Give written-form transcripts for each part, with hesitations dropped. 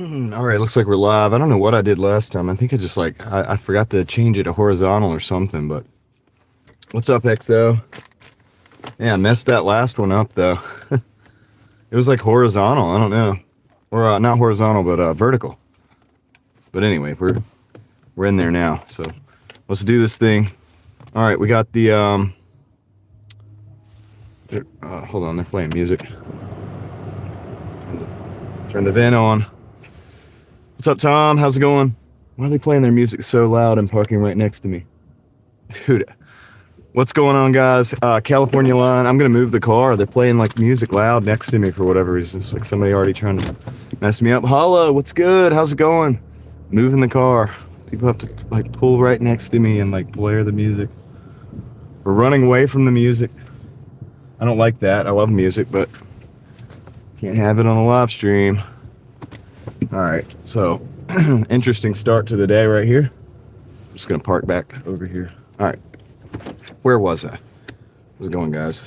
All right, looks like we're live. I don't know what I did last time. I think I just I forgot to change it to horizontal or something, but what's up, XO? Yeah, I messed that last one up though. It was like horizontal, I don't know. Or not horizontal, but vertical. But anyway, we're in there now. So let's do this thing. All right, we got the hold on, they're playing music. Turn the vent on. What's up, Tom? How's it going? Why are they playing their music so loud and parking right next to me? Dude, what's going on, guys? California line. I'm going to move the car. They're playing like music loud next to me for whatever reason. It's like somebody already trying to mess me up. Holla, what's good? How's it going? Moving the car. People have to like pull right next to me and like blare the music. We're running away from the music. I don't like that. I love music, but can't have it on the live stream. All right, so interesting start to the day right here. I'm just gonna park back over here. All right, where was I? How's it going, guys?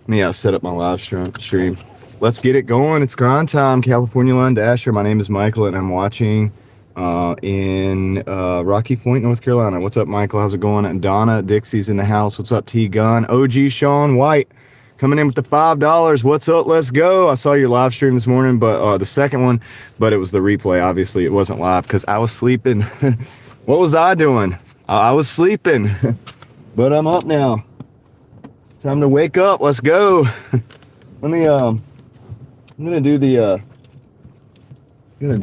Let me set up my live stream. Let's get it going. It's grind time. California Line Dasher. My name is Michael, and I'm watching in Rocky Point, North Carolina. What's up, Michael? How's it going? And Donna Dixie's in the house. What's up, T Gun? OG Sean White coming in with the $5. What's up? Let's go. I saw your live stream this morning, but the second one, but it was the replay. Obviously, it wasn't live because I was sleeping. What was I doing? I was sleeping, but I'm up now. It's time to wake up. Let's go. Let me. I'm gonna do the. Going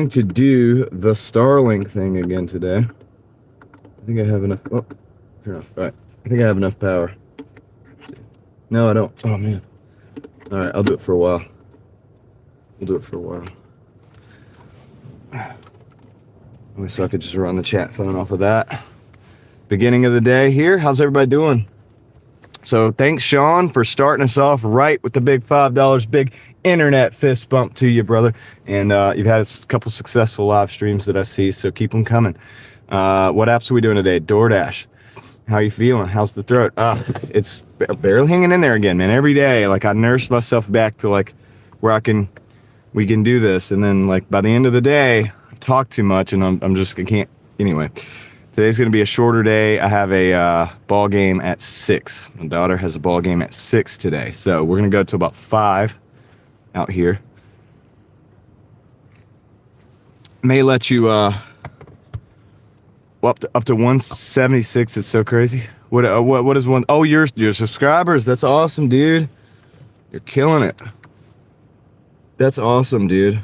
to do the Starlink thing again today. I think I have enough. Oh, turn off. All right. I think I have enough power. No, I don't. Oh, man. All right. I'll do it for a while. We'll do it for a while. So I could just run the chat phone off of that. Beginning of the day here. How's everybody doing? So thanks, Sean, for starting us off right with the big $5. Big internet fist bump to you, brother. And you've had a couple successful live streams that I see, so keep them coming. What apps are we doing today? Doordash. How you feeling? How's the throat? It's barely hanging in there again, man. Every day, like I nurse myself back to like where we can do this. And then like by the end of the day, I talk too much and I can't. Anyway, today's going to be a shorter day. I have a ball game at 6. My daughter has a ball game at 6 today. So we're going to go to about 5 out here. May let you well, up to 176 is so crazy. What is one? Oh, your subscribers. That's awesome, dude. You're killing it. That's awesome, dude.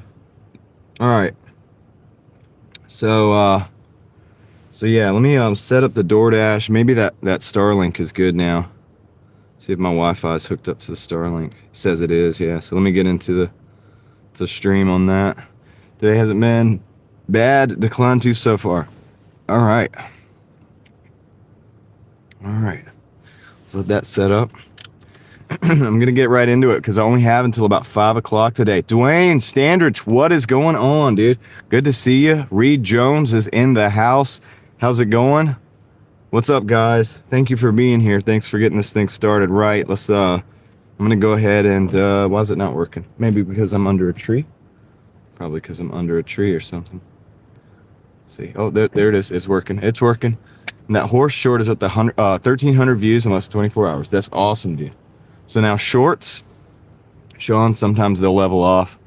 All right. So yeah, let me set up the Doordash. Maybe that Starlink is good now. See if my Wi-Fi is hooked up to the Starlink. It says it is, yeah. So let me get into the stream on that. Today hasn't been bad. Decline 2 so far. All right. So let that set up. I'm gonna get right into it because I only have until about 5 o'clock today. Dwayne Standridge, what is going on, dude? Good to see you. Reed Jones is in the house. How's it going? What's up, guys? Thank you for being here. Thanks for getting this thing started right. Let's I'm gonna go ahead and why is it not working? Maybe because I'm under a tree. Probably because I'm under a tree or something. Let's see. Oh, there it is. It's working. It's working. And that horse short is at the 1,300 views in less than 24 hours. That's awesome, dude. So now shorts, Sean, sometimes they'll level off.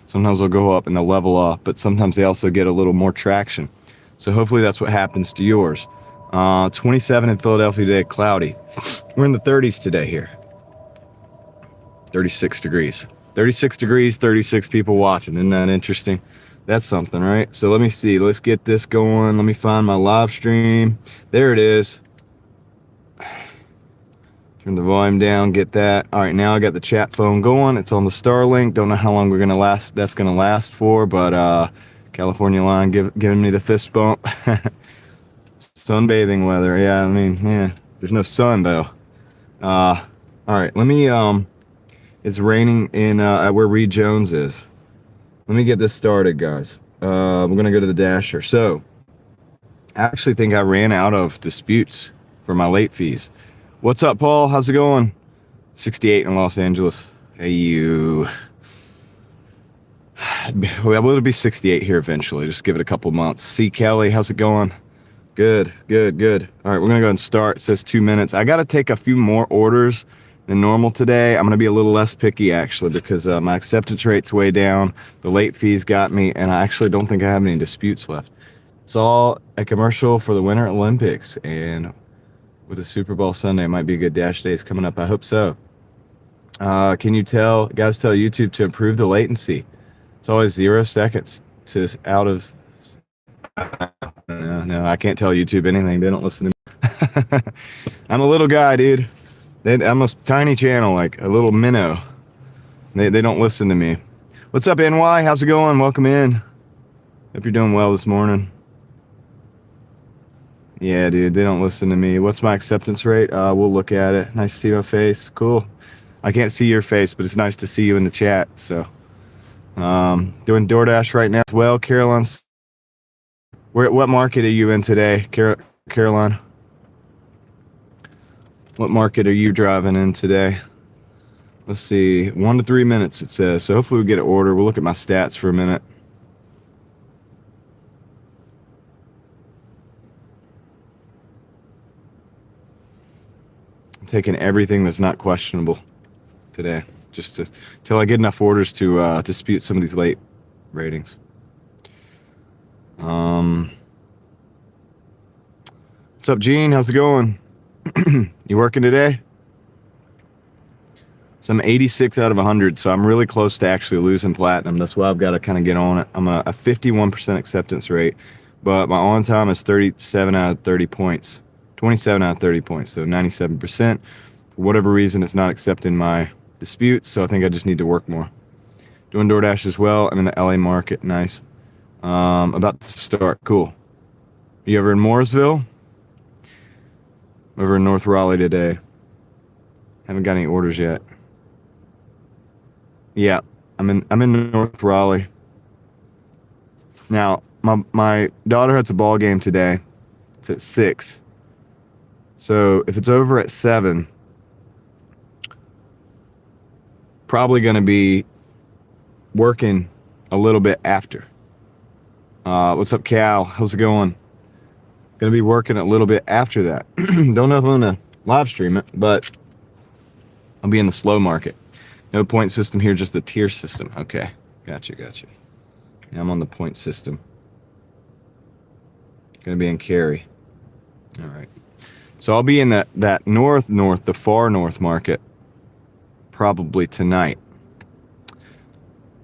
Sometimes they'll go up and they'll level off, but sometimes they also get a little more traction. So hopefully that's what happens to yours. 27 in Philadelphia today, cloudy. We're in the 30s today here. 36 degrees. 36 degrees, 36 people watching. Isn't that interesting? That's something, right? So let me see. Let's get this going. Let me find my live stream. There it is. Turn the volume down, get that. All right, now I got the chat phone going. It's on the Starlink. Don't know how long that's gonna last for, but California line giving me the fist bump. Sunbathing weather. Yeah, I mean, yeah. There's no sun though. All right, let me it's raining in where Reed Jones is. Let me get this started, guys. We're gonna go to the Dasher. So I actually think I ran out of disputes for my late fees. What's up, Paul? How's it going? 68 in Los Angeles. Hey, you. Well, it'll be 68 here eventually. Just give it a couple months. See, Kelly, how's it going? Good, good, good. All right, we're gonna go ahead and start. It says 2 minutes. I gotta take a few more orders than normal today. I'm gonna be a little less picky actually because my acceptance rate's way down. The late fees got me, and I actually don't think I have any disputes left. It's all a commercial for the Winter Olympics, and with the Super Bowl Sunday, it might be a good dash days coming up. I hope so. Can you guys tell YouTube to improve the latency? It's always 0 seconds to out of. No, I can't tell YouTube anything. They don't listen to me. I'm a little guy, dude. I'm a tiny channel, like a little minnow. They don't listen to me. What's up, NY? How's it going? Welcome in. Hope you're doing well this morning. Yeah, dude, they don't listen to me. What's my acceptance rate? We'll look at it. Nice to see my face. Cool. I can't see your face, but it's nice to see you in the chat. So, doing Doordash right now as well. Caroline, what market are you in today, Caroline? What market are you driving in today? Let's see, 1 to 3 minutes it says. So hopefully we get an order. We'll look at my stats for a minute. I'm taking everything that's not questionable today, just till I get enough orders to dispute some of these late ratings. What's up, Gene? How's it going? You working today? So I'm 86 out of 100, so I'm really close to actually losing platinum. That's why I've got to kind of get on it. I'm a 51% acceptance rate, but my on time is 37 out of 30 points. 27 out of 30 points, so 97%. For whatever reason, it's not accepting my disputes, so I think I just need to work more. Doing DoorDash as well. I'm in the LA market. Nice. About to start. Cool. You ever in Mooresville? Over in North Raleigh today. Haven't got any orders yet. Yeah, I'm in North Raleigh. Now, my daughter has a ball game today. It's at 6. So if it's over at 7, probably going to be working a little bit after. What's up, Cal? How's it going? Going to be working a little bit after that. Don't know if I'm going to live stream it, but I'll be in the slow market. No point system here, just the tier system. Okay, gotcha. Yeah, I'm on the point system. Going to be in carry. All right. So I'll be in that the far north market probably tonight,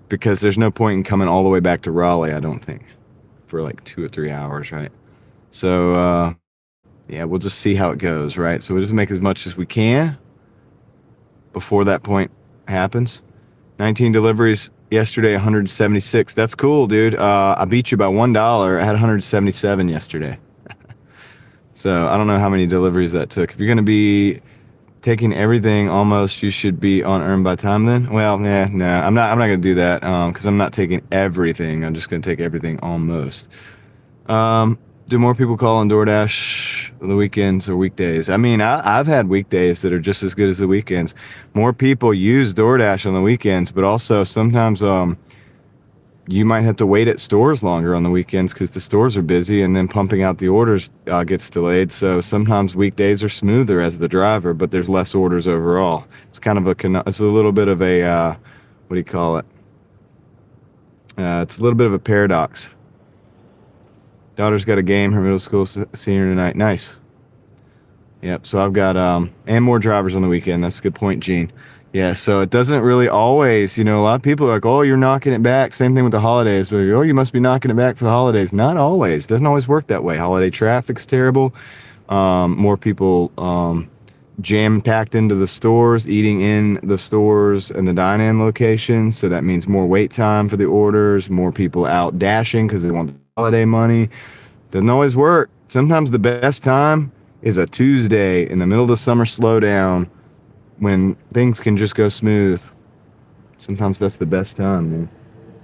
because there's no point in coming all the way back to Raleigh, I don't think, for like 2 or 3 hours, right? So, yeah, we'll just see how it goes, right? So we'll just make as much as we can before that point happens. 19 deliveries yesterday, 176. That's cool, dude. I beat you by $1. I had 177 yesterday. So I don't know how many deliveries that took. If you're going to be taking everything almost, you should be on earn by time then. Well, nah, I'm not going to do that because I'm not taking everything. I'm just going to take everything almost. Do more people call on DoorDash on the weekends or weekdays? I mean, I've had weekdays that are just as good as the weekends. More people use DoorDash on the weekends, but also sometimes you might have to wait at stores longer on the weekends because the stores are busy, and then pumping out the orders gets delayed. So sometimes weekdays are smoother as the driver, but there's less orders overall. It's kind of it's a little bit of a, what do you call it? It's a little bit of a paradox. Daughter's got a game, her middle school senior tonight. Nice. Yep, so I've got, and more drivers on the weekend. That's a good point, Gene. Yeah, so it doesn't really always, a lot of people are like, oh, you're knocking it back. Same thing with the holidays. But, oh, you must be knocking it back for the holidays. Not always. Doesn't always work that way. Holiday traffic's terrible. More people jam-packed into the stores, eating in the stores and the dine-in locations. So that means more wait time for the orders, more people out dashing because they want the holiday money. Doesn't always work. Sometimes the best time is a Tuesday in the middle of the summer slowdown when things can just go smooth. Sometimes that's the best time, man.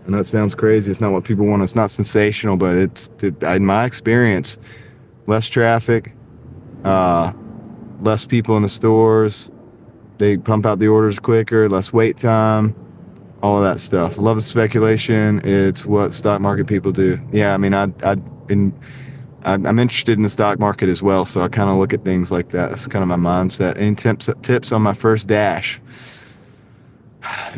I know it sounds crazy. It's not what people want. It's not sensational, but in my experience, less traffic, less people in the stores, They pump out the orders quicker, less wait time, all of that stuff. I love speculation. It's what stock market people do. Yeah, I mean, I'm interested in the stock market as well, so I kind of look at things like that. That's kind of my mindset. Any tips on my first dash?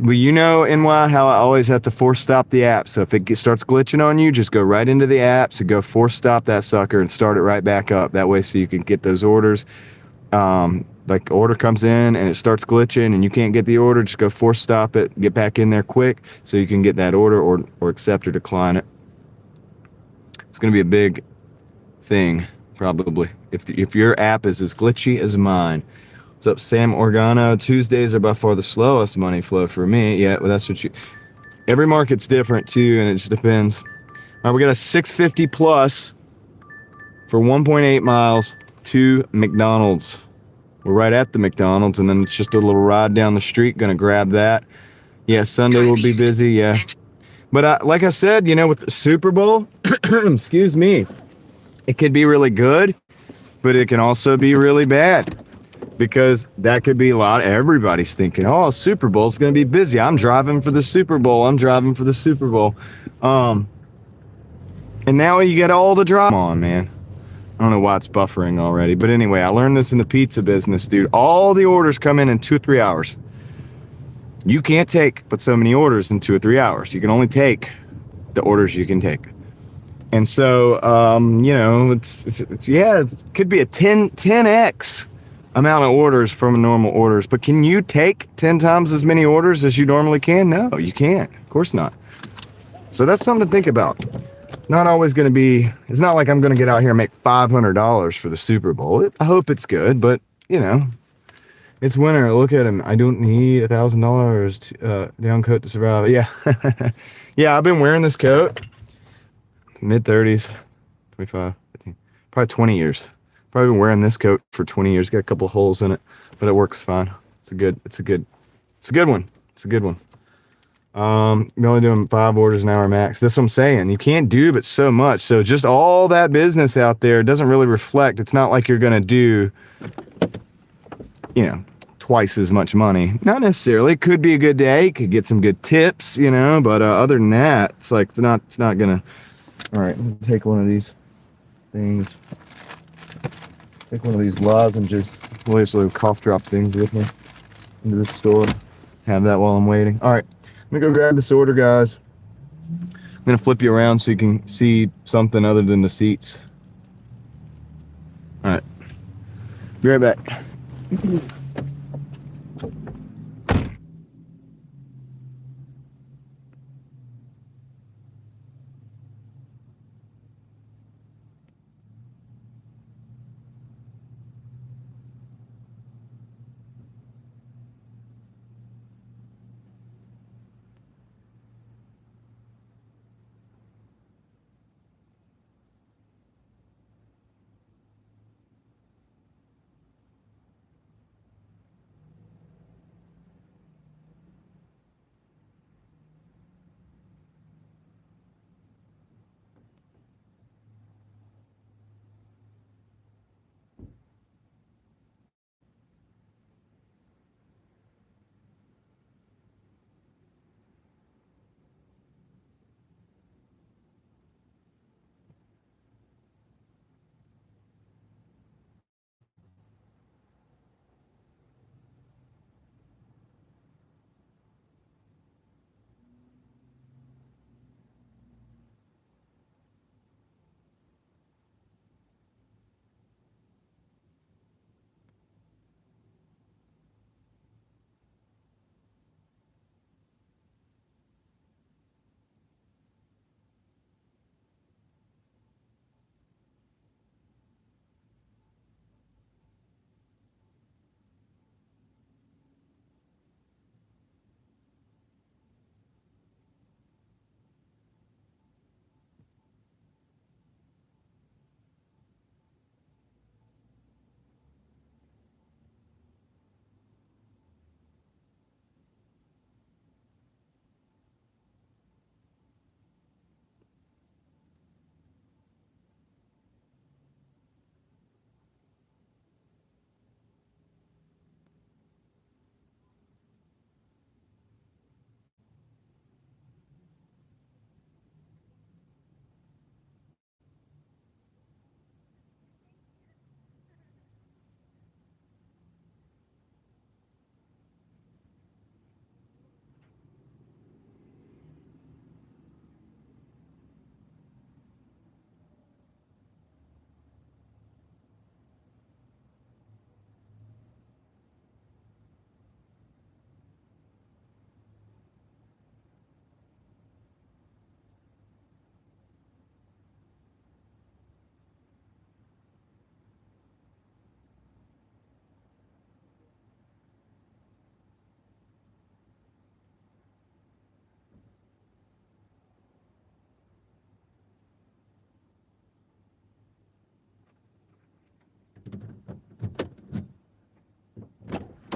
Well, you know, NY, how I always have to force stop the app. So if it starts glitching on you, just go right into the app. So go force stop that sucker and start it right back up. That way, so you can get those orders. Like order comes in and it starts glitching and you can't get the order, just go force stop it, get back in there quick so you can get that order or accept or decline it. It's going to be a big thing, probably, if your app is as glitchy as mine. What's up, Sam Organo? Tuesdays are by far the slowest money flow for me. Yeah, well, that's what you... Every market's different, too, and it just depends. All right, we got a 650 plus for 1.8 miles to McDonald's. We're right at the McDonald's, and then it's just a little ride down the street. Gonna grab that. Yeah, Sunday will be busy, yeah. But like I said, you know, with the Super Bowl, excuse me, it could be really good, but it can also be really bad. Because that could be a lot. Everybody's thinking, oh, Super Bowl's going to be busy. I'm driving for the Super Bowl. I'm driving for the Super Bowl. And now you get all the drama on, man. I don't know why it's buffering already. But anyway, I learned this in the pizza business, dude. All the orders come in 2 or 3 hours. You can't take but so many orders in 2 or 3 hours. You can only take the orders you can take. And so, you know, it could be a 10x amount of orders from normal orders, but can you take 10 times as many orders as you normally can? No, you can't. Of course not. So that's something to think about. It's not always going to be, it's not like I'm going to get out here and make $500 for the Super Bowl. I hope it's good, but you know, it's winter. Look at him. I don't need $1,000 down coat to survive. Yeah. Yeah, I've been wearing this coat mid 30s, 25, 15, probably 20 years. Probably been wearing this coat for 20 years. Got a couple holes in it, but it works fine. It's a good one. It's a good one. You're only doing 5 orders an hour max. That's what I'm saying. You can't do but so much. So just all that business out there doesn't really reflect. It's not like you're going to do, you know, twice as much money. Not necessarily. It could be a good day. Could get some good tips, you know, but other than that, it's like, it's not going to. All right, let me take one of these things. Take one of these lozenges, one of these little cough drop things with me into the store. Have that while I'm waiting. All right, let me go grab this order, guys. I'm gonna flip you around so you can see something other than the seats. All right, be right back.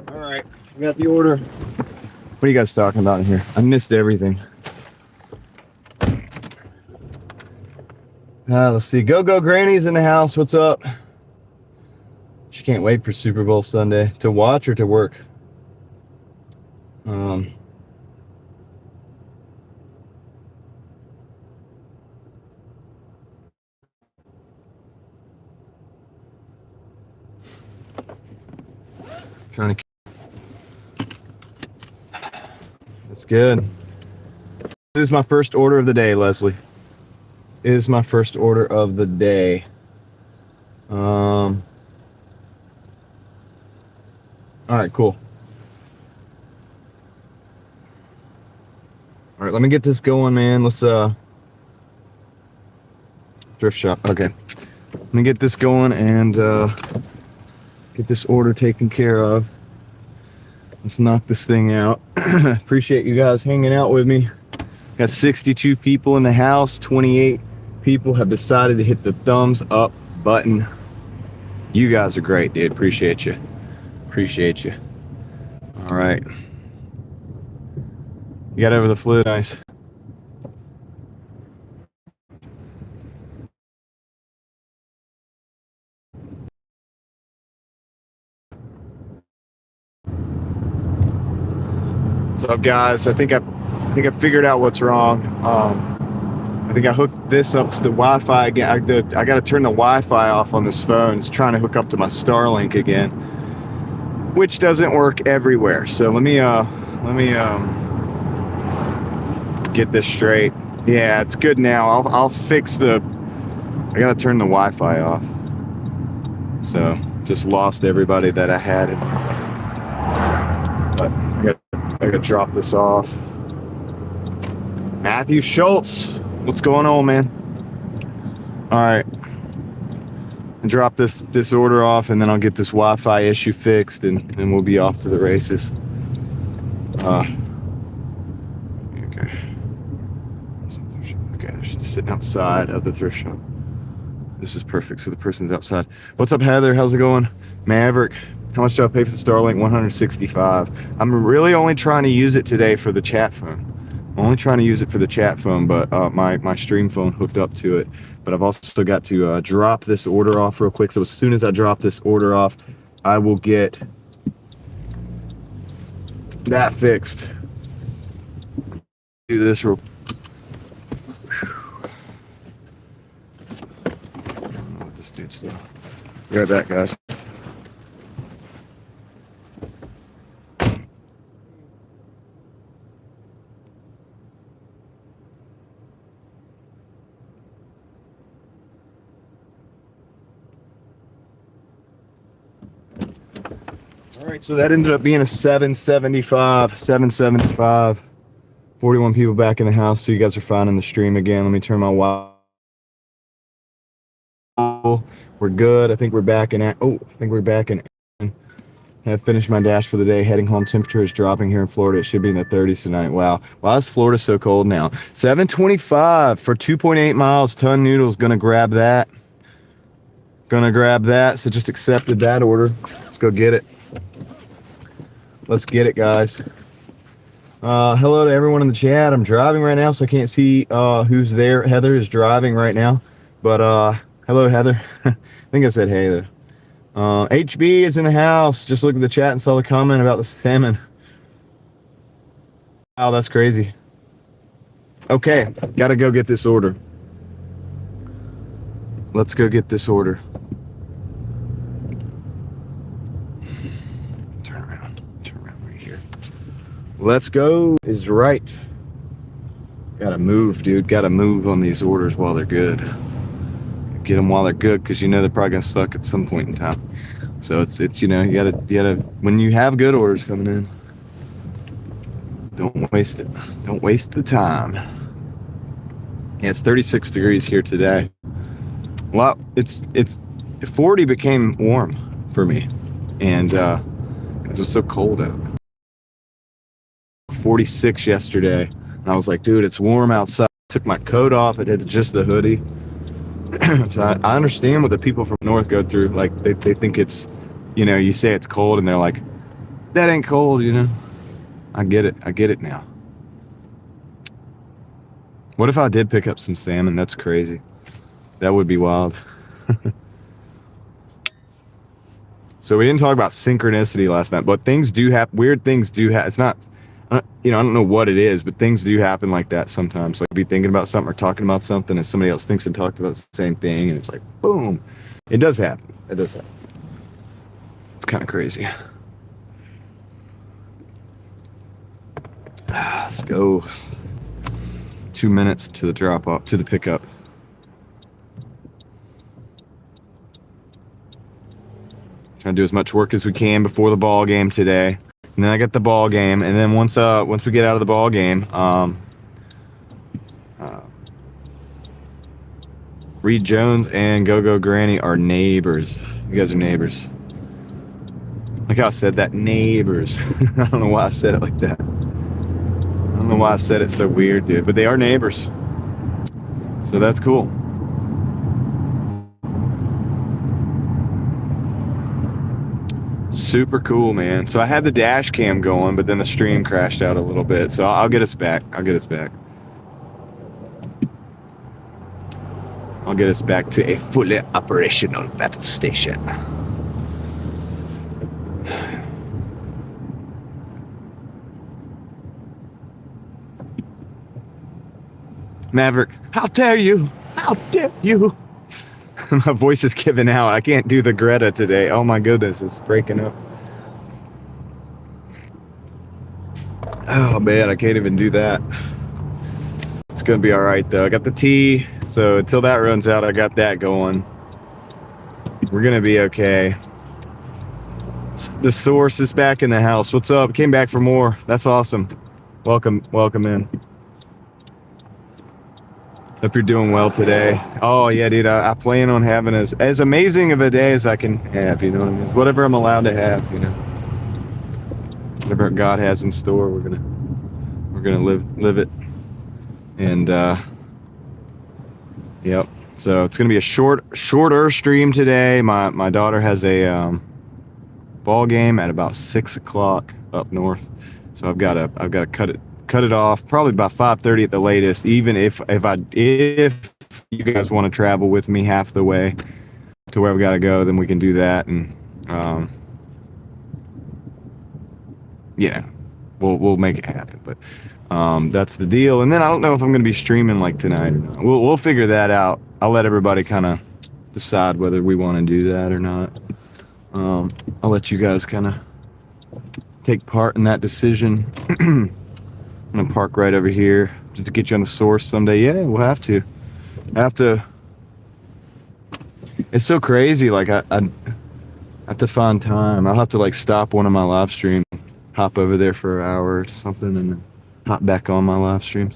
All right, we got the order. What are you guys talking about in here? I missed everything. Let's see. Go Granny's in the house. What's up? She can't wait for Super Bowl Sunday. To watch or to work? Trying to. That's good. This is my first order of the day, Leslie. It is my first order of the day. All right, cool. All right, let me get this going, man. Let's thrift shop. Okay, let me get this going and get this order taken care of. Let's knock this thing out. Appreciate you guys hanging out with me. Got 62 people in the house. 28 people have decided to hit the thumbs up button. You guys are great, dude. Appreciate you. Appreciate you. All right. You got over the flu. Nice. What's up, guys? I think I figured out what's wrong. I think I hooked this up to the Wi-Fi again. I got to turn the Wi-Fi off on this phone. It's trying to hook up to my Starlink again, which doesn't work everywhere. So let me get this straight. Yeah, it's good now. I'll fix the. I got to turn the Wi-Fi off. So just lost everybody that I had. But I got to drop this off. Matthew Schultz, what's going on, man? All right, and drop this order off, and then I'll get this Wi-Fi issue fixed, and we'll be off to the races. Okay. Okay, they're just sitting outside of the thrift shop. This is perfect. So the person's outside. What's up, Heather? How's it going? Maverick, how much do I pay for the Starlink? $165. I'm really only trying to use it today for the chat phone. I'm only trying to use it for the chat phone, but my stream phone hooked up to it. But I've also got to drop this order off real quick. So as soon as I drop this order off, I will get that fixed. Do this real. Let this dude still. Be right back, guys. All right, so that ended up being a 775. 41 people back in the house, so you guys are finding the stream again. Let me turn my Wi-Fi. We're good. I think we're back in. I've finished my dash for the day. Heading home. Temperature is dropping here in Florida. It should be in the 30s tonight. Wow. Why is Florida so cold now? 725 for 2.8 miles. Ton Noodles. Gonna grab that. So just accepted that order. Let's go get it. Let's get it, guys. Hello to everyone in the chat. I'm driving right now, so I can't see who's there. Heather is driving right now. But hello, Heather. I think I said hey there. HB is in the house. Just looked at the chat and saw the comment about the salmon. Wow, that's crazy. Okay, gotta go get this order. Let's go get this order. Turn around right here. Let's go is right. Gotta move, dude. Gotta move on these orders while they're good. Get them while they're good, because you know they're probably gonna suck at some point in time. So it's you know, you gotta when you have good orders coming in, don't waste it. Don't waste the time. Yeah, it's 36 degrees here today. Well, it's 40 became warm for me, and because it was so cold out. 46 yesterday, and I was like, dude, it's warm outside. I took my coat off. I did just the hoodie. So I understand what the people from north go through. Like they think it's, you know, you say it's cold and they're like, That ain't cold, you know. I get it. I get it now. What if I did pick up some salmon? That's crazy. That would be wild. So we didn't talk about synchronicity last night, but things do happen. Weird things do happen. It's not, you know, I don't know what it is, but things do happen like that sometimes. Like be thinking about something or talking about something, and somebody else thinks and talked about the same thing, and it's like, boom. It does happen. It does happen. It's kind of crazy. Let's go. 2 minutes to the drop off, to the pickup. Trying to do as much work as we can before the ball game today, and then I get the ball game, and then once we get out of the ball game, Reed Jones and Go Granny are neighbors. You guys are neighbors. Like how I said that, neighbors. I don't know why I said it like that. I don't know why I said it so weird, dude. But they are neighbors, so that's cool. Super cool, man. So I had the dash cam going, but then the stream crashed out a little bit. So I'll get us back. I'll get us back to a fully operational battle station. Maverick, how dare you? How dare you? My voice is giving out. I can't do the Greta today. Oh my goodness, it's breaking up. Oh man, I can't even do that. It's gonna be all right though. I got the tea, so until that runs out, I got that going. We're gonna be okay. The source is back in the house. What's up? Came back for more. That's awesome. Welcome in. Hope you're doing well today. Oh yeah, dude. I plan on having as amazing of a day as I can have. You know what I mean? Whatever I'm allowed to have. You know. Whatever God has in store, we're gonna live it. And yep. So it's gonna be a shorter stream today. My daughter has a ball game at about 6 o'clock up north. So I've got to cut it off probably about 5:30 at the latest. Even if you guys want to travel with me half the way to where we got to go, then we can do that. And yeah, we'll make it happen. But that's the deal. And then I don't know if I'm going to be streaming like tonight or not. We'll figure that out. I'll let everybody kind of decide whether we want to do that or not. I'll let you guys kind of take part in that decision. I'm gonna park right over here just to get you on the source someday. Yeah, we'll have to. It's so crazy. Like I have to find time. I'll have to like stop one of my live streams, hop over there for an hour or something, and then hop back on my live streams.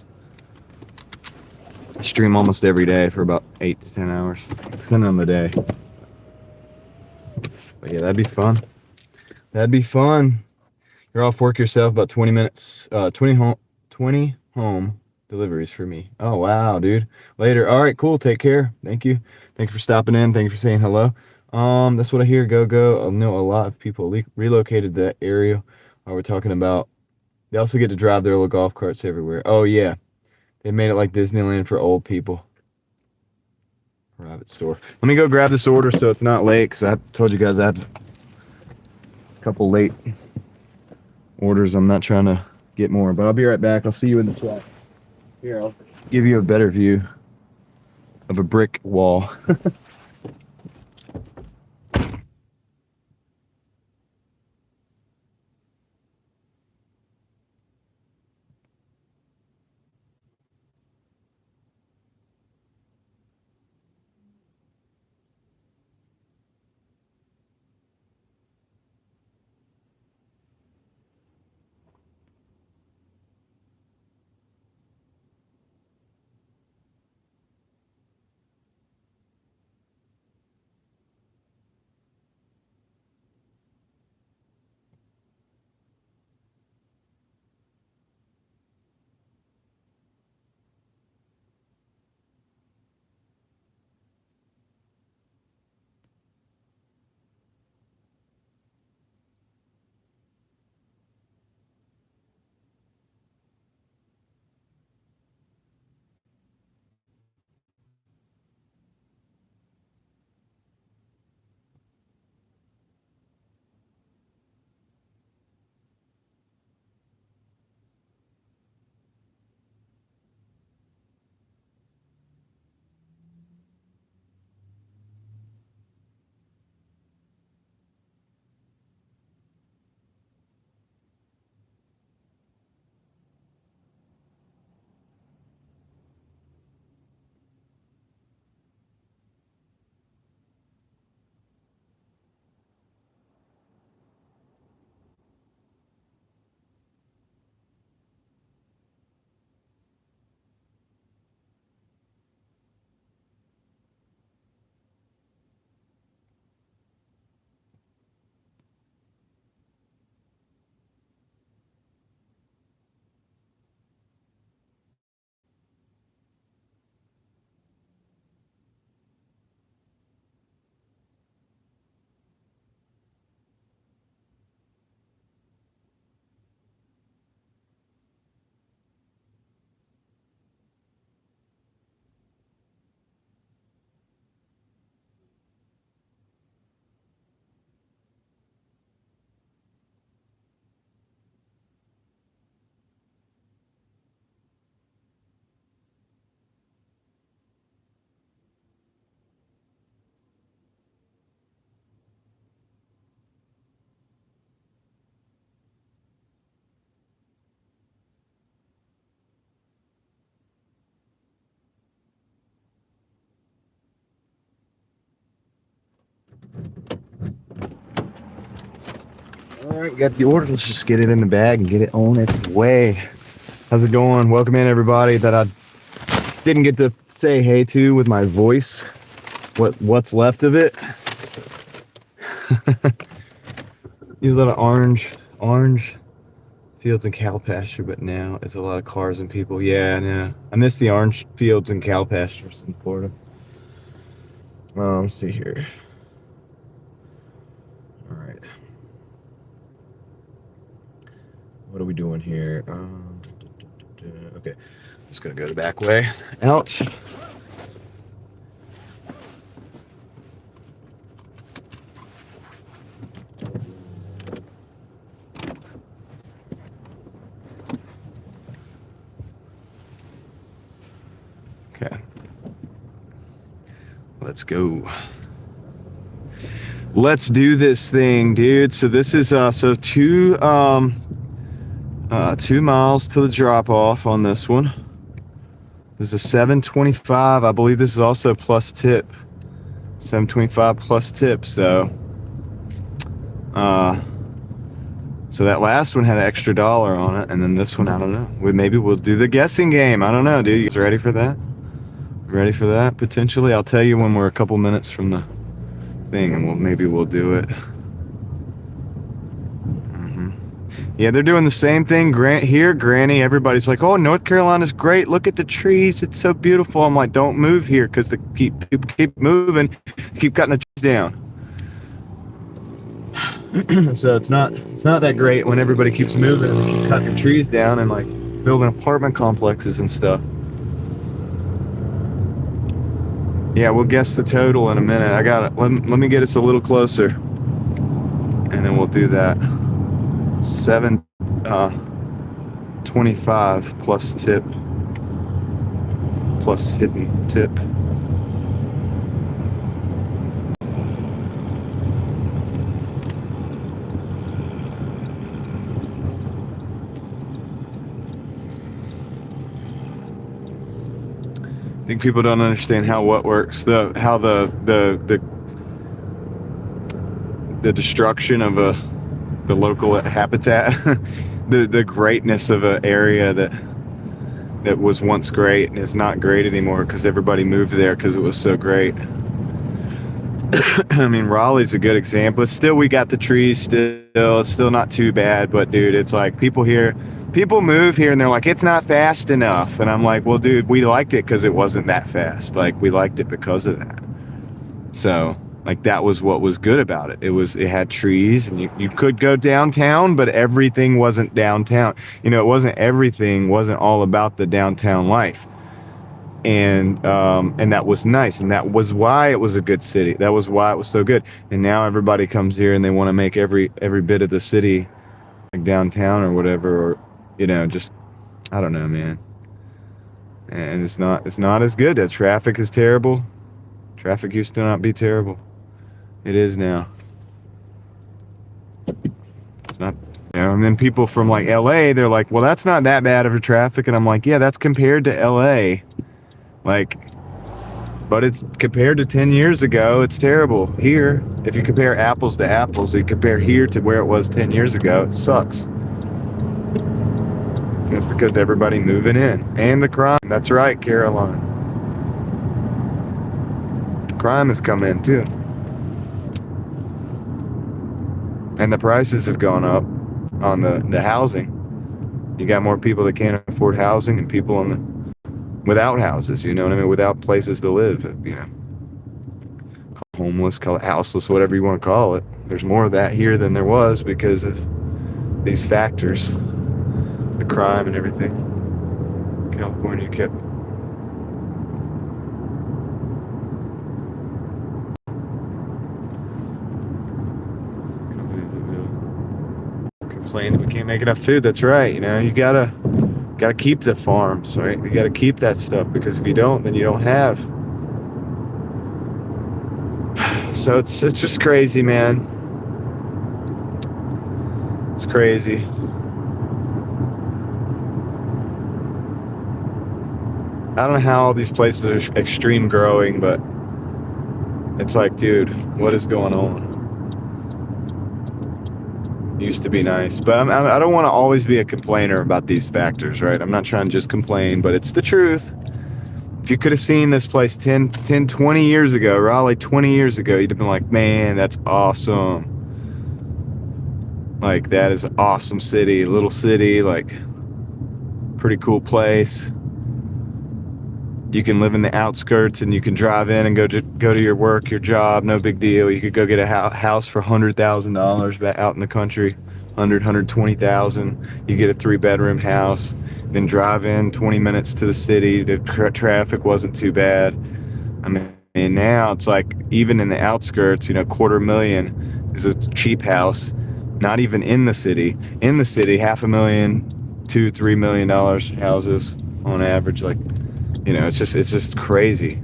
I stream almost every day for about 8 to 10 hours, depending on the day. But yeah, that'd be fun. You're off work yourself, about 20 minutes, 20 home deliveries for me. Oh, wow, dude. Later. All right, cool. Take care. Thank you for stopping in. Thank you for saying hello. That's what I hear. Go. I know a lot of people relocated that area. We're talking about, they also get to drive their little golf carts everywhere. Oh, yeah. They made it like Disneyland for old people. Private store. Let me go grab this order so it's not late, because I told you guys I had a couple late orders. I'm not trying to get more, but I'll be right back. I'll see you in the chat. Here, I'll give you a better view of a brick wall. Alright, we got the order. Let's just get it in the bag and get it on its way. How's it going? Welcome in, everybody that I didn't get to say hey to with my voice. What's left of it. Use a lot of orange fields and cow pasture, but now it's a lot of cars and people. Yeah, no. I miss the orange fields and cow pastures in Florida. Let's see here. All right. What are we doing here? Okay, just gonna go the back way out. Okay, let's go. Let's do this thing, dude. So this is so 2 miles to the drop off on this one. There's a $7.25. I believe this is also plus tip. $7.25 plus tip. So so that last one had an extra $1 on it, and then this one, I don't know. Maybe we'll do the guessing game. I don't know, dude. You guys ready for that? Ready for that? Potentially, I'll tell you when we're a couple minutes from the thing, and maybe we'll do it. Yeah, they're doing the same thing here, Granny. Everybody's like, oh, North Carolina's great. Look at the trees. It's so beautiful. I'm like, don't move here because the people keep moving, keep cutting the trees down. So it's not that great when everybody keeps moving and they keep cutting the trees down and like building apartment complexes and stuff. Yeah, we'll guess the total in a minute. I got it. Let me get us a little closer, and then we'll do that. $7.25 plus tip, plus hidden tip. I think people don't understand how what works, how the destruction of the local habitat, the greatness of an area that was once great and is not great anymore because everybody moved there because it was so great. I mean, Raleigh's a good example. Still, we got the trees. It's still not too bad, but dude, it's like people move here and they're like, it's not fast enough, and I'm like, well, dude, we liked it because it wasn't that fast. Like, we liked it because of that. So like, that was what was good about it. It had trees, and you could go downtown, but everything wasn't downtown. Everything wasn't all about the downtown life. And that was nice, and that was why it was a good city. That was why it was so good. And now everybody comes here and they want to make every bit of the city like downtown or whatever, or just, I don't know, man. And it's not as good. The traffic is terrible. Traffic used to not be terrible. It is now. It's not, and then people from like LA, they're like, well, that's not that bad of a traffic. And I'm like, yeah, that's compared to LA. Like, but it's compared to 10 years ago, it's terrible. Here, if you compare apples to apples, you compare here to where it was 10 years ago, it sucks. It's because everybody moving in. And the crime. That's right, Caroline. Crime has come in too. And the prices have gone up on the housing. You got more people that can't afford housing and people without houses, you know what I mean? Without places to live, homeless, call it houseless, whatever you want to call it. There's more of that here than there was because of these factors, the crime and everything. California kept complain that we can't make enough food. That's right. You gotta keep the farms, right? You gotta keep that stuff, because if you don't, then you don't have. So it's just crazy, man. It's crazy. I don't know how all these places are extreme growing, but it's like, dude, what is going on? Used to be nice, but I don't want to always be a complainer about these factors, right? I'm not trying to just complain, but it's the truth. If you could have seen this place 10, 20 years ago, Raleigh 20 years ago, you'd have been like, man, that's awesome. Like, that is an awesome city, little city, like, pretty cool place. You can live in the outskirts and you can drive in and go to your work, your job, no big deal. You could go get a house for $100,000 out in the country, 120,000. You get a 3-bedroom house, then drive in 20 minutes to the city. The traffic wasn't too bad. I mean, now it's like, even in the outskirts, you know, $250,000 is a cheap house. Not even in the city. In the city, $500,000, $2-3 million houses on average. Like, you know, it's just crazy.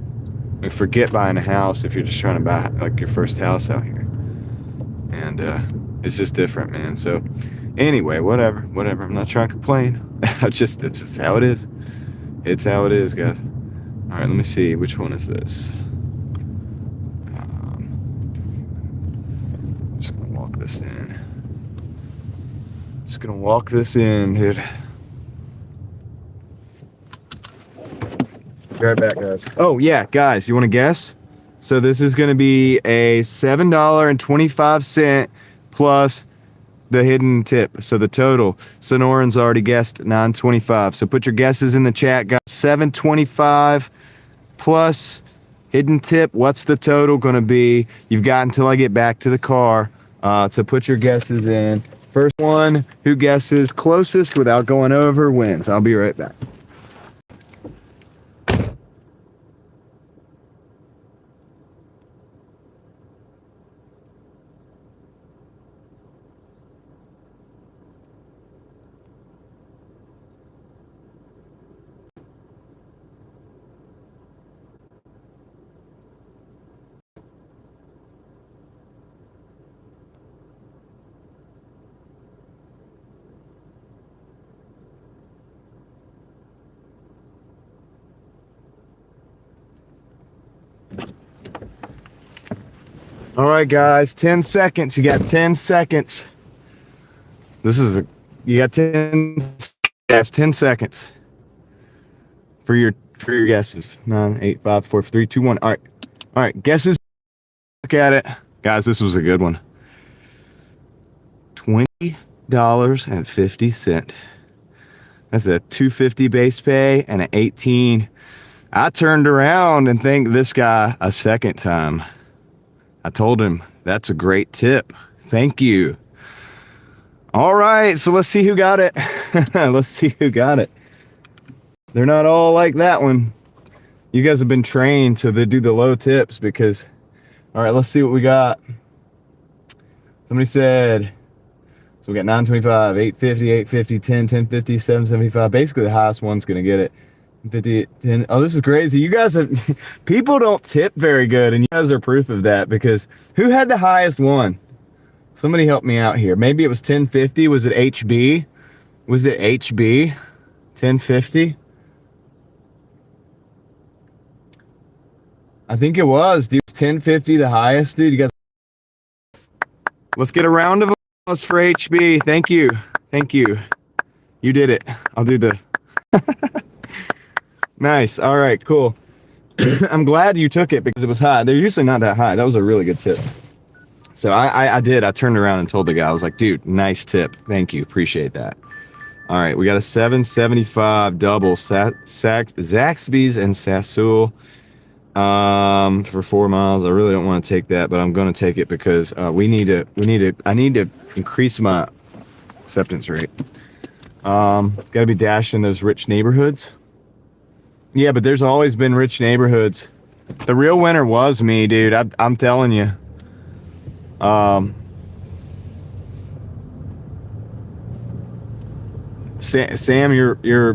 Like, forget buying a house if you're just trying to buy like your first house out here. And it's just different, man. So anyway, whatever. I'm not trying to complain. it's just how it is. It's how it is, guys. All right, let me see. Which one is this? I'm just gonna walk this in. Just gonna walk this in, dude. Be right back, guys. Oh, yeah, guys, you want to guess? So this is going to be a $7.25 plus the hidden tip. So the total. Sonoran's already guessed $9.25. So put your guesses in the chat, guys. $7.25 plus hidden tip. What's the total going to be? You've got until I get back to the car to put your guesses in. First one who guesses closest without going over wins. I'll be right back. All right, guys, 10 seconds. You got 10 seconds. You got 10 seconds for your guesses. 9, 8, 5, 4, 3, 2, 1. All right, guesses. Look at it. Guys, this was a good one. $20.50. That's a $2.50 base pay and an $18. I turned around and thanked this guy a second time. I told him, that's a great tip. Thank you. All right, so let's see who got it. Let's see who got it. They're not all like that one. You guys have been trained to do the low tips because, all right, let's see what we got. Somebody said, so we got $9.25, $8.50, $8.50, $10, $10.50, $7.75. Basically, the highest one's going to get it. 50, 10. Oh, this is crazy. You guys have, people don't tip very good, and you guys are proof of that because who had the highest one? Somebody help me out here. Maybe it was 1050. Was it HB? Was it HB? 1050? I think it was, dude. 1050 the highest, dude. You guys, let's get a round of applause for HB. Thank you. Thank you. You did it. I'll do the nice. All right, cool. I'm glad you took it because it was high. They're usually not that high. That was a really good tip. So I did. I turned around and told the guy, I was like, dude, nice tip. Thank you. Appreciate that. All right, we got a 775 double Zaxby's and Sassoon for 4 miles. I really don't want to take that, but I'm going to take it because I need to increase my acceptance rate. Got to be dashing those rich neighborhoods. Yeah, but there's always been rich neighborhoods. The real winner was me, dude. I'm telling you. Sam, you're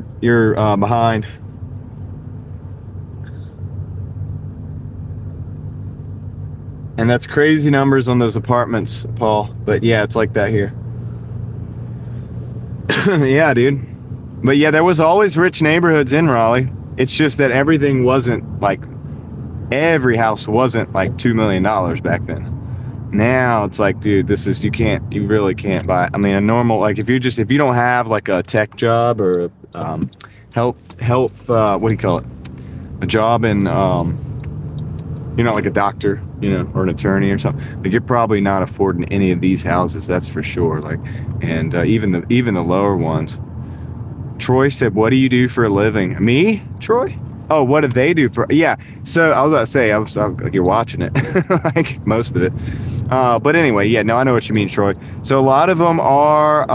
behind. And that's crazy numbers on those apartments, Paul. But yeah, it's like that here. Yeah, dude. But yeah, there was always rich neighborhoods in Raleigh. It's just that everything wasn't like, every house wasn't like $2 million back then. Now it's like, dude, this is, you really can't buy. I mean, a normal, like if you don't have like a tech job or health, what do you call it? A job in, you're not like a doctor, or an attorney or something. Like, you're probably not affording any of these houses, that's for sure. Like, and even the lower ones. Troy said, "What do you do for a living?" Me, Troy? Oh, what do they do for? Yeah. So I was about to say, you're watching it, like most of it. But anyway, yeah. No, I know what you mean, Troy. So a lot of them are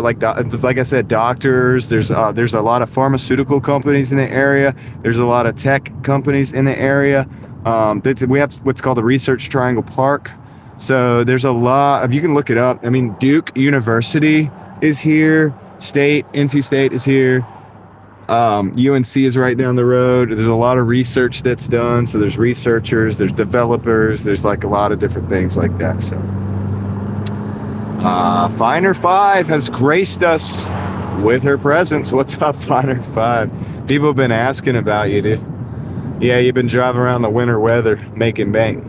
like I said, doctors. There's a lot of pharmaceutical companies in the area. There's a lot of tech companies in the area. We have what's called the Research Triangle Park. So there's a lot of, you can look it up. I mean, Duke University is here. NC State is here. UNC is right down the road. There's a lot of research that's done. So there's researchers, there's developers, there's like a lot of different things like that. So Finer 5 has graced us with her presence. What's up, Finer 5? People have been asking about you, dude. Yeah, you've been driving around the winter weather making bank.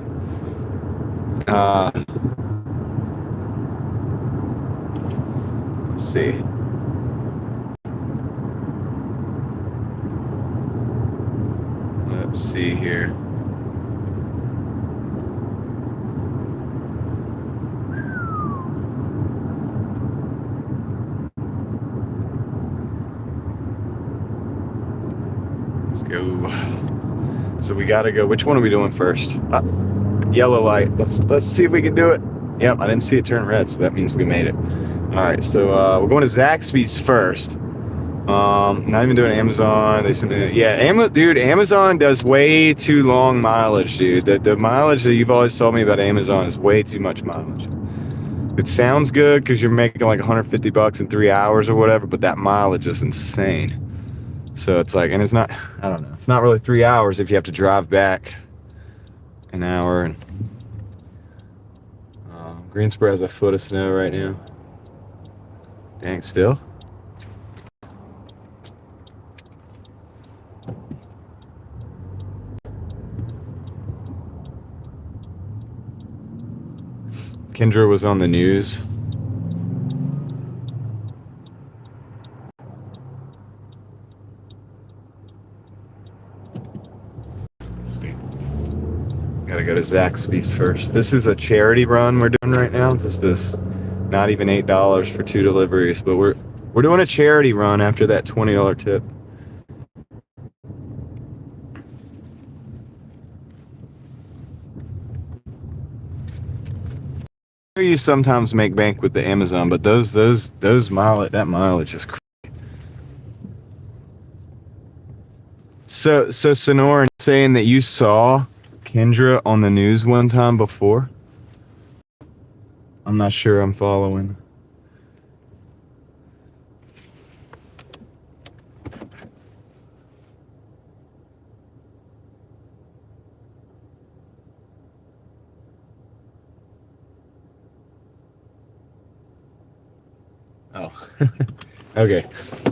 Let's see. Let's see here. Let's go. So we gotta go. Which one are we doing first? Yellow light. Let's see if we can do it. Yep, I didn't see it turn red, so that means we made it. All right, so we're going to Zaxby's first. Not even doing Amazon. Dude, Amazon does way too long mileage, dude. The mileage that you've always told me about Amazon is way too much mileage. It sounds good because you're making like $150 in 3 hours or whatever, but that mileage is insane. So it's like, and it's not, I don't know, it's not really 3 hours if you have to drive back an hour. And Greensboro has a foot of snow right now. Dang, still? Kendra was on the news. Let's see. Gotta go to Zaxby's first. This is a charity run we're doing right now. Just this, not even $8 for 2 deliveries, but we're doing a charity run after that $20 tip. You sometimes make bank with the Amazon, but that mileage is crazy. So Sonoran, saying that you saw Kendra on the news one time before? I'm not sure I'm following. Oh, okay.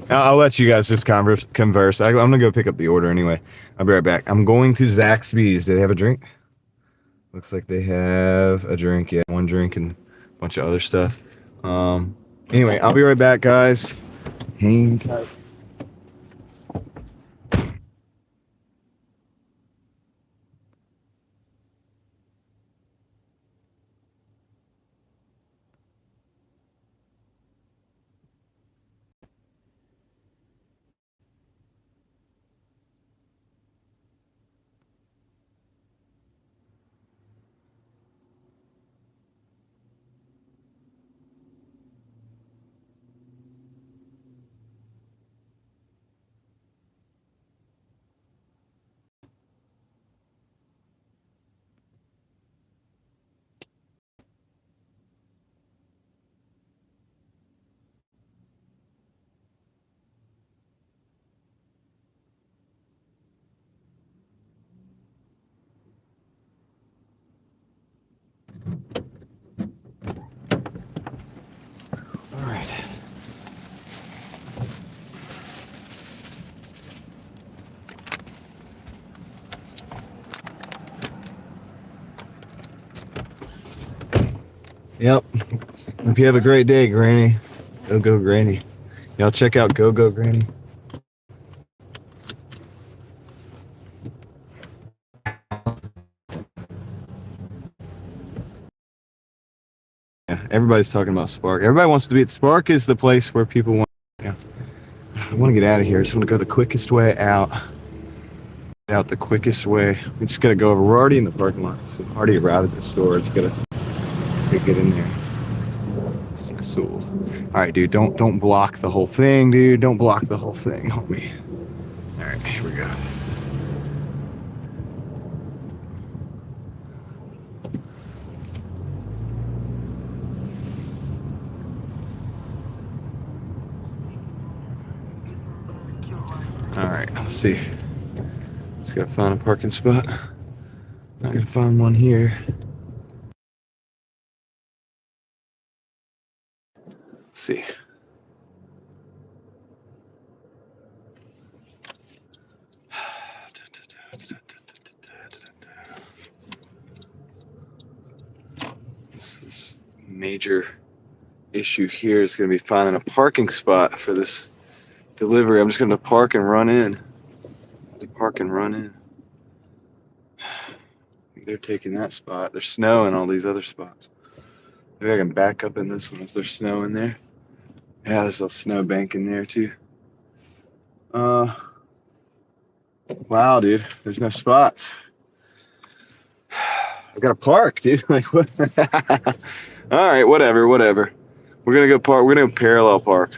I'll let you guys just converse. I'm gonna go pick up the order anyway. I'll be right back. I'm going to Zaxby's. Do they have a drink? Looks like they have a drink. Yeah, one drink and a bunch of other stuff. Anyway, I'll be right back, guys. Hang tight. Yep. Hope you have a great day, Granny. Go, Granny. Y'all check out Go Granny. Yeah, everybody's talking about Spark. Everybody wants to be at Spark. Is the place where people want. Yeah. I want to get out of here. I just want to go the quickest way out. Get out the quickest way. We just gotta go over. We're already in the parking lot. So we already arrived at the store. Just gotta get in there. Sold. All right, dude. Don't block the whole thing, dude. Don't block the whole thing, homie. All right, here we go. All right, let's see. Just gotta find a parking spot. Not gonna find one here. Let's see. This major issue here is gonna be finding a parking spot for this delivery. I'm just gonna park and run in. Park and run in. They're taking that spot. There's snow in all these other spots. Maybe I can back up in this one. Is there snow in there? Yeah, there's a snow bank in there too. Wow, dude. There's no spots. I gotta park, dude. Like what? All right, whatever. We're gonna go park. We're gonna go parallel park.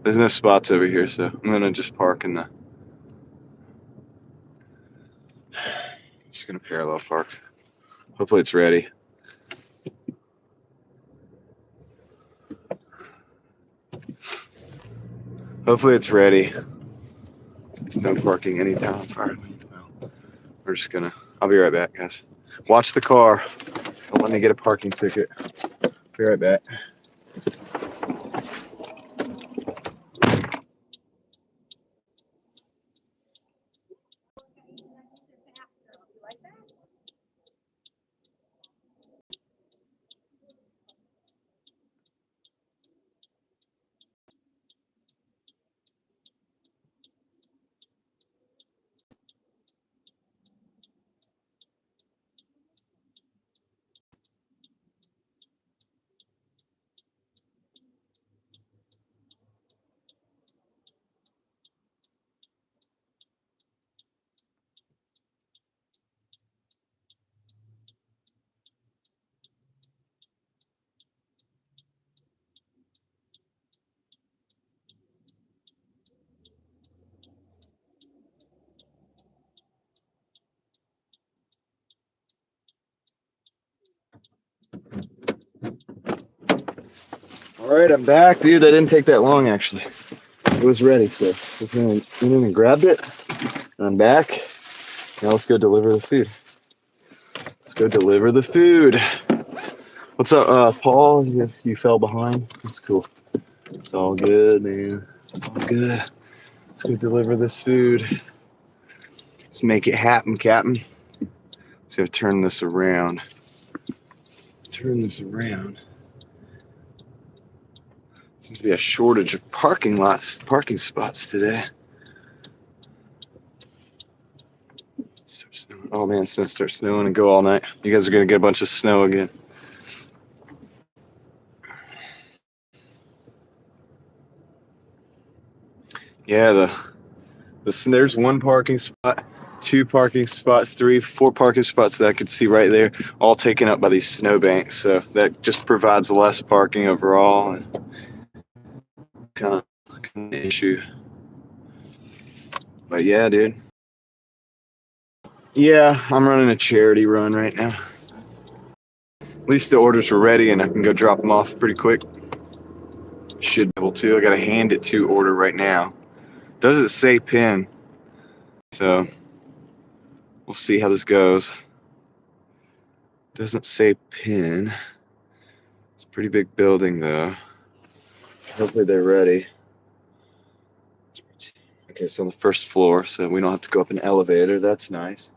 There's no spots over here, so I'm gonna just park in the. Just gonna parallel park. Hopefully it's ready. Hopefully it's ready. There's no parking anytime in front of me. We're just gonna. I'll be right back, guys. Watch the car. Don't let me get a parking ticket. Be right back. All right, I'm back, dude. That didn't take that long, actually. It was ready, so just went in and grabbed it. And I'm back. Now let's go deliver the food. Let's go deliver the food. What's up, Paul? You fell behind. That's cool. It's all good, man. It's all good. Let's go deliver this food. Let's make it happen, Captain. So I have to turn this around. Turn this around. Seems to be a shortage of parking spots today. Oh man, it's gonna start snowing and go all night. You guys are gonna get a bunch of snow again. Yeah, there's one parking spot, two parking spots, three, four parking spots that I could see right there, all taken up by these snowbanks. So that just provides less parking overall, and kind of an issue. But yeah, dude. Yeah, I'm running a charity run right now. At least the orders are ready and I can go drop them off pretty quick. Should be able to. I got a hand it to order right now. Doesn't say pin, so we'll see how this goes. Doesn't say pin. It's a pretty big building though. Hopefully they're ready. Okay, so on the first floor, so we don't have to go up an elevator. That's nice.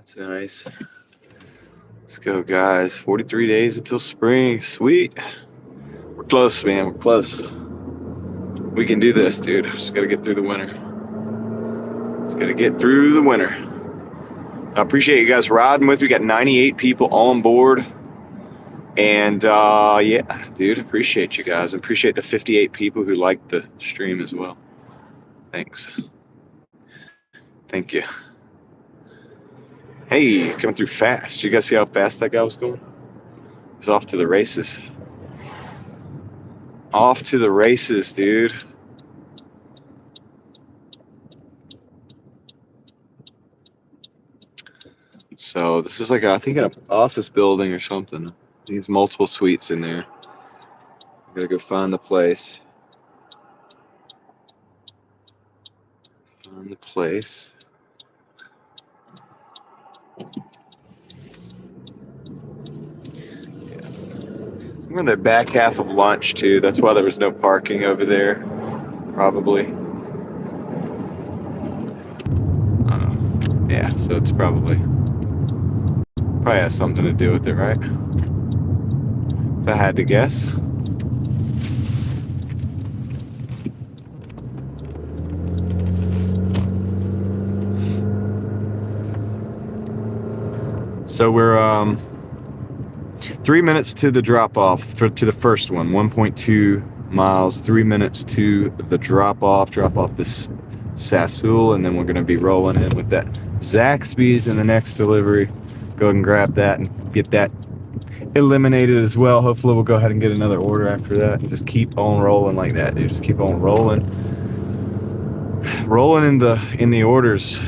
That's nice. Let's go, guys. 43 days until spring. Sweet. We're close, man. We're close. We can do this, dude. Just gotta get through the winter. Just gotta get through the winter. I appreciate you guys riding with me. We got 98 people on board. And yeah, dude, appreciate you guys. Appreciate the 58 people who liked the stream as well. Thanks. Thank you. Hey, coming through fast. You guys see how fast that guy was going? He's off to the races. Off to the races, dude. So this is like, I think, an office building or something. There's multiple suites in there. I gotta go find the place. Find the place. Yeah. I'm in the back half of lunch too. That's why there was no parking over there. Probably. Yeah, so it's probably has something to do with it, right? If I had to guess. So we're 3 minutes to the drop off to the first one, 1.2 miles, 3 minutes to the drop off this Sassoul, and then we're going to be rolling in with that Zaxby's in the next delivery. Go ahead and grab that and get that eliminated as well. Hopefully we'll go ahead and get another order after that and just keep on rolling like that, dude. Just keep on rolling in the orders.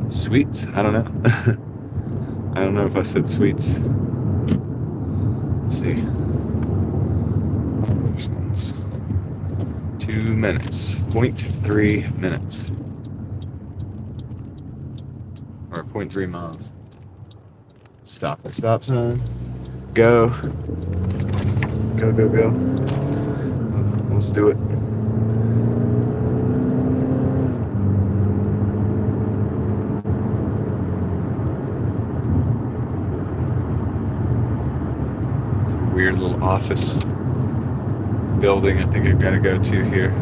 Sweets? I don't know. I don't know if I said sweets. Let's see. 2 minutes, 0.3 minutes, or 0.3 miles. Stop at stop sign. Go. Go, go, go. Let's do it. It's a weird little office building I think I've got to go to here.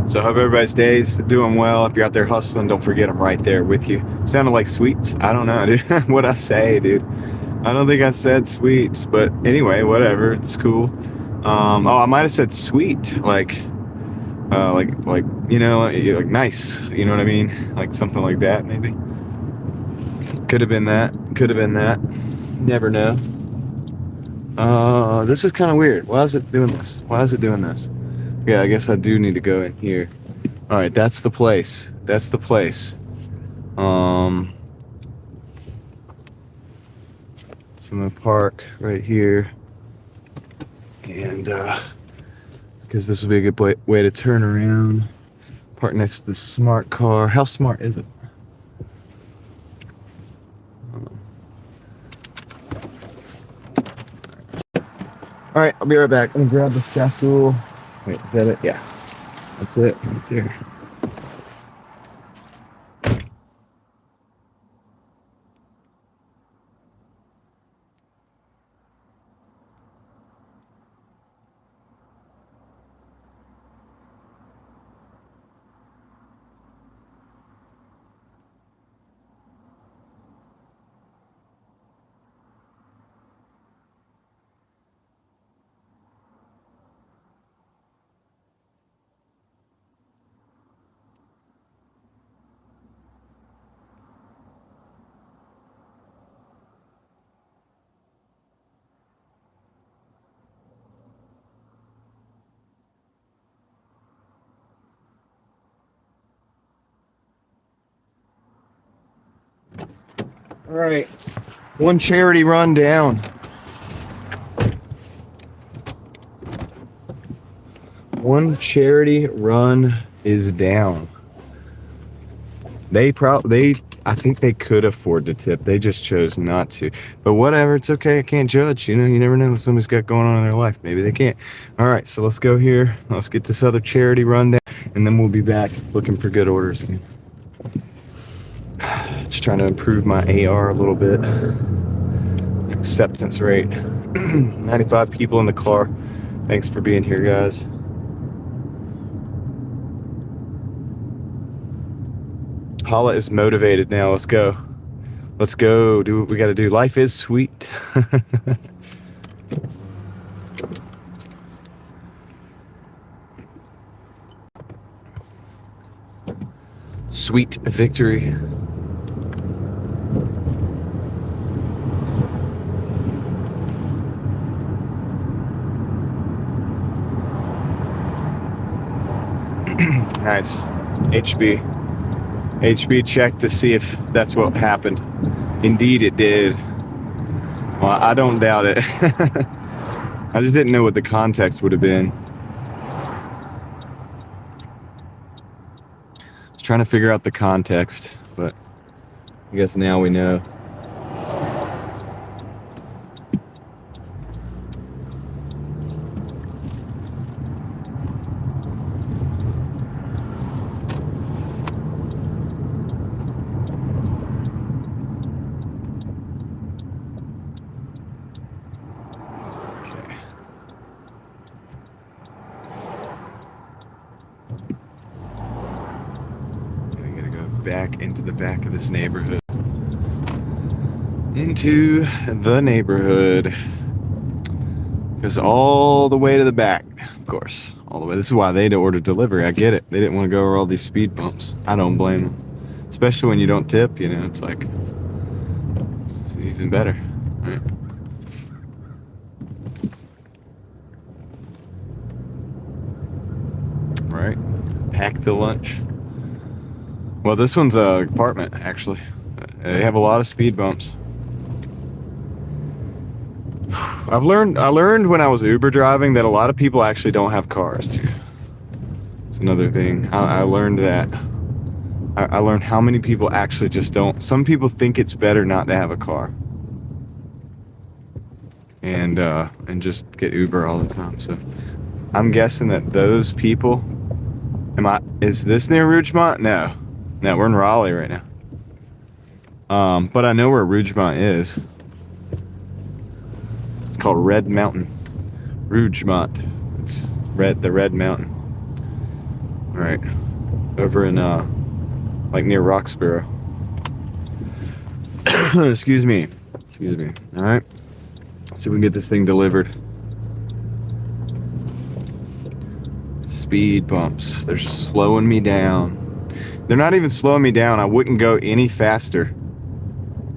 So I hope everybody's day's doing well. If you're out there hustling, don't forget I'm right there with you. Sounded like sweets. I don't know, dude. What'd I say, dude? I don't think I said sweets, but anyway, whatever. It's cool. Oh, I might have said sweet, like you know, like nice. You know what I mean? Like something like that, maybe. Could have been that. Could have been that. Never know. This is kind of weird. Why is it doing this? Why is it doing this? Yeah, I guess I do need to go in here. All right, that's the place. That's the place. So I'm gonna park right here, and because this will be a good way to turn around. Park next to the smart car. How smart is it? All right, I'll be right back. I'm gonna grab the Sassoul. Wait, is that it? Yeah, that's it right there. All right, one charity run down. One charity run is down. I I think they could afford to tip. They just chose not to. But whatever, it's okay. I can't judge. You know, you never know what somebody's got going on in their life. Maybe they can't. All right, so let's go here. Let's get this other charity rundown, and then we'll be back looking for good orders again. Just trying to improve my AR a little bit. Acceptance rate. 95 people in the car. Thanks for being here, guys. Hala is motivated now. Let's go. Let's go. Do what we got to do. Life is sweet. Sweet victory. Nice. HB checked to see if that's what happened. Indeed it did. Well, I don't doubt it. I just didn't know what the context would have been. I was trying to figure out the context, but I guess now we know. Back into the back of this neighborhood. Into the neighborhood. Goes all the way to the back, of course. All the way. This is why they ordered delivery. I get it. They didn't want to go over all these speed bumps. I don't blame them. Especially when you don't tip, you know, it's like, it's even better. Right? Right. Pack the lunch. Well, this one's a apartment, actually. They have a lot of speed bumps. I learned when I was Uber driving that a lot of people actually don't have cars too. It's another thing. I learned that. I learned how many people actually just don't. Some people think it's better not to have a car. And just get Uber all the time. So I'm guessing that those people, is this near Rougemont? No, we're in Raleigh right now. But I know where Rougemont is. It's called Red Mountain. Rougemont. It's the Red Mountain. All right, over in like near Roxborough. Excuse me. All right, let's see if we can get this thing delivered. Speed bumps. They're slowing me down. They're not even slowing me down. I wouldn't go any faster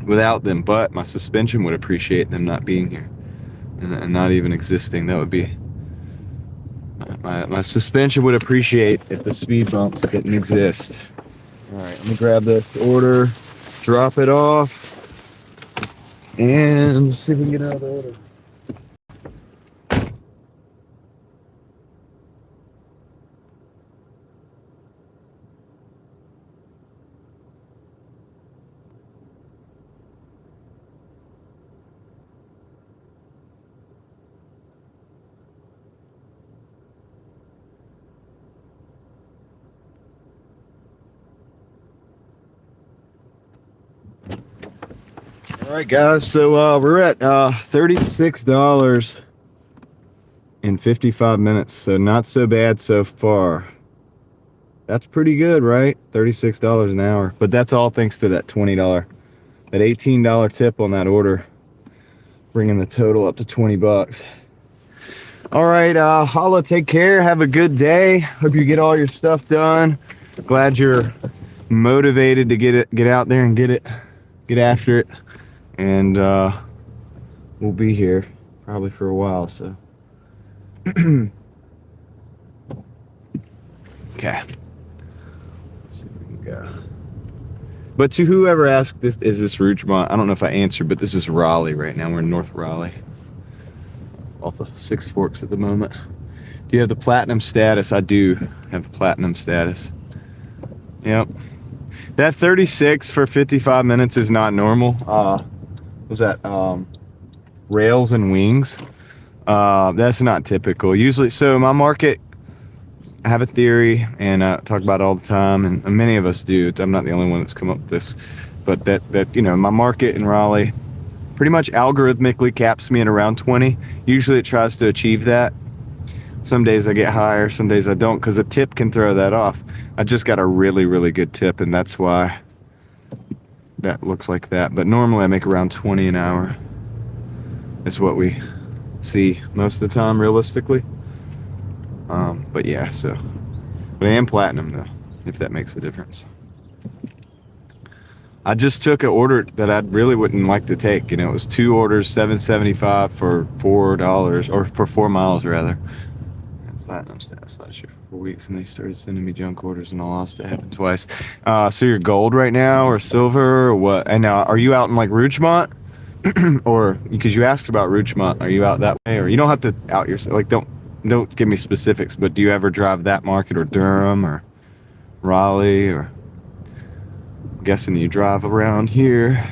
without them, but my suspension would appreciate them not being here and not even existing. That would be my suspension would appreciate if the speed bumps didn't exist. All right, let me grab this order, drop it off, and see if we can get another order. All right, guys, so we're at $36 in 55 minutes, so not so bad so far. That's pretty good, right? $36 an hour, but that's all thanks to that $20, that $18 tip on that order, bringing the total up to 20 bucks. All right, Hala, take care, have a good day. Hope you get all your stuff done. Glad you're motivated to get out there and get after it. And we'll be here probably for a while, so. Okay. Let's see if we can go. But to whoever asked, is this Rougemont? I don't know if I answered, but this is Raleigh right now. We're in North Raleigh. Off of Six Forks at the moment. Do you have the platinum status? I do have the platinum status. Yep. That 36 for 55 minutes is not normal. Was that rails and wings? That's not typical. Usually, so my market, I have a theory, and I talk about it all the time, and many of us do. I'm not the only one that's come up with this, but that my market in Raleigh pretty much algorithmically caps me at around 20. Usually it tries to achieve that. Some days I get higher, some days I don't, because a tip can throw that off. I just got a really, really good tip, and that's why that looks like that. But normally I make around 20 an hour. Is what we see most of the time, realistically. But yeah, so. But I am platinum, though, if that makes a difference. I just took an order that I really wouldn't like to take. It was 2 orders, $7.75 for $4, or for 4 miles, rather. Platinum status last year for 4 weeks, and they started sending me junk orders, and I lost it. Happened twice. So you're gold right now, or silver, or what? And now, are you out in like Rougemont, or because you asked about Rougemont, are you out that way, or you don't have to out yourself? Like, don't give me specifics, but do you ever drive that market, or Durham, or Raleigh, or? I'm guessing you drive around here.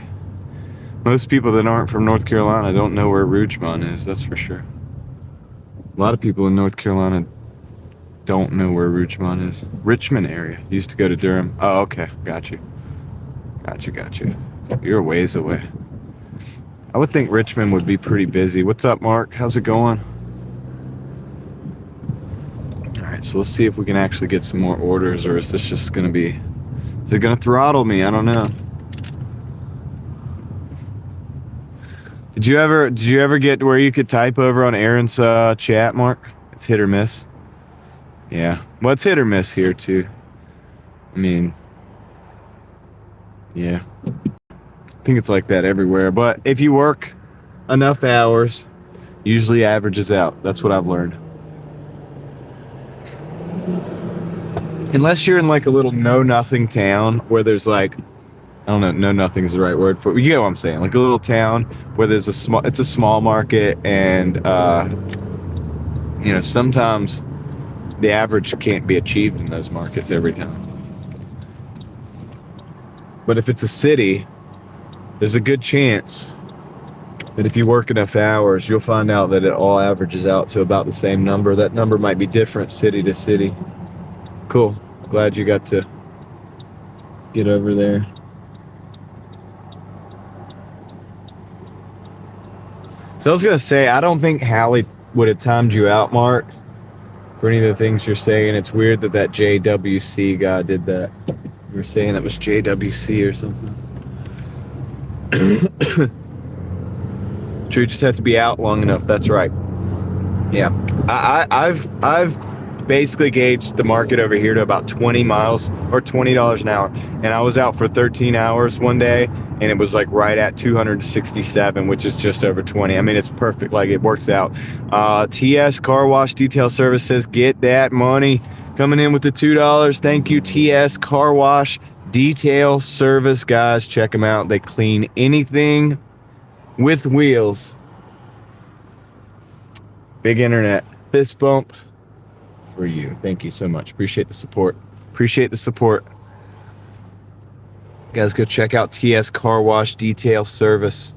Most people that aren't from North Carolina don't know where Rougemont is. That's for sure. A lot of people in North Carolina don't know where Rougemont is. Richmond area. Used to go to Durham. Oh, okay. Got you. You're a ways away. I would think Richmond would be pretty busy. What's up, Mark? How's it going? All right, so let's see if we can actually get some more orders, or is this just going to be... Is it going to throttle me? I don't know. Did you ever get where you could type over on Aaron's chat, Mark? It's hit or miss. Yeah. Well, it's hit or miss here too. I mean, yeah. I think it's like that everywhere. But if you work enough hours, usually averages out. That's what I've learned. Unless you're in like a little know-nothing town where there's like, I don't know, know-nothing is the right word for it. You get what I'm saying? Like a little town where there's it's a small market, and sometimes the average can't be achieved in those markets every time. But if it's a city, there's a good chance that if you work enough hours, you'll find out that it all averages out to about the same number. That number might be different city to city. Cool. Glad you got to get over there. So I was going to say, I don't think Hallie would have timed you out, Mark, for any of the things you're saying. It's weird that JWC guy did that. You were saying it was JWC or something. True, just have to be out long enough. That's right. Yeah. I've basically gauged the market over here to about 20 miles or $20 an hour. And I was out for 13 hours one day, and it was like right at 267, which is just over 20. I mean, it's perfect. Like, it works out. TS Car Wash Detail Service says, get that money. Coming in with the $2. Thank you, TS Car Wash Detail Service. Guys, check them out. They clean anything with wheels. Big internet. Fist bump for you. Thank you so much. Appreciate the support. You guys go check out TS Car Wash Detail Service.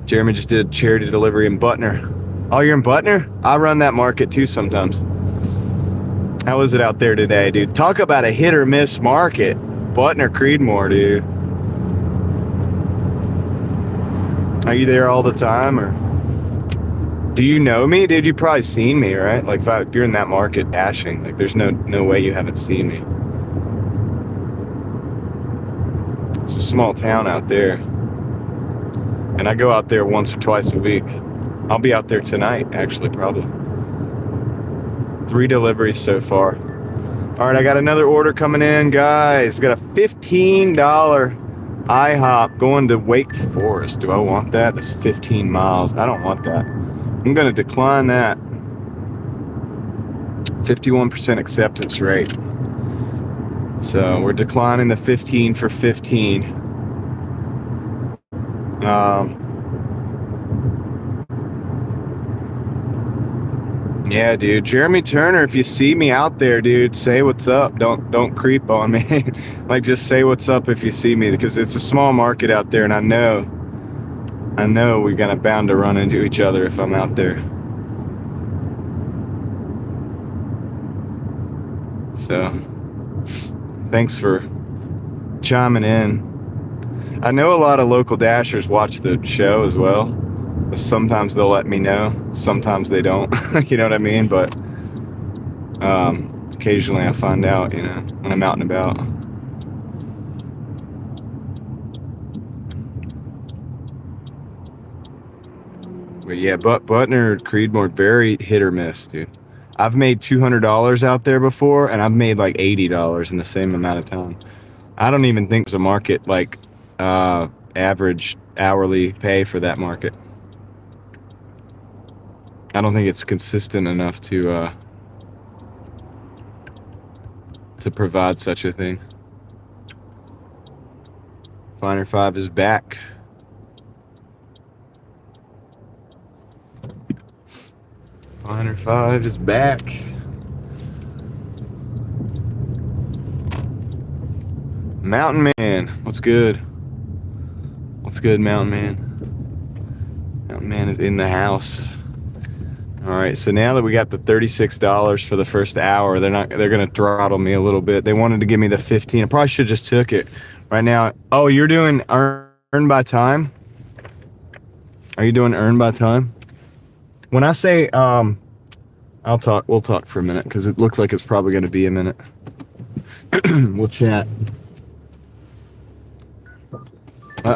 Jeremy just did a charity delivery in Butner. Oh, you're in Butner? I run that market too sometimes. How is it out there today, dude? Talk about a hit or miss market. Butner, Creedmoor, dude. Are you there all the time, or do you know me? Dude, you've probably seen me, right? Like, if you're in that market dashing, like, there's no way you haven't seen me. It's a small town out there, and I go out there once or twice a week. I'll be out there tonight, actually, probably. 3 deliveries so far. All right, I got another order coming in, guys. We got a $15 IHOP going to Wake Forest. Do I want that? That's 15 miles. I don't want that. I'm going to decline that. 51% acceptance rate. So we're declining the 15 for 15. Yeah, dude. Jeremy Turner, if you see me out there, dude, say what's up. Don't creep on me. Like, just say what's up if you see me, because it's a small market out there, and I know we're gonna bound to run into each other if I'm out there. So, thanks for chiming in. I know a lot of local dashers watch the show as well. Sometimes they'll let me know, sometimes they don't. You know what I mean? But occasionally I find out, you know, when I'm out and about. But yeah, Butner, Creedmoor, very hit or miss, dude. I've made $200 out there before, and I've made like $80 in the same amount of time. I don't even think there's a market like average hourly pay for that market. I don't think it's consistent enough to provide such a thing. Finer 5 is back. Finer 5 is back. Mountain Man, what's good? What's good, Mountain Man? Mountain Man is in the house. All right, so now that we got the $36 for the first hour, they're gonna throttle me a little bit. They wanted to give me the 15. I probably should just took it. Right now, oh, you're doing earn by time? Are you doing earn by time? When I say we'll talk for a minute, because it looks like it's probably gonna be a minute. We'll chat.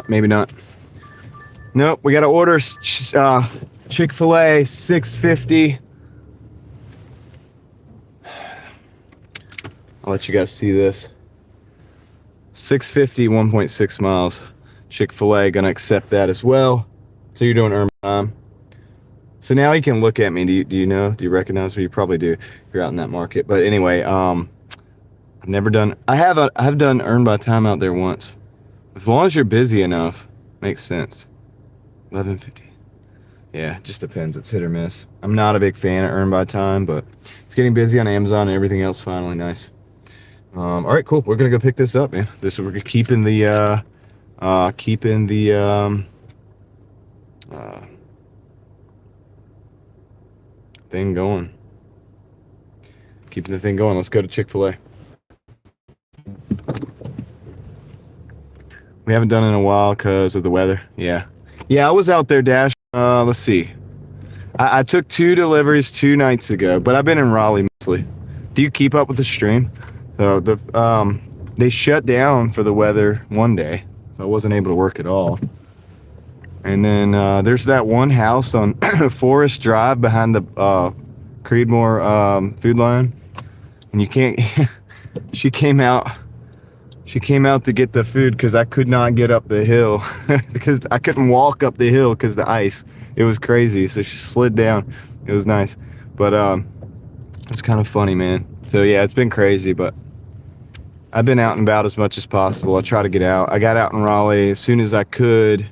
Maybe not. Nope, we gotta order Chick-fil-A, $6.50. I'll let you guys see this. $6.50, 1.6 miles. Chick-fil-A, gonna accept that as well. So you're doing earn time. So now you can look at me. Do you know? Do you recognize me? You probably do if you're out in that market. But anyway, I've never done. I have done earn by time out there once. As long as you're busy enough, makes sense. 11.50. Yeah, just depends. It's hit or miss. I'm not a big fan of earn by time, but it's getting busy on Amazon and everything else finally nice. All right, cool. We're gonna go pick this up, man. We're keeping the thing going. Keeping the thing going. Let's go to Chick-fil-A. We haven't done it in a while because of the weather. Yeah, I was out there, Dash. Let's see. I took 2 deliveries 2 nights ago, but I've been in Raleigh mostly. Do you keep up with the stream? So they shut down for the weather one day, so I wasn't able to work at all. And then there's that one house on Forest Drive behind the Creedmoor Food Line, and you can't. She came out to get the food because I could not get up the hill because I couldn't walk up the hill because the ice. It was crazy. So she slid down. It was nice, but it's kind of funny, man. So yeah, it's been crazy, but I've been out and about as much as possible. I try to get out. I got out in Raleigh as soon as I could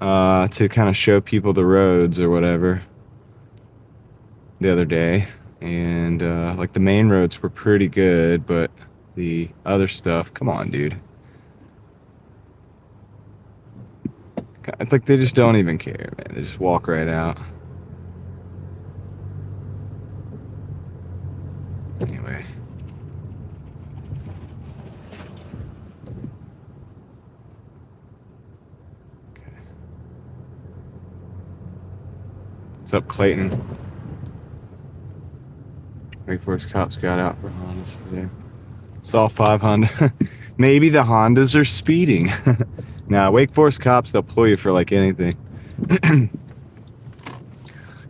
to kind of show people the roads or whatever the other day, and like the main roads were pretty good, but the other stuff, come on, dude. I think they just don't even care, man. They just walk right out. Anyway. Okay. What's up, Clayton? Wake Forest cops got out for Hondas today. Saw 5 Honda. Maybe the Hondas are speeding. Nah, Wake Forest cops, they'll pull you for like anything. Kind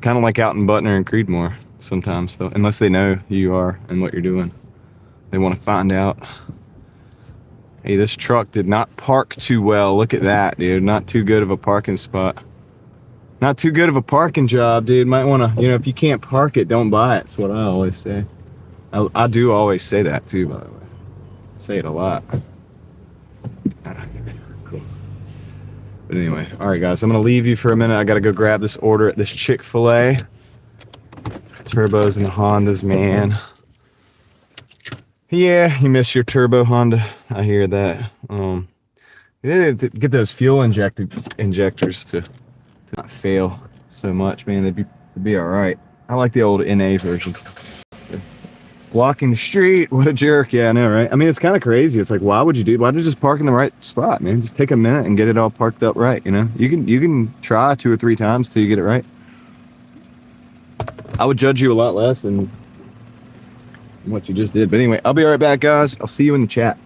of like out in Butner and Creedmoor sometimes, though, unless they know who you are and what you're doing. They want to find out. Hey, this truck did not park too well. Look at that, dude. Not too good of a parking spot. Not too good of a parking job, dude. Might want to, if you can't park it, don't buy it. That's what I always say. I do always say that too, by the way. Say it a lot. Cool. But anyway, all right, guys. I'm gonna leave you for a minute. I gotta go grab this order at this Chick-fil-A. Turbos and the Hondas, man. Yeah, you miss your turbo Honda. I hear that. Yeah, to get those fuel injectors to not fail so much, man. They'd be all right. I like the old NA version. Blocking the street, what a jerk. Yeah, I know, right? I mean, it's kind of crazy. It's like, why would you just park in the right spot, man? Just take a minute and get it all parked up right, you know? You can try 2 or 3 times till you get it right. I would judge you a lot less than what you just did. But anyway, I'll be right back, guys. I'll see you in the chat.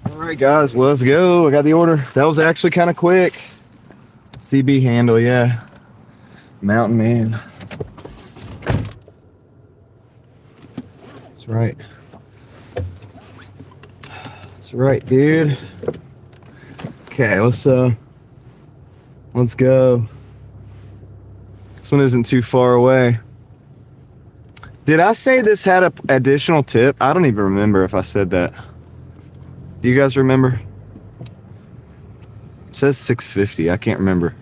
All right, guys, let's go. I got the order. That was actually kind of quick. CB handle, yeah. Mountain Man. That's right. That's right, dude. Okay, let's go. This one isn't too far away. Did I say this had an additional tip? I don't even remember if I said that. Do you guys remember? It says $6.50. I can't remember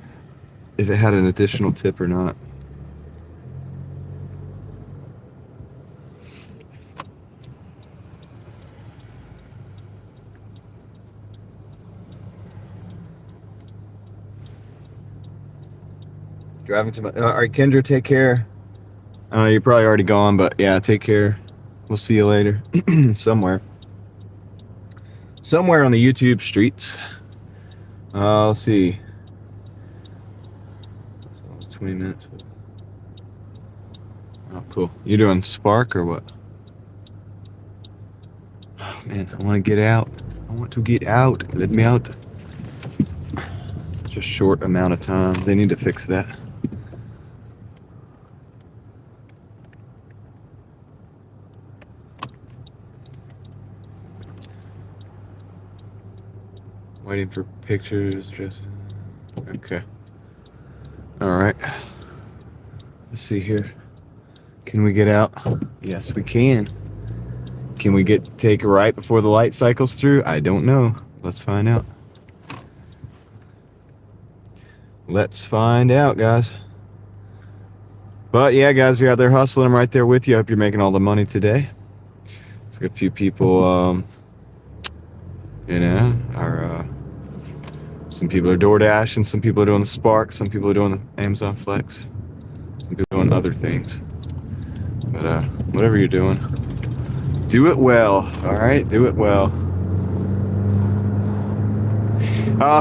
if it had an additional tip or not. Driving to my... all right, Kendra, take care. You're probably already gone, but yeah, take care. We'll see you later. Somewhere on the YouTube streets. Let's see. So 20 minutes. Oh, cool. You doing Spark or what? Oh, man, I want to get out. I want to get out. Let me out. Such a short amount of time. They need to fix that. Waiting for pictures, just okay. All right. Let's see here. Can we get out? Yes, we can. Can we take a right before the light cycles through? I don't know. Let's find out. Let's find out, guys. But yeah, guys, we're out there hustling. I'm right there with you. I hope you're making all the money today. There's a few people, you know, some people are Doordashing, some people are doing the Spark, some people are doing the Amazon Flex, some people are doing other things. But whatever you're doing, do it well. All right, do it well.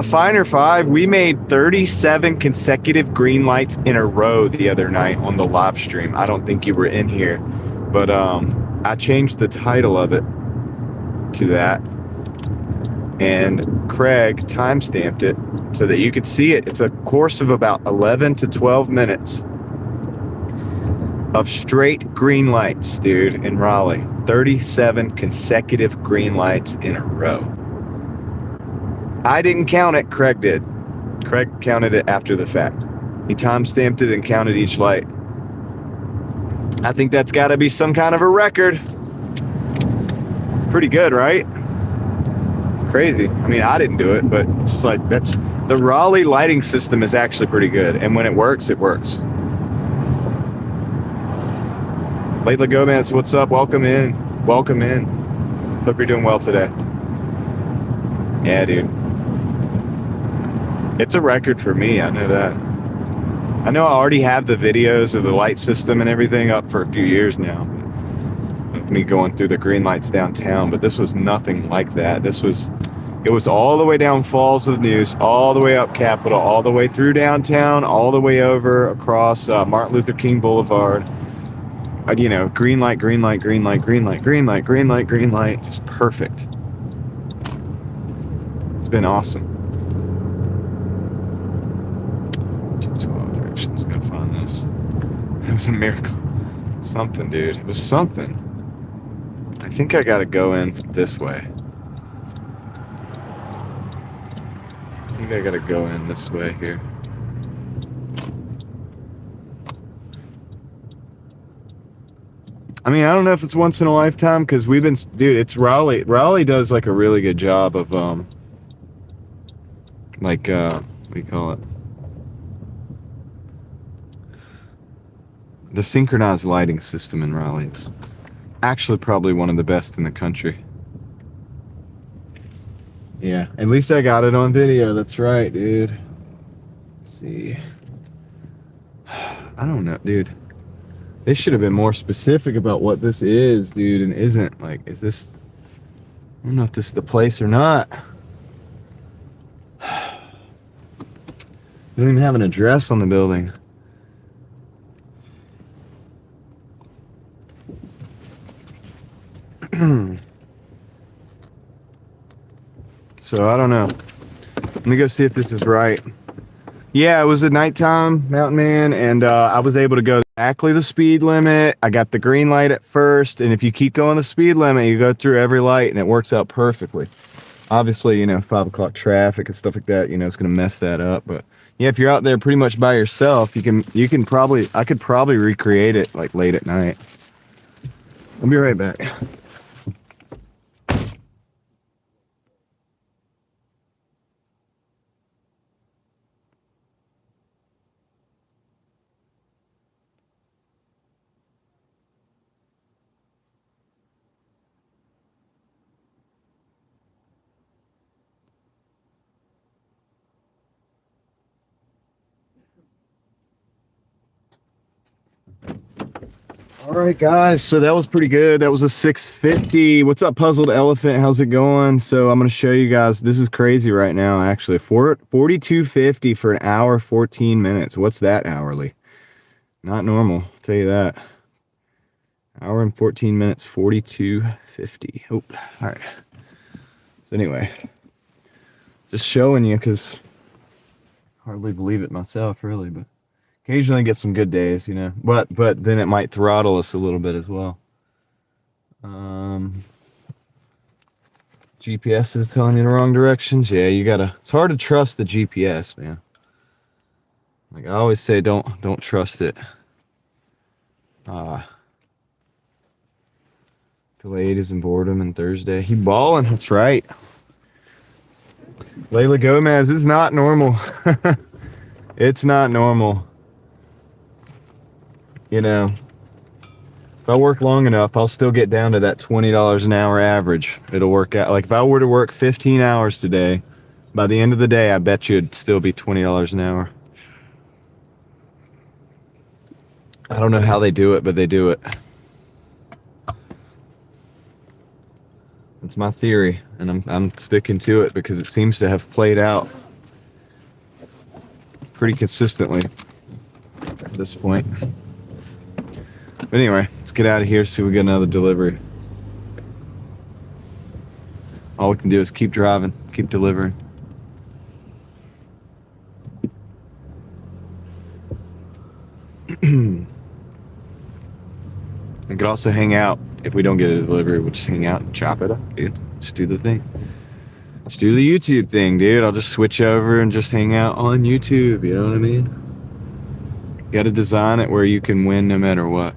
Finer 5, we made 37 consecutive green lights in a row the other night on the live stream. I don't think you were in here, but I changed the title of it to that, and Craig timestamped it so that you could see it. It's a course of about 11 to 12 minutes of straight green lights, dude, in Raleigh. 37 consecutive green lights in a row. I didn't count it, Craig did. Craig counted it after the fact. He timestamped it and counted each light. I think that's got to be some kind of a record. It's pretty good, right? It's crazy. I mean, I didn't do it, but it's just like, that's, the Raleigh lighting system is actually pretty good. And when it works, it works. Layla Gomez, what's up? Welcome in. Welcome in. Hope you're doing well today. Yeah, dude. It's a record for me, I know that. I know I already have the videos of the light system and everything up for a few years now. Of me going through the green lights downtown, but this was nothing like that. It was all the way down Falls of News, all the way up Capitol, all the way through downtown, all the way over across Martin Luther King Boulevard. You know, green light, green light, green light, green light, green light, green light, green light. Just perfect. It's been awesome. 212 directions. Gotta find this. It was a miracle. Something, dude. It was something. I think I gotta go in this way. I think I gotta go in this way here. I mean, I don't know if it's once in a lifetime, because we've been, dude, it's Raleigh. Raleigh does like a really good job of, what do you call it? The synchronized lighting system in Raleigh is actually probably one of the best in the country. Yeah, at least I got it on video. That's right, dude. Let's see. I don't know, dude. They should have been more specific about what this is, dude, and isn't. Like, is this... I don't know if this is the place or not. They don't even have an address on the building. So, I don't know. Let me go see if this is right. Yeah, it was a nighttime Mountain Man, and I was able to go exactly the speed limit. I got the green light at first, and if you keep going the speed limit, you go through every light, and it works out perfectly. Obviously, you know, 5 o'clock traffic and stuff like that, you know, it's going to mess that up. But yeah, if you're out there pretty much by yourself, you can probably, I could probably recreate it like late at night. I'll be right back. All right, guys, so that was pretty good. That was a 650. What's up, Puzzled Elephant? How's it going? So I'm going to show you guys. This is crazy right now, actually. 42.50 for an hour, 14 minutes. What's that hourly? Not normal, I'll tell you that. Hour and 14 minutes, 42.50. Oh, all right. So anyway, just showing you, because I hardly believe it myself, really, but occasionally get some good days, you know, but then it might throttle us a little bit as well. GPS is telling you the wrong directions. Yeah, you gotta, it's hard to trust the GPS, man. Like I always say, don't trust it. Delayed is in boredom and Thursday. He balling, that's right. Layla Gomez, it's not normal. It's not normal. You know, if I work long enough, I'll still get down to that $20 an hour average. It'll work out. Like if I were to work 15 hours today, by the end of the day, I bet you it'd still be $20 an hour. I don't know how they do it, but they do it. That's my theory, and I'm sticking to it because it seems to have played out pretty consistently at this point. But anyway, let's get out of here so we get another delivery. All we can do is keep driving, keep delivering. I could also hang out. If we don't get a delivery, we'll just hang out and chop it up, dude. Just do the thing. Just do the YouTube thing, dude. I'll just switch over and just hang out on YouTube, you know what I mean? Gotta design it where you can win no matter what.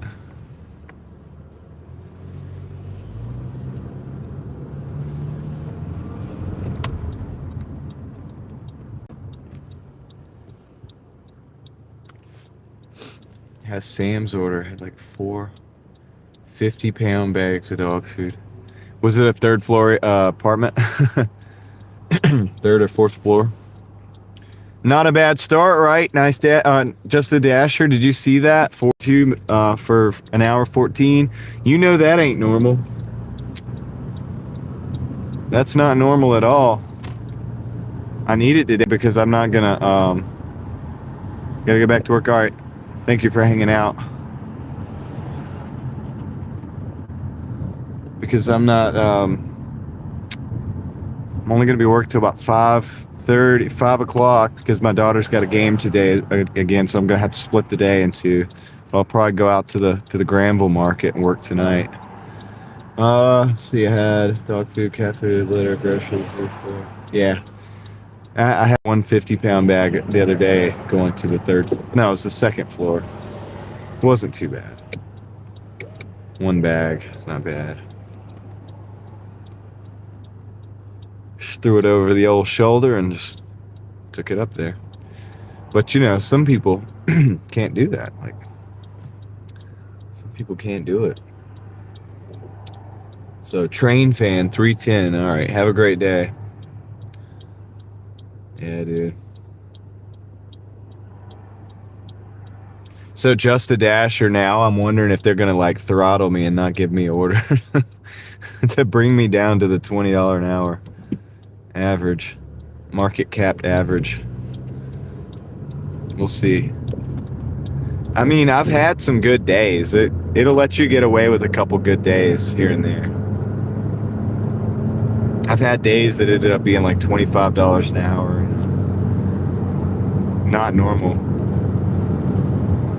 Had Sam's order, had like 4 50-pound bags of dog food. Was it a third floor apartment? Third or fourth floor? Not a bad start, right? Nice. Just a dasher. Did you see that? 42 for an hour 14. You know that ain't normal. That's not normal at all. I need it today because I'm not gonna gotta go back to work. All right. Thank you for hanging out. Because I'm not I'm only gonna be working till about 5:30, 5 o'clock because my daughter's got a game today again, so I'm gonna have to split the day into. I'll probably go out to the Granville market and work tonight. See, I had dog food, cat food, litter, groceries. Yeah, I had 1 50-pound bag the other day going to the third. No, it was the second floor. It wasn't too bad. 1 bag. It's not bad. Just threw it over the old shoulder and just took it up there. But you know, some people can't do that. Like, some people can't do it. So Train Fan 310. All right, have a great day. Yeah, dude. So just a dasher now. I'm wondering if they're gonna like throttle me and not give me an order to bring me down to the $20 an hour average, market capped average. We'll see. I mean, I've had some good days. It'll let you get away with a couple good days here and there. I've had days that ended up being like $25 an hour. Not normal.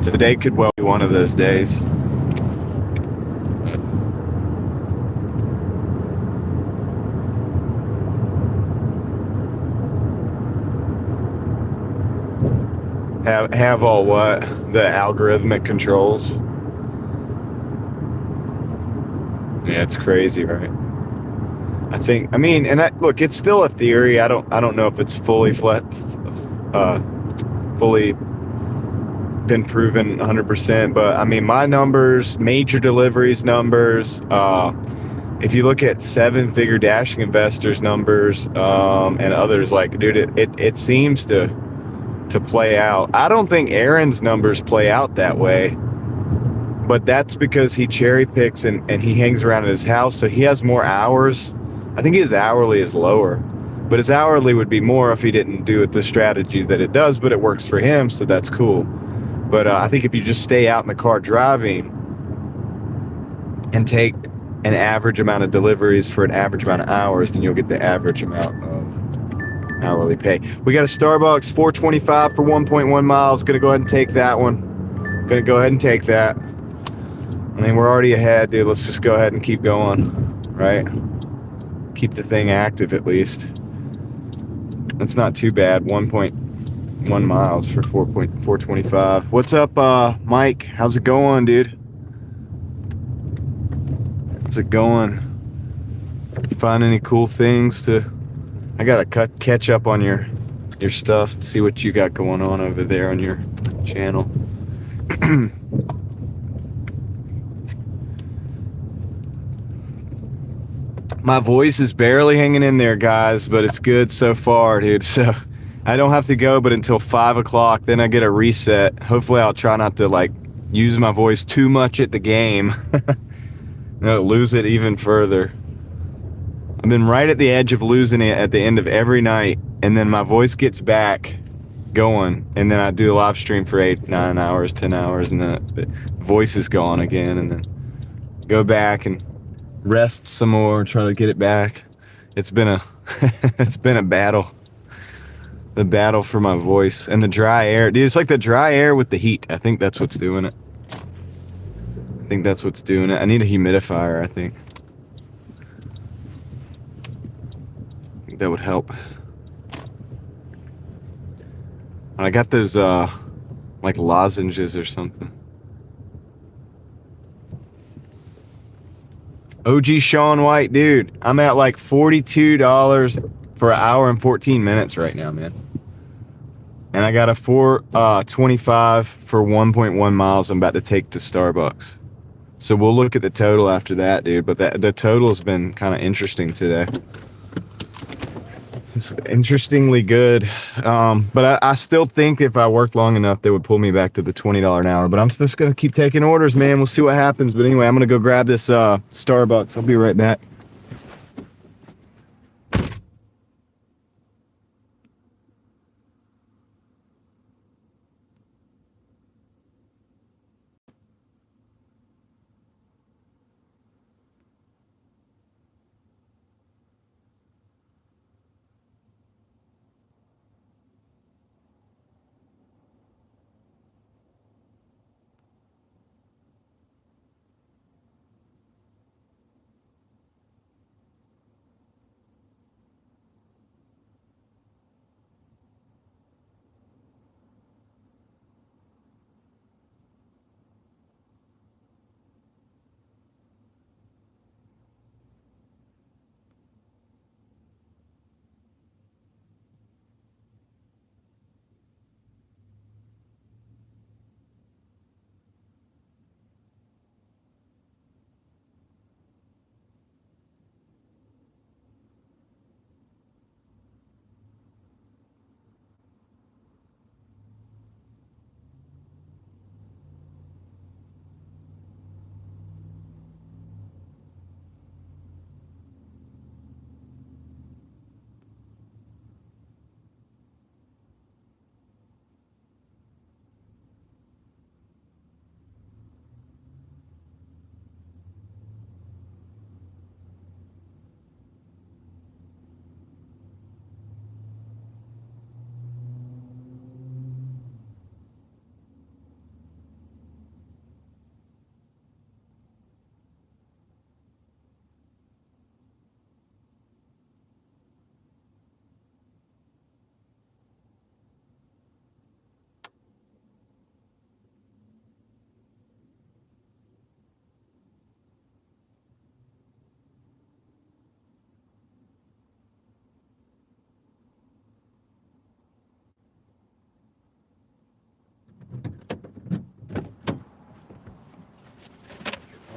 Today could well be one of those days. Have all what? The algorithmic controls? Yeah, it's crazy, right? I mean, look, it's still a theory. I don't know if it's fully been proven 100%, but I mean, my numbers, major deliveries numbers, if you look at 7-figure dashing investors numbers, and others, like, dude, it seems to play out. I don't think Aaron's numbers play out that way, but that's because he cherry picks and he hangs around at his house, so he has more hours. I think his hourly is lower, but his hourly would be more if he didn't do it the strategy that it does, but it works for him, so that's cool. But I think if you just stay out in the car driving and take an average amount of deliveries for an average amount of hours, then you'll get the average amount of hourly pay. We got a Starbucks, $4.25 for 1.1 miles. Gonna go ahead and take that one. Gonna go ahead and take that. I mean, we're already ahead, dude. Let's just go ahead and keep going, right? Keep the thing active at least. That's not too bad. 1.1 miles for 4.425. What's up, Mike? How's it going, dude? How's it going? Find any cool things to? I gotta catch up on your stuff. See what you got going on over there on your channel. My voice is barely hanging in there, guys, but it's good so far, dude. So I don't have to go but until 5 o'clock. Then I get a reset. Hopefully I'll try not to like use my voice too much at the game. Lose it even further. I've been right at the edge of losing it at the end of every night, and then my voice gets back going, and then I do a live stream for 8, 9 hours, 10 hours, and then the voice is gone again, and then go back and rest some more, try to get it back. It's been a it's been a battle. The battle for my voice and the dry air. Dude, it's like the dry air with the heat. I think that's what's doing it. I think that's what's doing it. I need a humidifier, I think. I think that would help. I got those like lozenges or something. OG Sean White, dude, I'm at like $42 for an hour and 14 minutes right now, man. And I got a 425 for 1.1 miles I'm about to take to Starbucks. So we'll look at the total after that, dude. But the total has been kind of interesting today. It's interestingly good. But I still think if I worked long enough, they would pull me back to the $20 an hour. But I'm just going to keep taking orders, man. We'll see what happens. But anyway, I'm going to go grab this Starbucks. I'll be right back.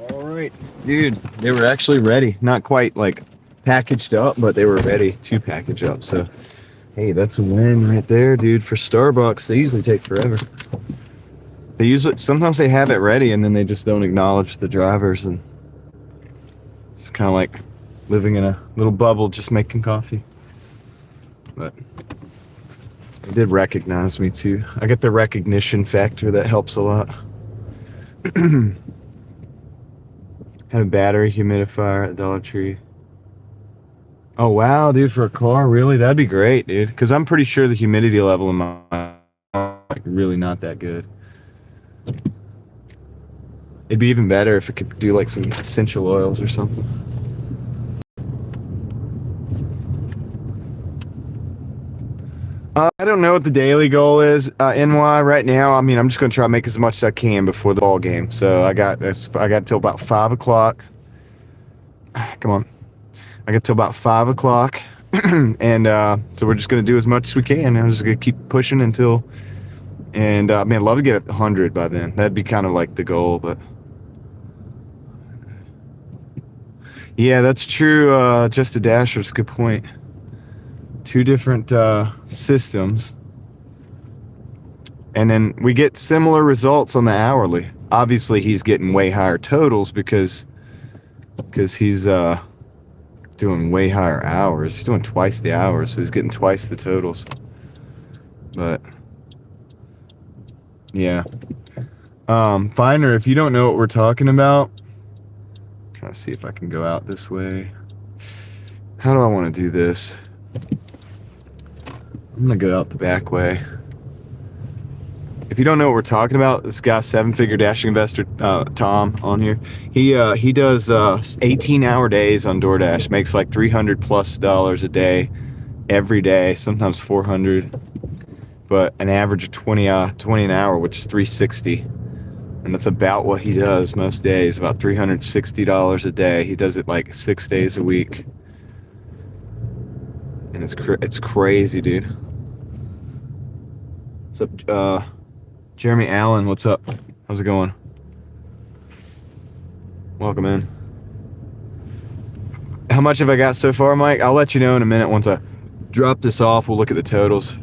All right, dude, they were actually ready. Not quite like packaged up, but they were ready to package up. So, hey, that's a win right there, dude. For Starbucks, they usually take forever. They usually, sometimes they have it ready and then they just don't acknowledge the drivers, and it's kind of like living in a little bubble, just making coffee. But they did recognize me too. I get the recognition factor that helps a lot. Had a battery humidifier at Dollar Tree. Oh wow, dude, for a car, really? That'd be great, dude. Because I'm pretty sure the humidity level in my like really not that good. It'd be even better if it could do like some essential oils or something. I don't know what the daily goal is, NY, right now. I mean, I'm just going to try to make as much as I can before the ball game. So I got till about 5 o'clock. Come on. I got till about 5 o'clock. And so we're just going to do as much as we can. I'm just going to keep pushing until... And, man, I'd love to get at 100 by then. That'd be kind of like the goal, but... Yeah, that's true. Just a Dasher's a good point. 2 different systems, and then we get similar results on the hourly. Obviously he's getting way higher totals because he's doing way higher hours. He's doing twice the hours, so he's getting twice the totals. But Yeah. Finer, if you don't know what we're talking about, I'm trying to see if I can go out this way. How do I want to do this? I'm gonna go out the back way. If you don't know what we're talking about, this guy, seven-figure dashing investor, Tom, on here, he does 18-hour days on Doordash, makes like $300+ a day, every day, sometimes 400, but an average of 20 an hour, which is 360, and that's about what he does most days, about $360 a day. He does it like 6 days a week, and it's crazy, dude. What's up, Jeremy Allen? What's up? How's it going? Welcome in. How much have I got so far, Mike? I'll let you know in a minute. Once I drop this off, we'll look at the totals.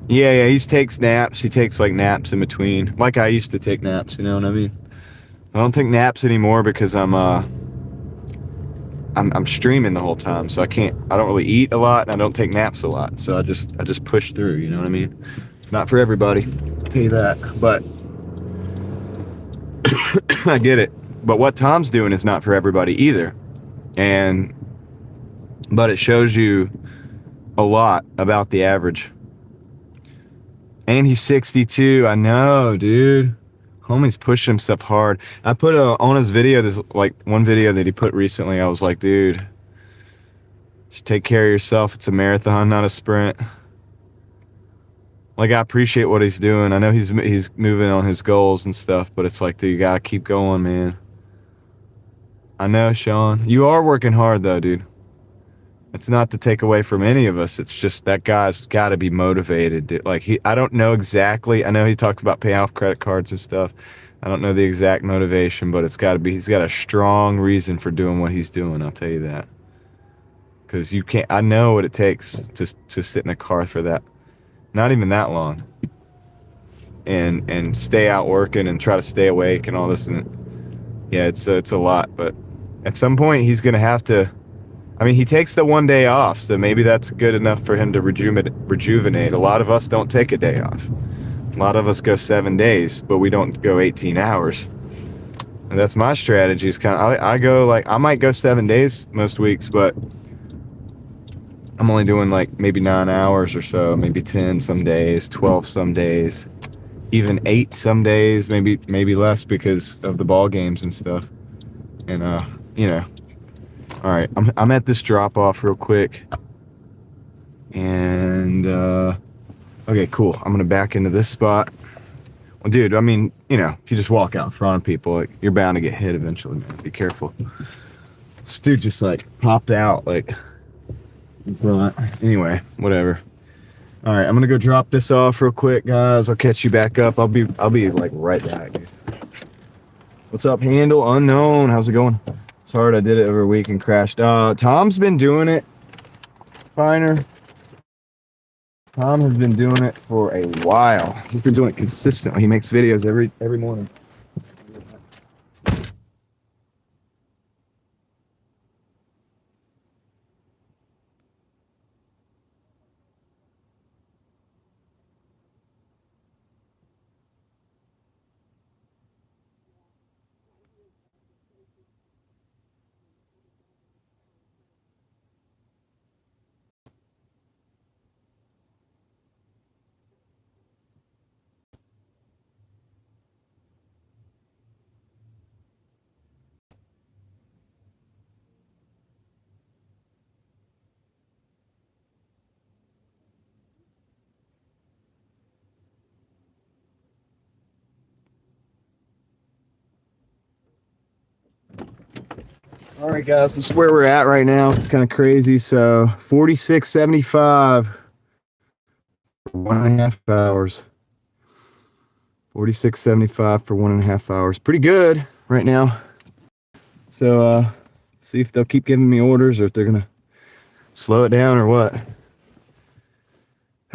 Yeah, he takes naps. He takes like naps in between, like I used to take naps, you know what I mean? I don't take naps anymore because I'm streaming the whole time, so I don't really eat a lot, and I don't take naps a lot, so I just push through, you know what I mean? It's not for everybody, I'll tell you that, but I get it. But what Tom's doing is not for everybody either, but it shows you a lot about the average. And he's 62. I know, dude. Homie's pushing himself hard. I put on his video, this like one video that he put recently, I was like, dude, just take care of yourself. It's a marathon, not a sprint. Like, I appreciate what he's doing. I know he's moving on his goals and stuff, but it's like, dude, you gotta keep going, man. I know, Sean. You are working hard though, dude. It's not to take away from any of us. It's just that guy's got to be motivated, dude. Like, I don't know exactly. I know he talks about paying off credit cards and stuff. I don't know the exact motivation, but it's got to be. He's got a strong reason for doing what he's doing. I'll tell you that. Because you can't. I know what it takes to sit in the car for that. Not even that long. And stay out working and try to stay awake and all this. And yeah, it's a lot. But at some point, he's gonna have to. I mean, he takes the one day off, so maybe that's good enough for him to rejuvenate. A lot of us don't take a day off. A lot of us go 7 days, but we don't go 18 hours. And that's my strategy. Is I go like, I might go 7 days most weeks, but I'm only doing like maybe 9 hours or so, maybe 10 some days, 12 some days, even 8 some days, maybe less because of the ball games and stuff. And you know. All right, I'm at this drop off real quick, and okay, cool. I'm gonna back into this spot. Well, dude, I mean, you know, if you just walk out in front of people, like, you're bound to get hit eventually, man. Be careful. This dude just like popped out like in front. Anyway, whatever. All right, I'm gonna go drop this off real quick, guys. I'll catch you back up. I'll be like right back, dude. What's up, Handle Unknown? How's it going? It's hard. I did it over a week and crashed. Tom's been doing it. Finer. Tom has been doing it for a while. He's been doing it consistently. He makes videos every morning. All right, guys, this is where we're at right now. It's kind of crazy. So 46.75 for 1.5 hours. 46.75 for 1.5 hours. Pretty good right now. So see if they'll keep giving me orders or if they're gonna slow it down or what.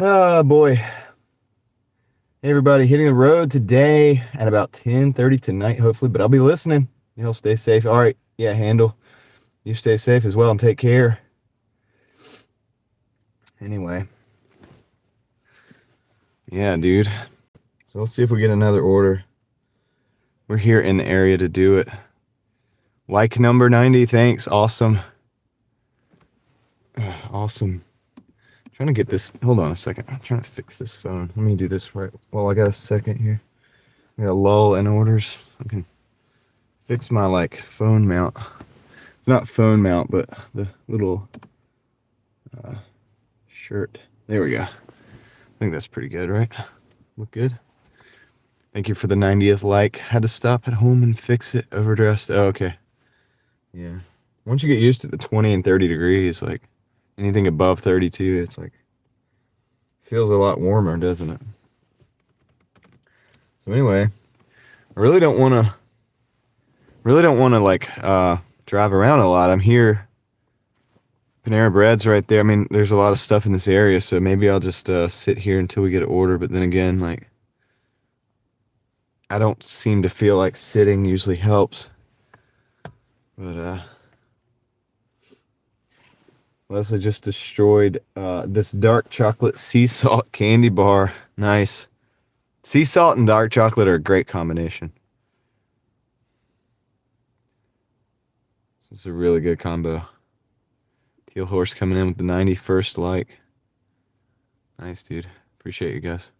Oh boy. Hey everybody, hitting the road today at about 10:30 tonight, hopefully, but I'll be listening. Y'all stay safe. All right. Yeah, Handle. You stay safe as well and take care. Anyway. Yeah, dude. So let's see if we get another order. We're here in the area to do it. Like number 90, thanks. Awesome. Awesome. Trying to get this. Hold on a second. I'm trying to fix this phone. Let me do this right. Well, I got a second here. I got a lull in orders. I can fix my like phone mount. It's not phone mount, but the little shirt. There we go. I think that's pretty good, right? Look good. Thank you for the 90th like. Had to stop at home and fix it. Overdressed. Oh, okay. Yeah. Once you get used to the 20 and 30 degrees, like anything above 32, it's like feels a lot warmer, doesn't it? So anyway, I really don't want to like drive around a lot. I'm here. Panera Bread's right there. I mean, there's a lot of stuff in this area, so maybe I'll just sit here until we get an order. But then again, like, I don't seem to feel like sitting usually helps. But Leslie just destroyed this dark chocolate sea salt candy bar. Nice. Sea salt and dark chocolate are a great combination. This is a really good combo. Teal Horse coming in with the 91st like. Nice, dude. Appreciate you guys.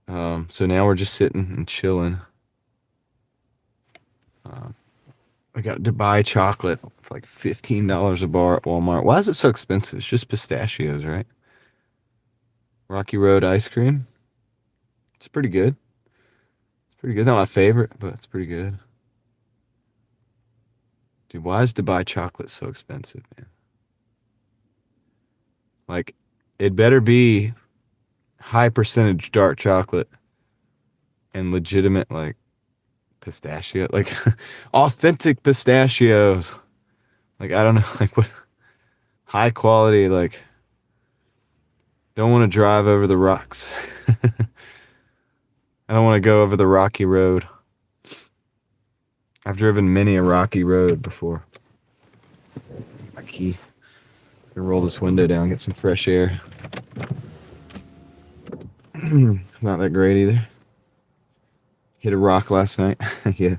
So now we're just sitting and chilling. I got Dubai chocolate for like $15 a bar at Walmart. Why is it so expensive? It's just pistachios, right? Rocky Road ice cream. It's pretty good. It's pretty good. Not my favorite, but it's pretty good. Dude, why is Dubai chocolate so expensive, man? Like, it better be high percentage dark chocolate and legitimate, like, pistachio, like, authentic pistachios. Like, I don't know, like, what high quality, like, don't want to drive over the rocks. I don't want to go over the rocky road. I've driven many a rocky road before. My key. Gonna roll this window down, get some fresh air. It's not that great either. Hit a rock last night. Yeah.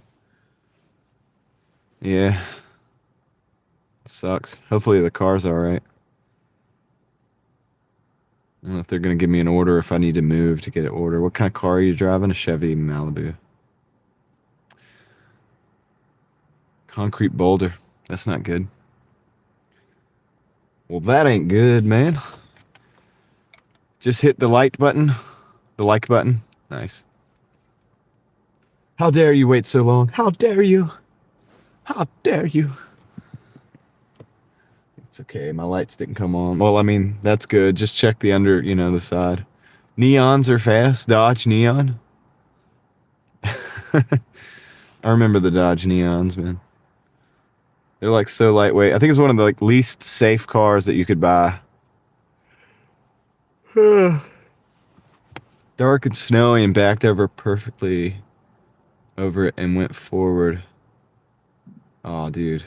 Yeah. Sucks. Hopefully the car's alright. I don't know if they're gonna give me an order if I need to move to get an order. What kind of car are you driving? A Chevy Malibu. Concrete boulder. That's not good. Well, that ain't good, man. Just hit the like button. The like button. Nice. How dare you wait so long? How dare you? How dare you? It's okay. My lights didn't come on. Well, I mean, that's good. Just check the under, the side. Neons are fast. Dodge Neon. I remember the Dodge Neons, man. They're like so lightweight. I think it's one of the like least safe cars that you could buy. Dark and snowy and backed over perfectly over it and went forward. Oh, dude.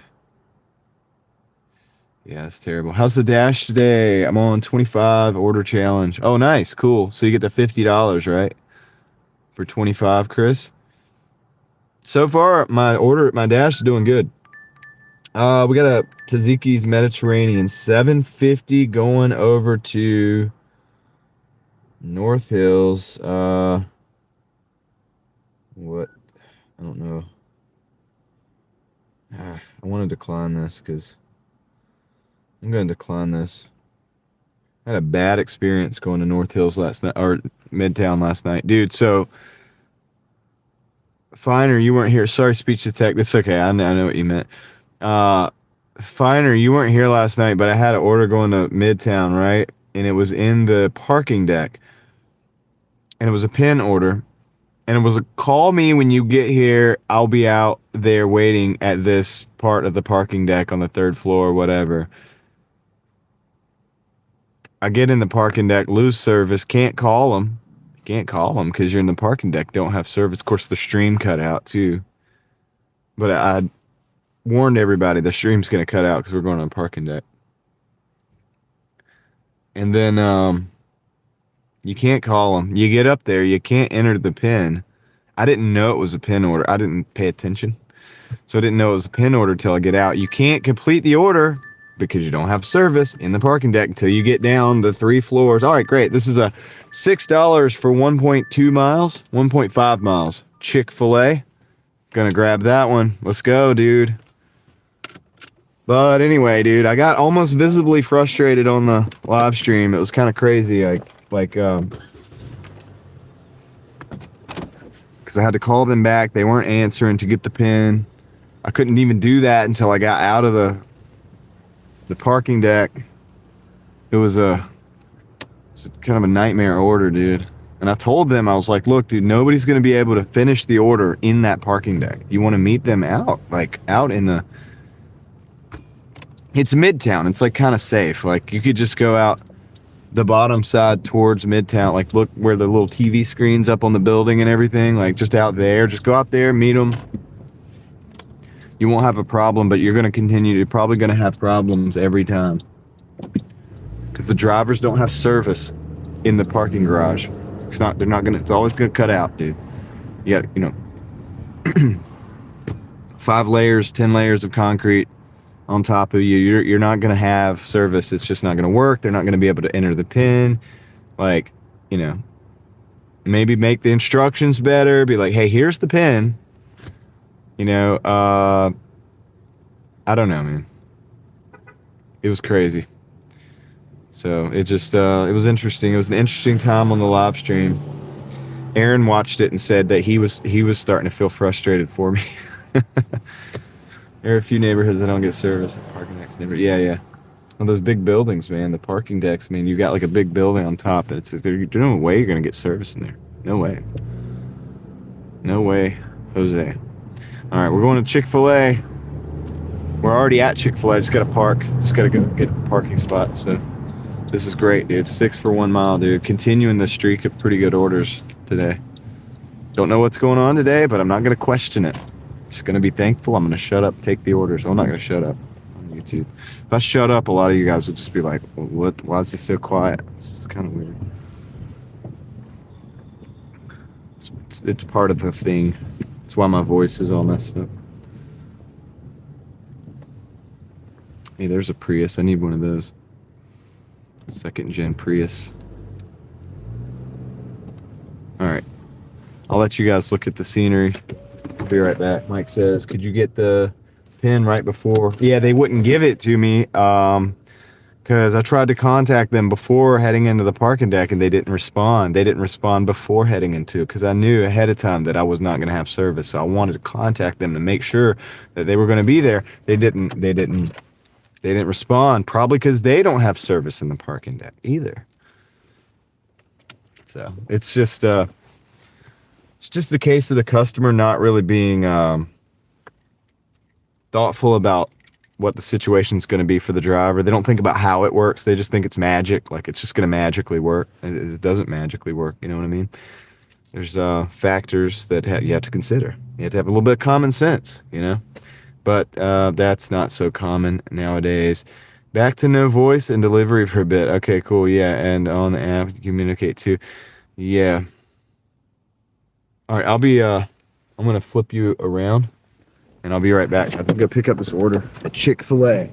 Yeah, it's terrible. How's the dash today? I'm on 25 order challenge. Oh, nice. Cool. So you get the $50, right? For 25, Chris. So far, my dash is doing good. We got a Taziki's Mediterranean 750 going over to North Hills. What? I don't know. I want to decline this because I'm going to decline this. I had a bad experience going to North Hills last night, or Midtown last night. Dude, so Finer, you weren't here. Sorry, speech to tech. That's okay. I know what you meant. Finer, you weren't here last night, but I had an order going to Midtown, right? And it was in the parking deck. And it was a pin order. And it was a call me when you get here. I'll be out there waiting at this part of the parking deck on the third floor or whatever. I get in the parking deck, lose service, can't call them. Can't call them because you're in the parking deck, don't have service. Of course, the stream cut out too. But I warned everybody the stream's going to cut out because we're going on the parking deck. And then You can't call them. You get up there, you can't enter the PIN. I didn't know it was a PIN order. I didn't pay attention. So I didn't know it was a PIN order till I get out. You can't complete the order because you don't have service in the parking deck until you get down the 3 floors. All right, great. This is a $6 for 1.2 miles, 1.5 miles. Chick-fil-A. Gonna grab that one. Let's go, dude. But anyway, dude, I got almost visibly frustrated on the live stream. It was kind of crazy. Because I had to call them back. They weren't answering to get the PIN. I couldn't even do that until I got out of the parking deck. It was kind of a nightmare order, dude. And I told them, I was like, look, dude, nobody's going to be able to finish the order in that parking deck. You want to meet them out, like out in the... It's Midtown. It's like kind of safe. Like you could just go out the bottom side towards Midtown. Like look where the little TV screens up on the building and everything. Like just out there. Just go out there, meet them. You won't have a problem, but you're going to continue. You're probably going to have problems every time. Because the drivers don't have service in the parking garage. They're not going to, it's always going to cut out, dude. You got, 5 layers, 10 layers of concrete on top of you. You're not going to have service. It's just not going to work. They're not going to be able to enter the PIN. Like, maybe make the instructions better. Be like, hey, here's the PIN. I don't know, man. It was crazy. So it just, it was interesting. It was an interesting time on the live stream. Aaron watched it and said that he was starting to feel frustrated for me. There are a few neighborhoods that don't get service. Parking decks never. Yeah. Well, those big buildings, man. The parking decks, man. You got like a big building on top, and it's there's no way you're gonna get service in there. No way. No way, Jose. All right, we're going to Chick-fil-A. We're already at Chick-fil-A. Just gotta park. Just gotta go get a parking spot. So this is great, dude. 6 for 1 mile, dude. Continuing the streak of pretty good orders today. Don't know what's going on today, but I'm not gonna question it. Just gonna be thankful. I'm gonna shut up, take the orders. I'm not gonna shut up on YouTube. If I shut up, a lot of you guys will just be like, "What? Why is he so quiet?" It's kind of weird. It's part of the thing. That's why my voice is all messed up. Hey, there's a Prius. I need one of those. 2nd gen Prius. All right. I'll let you guys look at the scenery. I'll be right back. Mike says, could you get the PIN right before? Yeah, they wouldn't give it to me because I tried to contact them before heading into the parking deck and they didn't respond. They didn't respond before heading into it because I knew ahead of time that I was not going to have service. So I wanted to contact them to make sure that they were going to be there. They didn't respond, probably because they don't have service in the parking deck either. So it's just a case of the customer not really being thoughtful about what the situation's going to be for the driver. They don't think about how it works. They just think it's magic, like it's just going to magically work. It doesn't magically work. You know what I mean? There's factors that you have to consider. You have to have a little bit of common sense, But that's not so common nowadays. Back to no voice and delivery for a bit. Okay, cool. Yeah, and on the app, you communicate too. Yeah. All right, I'm going to flip you around, and I'll be right back. I'm going to pick up this order at Chick-fil-A.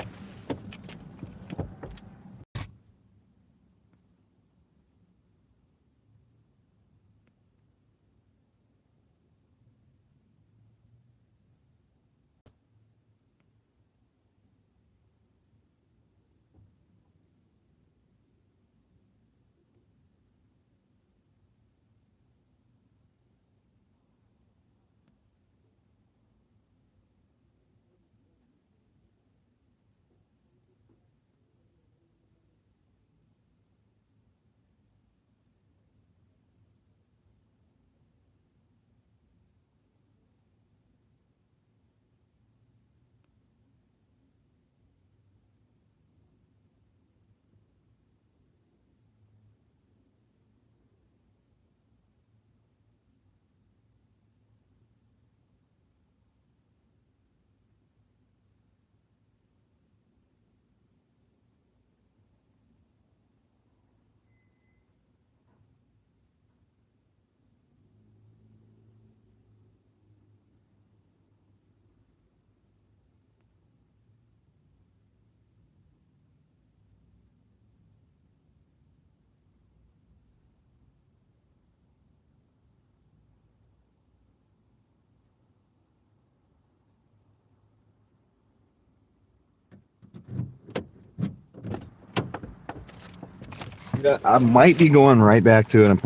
Yeah, I might be going right back to an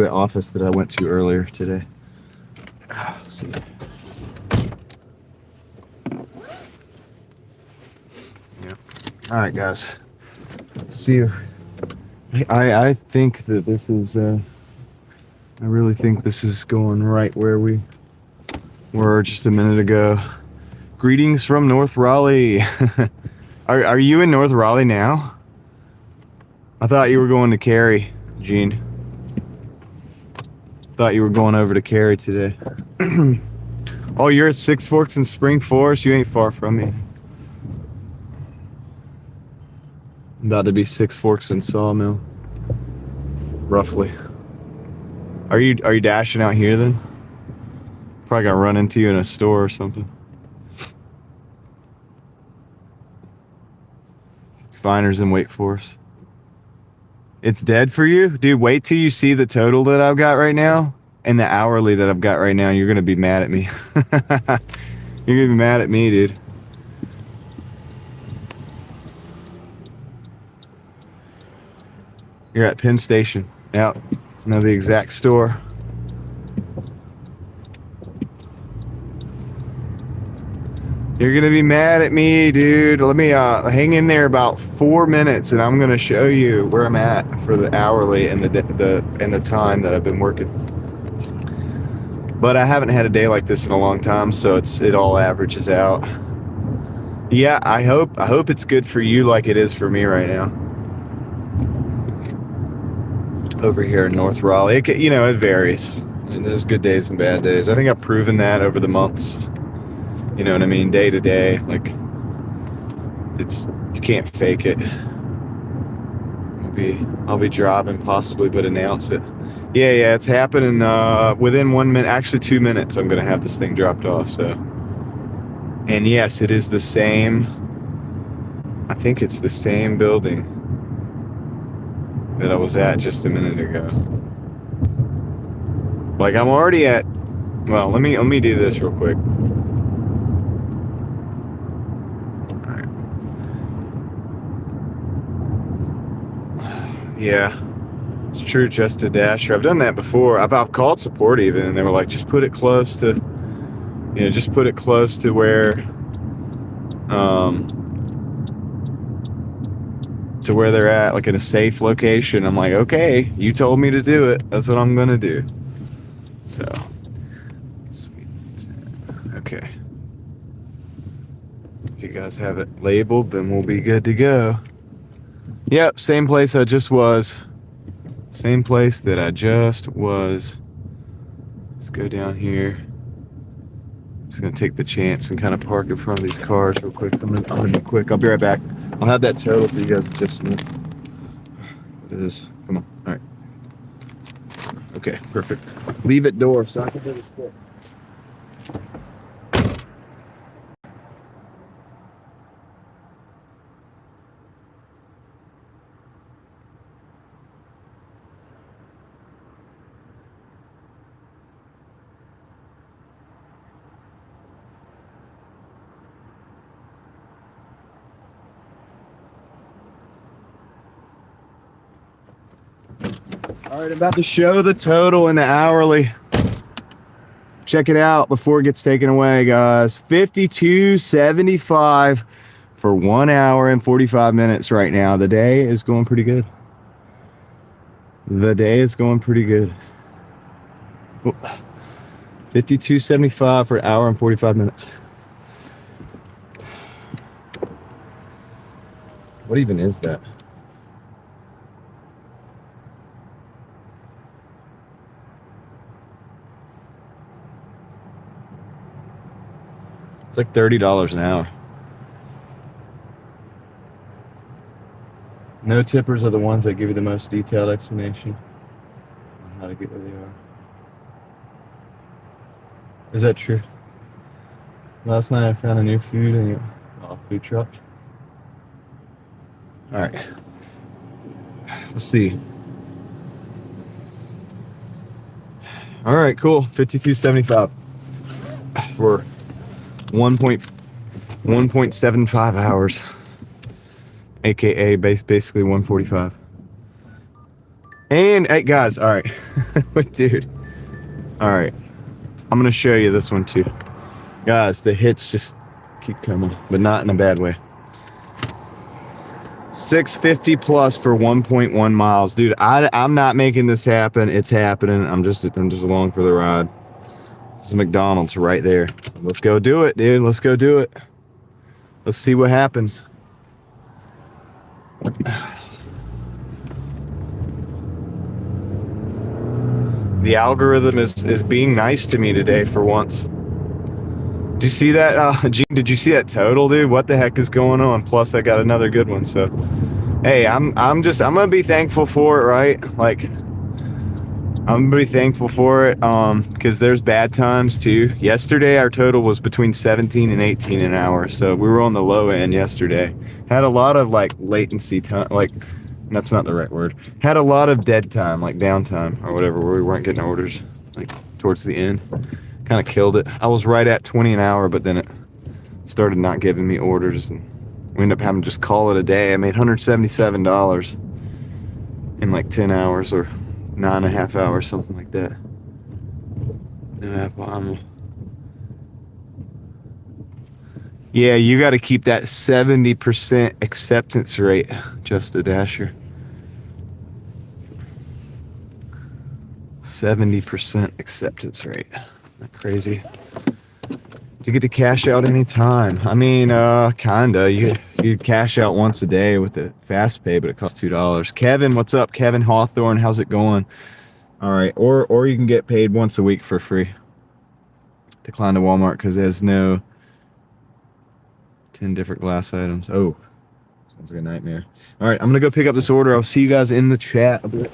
office that I went to earlier today. Let's see. Yeah. All right, guys. See you. I think that this is. I really think this is going right where we were just a minute ago. Greetings from North Raleigh. Are you in North Raleigh now? I thought you were going to Cary, Gene. Thought you were going over to Cary today. Oh, you're at Six Forks and Spring Forest? You ain't far from me. About to be Six Forks and Sawmill. Roughly. Are you dashing out here then? Probably gonna run into you in a store or something. Finers in Wake Forest. It's dead for you? Dude, wait till you see the total that I've got right now and the hourly that I've got right now. You're going to be mad at me. You're going to be mad at me, dude. You're at Penn Station. Yeah, I know the exact store. You're gonna be mad at me, dude. Let me hang in there about 4 minutes, and I'm gonna show you where I'm at for the hourly and the time that I've been working. But I haven't had a day like this in a long time, so it all averages out. Yeah, I hope it's good for you like it is for me right now. Over here in North Raleigh, it varies. And there's good days and bad days. I think I've proven that over the months. You know what I mean? Day to day, like you can't fake it. I'll be driving possibly, but announce it. Yeah, it's happening within 1 minute, actually 2 minutes. I'm gonna have this thing dropped off. So, and yes, it is the same. I think it's the same building that I was at just a minute ago. Like I'm already at. Well, let me do this real quick. Yeah, it's true. Just a dasher. I've done that before. I've called support even, and they were like, just put it close to, just put it close to where, they're at, like in a safe location. I'm like, okay, you told me to do it. That's what I'm gonna do. So, sweet. Okay. If you guys have it labeled, then we'll be good to go. Yep, same place I just was. Same place that I just was. Let's go down here. Just gonna take the chance and kind of park in front of these cars real quick. So I'm gonna be quick. I'll be right back. I'll have that total for you guys in just a minute. What is this? Come on. All right. Okay, perfect. Leave it door so I can do this quick. All right, I'm about to show the total and the hourly. Check it out before it gets taken away, guys. $52.75 for 1 hour and 45 minutes right now. The day is going pretty good. The day is going pretty good. Oh, $52.75 for an hour and 45 minutes. What even is that? It's like $30 an hour. No tippers are the ones that give you the most detailed explanation on how to get where they are. Is that true? Last night I found a new food food truck. All right. Let's see. All right, cool. $52.75 for 1.75 hours, aka basically 145. And hey guys, all right. Wait, dude. All right. I'm gonna show you this one too. Guys, the hits just keep coming, but not in a bad way. 650 plus for 1.1 miles. Dude, I'm not making this happen. It's happening. I'm just along for the ride. This is McDonald's right there. Let's go do it, dude. Let's go do it. Let's see what happens. The algorithm is being nice to me today for once. Did you see that? Gene, did you see that total, dude? What the heck is going on? Plus, I got another good one. So, hey, I'm gonna be thankful for it, right? Like, I'm gonna be thankful for it, because there's bad times too. Yesterday, our total was between 17 and 18 an hour, so we were on the low end yesterday. Had a lot of like latency time, like that's not the right word. Had a lot of dead time, like downtime or whatever, where we weren't getting orders, like towards the end. Kind of killed it. I was right at 20 an hour, but then it started not giving me orders, and we ended up having to just call it a day. I made $177 in like 10 hours or 9.5 hours, something like that. Yeah, you got to keep that 70% acceptance rate, just a dasher. 70% acceptance rate. Isn't that crazy? You get to cash out anytime. I mean, kinda. You cash out once a day with the fast pay, but it costs $2. Kevin, what's up? Kevin Hawthorne, how's it going? All right, or you can get paid once a week for free. Decline to Walmart because there's no 10 different glass items. Oh, sounds like a nightmare. All right, I'm gonna go pick up this order. I'll see you guys in the chat a bit.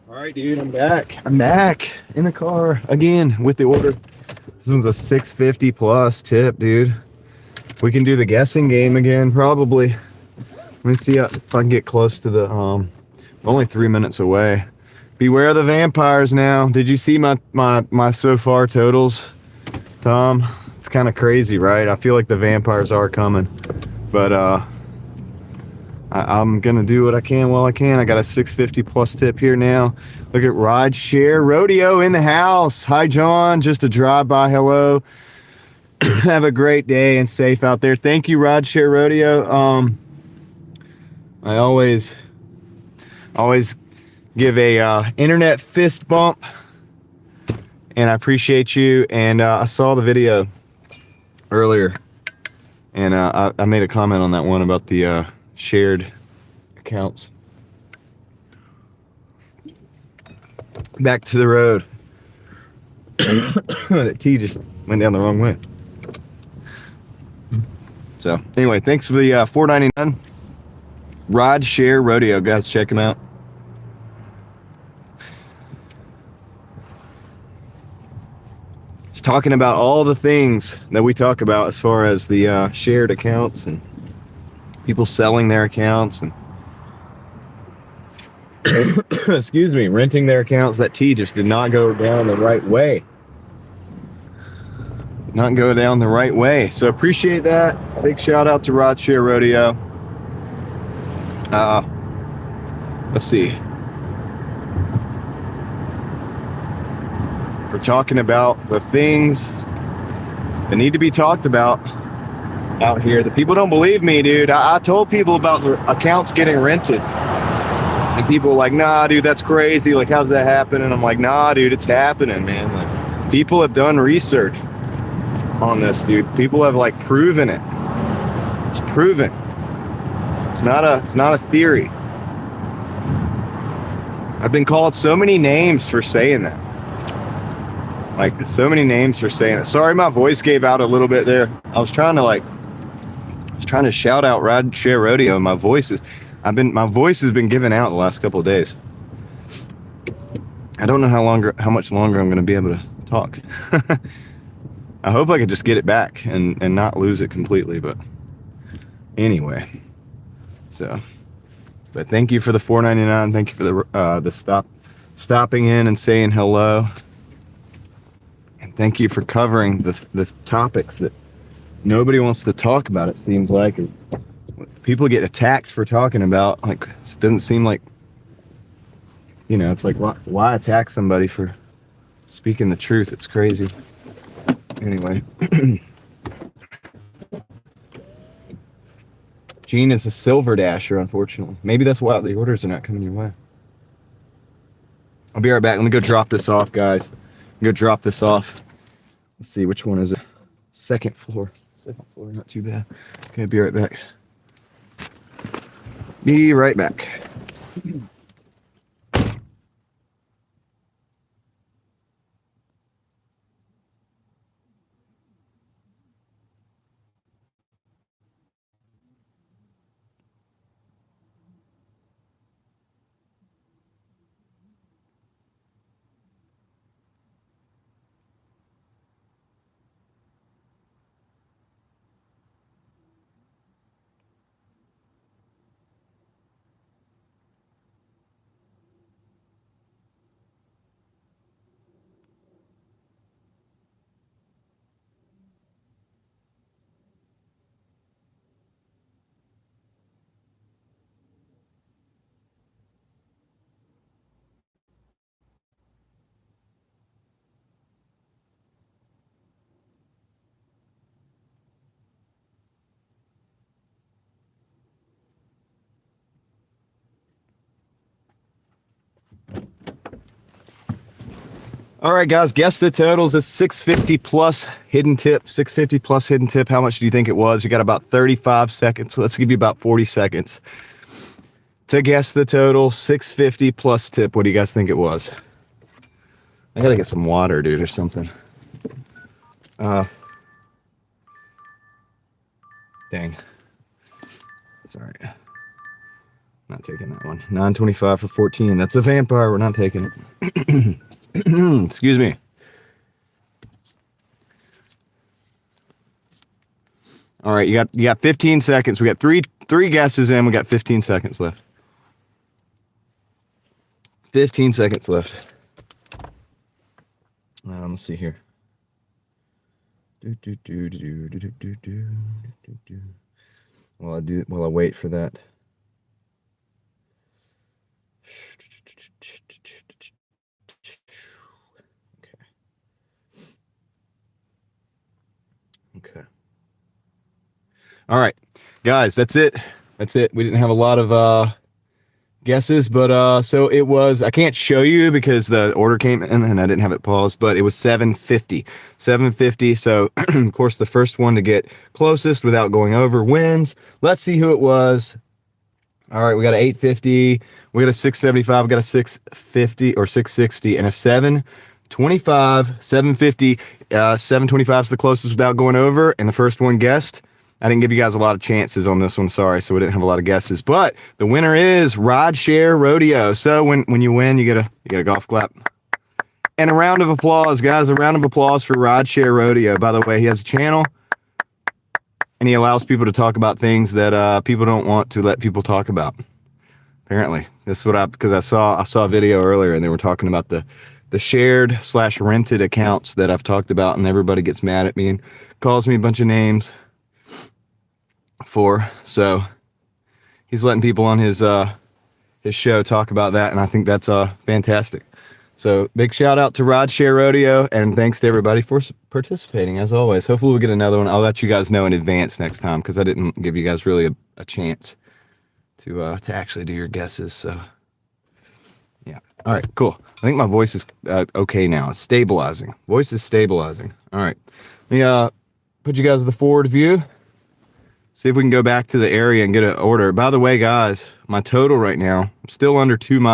All right, dude, I'm back. I'm back in the car again with the order. This one's a 650 plus tip, dude. We can do the guessing game again, probably. Let me see if I can get close to the only 3 minutes away. Beware of the vampires now. Did you see my so far totals, Tom? It's kind of crazy, right? I feel like the vampires are coming, but I'm gonna do what I can while I can. I got a 650 plus tip here now. Look at Ride Share Rodeo in the house. Hi, John. Just a drive-by hello. Have a great day and safe out there. Thank you, Ride Share Rodeo. I always give a internet fist bump and I appreciate you. And I saw the video earlier, and I made a comment on that one about the shared accounts. Back to the road. That T just went down the wrong way. So anyway, thanks for the $4.99 Ride Share Rodeo, guys. Check them out. It's talking about all the things that we talk about as far as the shared accounts and people selling their accounts and excuse me, renting their accounts. That T just did not go down the right way. Not go down the right way. So appreciate that. Big shout out to Ride Share Rodeo. Let's see. We're talking about the things that need to be talked about out here. The people don't believe me, dude. I told people about the accounts getting rented. And people were like, nah, dude, that's crazy. Like, how's that happen? And I'm like, nah, dude, it's happening, man. Like, people have done research on this, dude. People have like proven it. It's proven. It's not a theory. I've been called so many names for saying that. Like, so many names for saying it. Sorry, my voice gave out a little bit there. I was trying to shout out Ride Share Rodeo. My voice has been given out the last couple of days. I don't know how much longer I'm going to be able to talk. I hope I could just get it back and not lose it completely, but anyway. So, but thank you for the $4.99. Thank you for the stopping in and saying hello. And thank you for covering the topics that nobody wants to talk about, it seems like. People get attacked for talking about, like, it doesn't seem like, you know, it's like, why attack somebody for speaking the truth? It's crazy. Anyway. Gene is a silver dasher, unfortunately. Maybe that's why the orders are not coming your way. I'll be right back. Let me go drop this off, guys. Go drop this off. Let's see, which one is it? Second floor. Second floor, not too bad. Okay, be right back. Be right back. All right, guys, guess the totals is 650 plus hidden tip. 650 plus hidden tip. How much do you think it was? You got about 35 seconds. Let's give you about 40 seconds to guess the total. 650 plus tip. What do you guys think it was? I gotta get some water, dude, or something. Dang. Sorry. Not taking that one. 925 for 14. That's a vampire. We're not taking it. Excuse me. All right, you got 15 seconds. We got three guesses in. We got 15 seconds left. 15 seconds left. Let's see here. While I wait for that. Okay. All right, guys, that's it. We didn't have a lot of guesses, but so it was, I can't show you because the order came in and I didn't have it paused, but it was 750. So of course the first one to get closest without going over wins. Let's see who it was. All right, we got a 850, we got a 675, we got a 650 or 660, and a 725. 750. 725 is the closest without going over, and the first one guessed. I didn't give you guys a lot of chances on this one, sorry, so we didn't have a lot of guesses. But the winner is Rideshare Rodeo. So when you win, you get a golf clap. And a round of applause, guys. A round of applause for Rideshare Rodeo. By the way, he has a channel, and he allows people to talk about things that people don't want to let people talk about. Apparently, this is what because I saw a video earlier, and they were talking about the shared/rented accounts that I've talked about, and everybody gets mad at me and calls me a bunch of names. So he's letting people on his show talk about that, and I think that's fantastic. So big shout out to Rideshare Rodeo, and thanks to everybody for participating as always. Hopefully we'll get another one. I'll let you guys know in advance next time because I didn't give you guys really a chance to actually do your guesses. So yeah, all right, cool. I think my voice is okay now. It's stabilizing. Voice is stabilizing. All right, let me put you guys in the forward view. See if we can go back to the area and get an order. By the way, guys, my total right now, I'm still under 2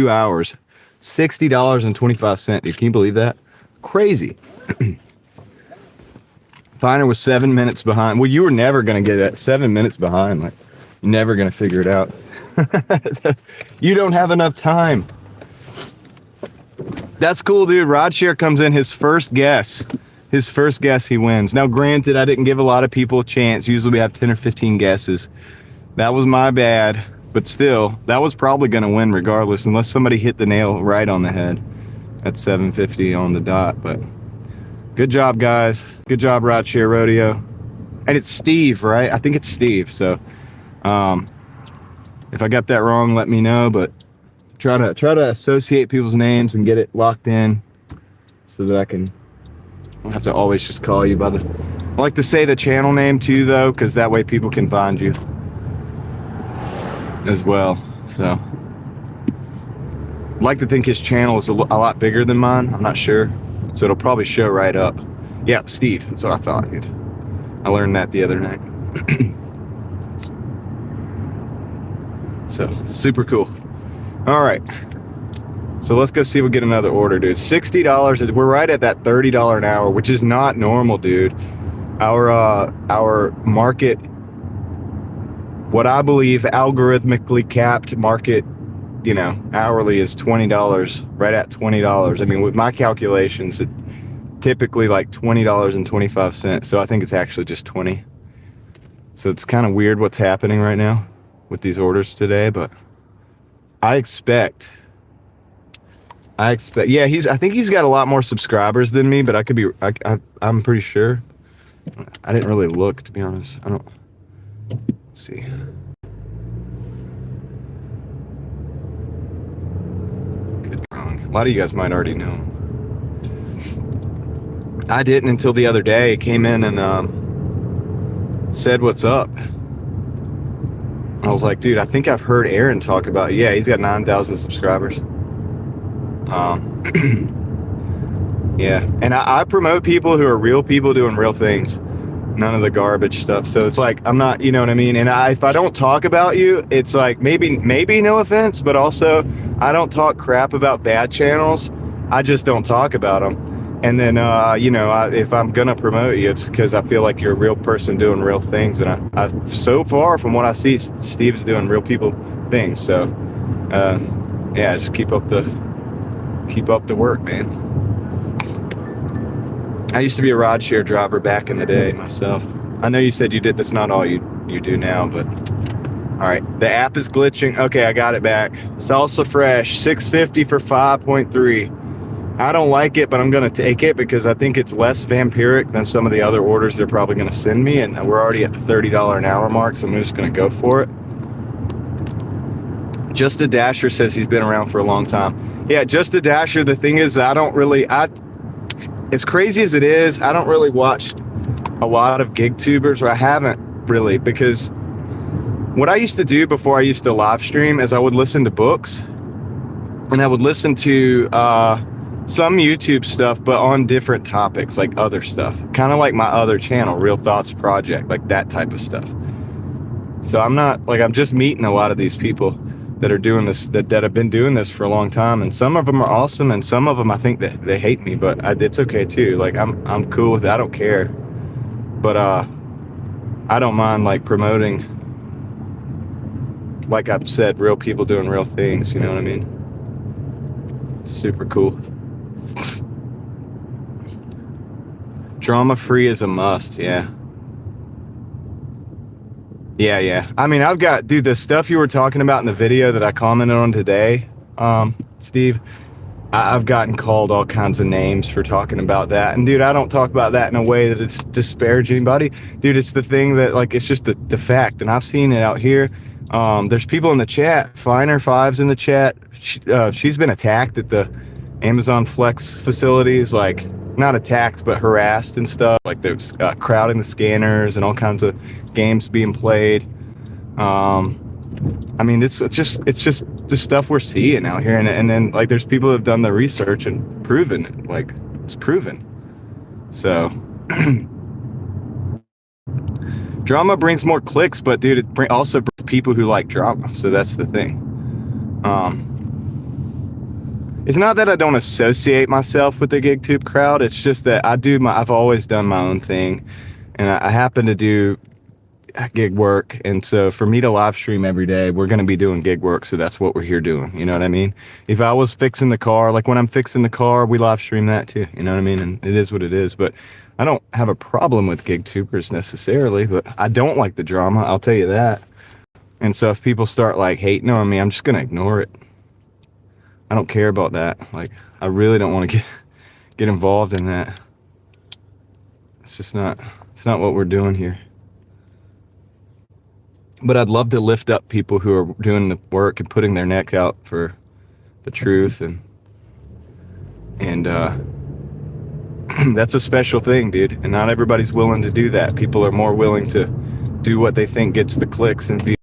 hours. $60.25. Dude, can you believe that? Crazy. Finer was 7 minutes behind. Well, you were never going to get it. 7 minutes behind. Like, you're never going to figure it out. You don't have enough time. That's cool, dude. Rideshare comes in his first guess. His first guess, he wins. Now, granted, I didn't give a lot of people a chance. Usually we have 10 or 15 guesses. That was my bad. But still, that was probably going to win regardless, unless somebody hit the nail right on the head at 750 on the dot. But good job, guys. Good job, Rideshare Rodeo. And it's Steve, right? I think it's Steve. So if I got that wrong, let me know. But try to associate people's names and get it locked in so that I don't have to always just call you by I like to say the channel name too, though, because that way people can find you as well. So I'd like to think his channel is a lot bigger than mine. I'm not sure, so it'll probably show right up. Yeah, Steve, that's what I thought, dude. I learned that the other night. So super cool. All right, so let's go see if we get another order, dude. $60. We're right at that $30 an hour, which is not normal, dude. Our market, what I believe algorithmically capped market, hourly is $20, right at $20. I mean, with my calculations, it typically like $20.25. So I think it's actually just 20. So it's kind of weird what's happening right now with these orders today, but I expect, yeah, I think he's got a lot more subscribers than me, but I could be, I'm pretty sure. I didn't really look, to be honest. I don't see. Could be wrong. A lot of you guys might already know. I didn't until the other day. Came in and said, "What's up?" I was like, dude, I think I've heard Aaron talk about it. Yeah, he's got 9,000 subscribers. Yeah, and I promote people who are real people doing real things, none of the garbage stuff. So it's like, I'm not, you know what I mean? And if I don't talk about you, it's like, maybe no offense, but also I don't talk crap about bad channels. I just don't talk about them. And then, if I'm going to promote you, it's because I feel like you're a real person doing real things. And I so far from what I see, Steve's doing real people things. So, yeah, just keep up the work, man. I used to be a rideshare driver back in the day myself. I know you said you did. That's not all you do now, but all right. The app is glitching. Okay, I got it back. Salsa Fresh, $6.50 for 5.3. I don't like it, but I'm going to take it because I think it's less vampiric than some of the other orders they're probably going to send me, and we're already at the $30 an hour mark, so I'm just going to go for it. Just a Dasher says he's been around for a long time. Yeah, Just a Dasher, the thing is, as crazy as it is, I don't really watch a lot of gig tubers, or I haven't really, because what I used to do before I used to live stream is I would listen to books, and I would listen to some YouTube stuff, but on different topics, like other stuff, kind of like my other channel, Real Thoughts Project, like that type of stuff. So I'm not like, I'm just meeting a lot of these people that are doing this, that have been doing this for a long time, and some of them are awesome, and some of them I think that they hate me, but it's okay too. Like I'm cool with it. I don't care. But I don't mind like promoting, like I've said, real people doing real things, you know what I mean? Super cool. Drama free is a must, yeah. Yeah. I mean, I've got, dude, the stuff you were talking about in the video that I commented on today, Steve, I've gotten called all kinds of names for talking about that. And dude, I don't talk about that in a way that it's disparaging anybody. Dude, it's the thing that, like, it's just the fact. And I've seen it out here. There's people in the chat, Finer Fives in the chat. She's been attacked at the Amazon Flex facilities, like, not attacked, but harassed and stuff. Like, there's crowding the scanners and all kinds of games being played. I mean, it's just the stuff we're seeing out here, and then like there's people who have done the research and proven it, like it's proven. So drama brings more clicks, but dude, it also brings people who like drama. So that's the thing. It's not that I don't associate myself with the GigTube crowd. It's just that I've always done my own thing, and I happen to do gig work, and so for me to live stream every day, we're going to be doing gig work, so that's what we're here doing, you know what I mean? If I was fixing the car, like when I'm fixing the car, we live stream that too, you know what I mean? And it is what it is. But I don't have a problem with gig tubers necessarily, but I don't like the drama, I'll tell you that. And so if people start like hating on me, I'm just going to ignore it. I don't care about that. Like, I really don't want to get involved in that. It's just not, it's not what we're doing here. But I'd love to lift up people who are doing the work and putting their neck out for the truth, and that's a special thing, dude. And not everybody's willing to do that. People are more willing to do what they think gets the clicks and views.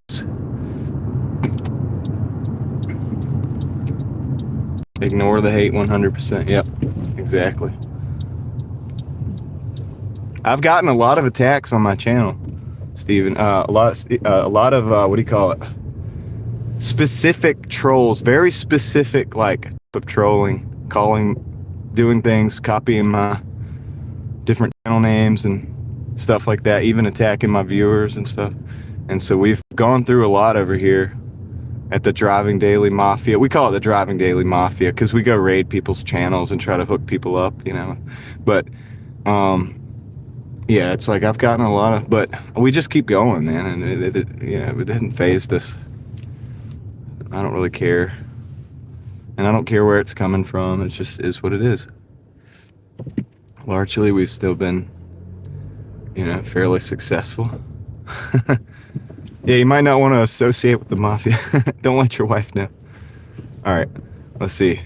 Ignore the hate 100%. Yep, exactly. I've gotten a lot of attacks on my channel, Steven. A lot of what do you call it? Specific trolls, very specific, like, of trolling, doing things, copying my different channel names and stuff like that, even attacking my viewers and stuff. And so we've gone through a lot over here at the Driving Daily Mafia. We call it the Driving Daily Mafia because we go raid people's channels and try to hook people up, you know. But yeah, it's like I've gotten a lot of, but we just keep going, man, and it didn't faze us. I don't really care, and I don't care where it's coming from. It just is what it is. Largely, we've still been, you know, fairly successful. Yeah, you might not want to associate with the mafia. Don't let your wife know. All right, let's see.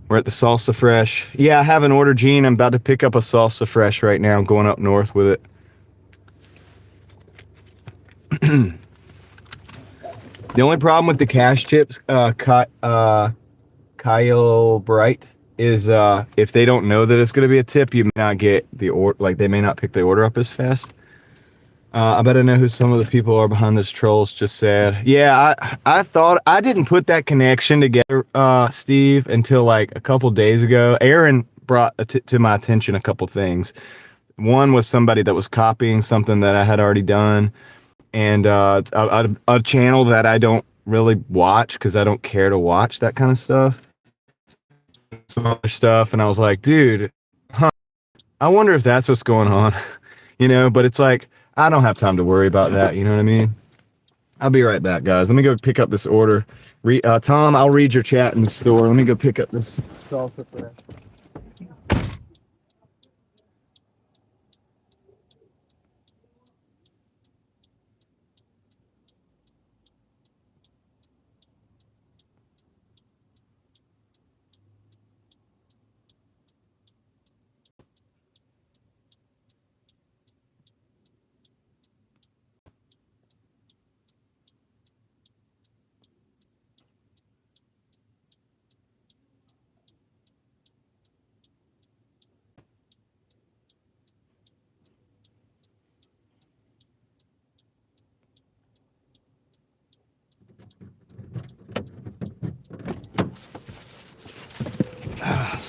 We're at the Salsa Fresh. Yeah, I haven't ordered, Gene. I'm about to pick up a Salsa Fresh right now. I'm going up north with it. The only problem with the cash chips, Kyle Bright, is if they don't know that it's going to be a tip, you may not get the order. Like, they may not pick the order up as fast. I better know who some of the people are behind this. Trolls just said. Yeah, I thought I didn't put that connection together, Steve, until like a couple days ago. Aaron brought to my attention a couple things. One was somebody that was copying something that I had already done, and a channel that I don't really watch because I don't care to watch that kind of stuff. Some other stuff, and I was like, dude, I wonder if that's what's going on, you know. But it's like, I don't have time to worry about that, you know what I mean? I'll be right back, guys. Let me go pick up this order. Tom, I'll read your chat in the store. Let me go pick up this salsa fresh.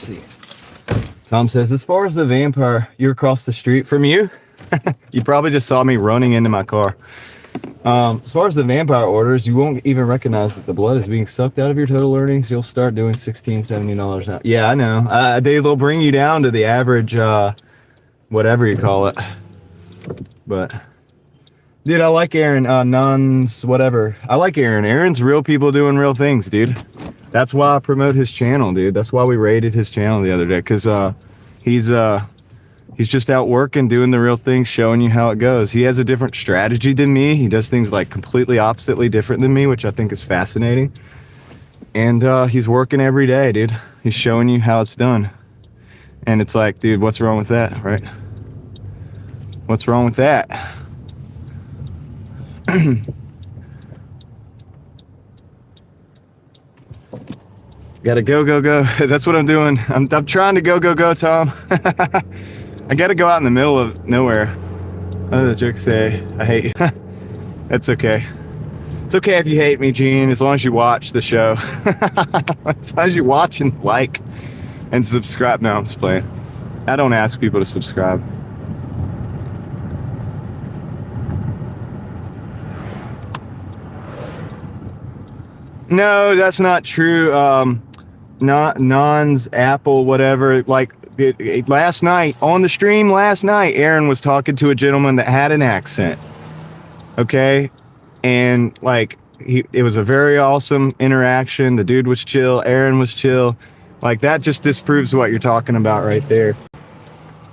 see. Tom says, as far as the vampire, you're across the street from you. You probably just saw me running into my car. As far as the vampire orders, you won't even recognize that the blood is being sucked out of your total earnings. You'll start doing $16, $17 now. Yeah, I know. They'll bring you down to the average, whatever you call it. But, dude, I like Aaron. Nuns, whatever. I like Aaron. Aaron's real people doing real things, dude. That's why I promote his channel, dude. That's why we raided his channel the other day, because he's just out working, doing the real thing, showing you how it goes. He has a different strategy than me. He does things like completely oppositely different than me, which I think is fascinating. And he's working every day, dude. He's showing you how it's done. And it's like, dude, what's wrong with that, right? What's wrong with that? Gotta go, go, go. That's what I'm doing. I'm trying to go, go, go, Tom. I gotta go out in the middle of nowhere. What do the jokes say? I hate you. That's okay. It's okay if you hate me, Gene, as long as you watch the show. As long as you watch and like and subscribe. No, I'm just playing. I don't ask people to subscribe. No, that's not true. Nons, Apple, whatever. Like last night on the stream, Aaron was talking to a gentleman that had an accent. Okay, and like it was a very awesome interaction. The dude was chill. Aaron was chill. Like that just disproves what you're talking about right there.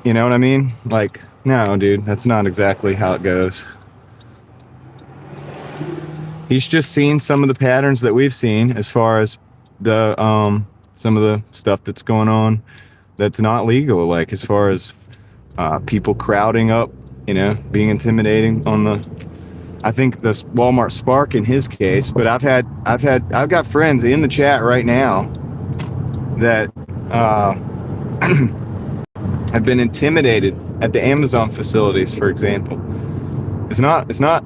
You know what I mean? Like, no, dude, that's not exactly how it goes. He's just seen some of the patterns that we've seen as far as the some of the stuff that's going on that's not legal, like as far as people crowding up, you know, being intimidating on the, I think the Walmart Spark in his case. But I've got friends in the chat right now that have been intimidated at the Amazon facilities, for example. It's not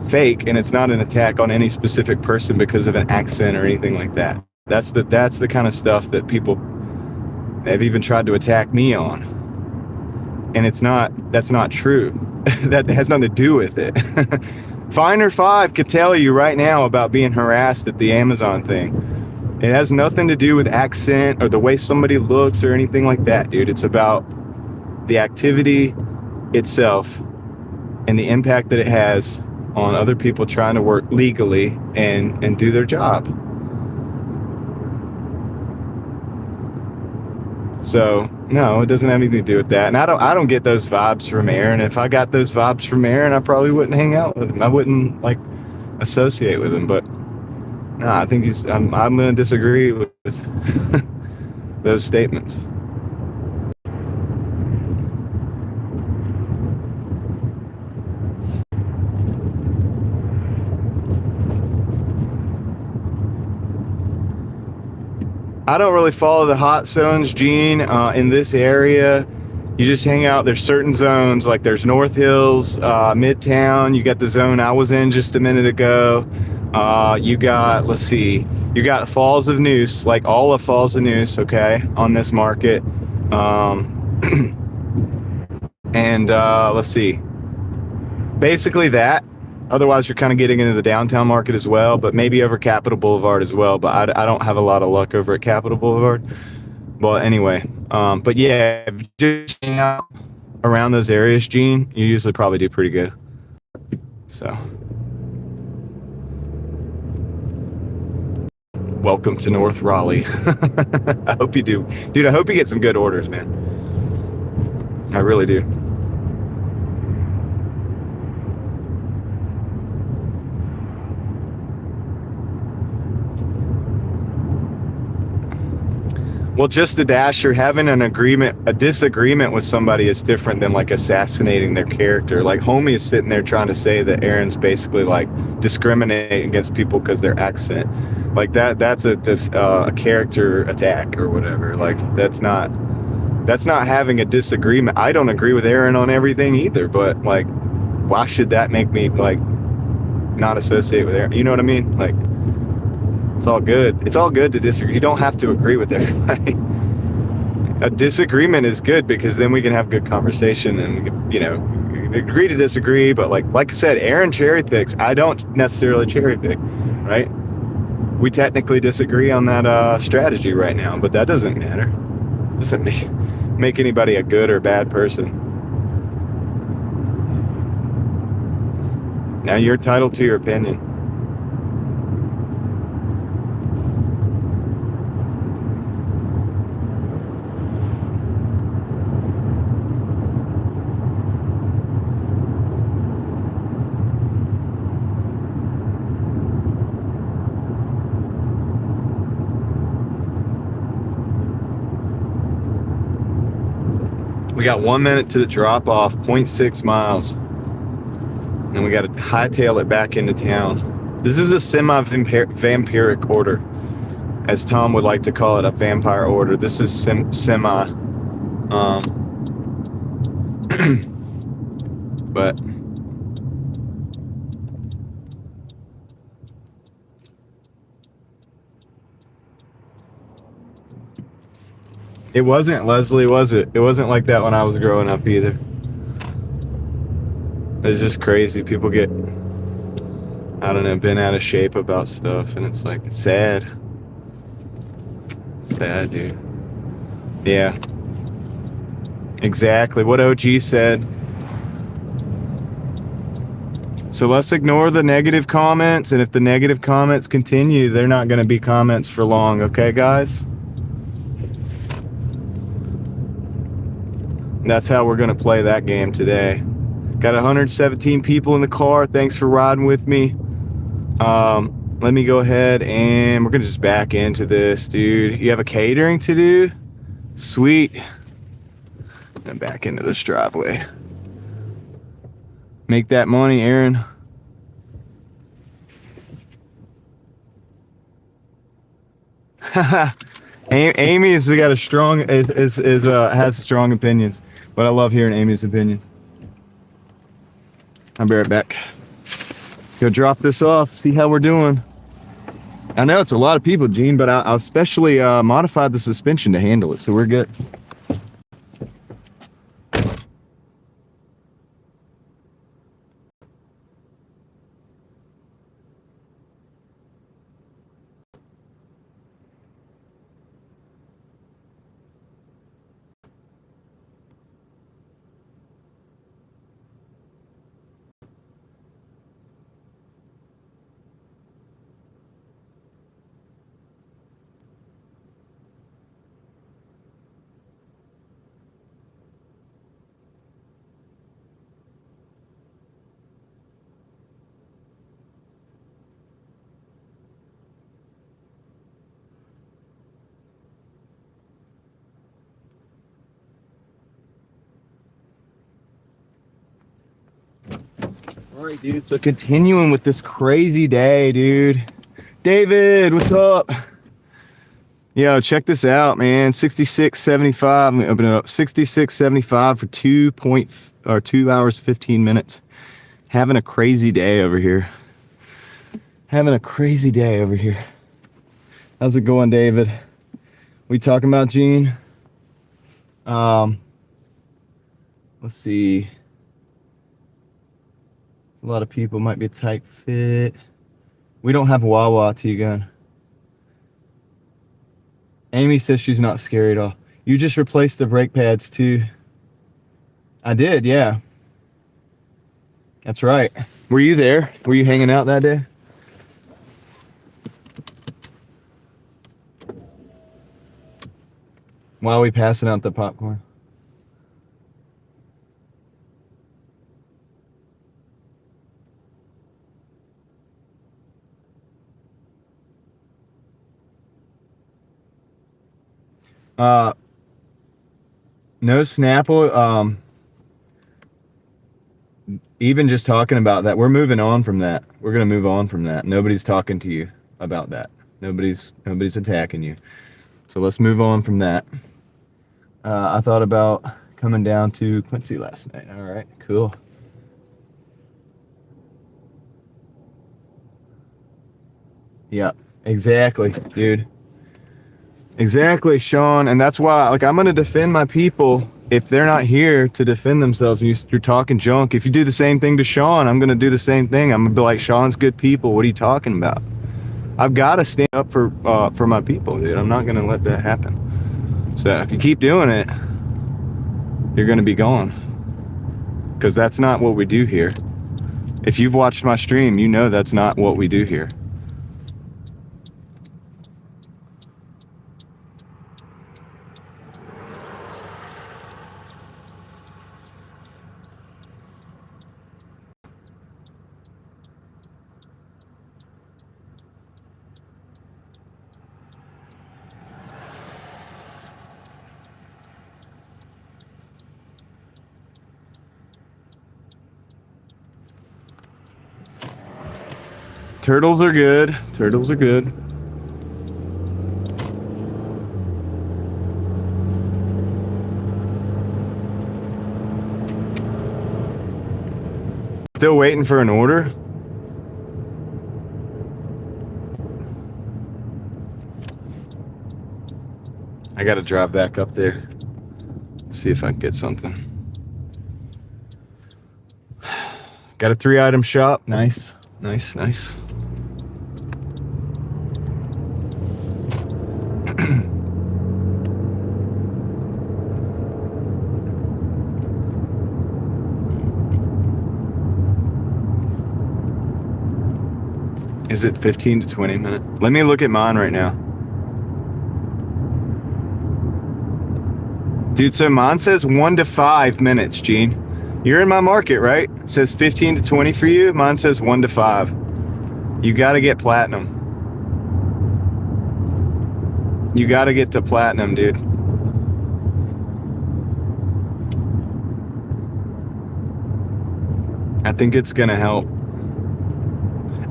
fake, and it's not an attack on any specific person because of an accent or anything like that. That's the kind of stuff that people have even tried to attack me on, and that's not true. That has nothing to do with it. Finer5 could tell you right now about being harassed at the Amazon thing. It has nothing to do with accent or the way somebody looks or anything like that, dude. It's about the activity itself and the impact that it has on other people trying to work legally and do their job. So no, it doesn't have anything to do with that. And I don't get those vibes from Aaron. If I got those vibes from Aaron, I probably wouldn't hang out with him. I wouldn't like associate with him. But no, I think I'm going to disagree with those statements. I don't really follow the hot zones, Gene. In this area, you just hang out. There's certain zones, like there's North Hills, Midtown. You got the zone I was in just a minute ago. You got, let's see, you got Falls of Noose, like all of Falls of Noose, okay, on this market. And let's see, basically that. Otherwise, you're kind of getting into the downtown market as well, but maybe over Capitol Boulevard as well. But I don't have a lot of luck over at Capitol Boulevard. Well, anyway, but yeah, if you just hang out around those areas, Gene, you usually probably do pretty good. So, welcome to North Raleigh. I hope you do. Dude, I hope you get some good orders, man. I really do. Well, just a dasher having a disagreement with somebody is different than like assassinating their character. Like homie is sitting there trying to say that Aaron's basically like discriminating against people because their accent. Like that's a character attack or whatever. Like that's not having a disagreement. I don't agree with Aaron on everything either, but like, why should that make me like not associate with Aaron? You know what I mean? Like, it's all good. It's all good to disagree. You don't have to agree with everybody. A disagreement is good because then we can have good conversation and, you know, agree to disagree. But like I said, Aaron cherry picks. I don't necessarily cherry pick, right? We technically disagree on that strategy right now, but that doesn't matter. Doesn't make anybody a good or bad person. Now you're entitled to your opinion. We got 1 minute to the drop off, 0.6 miles. And we got to hightail it back into town. This is a semi-vampiric order, as Tom would like to call it, a vampire order. This is semi. But it wasn't, Leslie, was it? It wasn't like that when I was growing up either. It's just crazy. People get, I don't know, bent out of shape about stuff, and it's like, it's sad. It's sad, dude. Yeah. Exactly what OG said. So let's ignore the negative comments, and if the negative comments continue, they're not going to be comments for long, okay, guys? That's how we're going to play that game today. Got 117 people in the car. Thanks for riding with me. Let me go ahead and we're going to just back into this, dude. You have a catering to do? Sweet. And back into this driveway. Make that money, Aaron. Amy's got a strong, has strong opinions, but I love hearing Amy's opinions. I'll be right back. Go drop this off, see how we're doing. I know it's a lot of people, Gene, but I especially modified the suspension to handle it, so we're good. All right, dude, so continuing with this crazy day, dude. David, what's up? Yo, check this out, man. 66.75. Let me open it up. 66.75 for 2 hours 15 minutes. Having a crazy day over here. Having a crazy day over here. How's it going, David? We talking about, Gene? Let's see. A lot of people might be a tight fit. We don't have Wawa, T-Gun. Amy says she's not scary at all. You just replaced the brake pads too. I did, yeah. That's right. Were you there? Were you hanging out that day? While we passing out the popcorn? No Snapple. Even just talking about that, we're moving on from that. We're gonna move on from that. Nobody's talking to you about that. Nobody's attacking you. So let's move on from that. I thought about coming down to Quincy last night. All right, cool. Yeah, exactly, dude. Exactly, Sean. And that's why, like, I'm going to defend my people if they're not here to defend themselves. And you're talking junk. If you do the same thing to Sean, I'm going to do the same thing. I'm going to be like, Sean's good people. What are you talking about? I've got to stand up for my people, dude. I'm not going to let that happen. So if you keep doing it, you're going to be gone. Because that's not what we do here. If you've watched my stream, you know that's not what we do here. Turtles are good. Turtles are good. Still waiting for an order? I gotta drive back up there. See if I can get something. Got a 3-item shop. Nice. Nice, nice. Is it 15 to 20 minutes? Let me look at mine right now. Dude, so mine says 1 to 5 minutes, Gene. You're in my market, right? It says 15 to 20 for you. Mine says 1 to 5. You got to get platinum. You got to get to platinum, dude. I think it's going to help.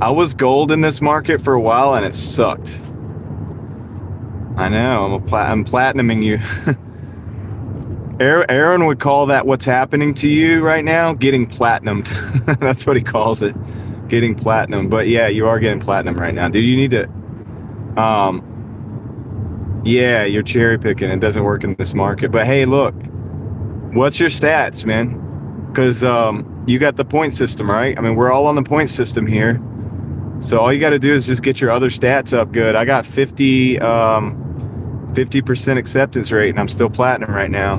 I was gold in this market for a while and it sucked. I know, I'm platinuming you. Aaron would call that what's happening to you right now, getting platinumed. That's what he calls it, getting platinum. But yeah, you are getting platinum right now. Dude, you need to, yeah, you're cherry picking. It doesn't work in this market. But hey, look, what's your stats, man? Because you got the point system, right? I mean, we're all on the point system here. So all you got to do is just get your other stats up good. I got 50% acceptance rate, and I'm still platinum right now.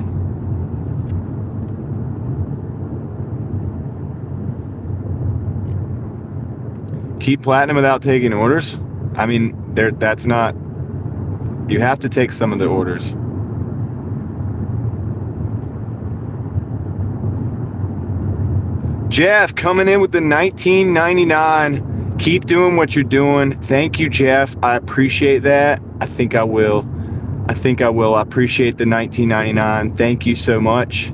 Keep platinum without taking orders? I mean, that's not... You have to take some of the orders. Jeff coming in with the 19.99. Keep doing what you're doing. Thank you, Jeff. I appreciate that. I think I will. I appreciate the $19.99. Thank you so much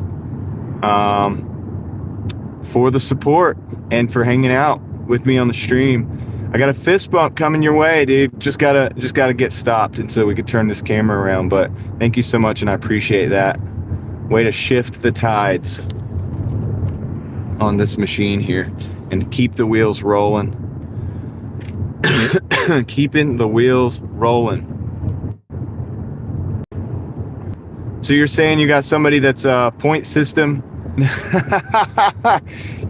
for the support and for hanging out with me on the stream. I got a fist bump coming your way, dude. Just gotta get stopped, and so we could turn this camera around. But thank you so much, and I appreciate that. Way to shift the tides on this machine here and keep the wheels rolling. Keeping the wheels rolling. So you're saying you got somebody that's point system?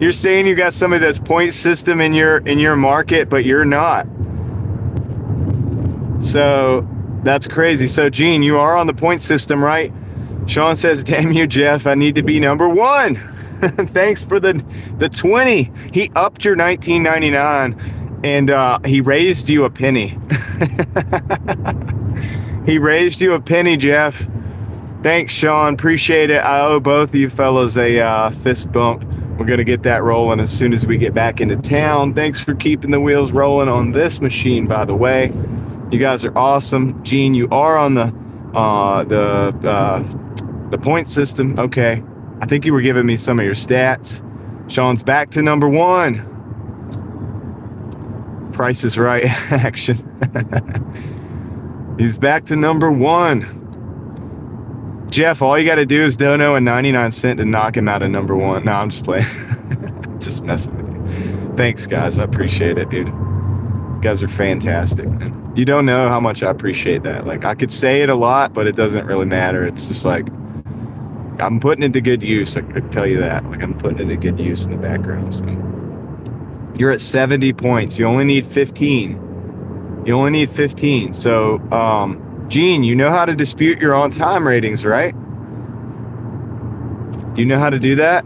You're saying you got somebody that's point system in your market, but you're not. So that's crazy. So Gene, you are on the point system, right? Sean says, "Damn you, Jeff! I need to be number one." Thanks for the 20. He upped your 19.99. And he raised you a penny. He raised you a penny, Jeff. Thanks, Sean. Appreciate it. I owe both of you fellas a fist bump. We're going to get that rolling as soon as we get back into town. Thanks for keeping the wheels rolling on this machine, by the way. You guys are awesome. Gene, you are on the point system. Okay. I think you were giving me some of your stats. Sean's back to number one. Price is Right action. He's back to number one. Jeff, all you got to do is dono a 99 cent to knock him out of number one. No, I'm just playing. Just messing with you. Thanks, guys. I appreciate it, dude. You guys are fantastic, man. You don't know how much I appreciate that. Like, I could say it a lot, but it doesn't really matter. It's just like, I'm putting it to good use. I could tell you that. Like, I'm putting it to good use in the background. So you're at 70 points. You only need 15. You only need 15. So, Gene, you know how to dispute your on-time ratings, right? Do you know how to do that?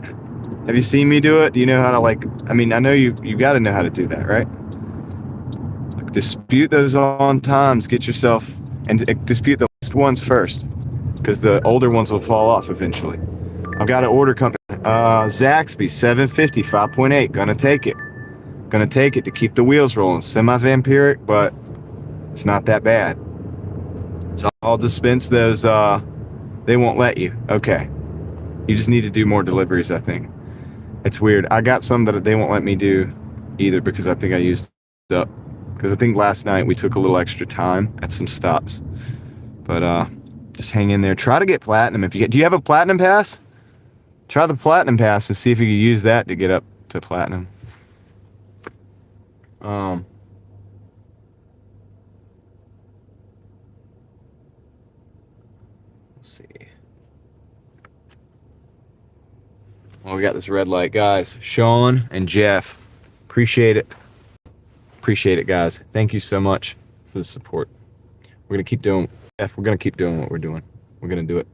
Have you seen me do it? Do you know how to, like, I mean, I know you got to know how to do that, right? Like, dispute those on times, get yourself, and dispute the last ones first, because the older ones will fall off eventually. I've got an order coming. Zaxby, 750, 5.8. Gonna take it. Gonna take it to keep the wheels rolling. Semi-vampiric, but it's not that bad. So I'll dispense those. They won't let you. Okay. You just need to do more deliveries, I think. It's weird. I got some that they won't let me do either because I think I used up. Because I think last night we took a little extra time at some stops. But just hang in there. Try to get platinum if you get. Do you have a platinum pass? Try the platinum pass and see if you can use that to get up to platinum. Let's see. Well, we got this red light, guys. Sean and Jeff, appreciate it. Appreciate it, guys. Thank you so much for the support. We're gonna keep doing. Jeff, we're gonna keep doing what we're doing. We're gonna do it.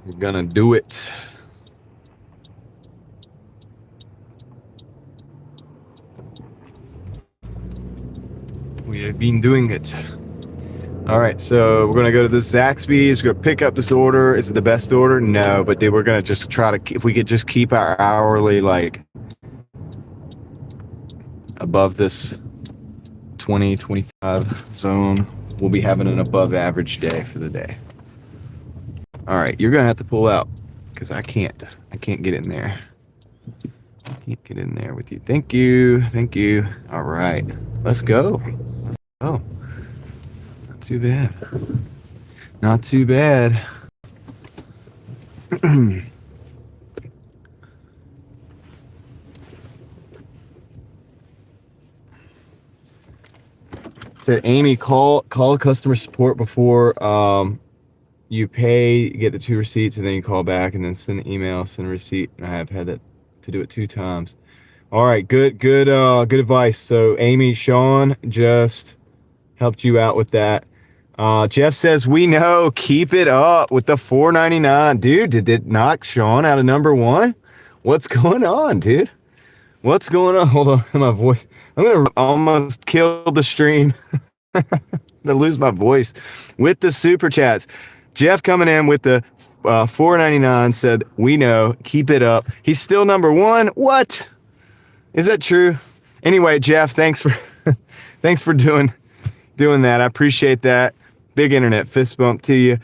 We're gonna do it. We have been doing it. All right, so we're gonna go to the Zaxby's. We're gonna pick up this order. Is it the best order? No, but we're gonna just try to. If we could just keep our hourly like above this 20-25 zone, we'll be having an above average day for the day. All right, you're gonna have to pull out because I can't get in there. Can't get in there with you. Thank you. All right, let's go. Oh, not too bad. Not too bad. Said Amy, call customer support before you pay, you get the 2 receipts, and then you call back and then send an email, send a receipt. And I have had that to do it 2 times. All right, good advice. So Amy, Sean just helped you out with that. Jeff says, we know, keep it up with the $4.99. Dude, did it knock Sean out of number 1? What's going on, dude? What's going on? Hold on, my voice. I'm gonna almost kill the stream. I'm gonna lose my voice with the super chats. Jeff coming in with the $4.99 said, we know, keep it up. He's still number 1. What? Is that true? Anyway, Jeff, thanks for thanks for doing that. I appreciate that. Big internet fist bump to you.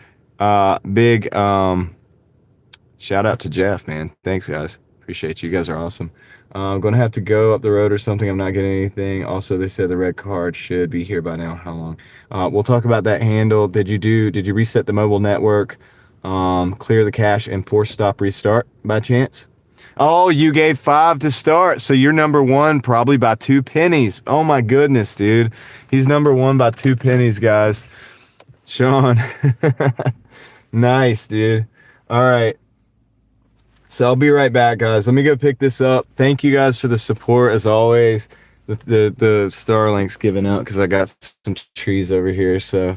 Big shout out to Jeff, man. Thanks, guys. Appreciate you. You guys are awesome. I'm gonna have to go up the road or something. I'm not getting anything. Also, they said the red card should be here by now. How long? We'll talk about that handle. Did you reset the mobile network, clear the cache, and force stop restart by chance? Oh, you gave 5 to start, so you're number 1 probably by 2 pennies. Oh my goodness, dude. He's number 1 by 2 pennies, guys. Sean. Nice, dude. All right. So I'll be right back, guys. Let me go pick this up. Thank you guys for the support as always. The Starlink's giving out because I got some trees over here. So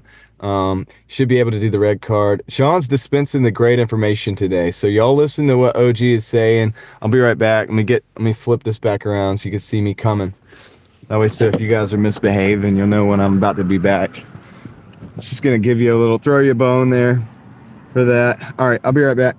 should be able to do the red card. Sean's dispensing the great information today. So y'all listen to what OG is saying. I'll be right back. Let me flip this back around so you can see me coming. That way, so if you guys are misbehaving, you'll know when I'm about to be back. I'm just gonna give you a little throw you a bone there for that. All right, I'll be right back.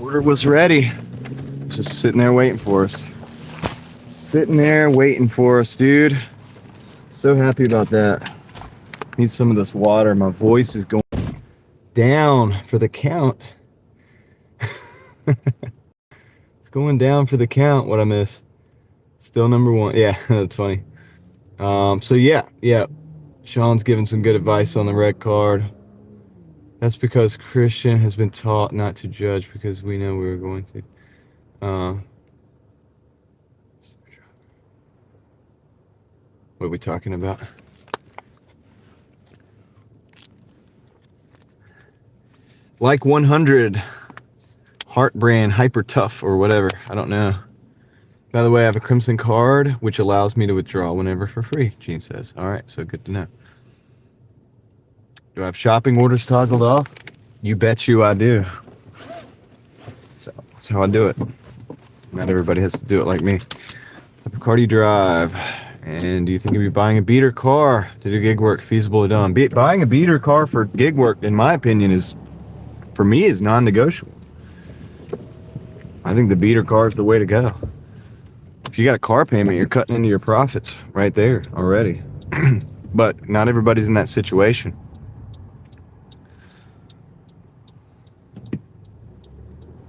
Order was ready. Just sitting there waiting for us. Sitting there waiting for us, dude. So happy about that. Need some of this water. My voice is going down for the count. It's going down for the count. What I miss? Still number one. Yeah, that's funny. So yeah. Sean's giving some good advice on the red card. That's because Christian has been taught not to judge because we know we were going to. What are we talking about? Like 100 Heart brand Hyper Tough or whatever. I don't know. By the way, I have a Crimson card which allows me to withdraw whenever for free, Gene says. All right, so good to know. Do I have shopping orders toggled off? You bet you I do. So that's how I do it. Not everybody has to do it like me. What type of car do you drive? And do you think you'd be buying a beater car to do gig work feasible or done? Buying a beater car for gig work, in my opinion, is, for me, is non-negotiable. I think the beater car is the way to go. If you got a car payment, you're cutting into your profits right there already. But not everybody's in that situation.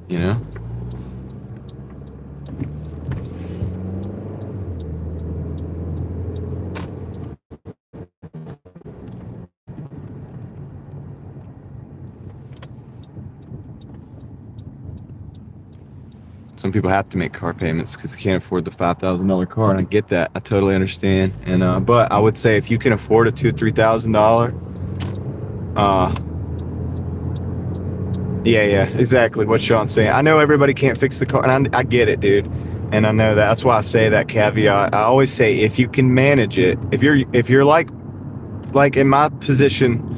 You know? Some people have to make car payments because they can't afford the $5,000 car, and I get that. I totally understand. And but I would say if you can afford a $2,000-$3,000, yeah, exactly what Sean's saying. I know everybody can't fix the car, and I get it, dude. And I know that. That's why I say that caveat. I always say if you can manage it, if you're like in my position,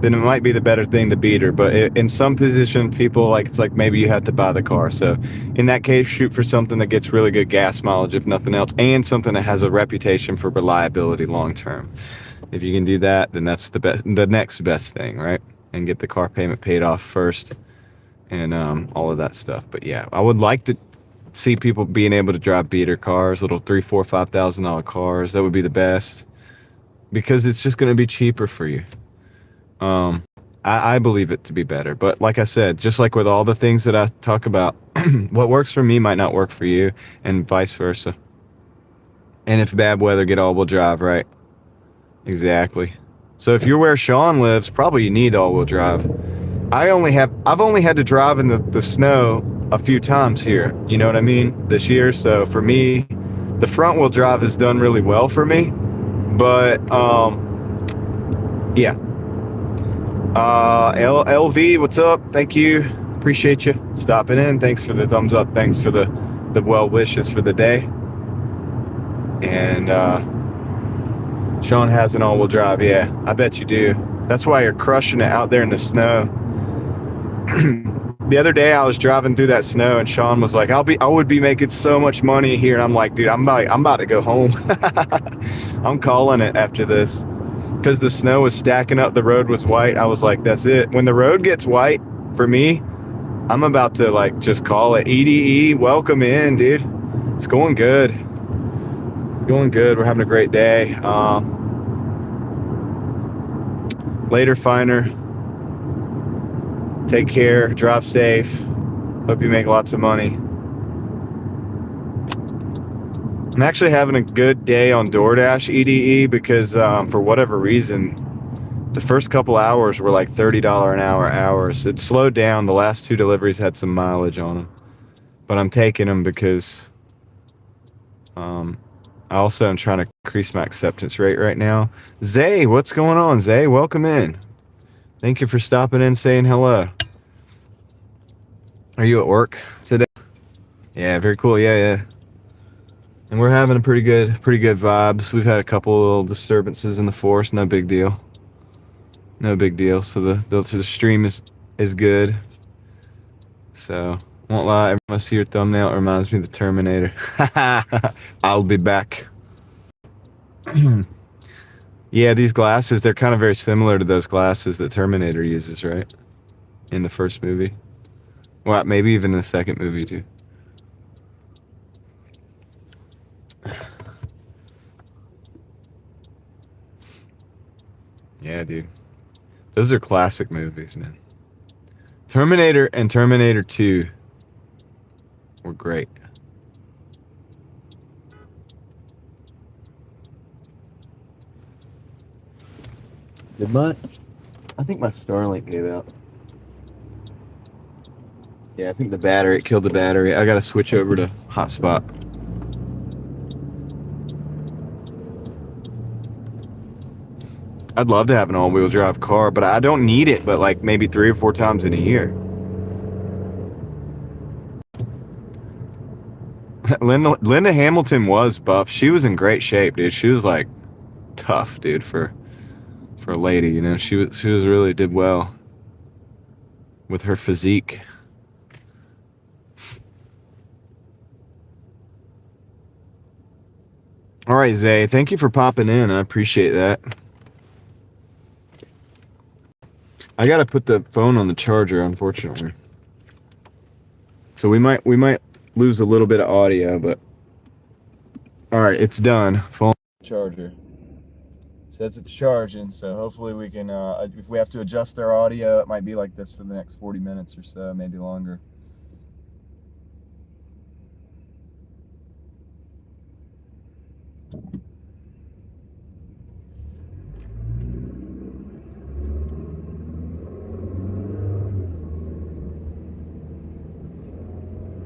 then it might be the better thing to beater. But in some position, people it's like maybe you have to buy the car. So in that case, shoot for something that gets really good gas mileage, if nothing else, and something that has a reputation for reliability long term. If you can do that, then that's the next best thing, right? And get the car payment paid off first, and all of that stuff. But yeah, I would like to see people being able to drive beater cars, little $3,000, $4,000, $5,000 cars. That would be the best, because it's just going to be cheaper for you. I believe it to be better. But like I said, just like with all the things that I talk about, what works for me might not work for you, and vice versa. And if bad weather, get all-wheel drive, right? Exactly. So if you're where Sean lives, probably you need all-wheel drive. I've only had to drive in the snow a few times here, you know what I mean, this year. So for me, the front wheel drive has done really well for me. But yeah. LV, what's up? Thank you. Appreciate you stopping in. Thanks for the thumbs up. Thanks for the well wishes for the day. And Sean has an all-wheel drive. Yeah, I bet you do. That's why you're crushing it out there in the snow. The other day I was driving through that snow, and Sean was like, I would be making so much money here. And I'm like, dude, I'm about to go home. I'm calling it after this, because the snow was stacking up. The road was white. I was like, that's it. When the road gets white for me, I'm about to just call it. EDE, welcome in, dude. It's going good. It's going good. We're having a great day. Later, Finer. Take care. Drive safe. Hope you make lots of money. I'm actually having a good day on Doordash EDE because for whatever reason, the first couple hours were like $30 an hour hours. It slowed down. The last 2 deliveries had some mileage on them, but I'm taking them because I also am trying to increase my acceptance rate right now. Zay, what's going on? Zay, welcome in. Thank you for stopping in, saying hello. Are you at work today? Yeah, very cool. Yeah. And we're having a pretty good vibes. We've had a couple little disturbances in the forest. No big deal. No big deal. So the stream is good. So won't lie, every time I see your thumbnail, it reminds me of the Terminator. I'll be back. Yeah, these glasses, they're kind of very similar to those glasses that Terminator uses, right? In the first movie. Well, maybe even the second movie too. Yeah, dude. Those are classic movies, man. Terminator and Terminator 2 were great. I think my Starlink gave out. Yeah, I think it killed the battery. I gotta switch over to hotspot. I'd love to have an all-wheel drive car, but I don't need it but like maybe 3 or 4 times in a year. Linda Hamilton was buff. She was in great shape, dude. She was like tough, dude, for a lady, you know. She was really did well with her physique. All right, Zay, thank you for popping in. I appreciate that. I gotta put the phone on the charger, unfortunately. So we might lose a little bit of audio, but all right, it's done. Phone charger says it's charging, so hopefully we can. If we have to adjust our audio, it might be like this for the next 40 minutes or so, maybe longer.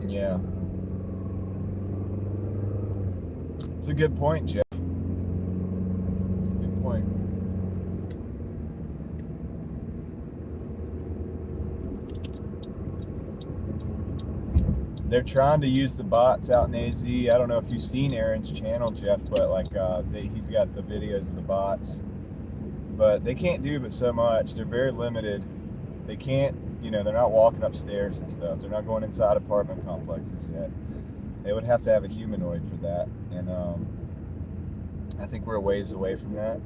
Yeah. It's a good point, Jeff. It's a good point. They're trying to use the bots out in AZ. I don't know if you've seen Aaron's channel, Jeff, but like he's got the videos of the bots. But they can't do but so much. They're very limited. They can't, they're not walking upstairs and stuff. They're not going inside apartment complexes yet. They would have to have a humanoid for that. And I think we're a ways away from that.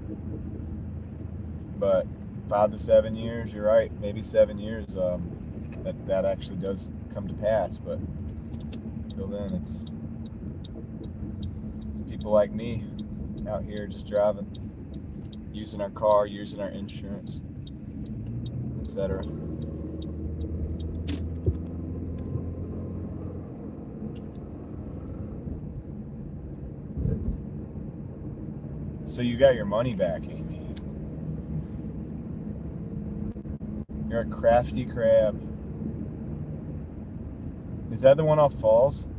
But 5 to 7 years, you're right. Maybe 7 years, that actually does come to pass. But until then, it's people like me out here just driving, using our car, using our insurance, etc. So you got your money back, Amy. You're a crafty crab. Is that the one off Falls?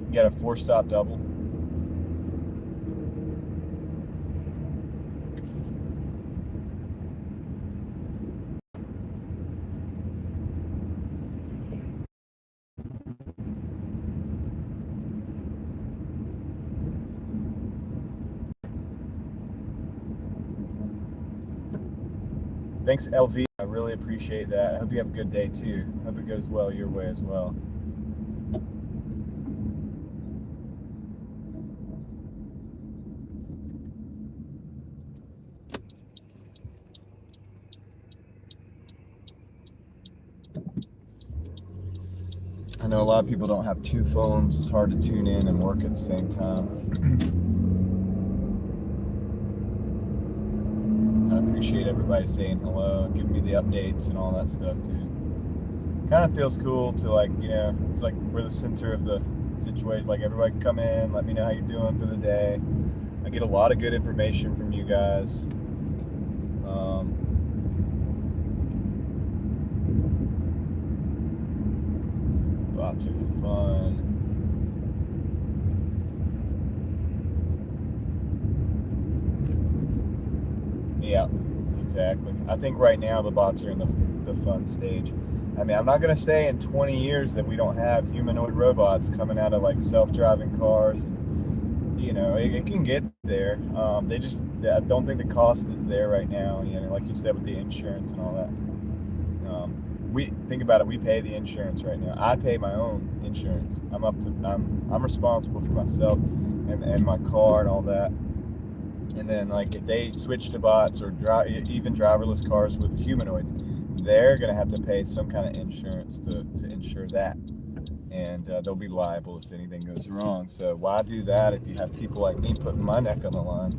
You got a 4-stop double. Thanks, LV. I really appreciate that. I hope you have a good day too. Hope it goes well your way as well. I know a lot of people don't have 2 phones. It's hard to tune in and work at the same time. I appreciate everybody saying hello and giving me the updates and all that stuff too. Kind of feels cool to it's like we're the center of the situation. Like everybody can come in, let me know how you're doing for the day. I get a lot of good information from you guys. Bots are fun. Yeah, exactly. I think right now the bots are in the fun stage. I mean, I'm not going to say in 20 years that we don't have humanoid robots coming out of like self-driving cars. And, it can get there. I don't think the cost is there right now. Like you said with the insurance and all that. We think about it. We pay the insurance right now. I pay my own insurance. I'm responsible for myself and my car and all that. And then, like, if they switch to bots or even driverless cars with humanoids, they're going to have to pay some kind of insurance to insure that. And they'll be liable if anything goes wrong. So why do that if you have people like me putting my neck on the line?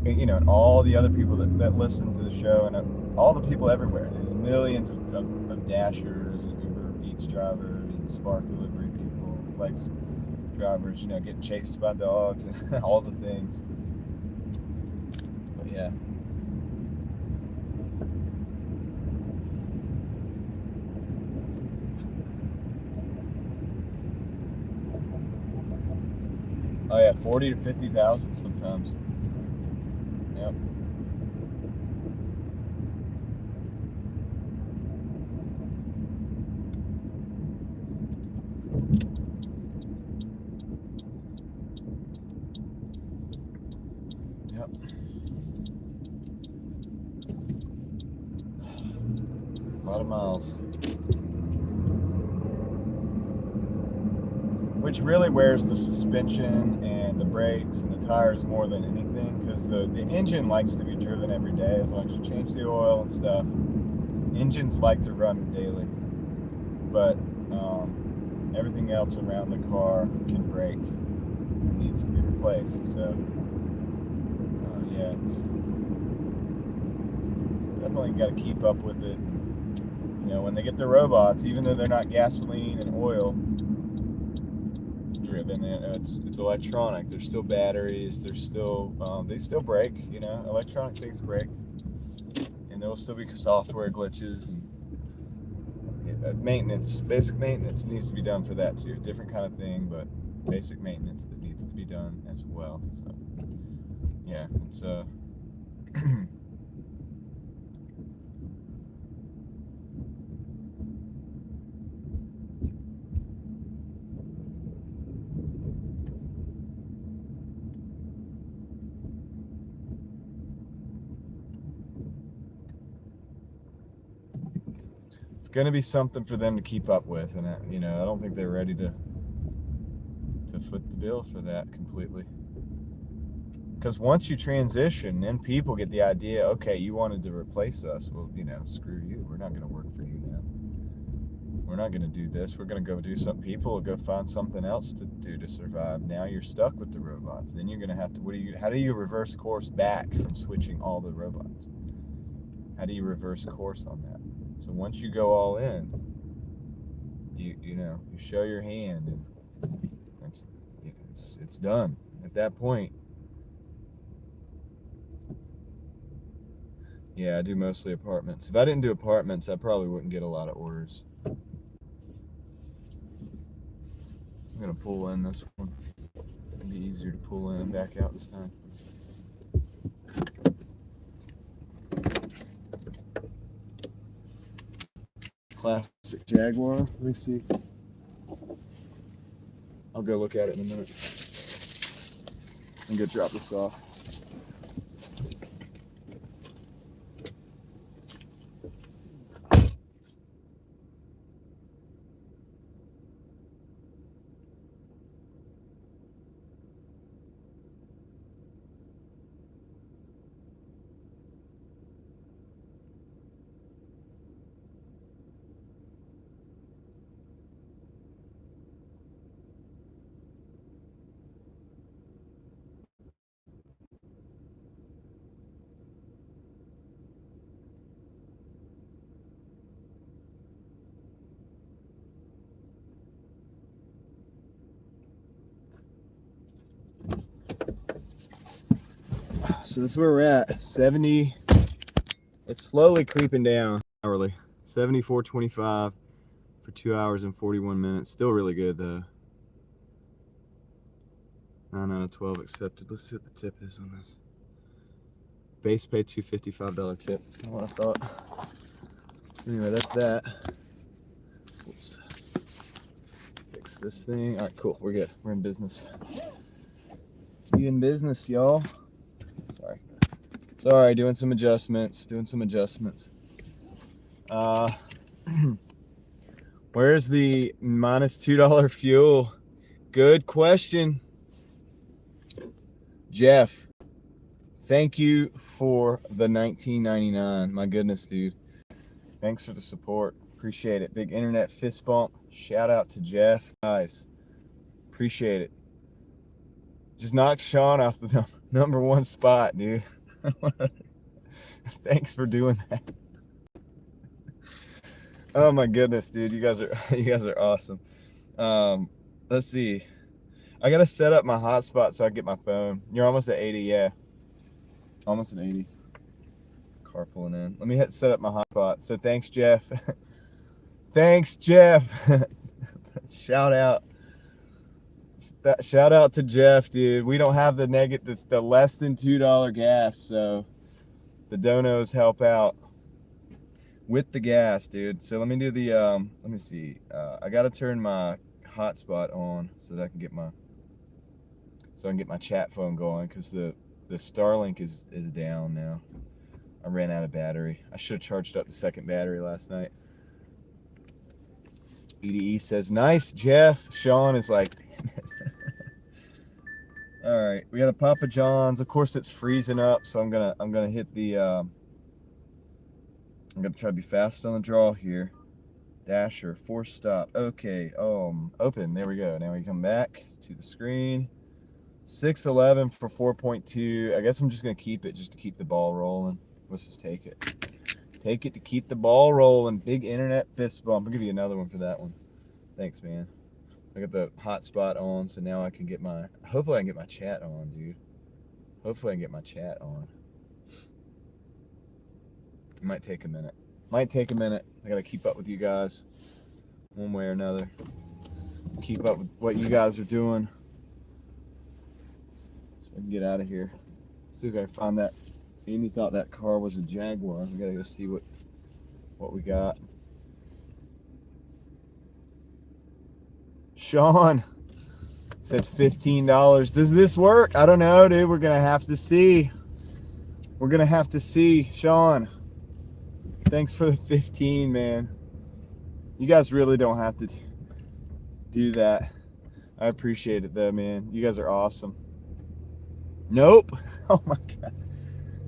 You know, and all the other people that listen to the show, and all the people everywhere. There's millions of Dashers and Uber Eats drivers and Spark delivery people, Flex drivers, you know, getting chased by dogs and all the things. But yeah. Oh yeah, 40 to 50,000 sometimes. Yep. Yep. A lot of miles. Which really wears the suspension and the brakes and the tires more than anything, because the engine likes to be driven every day as long as you change the oil and stuff. Engines like to run daily, but everything else around the car can break. It needs to be replaced. So yeah, it's definitely got to keep up with it. You know, when they get the robots, even though they're not gasoline and oil driven, it's electronic. There's still batteries. There's still they still break. You know, electronic things break, and there will still be software glitches and maintenance. Basic maintenance needs to be done for that too. Different kind of thing, but basic maintenance that needs to be done as well. So yeah, it's it's going to be something for them to keep up with, and you know, I don't think they're ready to foot the bill for that completely. Because once you transition, then people get the idea, okay, you wanted to replace us. Well, you know, screw you. We're not going to work for you now. We're not going to do this. We're going to go do something. People will go find something else to do to survive. Now you're stuck with the robots. Then you're going to have to, how do you reverse course back from switching all the robots? How do you reverse course on that? So once you go all in, you know, you show your hand, and it's done. At that point, yeah, I do mostly apartments. If I didn't do apartments, I probably wouldn't get a lot of orders. I'm gonna pull in this one. It's gonna be easier to pull in and back out this time. Classic Jaguar. Let me see. I'll go look at it in a minute and go drop this off. So this is where we're at. 70. It's slowly creeping down hourly. 74.25 for 2 hours and 41 minutes. Still really good though. 9 out of 12 accepted. Let's see what the tip is on this. Base pay $255 tip. That's kind of what I thought. Anyway, that's that. Oops. Fix this thing. All right, cool. We're good. We're in business. We in business, y'all. Sorry, doing some adjustments. Where's the minus $2 fuel? Good question. Jeff, Thank you for the $19.99. My goodness, dude. Thanks for the support. Appreciate it. Big internet fist bump. Shout out to Jeff. Guys, appreciate it. Just knocked Sean off the number one spot, dude. Thanks for doing that. Oh my goodness, dude. You guys are awesome. Let's see. I gotta set up my hotspot so I get my phone. You're almost at 80, yeah. Almost at 80. Car pulling in. Let me set up my hotspot. So thanks, Jeff. Thanks, Jeff. Shout out. Shout out to Jeff, dude. We don't have the less than $2 gas, so the donos help out with the gas, dude. So let me do the let me see. I gotta turn my hotspot on so that I can get my chat phone going, because the Starlink is down now. I ran out of battery. I should have charged up the second battery last night. EDE says, nice, Jeff. Sean is like, damn it. All right, we got a Papa John's. Of course, it's freezing up, so I'm gonna hit the. I'm gonna try to be fast on the draw here. Dasher, force stop. Okay, open. There we go. Now we come back to the screen. 611 for 4.2. I guess I'm just gonna keep it just to keep the ball rolling. Let's just take it. Take it to keep the ball rolling. Big internet fist bump. I'll give you another one for that one. Thanks, man. I got the hotspot on, so now I can get my. Hopefully, I can get my chat on, dude. Hopefully, I can get my chat on. It might take a minute. Might take a minute. I gotta keep up with you guys, one way or another. Keep up with what you guys are doing. So I can get out of here. See if I can find that. Amy thought that car was a Jaguar. We gotta go see what we got. Sean said $15. Does this work? I don't know, dude. We're gonna have to see. We're gonna have to see. Sean, thanks for the 15, man. You guys really don't have to do that. I appreciate it though, man. You guys are awesome. Nope. Oh my god.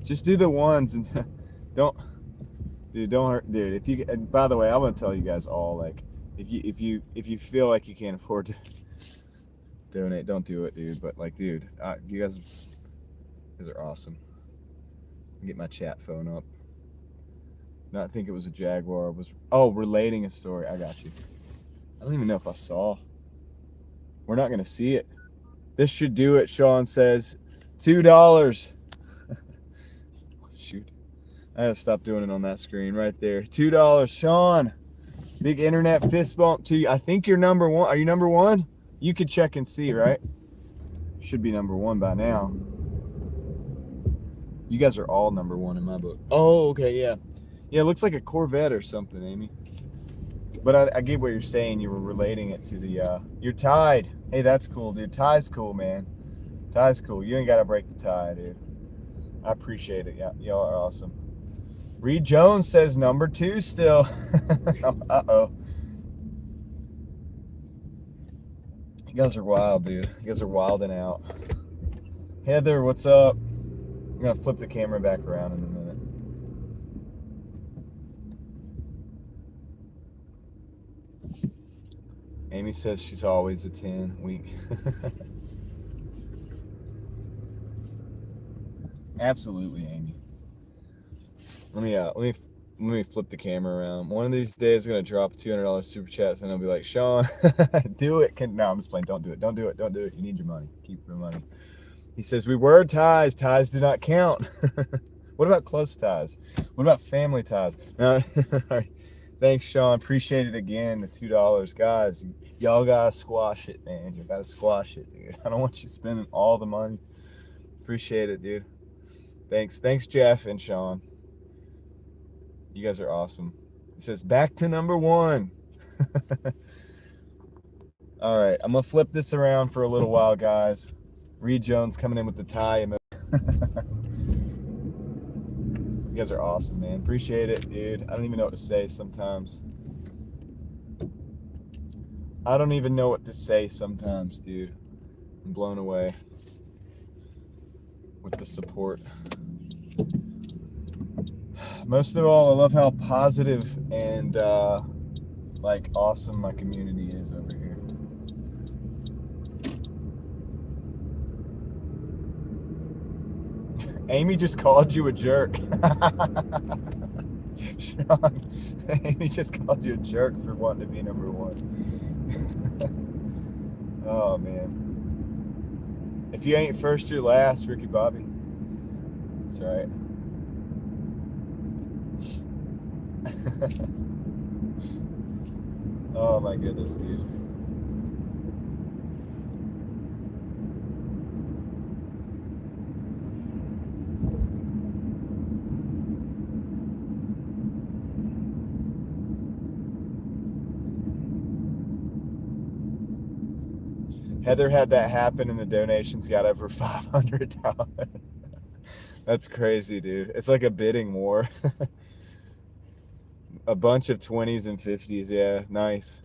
Just do the ones and don't hurt, dude. If you, by the way, I'm gonna tell you guys all, like, if you feel like you can't afford to donate, don't do it, dude. But like, dude, you guys are awesome. Get my chat phone up. Not think it was a Jaguar. It was, relating a story. I got you. I don't even know if I saw. We're not gonna see it. This should do it. Sean says $2. Shoot, I gotta stop doing it on that screen right there. $2. Sean, big internet fist bump to you. I think you're number one. Are you number one? You could check and see, right? Should be number one by now. You guys are all number one in my book. Oh, okay, yeah. Yeah, it looks like a Corvette or something, Amy. But I get what you're saying. You were relating it to the, you're tied. Hey, that's cool, dude. Tie's cool, man. Tie's cool. You ain't got to break the tie, dude. I appreciate it. Yeah, y'all are awesome. Reed Jones says number 2 still. Uh-oh. You guys are wild, dude. You guys are wilding out. Heather, what's up? I'm going to flip the camera back around in a minute. Amy says she's always a 10. Wink. Absolutely, Amy. Let me flip the camera around. One of these days, I'm gonna drop $200 super chats, and I'll be like, Sean, do it. No, I'm just playing. Don't do it. Don't do it. Don't do it. You need your money. Keep your money. He says we were ties. Ties do not count. What about close ties? What about family ties? No. All right. Thanks, Sean. Appreciate it again. The $2, guys. Y'all gotta squash it, man. You gotta squash it, dude. I don't want you spending all the money. Appreciate it, dude. Thanks, Jeff and Sean. You guys are awesome. It says back to number 1. All right, I'm gonna flip this around for a little while, guys. Reed Jones coming in with the tie. You guys are awesome, man. Appreciate it, dude. I don't even know what to say sometimes. I don't even know what to say sometimes, dude. I'm blown away. with the support. Most of all, I love how positive and like awesome my community is over here. Amy just called you a jerk. Sean, Amy just called you a jerk for wanting to be number one. Oh man. If you ain't first, you're last, Ricky Bobby. That's right. Oh my goodness, dude. Heather had that happen and the donations got over $500. That's crazy, dude. It's like a bidding war. A bunch of 20s and 50s. Yeah, nice.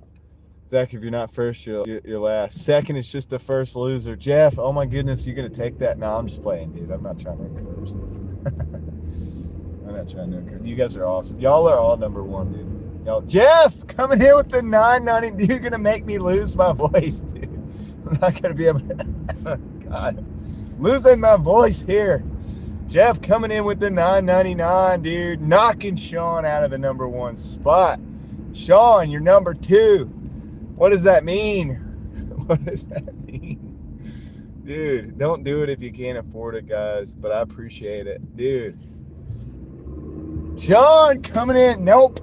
Zach, if you're not first, you're last. Second is just the first loser. Jeff, oh my goodness, you're going to take that? No, I'm just playing, dude. I'm not trying to encourage this. I'm not trying to encourage. You guys are awesome. Y'all are all number one, dude. Y'all. Jeff, coming in with the 990. You're going to make me lose my voice, dude. I'm not going to be able to. God. Losing my voice here. Jeff coming in with the 999, dude. Knocking Sean out of the number one spot. Sean, you're number two. What does that mean? What does that mean? Dude, don't do it if you can't afford it, guys. But I appreciate it. Dude. Sean coming in. Nope.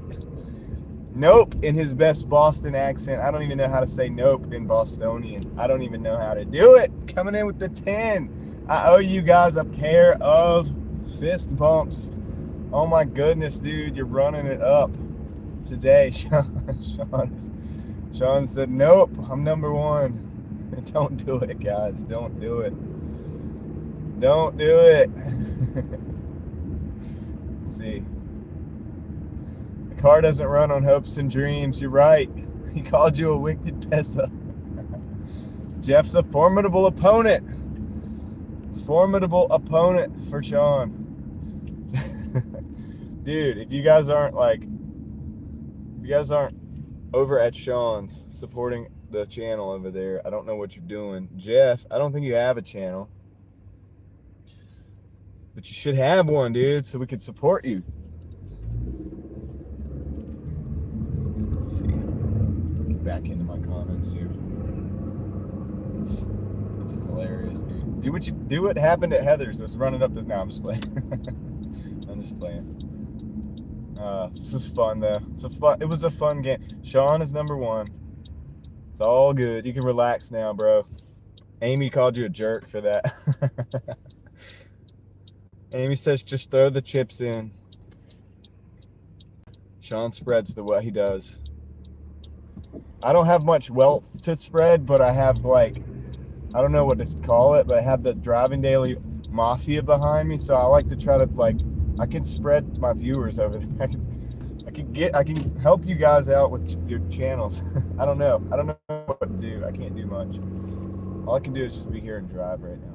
Nope in his best Boston accent. I don't even know how to say nope in Bostonian. I don't even know how to do it. Coming in with the 10. I owe you guys a pair of fist bumps. Oh my goodness, dude. You're running it up today. Sean said, nope, I'm number one. Don't do it, guys. Don't do it. Don't do it. Let's see. The car doesn't run on hopes and dreams. You're right. He called you a wicked pessa. Jeff's a formidable opponent. Formidable opponent for Sean. Dude, if you guys aren't over at Sean's supporting the channel over there, I don't know what you're doing. Jeff, I don't think you have a channel. But you should have one, dude, so we could support you. Let's see. Get back into my comments here. That's hilarious, dude. Do what happened at Heather's. Let's run it up to. No, I'm just playing. I'm just playing. This is fun though. It was a fun game. Sean is number one. It's all good. You can relax now, bro. Amy called you a jerk for that. Amy says just throw the chips in. Sean spreads the way he does. I don't have much wealth to spread, but I have I don't know what to call it, but I have the Driving Daily Mafia behind me, so I like to try to I can spread my viewers over there. I can help you guys out with your channels. I don't know what to do. I can't do much. All I can do is just be here and drive right now.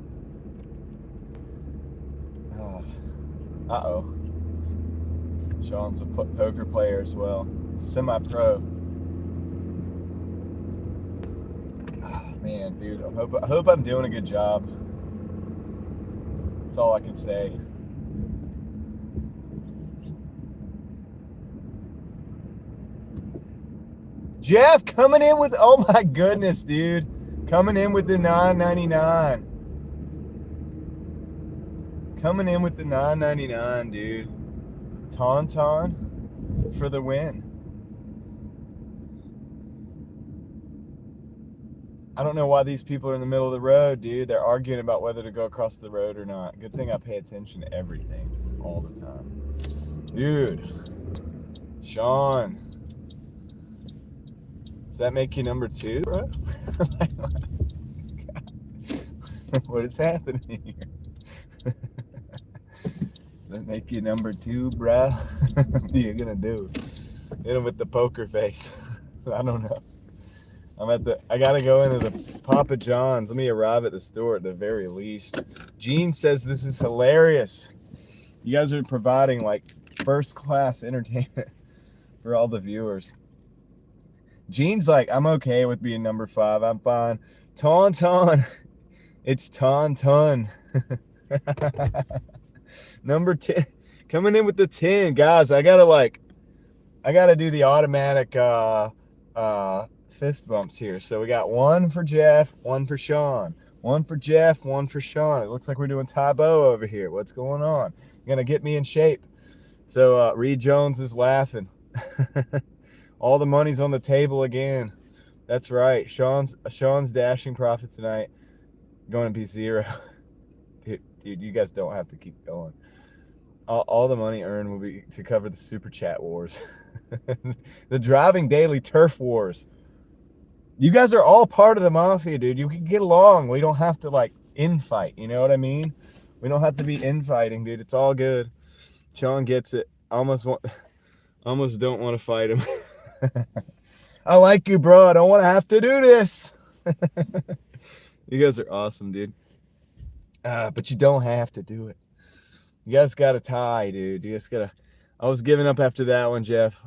Uh-oh. Sean's a poker player as well. Semi-pro. Man, dude, I hope I'm doing a good job. That's all I can say. Jeff coming in with, oh my goodness, dude. Coming in with the 999. Coming in with the 999, dude. Tauntaun for the win. I don't know why these people are in the middle of the road, dude. They're arguing about whether to go across the road or not. Good thing I pay attention to everything all the time. Dude. Sean. Does that make you number two, bro? What is happening here? Does that make you number two, bro? What are you gonna do? Hit him with the poker face. I don't know. I gotta go into the Papa John's. Let me arrive at the store at the very least. Gene says this is hilarious. You guys are providing like first-class entertainment for all the viewers. Gene's like, I'm okay with being number 5. I'm fine. Tauntaun. It's Tauntaun. Number 10. Coming in with the 10. Guys, I gotta do the automatic fist bumps here. So we got 1 for Jeff, 1 for Sean. 1 for Jeff, 1 for Sean. It looks like we're doing Tae Bo over here. What's going on? You're gonna get me in shape. So Reed Jones is laughing. All the money's on the table again. That's right. Sean's dashing profit tonight going to be 0. Dude, you guys don't have to keep going. All the money earned will be to cover the super chat wars. The driving daily turf wars. You guys are all part of the mafia, dude. You can get along. We don't have to like infight. You know what I mean? We don't have to be infighting, dude. It's all good. Sean gets it. Almost don't want to fight him. I like you, bro. I don't want to have to do this. You guys are awesome, dude. But you don't have to do it. You guys got to tie, dude. You just gotta. I was giving up after that one, Jeff.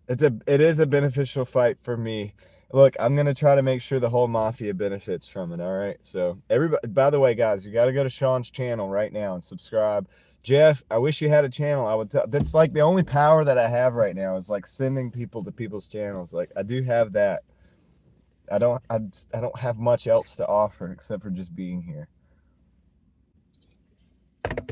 It is a beneficial fight for me. Look, I'm gonna try to make sure the whole mafia benefits from it. All right. So everybody, by the way, guys, you got to go to Sean's channel right now and subscribe. Jeff, I wish you had a channel. I would. That's like the only power that I have right now is like sending people to people's channels. Like I do have that. I don't have much else to offer except for just being here.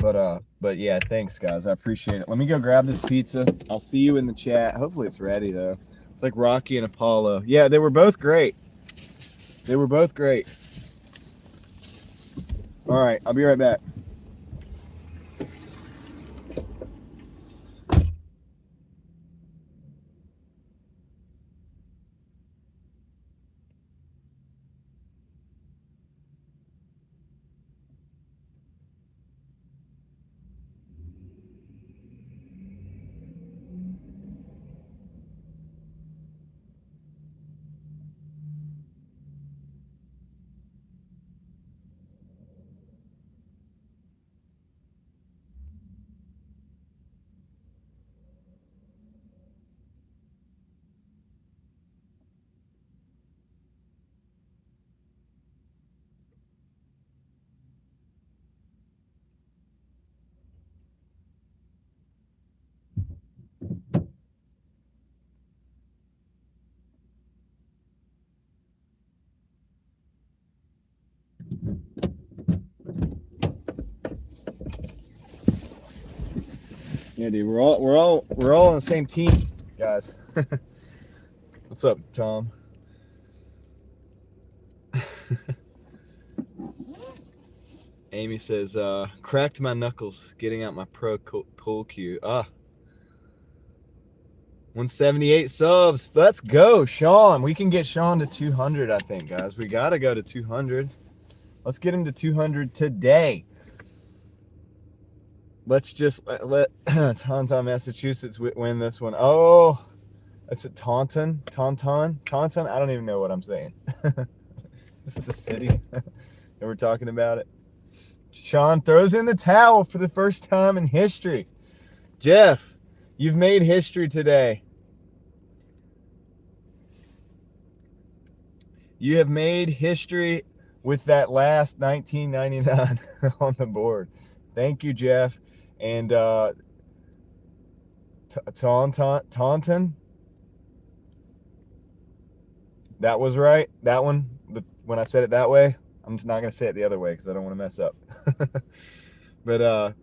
But yeah, thanks guys. I appreciate it. Let me go grab this pizza. I'll see you in the chat. Hopefully it's ready though. It's like Rocky and Apollo. Yeah, they were both great. They were both great. All right, I'll be right back. Yeah, dude, we're all on the same team, guys. What's up, Tom? Amy says, cracked my knuckles getting out my pro pull cue. 178 subs. Let's go, Sean. We can get Sean to 200, I think, guys. We got to go to 200. Let's get him to 200 today. Let's just let Tauntaun, Massachusetts win this one. Oh, that's it. Tauntaun. I don't even know what I'm saying. This is a city, and we're talking about it. Sean throws in the towel for the first time in history. Jeff, you've made history today. You have made history with that last 1999 on the board. Thank you, Jeff. And Tauntaun. That was right. That one, when I said it that way, I'm just not going to say it the other way because I don't want to mess up. But,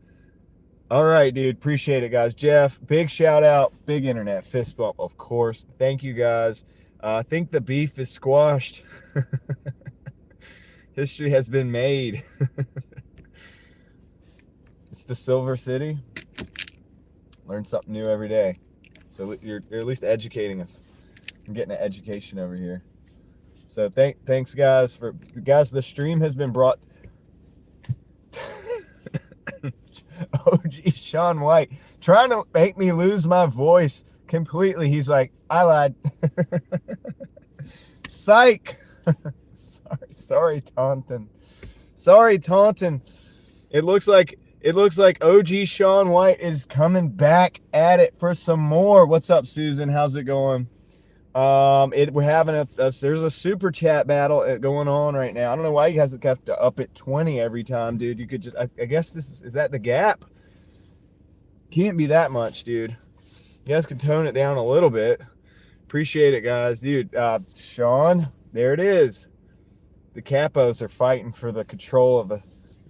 all right, dude. Appreciate it, guys. Jeff, big shout out. Big internet fist bump, of course. Thank you, guys. I think the beef is squashed. History has been made. It's the Silver City. Learn something new every day. So you're at least educating us. I'm getting an education over here. So thanks guys the stream has been brought. OG Sean White trying to make me lose my voice completely. He's like, I lied. Psych. Sorry, Taunton. Sorry, Taunton. It looks like OG Sean White is coming back at it for some more. What's up, Susan? How's it going? We're having there's a super chat battle going on right now. I don't know why you guys have kept up at 20 every time, dude. You could just, I guess is that the gap? Can't be that much, dude. You guys can tone it down a little bit. Appreciate it, guys. Dude, Sean, there it is. The Capos are fighting for the control of the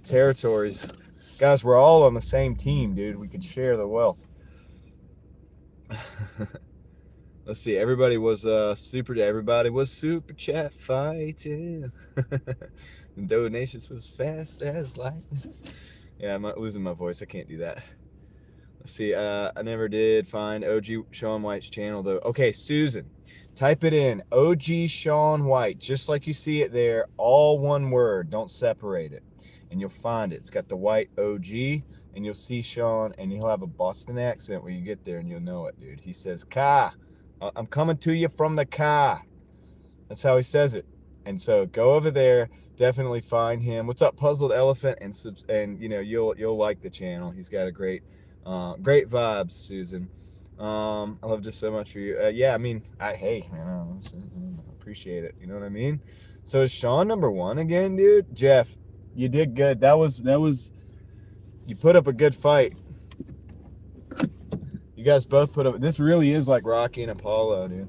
territories. Guys, we're all on the same team, dude. We could share the wealth. Let's see. Everybody was super chat fighting. The donations was fast as lightning. Yeah, I'm losing my voice. I can't do that. Let's see. I never did find OG Sean White's channel though. Okay, Susan, type it in. OG Sean White, just like you see it there, all one word. Don't separate it, and you'll find it. It's got the white OG, and you'll see Sean, and he'll have a Boston accent when you get there, and you'll know it, dude. He says, "Ka, I'm coming to you from the car." That's how he says it. And so go over there, definitely find him. What's up, Puzzled Elephant? And you know, you'll like the channel. He's got a great vibes, Susan. I love just so much for you. Yeah, I mean, hey, man, I appreciate it. You know what I mean? So is Sean number one again, dude? Jeff, you did good. That was you put up a good fight. You guys both put up. This really is like Rocky and Apollo, dude.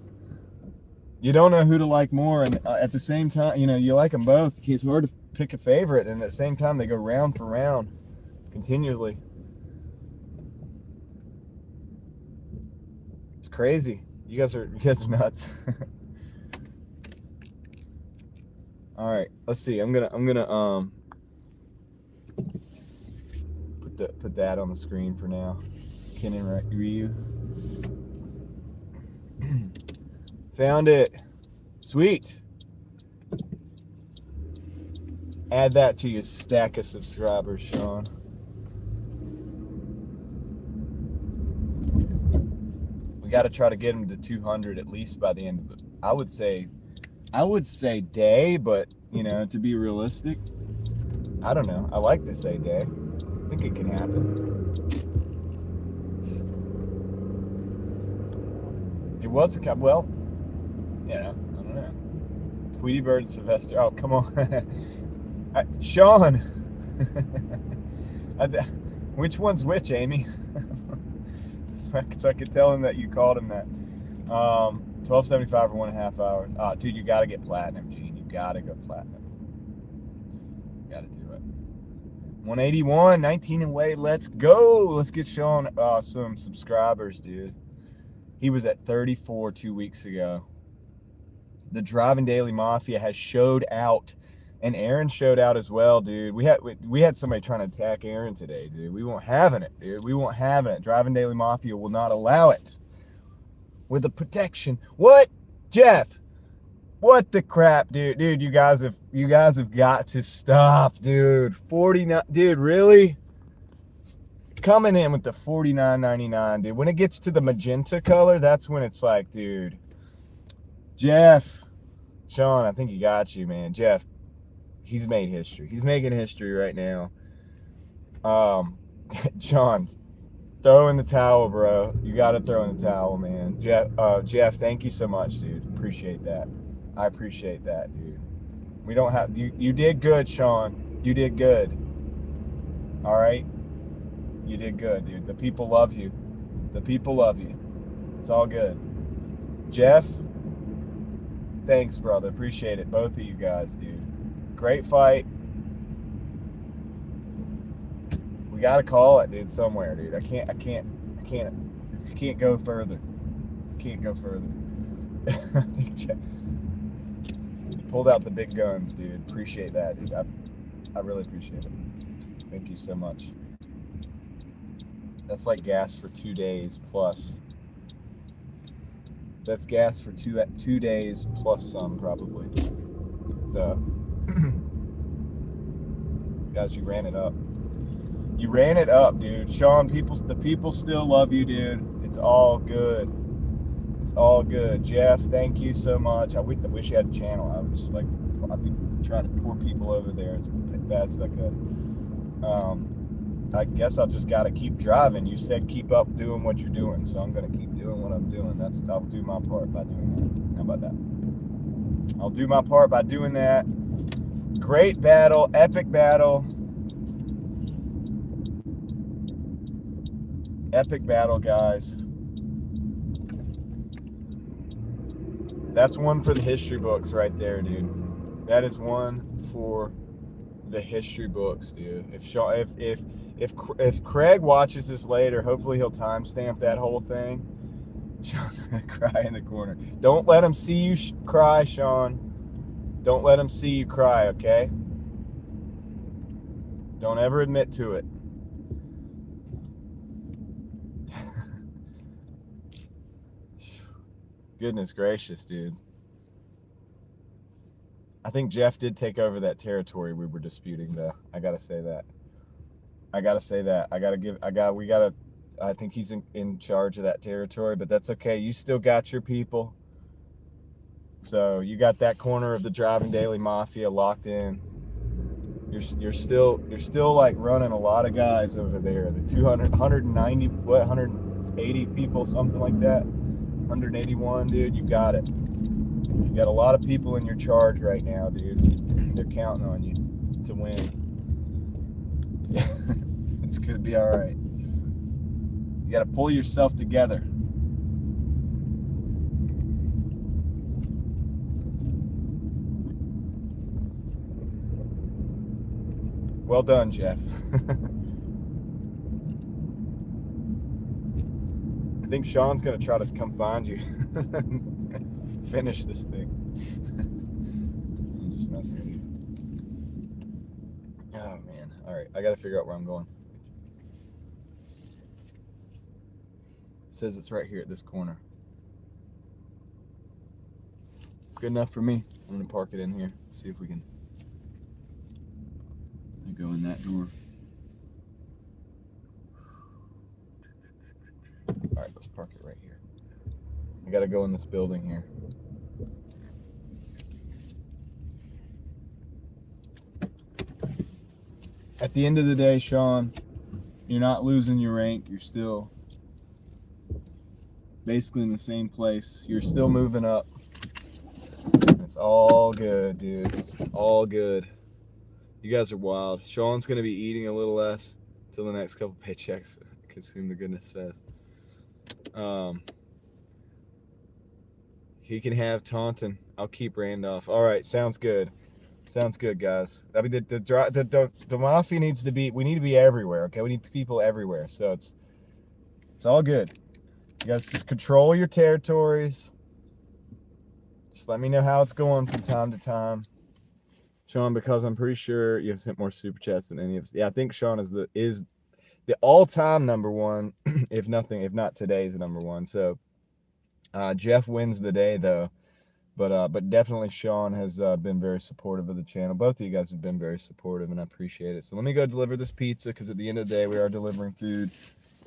You don't know who to like more, and at the same time, you know, you like them both. It's hard to pick a favorite, and at the same time, they go round for round, continuously. It's crazy. You guys are nuts. All right, let's see. I'm gonna put that on the screen for now. Ken and Ryu. Found it. Sweet. Add that to your stack of subscribers, Sean. We got to try to get him to 200 at least by the end of it. I would say day, but you know, to be realistic, I don't know. I like to say day. I think it can happen. It was a cup. Well, you know, I don't know. Tweety Bird and Sylvester. Oh, come on. Sean. Which one's which, Amy? So I could tell him that you called him that. $12.75 for 1.5 hours. Dude, you got to get platinum, Gene. You got to go platinum. You got to do it. 181, 19 away. Let's go. Let's get Sean some subscribers, dude. He was at 34 2 weeks ago. The Driving Daily Mafia has showed out, and Aaron showed out as well, dude. We had somebody trying to attack Aaron today, dude. We won't having it, dude. We won't having it. Driving Daily Mafia will not allow it. With the protection. What, Jeff? What the crap, dude? Dude, you guys have got to stop, dude. 49, dude. Really? Coming in with the $49.99, dude. When it gets to the magenta color, that's when it's like, dude. Jeff, Sean, I think he got you, man. Jeff, he's made history. He's making history right now. Sean, throw in the towel, bro. You got to throw in the towel, man. Jeff, thank you so much, dude. Appreciate that. I appreciate that, dude. We don't have you did good, Sean. You did good. All right? You did good, dude. The people love you. The people love you. It's all good. Jeff, thanks, brother. Appreciate it. Both of you guys, dude. Great fight. We got to call it, dude, somewhere, dude. I can't. This can't go further. This can't go further. You pulled out the big guns, dude. Appreciate that, dude. I really appreciate it. Thank you so much. That's like gas for 2 days plus. That's gas for two days plus some, probably. So, guys, you ran it up. You ran it up, dude. Sean, the people still love you, dude. It's all good. It's all good. Jeff, thank you so much. I wish you had a channel. I was like I'd be trying to pour people over there as fast as I could. I guess I'll just gotta keep driving. You said keep up doing what you're doing, so I'm gonna keep doing what I'm doing. I'll do my part by doing that. How about that? I'll do my part by doing that. Great battle, epic battle. Epic battle, guys. That's one for the history books right there, dude. That is one for the history books, dude. If Craig watches this later, hopefully he'll timestamp that whole thing. Sean's gonna cry in the corner. Don't let him see you cry, Sean. Don't let him see you cry, okay? Don't ever admit to it. Goodness gracious, dude. I think Jeff did take over that territory we were disputing, though. I gotta say that. I think he's in charge of that territory, but that's okay. You still got your people. So you got that corner of the Driving Daily Mafia locked in. You're still like running a lot of guys over there. The 200, 190, 180 people, something like that. 181, dude. You got it. You got a lot of people in your charge right now, dude. They're counting on you to win. It's gonna be all right. You got to pull yourself together. Well done, Jeff. I think Sean's gonna try to come find you. Finish this thing. I'm just messing with you. Oh man. Alright, I gotta figure out where I'm going. It says it's right here at this corner. Good enough for me. I'm gonna park it in here. See if we can go in that door. Alright, let's park it right here. I gotta go in this building here. At the end of the day, Sean, you're not losing your rank. You're still basically in the same place. You're still moving up. It's all good, dude. It's all good. You guys are wild. Sean's going to be eating a little less till the next couple paychecks consume the goodness says. He can have Taunton. I'll keep Randolph. All right, sounds good. Sounds good, guys. I mean, the mafia needs to be. We need to be everywhere. Okay, we need people everywhere. So it's all good. You guys just control your territories. Just let me know how it's going from time to time, Sean. Because I'm pretty sure you have sent more super chats than any of us. Yeah, I think Sean is the all-time number one. if not today's number one. So Jeff wins the day though. But definitely Sean has been very supportive of the channel. Both of you guys have been very supportive, and I appreciate it. So let me go deliver this pizza, because at the end of the day, we are delivering food.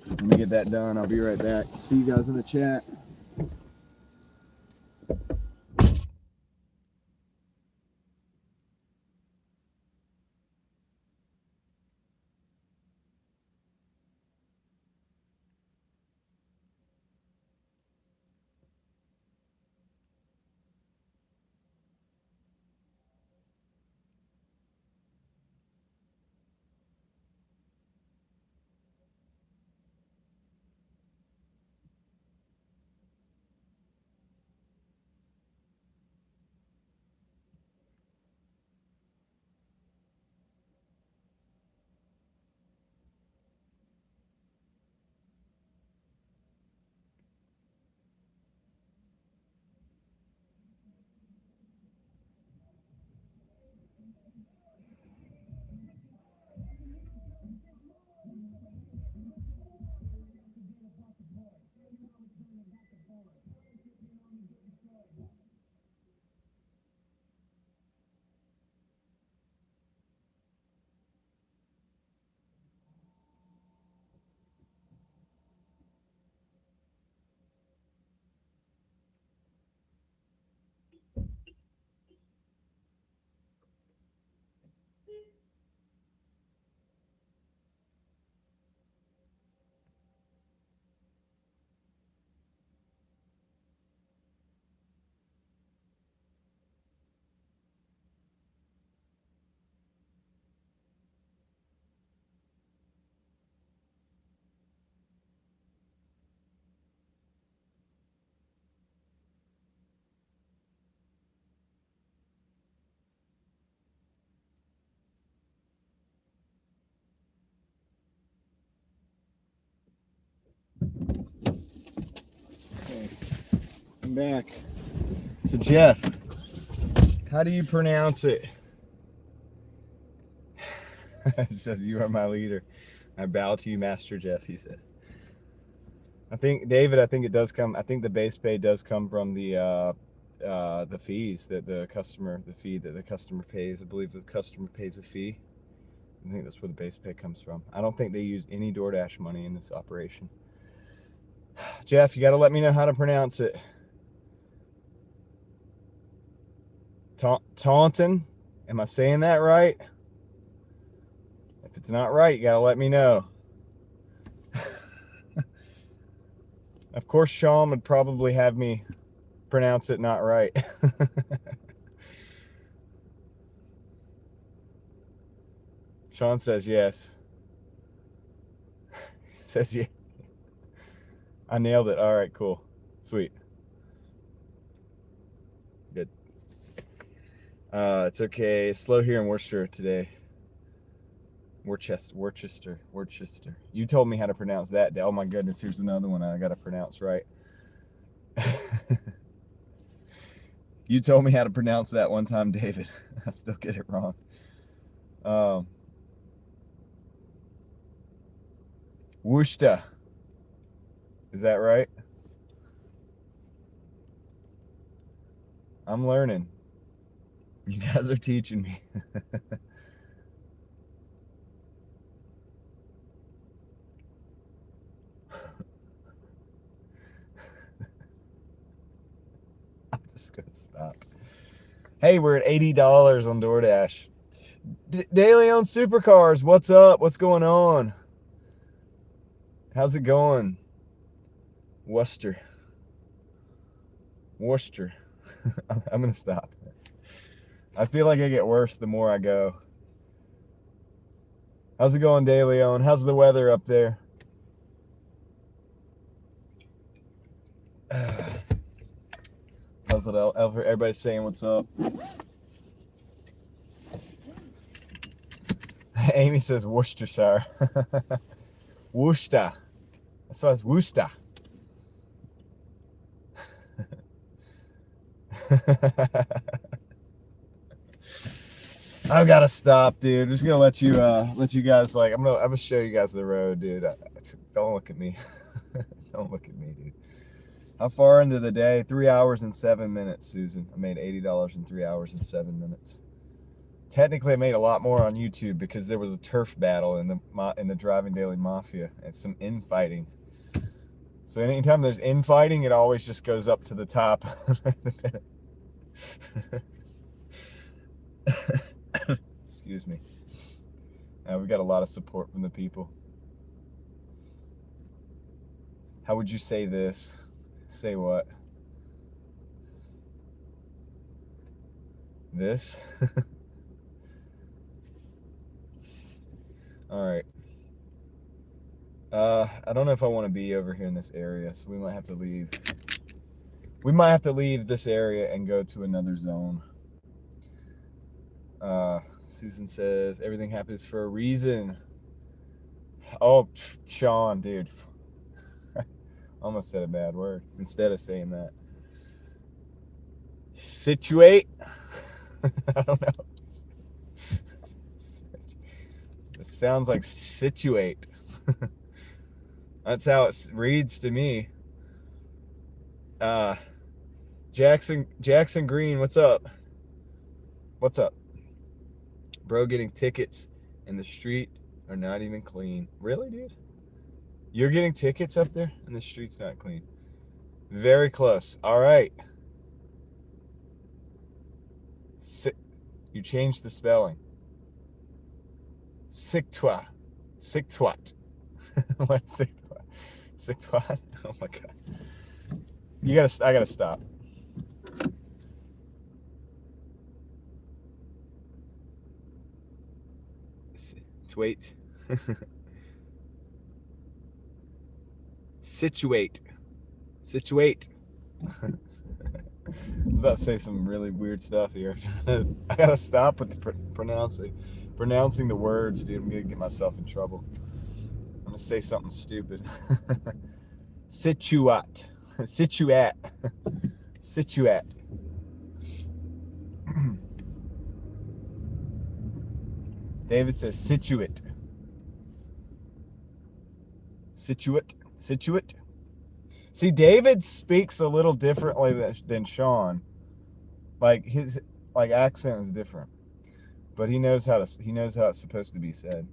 Let me get that done. I'll be right back. See you guys in the chat. Okay, I'm back. So Jeff, how do you pronounce it? It says, "You are my leader. I bow to you, Master Jeff," he says. I think, David, I think it does come, I think the base pay does come from the fees that the fee that the customer pays. I believe the customer pays a fee. I think that's where the base pay comes from. I don't think they use any DoorDash money in this operation. Jeff, you got to let me know how to pronounce it. Taunton? Am I saying that right? If it's not right, you got to let me know. Of course, Sean would probably have me pronounce it not right. Sean says yes. He says yeah. I nailed it. All right, cool. Sweet. Good. It's okay. It's slow here in Worcester today. Worcester. You told me how to pronounce that. Oh my goodness, here's another one I got to pronounce right. You told me how to pronounce that one time, David. I still get it wrong. Worcester. Is that right? I'm learning. You guys are teaching me. I'm just gonna stop. Hey, we're at $80 on Doordash. Daily on Supercars, what's up? What's going on? How's it going? Worcester. I'm gonna stop. I feel like I get worse the more I go. How's it going, De Leon? How's the weather up there? How's it? Everybody's saying what's up. Amy says Worcestershire. Worcester. That's why it's Worcester. I've got to stop, dude. I'm just gonna let you guys, like, I'm gonna show you guys the road, dude. Don't look at me. Don't look at me, dude. How far into the day? 3 hours and 7 minutes, Susan. I made $80 in 3 hours and 7 minutes. Technically, I made a lot more on YouTube because there was a turf battle in the Driving Daily Mafia and some infighting. So anytime there's infighting, it always just goes up to the top. Excuse me. We got a lot of support from the people. How would you say this? Say what? This? All right. I don't know if I want to be over here in this area, so we might have to leave. We might have to leave this area and go to another zone. Susan says, everything happens for a reason. Oh, Sean, dude. Almost said a bad word instead of saying that. Situate? I don't know. It sounds like situate. That's how it reads to me. Jackson Green, what's up? What's up? Bro, getting tickets in the street are not even clean. Really, dude? You're getting tickets up there and the street's not clean. Very close. All right. You changed the spelling. Sick twat. Sick twat. What? Sick twat. Sick twat. Oh my god. I gotta stop. Wait. Situate. I'm about to say some really weird stuff here. I gotta stop with the pronouncing the words, dude. I'm gonna get myself in trouble. I'm gonna say something stupid. Situat. Situat. Situat. David says Situate. Situate. Situate. See, David speaks a little differently than Sean. Like his accent is different, but he knows how it's supposed to be said.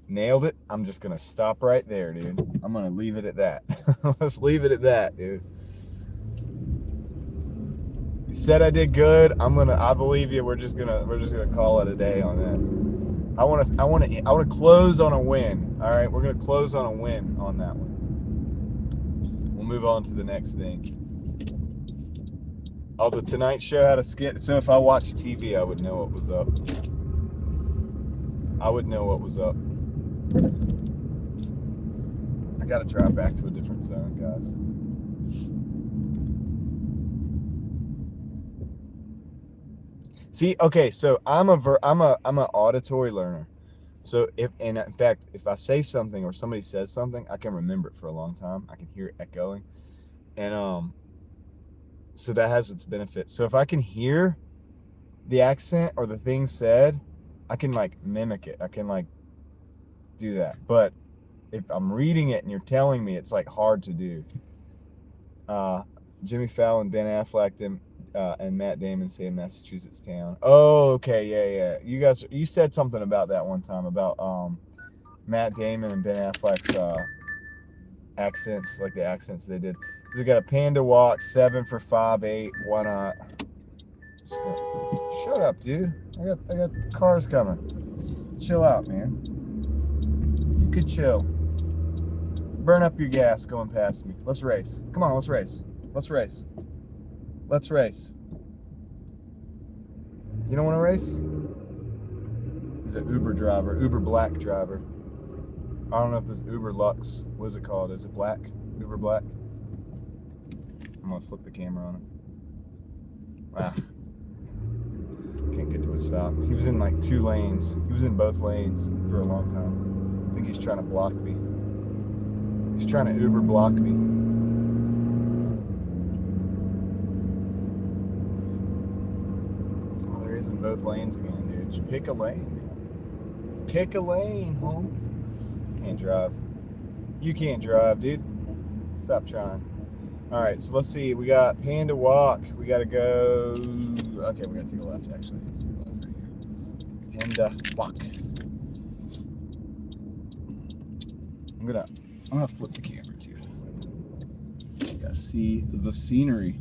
Nailed it. I'm just gonna stop right there, dude. I'm gonna leave it at that. Let's leave it at that, dude. You said I did good. I believe you. We're just gonna call it a day on that. I want to close on a win. All right, we're gonna close on a win on that one. We'll move on to the next thing. Oh, the Tonight Show had a skit. So if I watched TV, I would know what was up. I would know what was up. I gotta drive back to a different zone, guys. See, okay, so I'm an auditory learner. So in fact, if I say something or somebody says something, I can remember it for a long time. I can hear it echoing, and so that has its benefits. So if I can hear the accent or the thing said, I can like mimic it. I can like do that. But if I'm reading it and you're telling me, it's like hard to do. Jimmy Fallon, Ben Affleck, and Matt Damon say Massachusetts town. Oh, okay, yeah. You said something about that one time about Matt Damon and Ben Affleck's accents, like the accents they did. They got a Panda Walk, 7 for $5.8. Why not? Shut up, dude. I got cars coming. Chill out, man. You could chill. Burn up your gas going past me. Let's race. Come on, let's race. Let's race. Let's race. You don't want to race? He's an Uber driver, Uber black driver. I don't know if this Uber Lux, what is it called? Is it black? Uber black? I'm gonna flip the camera on it. Can't get to a stop. He was in like 2 lanes. He was in both lanes for a long time. I think he's trying to block me. He's trying to Uber block me. Oh, there he is in both lanes again, dude. Just pick a lane, man. Pick a lane, homie. Can't drive. You can't drive, dude. Stop trying. All right, so let's see. We got Panda Walk. We got to go. Okay, we got to take a left, actually. Let's take a left right here. Panda Walk. I'm gonna flip the camera too. You gotta see the scenery.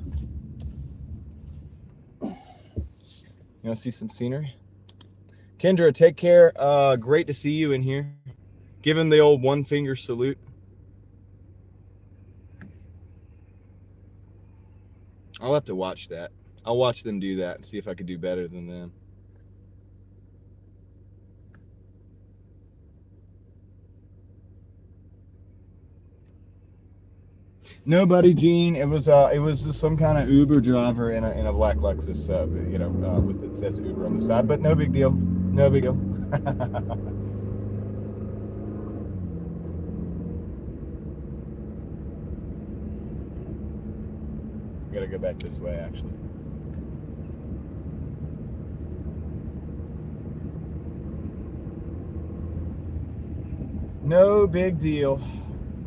You wanna see some scenery? Kendra, take care. Great to see you in here. Give him the old 1-finger salute. I'll have to watch that. I'll watch them do that and see if I could do better than them. Nobody, Gene. It was just some kind of Uber driver in a black Lexus, with it says Uber on the side. But no big deal. No big deal. I gotta go back this way, actually. No big deal.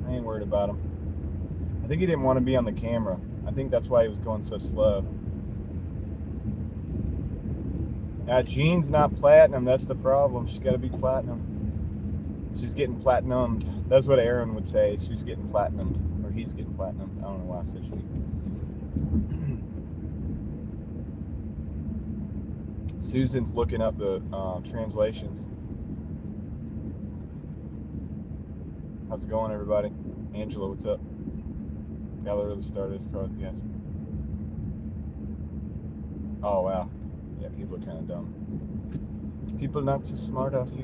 I ain't worried about him. I think he didn't want to be on the camera. I think that's why he was going so slow. Now, Jean's not platinum. That's the problem. She's got to be platinum. She's getting platinumed. That's what Aaron would say. She's getting platinumed. Or he's getting platinumed. I don't know why I said she. Susan's looking up the translations. How's it going, everybody? Angela, what's up? Tyler really started his car with the gas. Oh, wow. Yeah, people are kind of dumb. People are not too smart out here.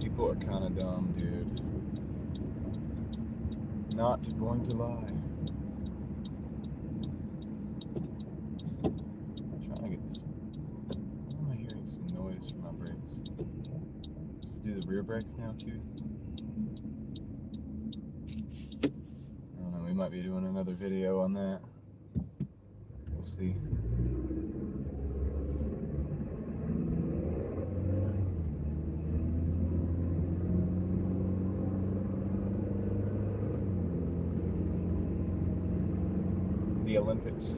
People are kind of dumb, dude. not going to lie. I'm trying to get this. Why am I hearing some noise from my brakes? Does it do the rear brakes now too? I don't know, we might be doing another video on that. We'll see. The Olympics.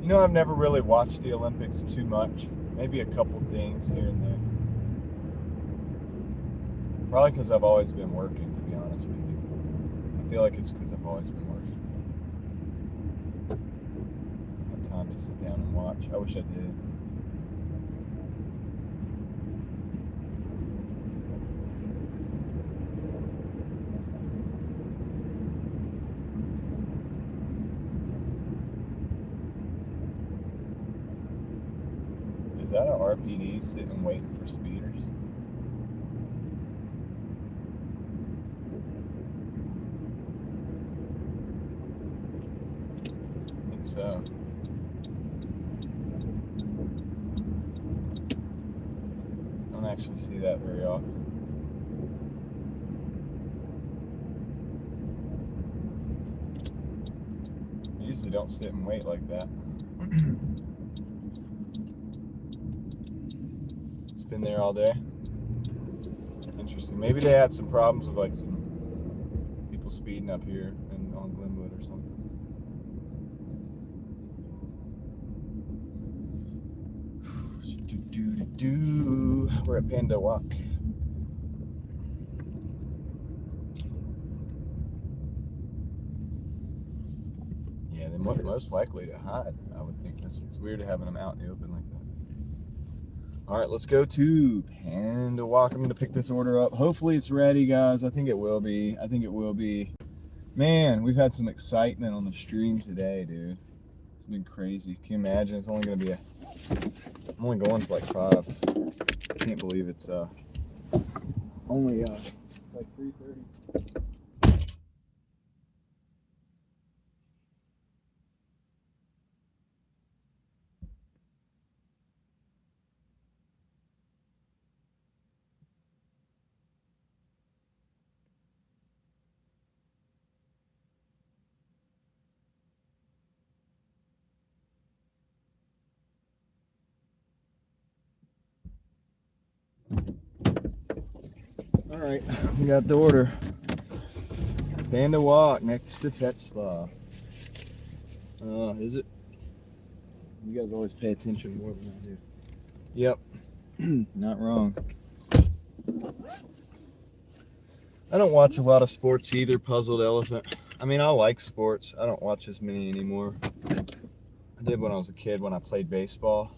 You know, I've never really watched the Olympics too much. Maybe a couple things here and there. Probably because I've always been working, to be honest with you. I feel like it's because I've always been working. I don't have time to sit down and watch. I wish I did. Is that an RPD sitting waiting for speeders? I think so. I don't actually see that very often. I usually don't sit and wait like that. Been there all day. Interesting. Maybe they had some problems with like some people speeding up here and on Glenwood or something. We're at Panda Walk. Yeah, they're most likely to hide, I would think. It's weird having them out in the open like that. All right, let's go to Panda Walk. I'm going to pick this order up. Hopefully it's ready, guys. I think it will be. Man, we've had some excitement on the stream today, dude. It's been crazy. Can you imagine? It's only going to be I'm only going to like 5. I can't believe it's only like 3:30. All right, we got the order. Panda Walk next to Pet Spa. Is it? You guys always pay attention more than I do. Yep, not wrong. I don't watch a lot of sports either, Puzzled Elephant. I mean, I like sports. I don't watch as many anymore. I did when I was a kid when I played baseball.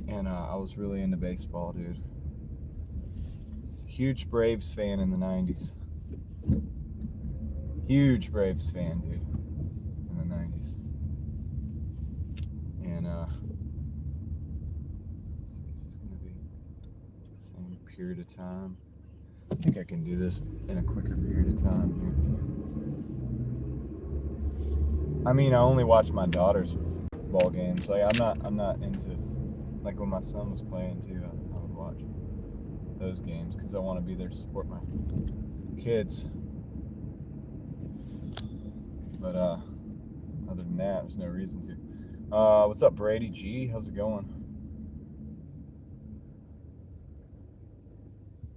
And I was really into baseball, dude. Huge Braves fan in the 90s. Huge Braves fan, dude, in the 90s. And, let's see, this is going to be the same period of time. I think I can do this in a quicker period of time here. I mean, I only watch my daughter's ball games. Like, I'm not into, like when my son was playing too, I would watch those games because I want to be there to support my kids. But other than that, there's no reason to. What's up, Brady G? How's it going?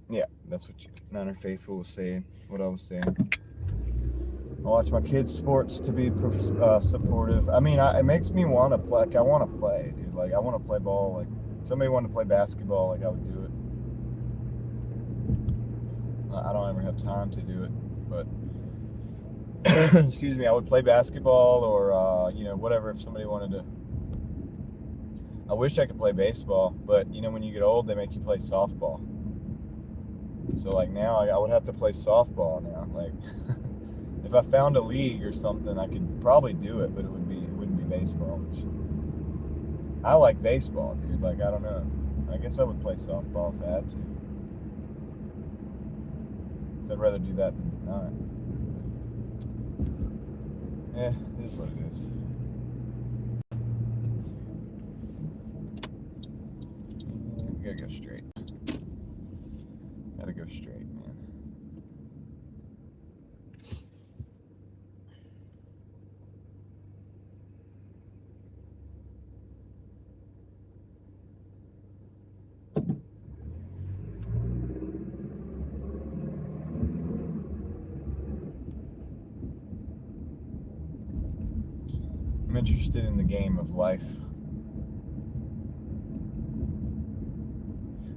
Yeah, that's what Niner Faithful was saying. What I was saying. I watch my kids' sports to be supportive. I mean, it makes me want to play. Like, I want to play, dude. Like, I want to play ball. Like, if somebody wanted to play basketball, like, I would do it. I don't ever have time to do it, but excuse me, I would play basketball or you know, whatever. If somebody wanted to, I wish I could play baseball, but you know, when you get old, they make you play softball. So like now, I would have to play softball now. Like, if I found a league or something, I could probably do it, but it wouldn't be baseball. Which I like baseball, dude. Like, I don't know. I guess I would play softball if I had to. I'd rather do that than not. Yeah, it is what it is. We gotta go straight. Gotta go straight, man. I'm interested in the game of life.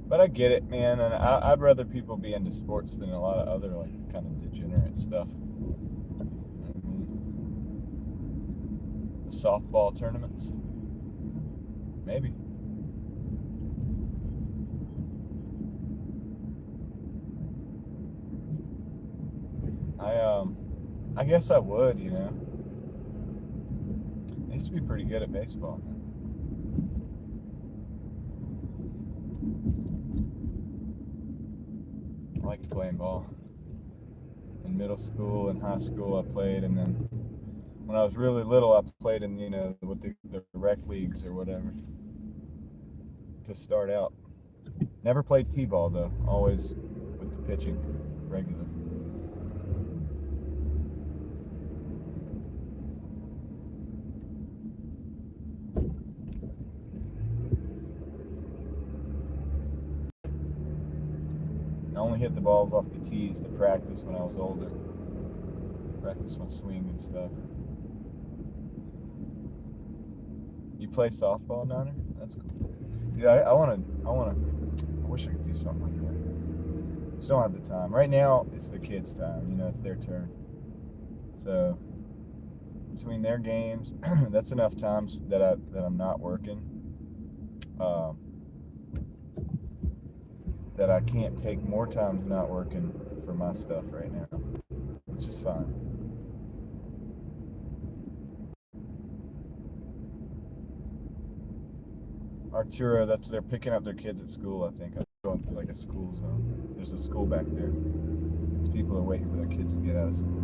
But I get it, man, and I'd rather people be into sports than a lot of other, like, kind of degenerate stuff. You know what I mean? The softball tournaments? Maybe. I guess I would, you know. I used to be pretty good at baseball, man. I liked playing ball. In middle school and high school, I played, and then when I was really little, I played in, you know, with the rec leagues or whatever to start out. Never played t-ball though. Always with the pitching, regular. I only hit the balls off the tees to practice when I was older. Practice my swing and stuff. You play softball, Niner? That's cool. Dude, I wish I could do something like that. Just don't have the time. Right now, it's the kids' time. You know, it's their turn. So, between their games, that's enough times that I'm not working. That I can't take more times not working for my stuff right now. It's just fine. Arturo, they're picking up their kids at school, I think. I'm going through like a school zone. There's a school back there. People are waiting for their kids to get out of school.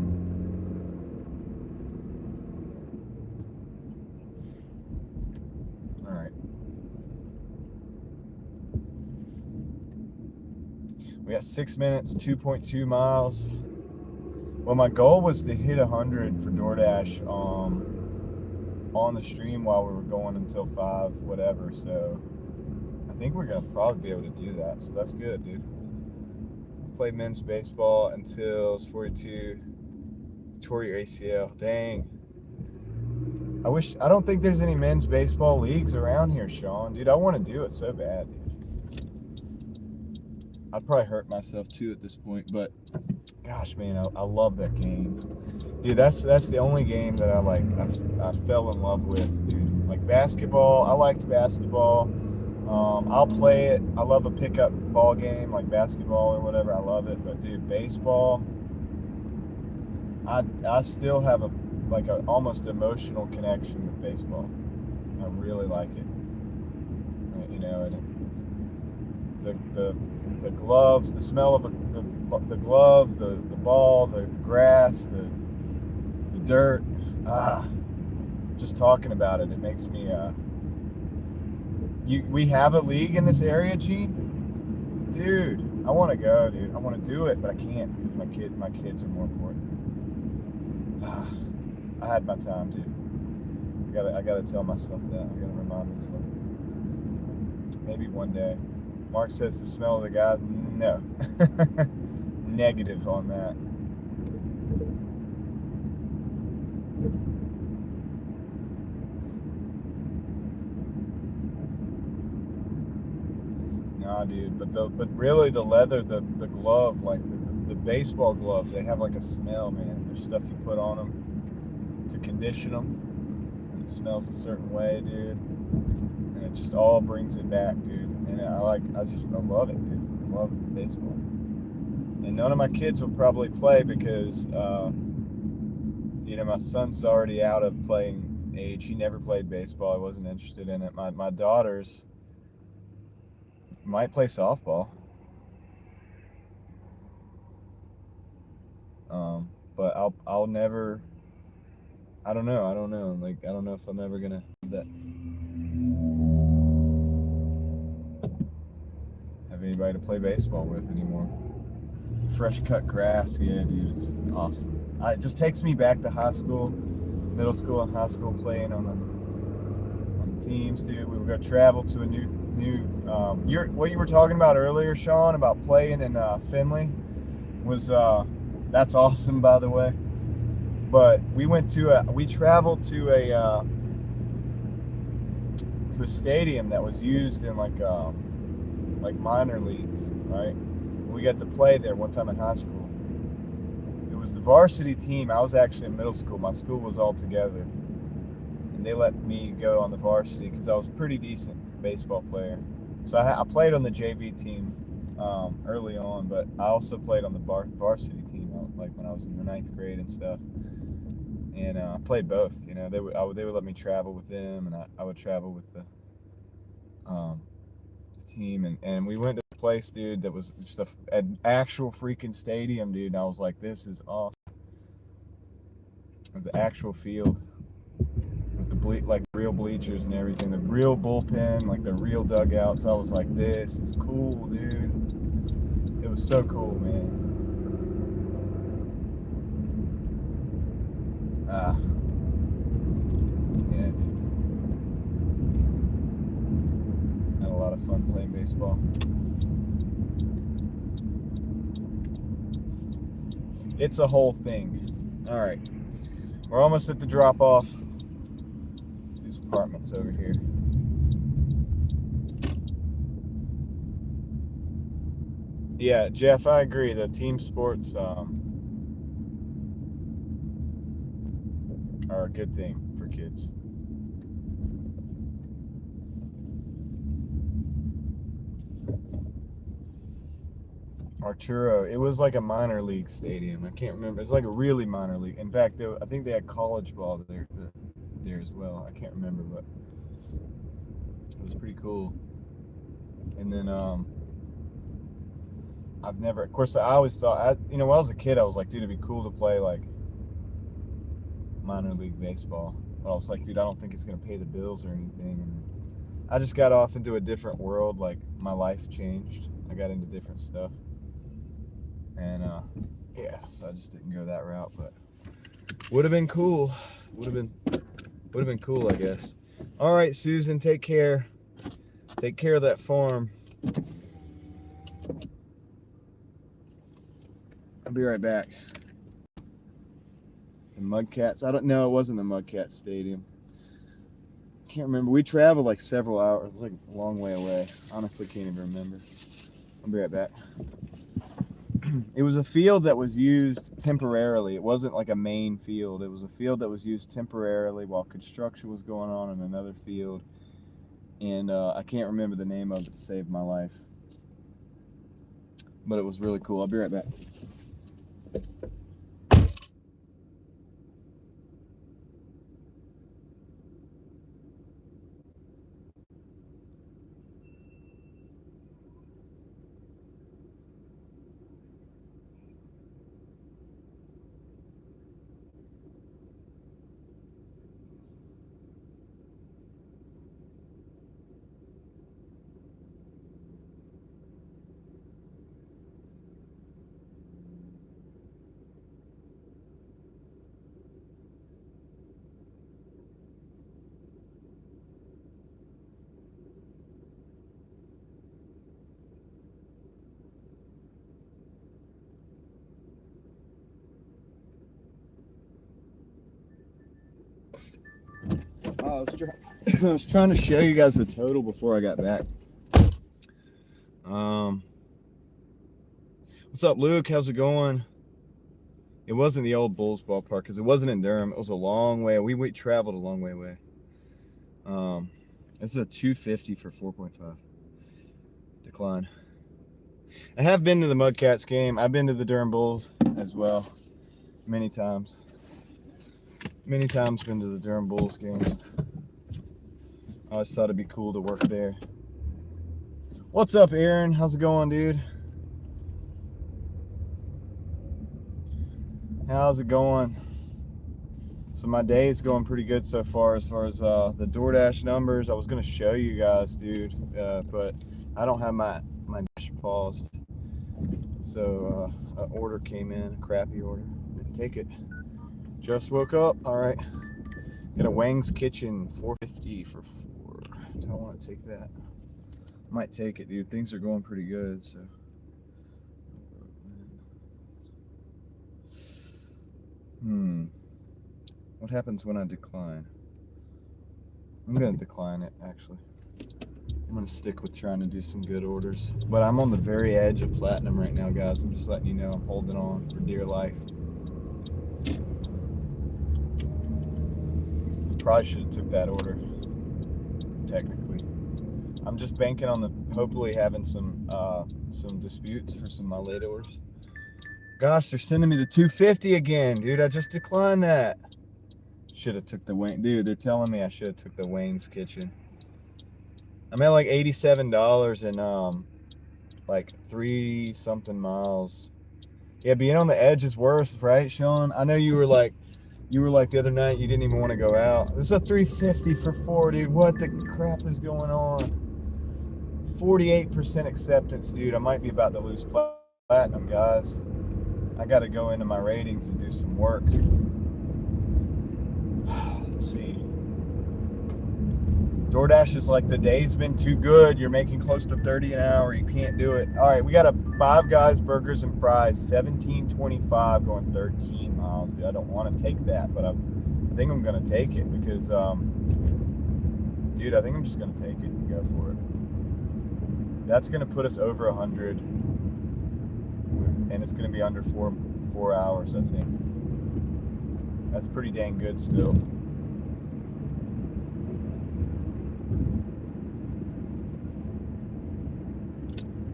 All right. We got 6 minutes, 2.2 miles. Well, my goal was to hit 100 for Doordash on the stream while we were going until 5, whatever. So I think we're going to probably be able to do that. So that's good, dude. Played men's baseball until I was 42. Tore your ACL. Dang. I don't think there's any men's baseball leagues around here, Sean. Dude, I want to do it so bad, dude. I'd probably hurt myself too at this point, but gosh, man, I love that game. Dude, that's the only game that I fell in love with, dude. Like basketball, I liked basketball. I'll play it. I love a pickup ball game like basketball or whatever. I love it, but dude, baseball, I still have a almost emotional connection with baseball. I really like it. You know, and it's the gloves, the smell of the glove, the ball, the grass, the dirt. Just talking about it, it makes me. We have a league in this area, Gene. Dude, I want to go, dude. I want to do it, but I can't because my kids are more important. I had my time, dude. I gotta tell myself that. I gotta remind myself. Maybe one day. Mark says to smell the guys. No. Negative on that. Nah, dude. But really the leather, the glove, like the baseball gloves, they have like a smell, man. There's stuff you put on them to condition them, and it smells a certain way, dude. And it just all brings it back, dude. And I love it, dude. I love baseball. And none of my kids will probably play because, you know, my son's already out of playing age. He never played baseball. I wasn't interested in it. My daughters might play softball. But I'll never. I don't know. Like, I don't know if I'm ever gonna have anybody to play baseball with anymore. Fresh cut grass, yeah, dude, it's awesome. It just takes me back to high school, middle school, and high school playing on the teams, dude. We would go travel to a new. What you were talking about earlier, Sean, about playing in Finley, was that's awesome, by the way. But we traveled to a stadium that was used in like minor leagues, right? We got to play there one time in high school. It was the varsity team. I was actually in middle school. My school was all together, and they let me go on the varsity because I was a pretty decent baseball player. So I played on the JV team early on, but I also played on the varsity team like when I was in the 9th grade and stuff. And I played both. You know, they would let me travel with them, and I would travel with the team, and we went to a place, dude, that was just an actual freaking stadium, dude. And I was like, this is awesome. It was an actual field with the real bleachers and everything, the real bullpen, like the real dugouts. I was like, this is cool, dude. It was so cool, man. Yeah, dude. Had a lot of fun playing baseball. It's a whole thing. All right, we're almost at the drop off. It's these apartments over here. Yeah, Jeff, I agree. The team sports are a good thing for kids. Arturo, it was like a minor league stadium. I can't remember. It's like a really minor league. In fact, I think they had college ball there as well. I can't remember, but it was pretty cool. And then I've never, of course, I always thought, when I was a kid, I was like, dude, it'd be cool to play like minor league baseball. But I was like, dude, I don't think it's gonna pay the bills or anything. And I just got off into a different world. Like, my life changed. I got into different stuff. And yeah, so I just didn't go that route, but would have been cool. Would have been cool, I guess. All right, Susan, take care. Take care of that farm. I'll be right back. The Mudcats. I don't know. It wasn't the Mudcats Stadium. Can't remember. We traveled like several hours. It was like a long way away. Honestly, can't even remember. I'll be right back. It was a field that was used temporarily. It wasn't like a main field. It was a field that was used temporarily while construction was going on in another field. And I can't remember the name of it to save my life. But it was really cool. I'll be right back. I was trying to show you guys the total before I got back. What's up, Luke? How's it going? It wasn't the old Bulls ballpark because it wasn't in Durham. It was a long way. We traveled a long way away. This is a 250 for 4.5. Decline. I have been to the Mudcats game. I've been to the Durham Bulls as well. Many times. Many times been to the Durham Bulls games. I always thought it'd be cool to work there. What's up, Aaron? How's it going, dude? How's it going? So my day is going pretty good so far as the Doordash numbers. I was going to show you guys, dude, but I don't have my dash paused. So an order came in, a crappy order. Didn't take it. Just woke up. All right. Got a Wang's Kitchen, $4.50 for 4. Don't want to take that. Might take it, dude. Things are going pretty good, so. What happens when I decline? I'm gonna decline it, actually. I'm gonna stick with trying to do some good orders. But I'm on the very edge of platinum right now, guys. I'm just letting you know I'm holding on for dear life. Probably should have took that order, technically. I'm just banking on the hopefully having some disputes for some of my late orders. Gosh, they're sending me the $2.50 again, dude. I just declined that. Should have took the Wang. Dude, they're telling me I should have took the Wang's Kitchen. I'm at like $87 and like 3-something miles. Yeah, being on the edge is worse, right, Sean? I know you were like the other night, you didn't even want to go out. This is a $3.50 for 4, dude. What the crap is going on? 48% acceptance, dude. I might be about to lose platinum, guys. I got to go into my ratings and do some work. Let's see. DoorDash is like, the day's been too good. You're making close to 30 an hour. You can't do it. All right, we got a Five Guys burgers and fries, $17.25 going 13 miles. Dude, I don't want to take that, but I think I'm going to take it because, dude, I think I'm just going to take it and go for it. That's going to put us over 100, and it's going to be under 4 hours, I think. That's pretty dang good still.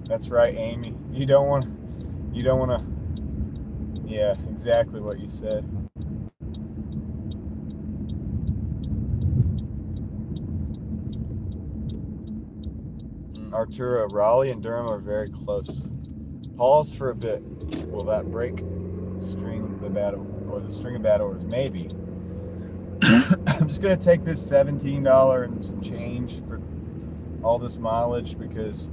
That's right, Amy. You don't want to, yeah, exactly what you said. Arturo, Raleigh and Durham are very close. Pause for a bit. Will that break the string of bad orders? Maybe. I'm just gonna take this $17 and some change for all this mileage because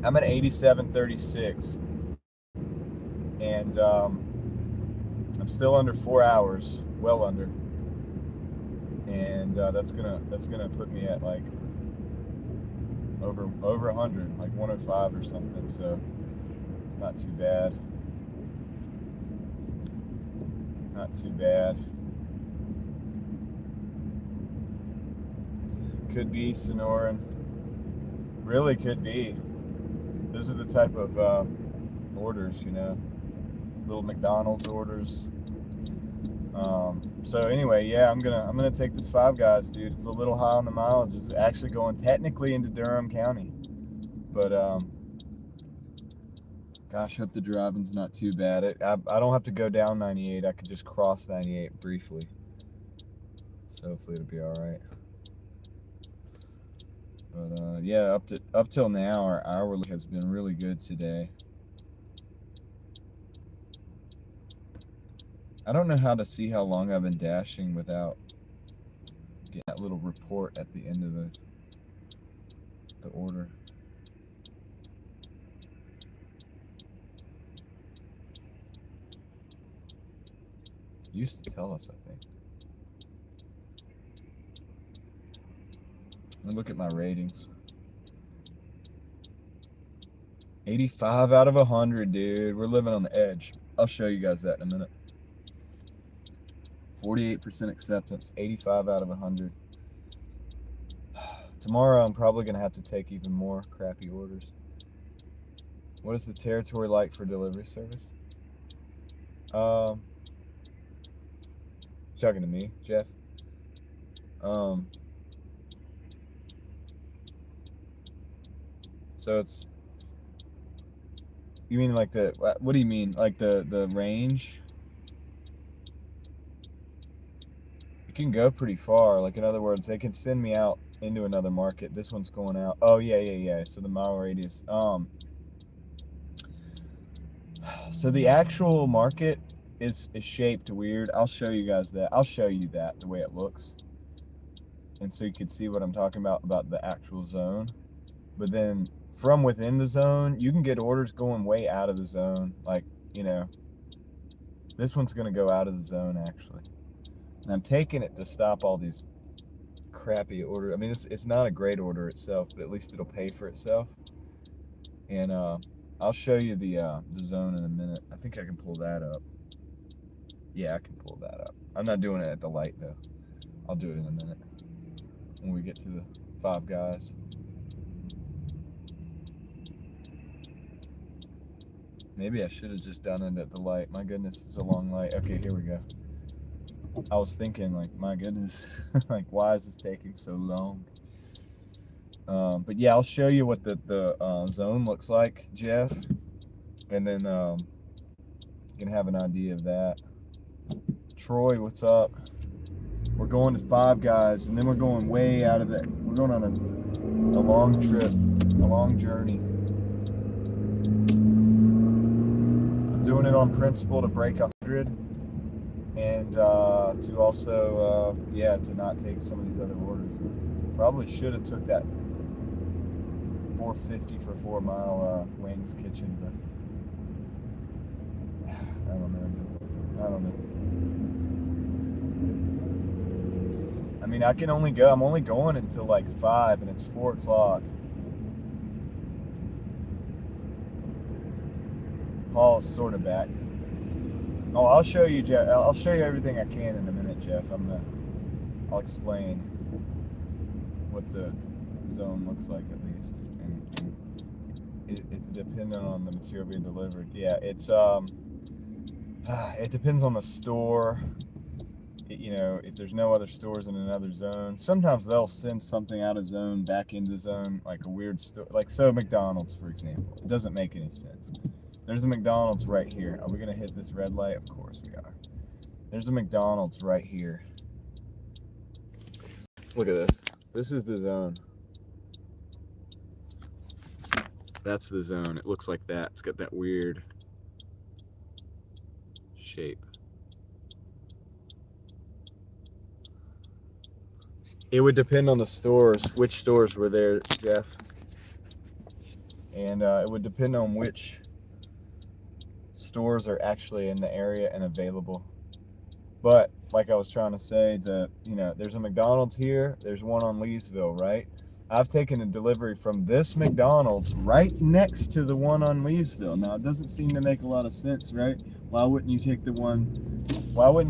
I'm at 87.36 and I'm still under 4 hours, well under, and that's gonna put me at like over 100, like 105 or something. So it's not too bad. Not too bad. Could be Sonoran. Really could be. Those are the type of orders, you know, little McDonald's orders. So anyway, yeah, I'm gonna take this Five Guys, dude. It's a little high on the mileage. It's actually going technically into Durham County, but gosh, hope the driving's not too bad. I don't have to go down 98. I could just cross 98 briefly. So hopefully it'll be all right. But yeah, up till now, our hourly has been really good today. I don't know how to see how long I've been dashing without getting that little report at the end of the order. It used to tell us, I think. Let me look at my ratings. 85 out of 100, dude. We're living on the edge. I'll show you guys that in a minute. 48% acceptance, 85 out of 100. Tomorrow I'm probably going to have to take even more crappy orders. What is the territory like for delivery service? Talking to me, Jeff? So it's, you mean like what do you mean? Like the range? It can go pretty far. Like, in other words, they can send me out into another market. This one's going out. Oh, yeah. So the mile radius. So the actual market is shaped weird. I'll show you guys that. I'll show you that, the way it looks. And so you can see what I'm talking about the actual zone. But then from within the zone, you can get orders going way out of the zone. Like, you know, this one's going to go out of the zone, actually. And I'm taking it to stop all these crappy order. I mean, it's not a great order itself, but at least it'll pay for itself. And I'll show you the zone in a minute. I think I can pull that up. Yeah, I can pull that up. I'm not doing it at the light, though. I'll do it in a minute when we get to the Five Guys. Maybe I should have just done it at the light. My goodness, it's a long light. Okay, here we go. I was thinking, like, my goodness, like, why is this taking so long? But yeah, I'll show you what the zone looks like, Jeff, and then you can have an idea of that. Troy, what's up? We're going to Five Guys, and then we're going way out of that. We're going on a long trip, a long journey. I'm doing it on principle to break 100, and to also, yeah, to not take some of these other orders. Probably should have took that 450 for 4 Mile Wings Kitchen, but I don't know. I don't know. I mean, I'm only going until like 5, and it's 4 o'clock. Paul's sort of back. Oh, I'll show you, Jeff. I'll show you everything I can in a minute, Jeff. I'll explain what the zone looks like at least, and it's dependent on the material being delivered. Yeah, it's it depends on the store. You know, if there's no other stores in another zone, sometimes they'll send something out of zone back into zone, like a weird store, like so McDonald's, for example. It doesn't make any sense. There's a McDonald's right here. Are we gonna hit this red light? Of course we are. There's a McDonald's right here. Look at this. This is the zone. That's the zone. It looks like that. It's got that weird shape. It would depend on the stores, which stores were there, Jeff. And it would depend on which stores are actually in the area and available. But like I was trying to say, there's a McDonald's here, there's one on Leesville, right? I've taken a delivery from this McDonald's right next to the one on Leesville. Now, it doesn't seem to make a lot of sense, right? Why wouldn't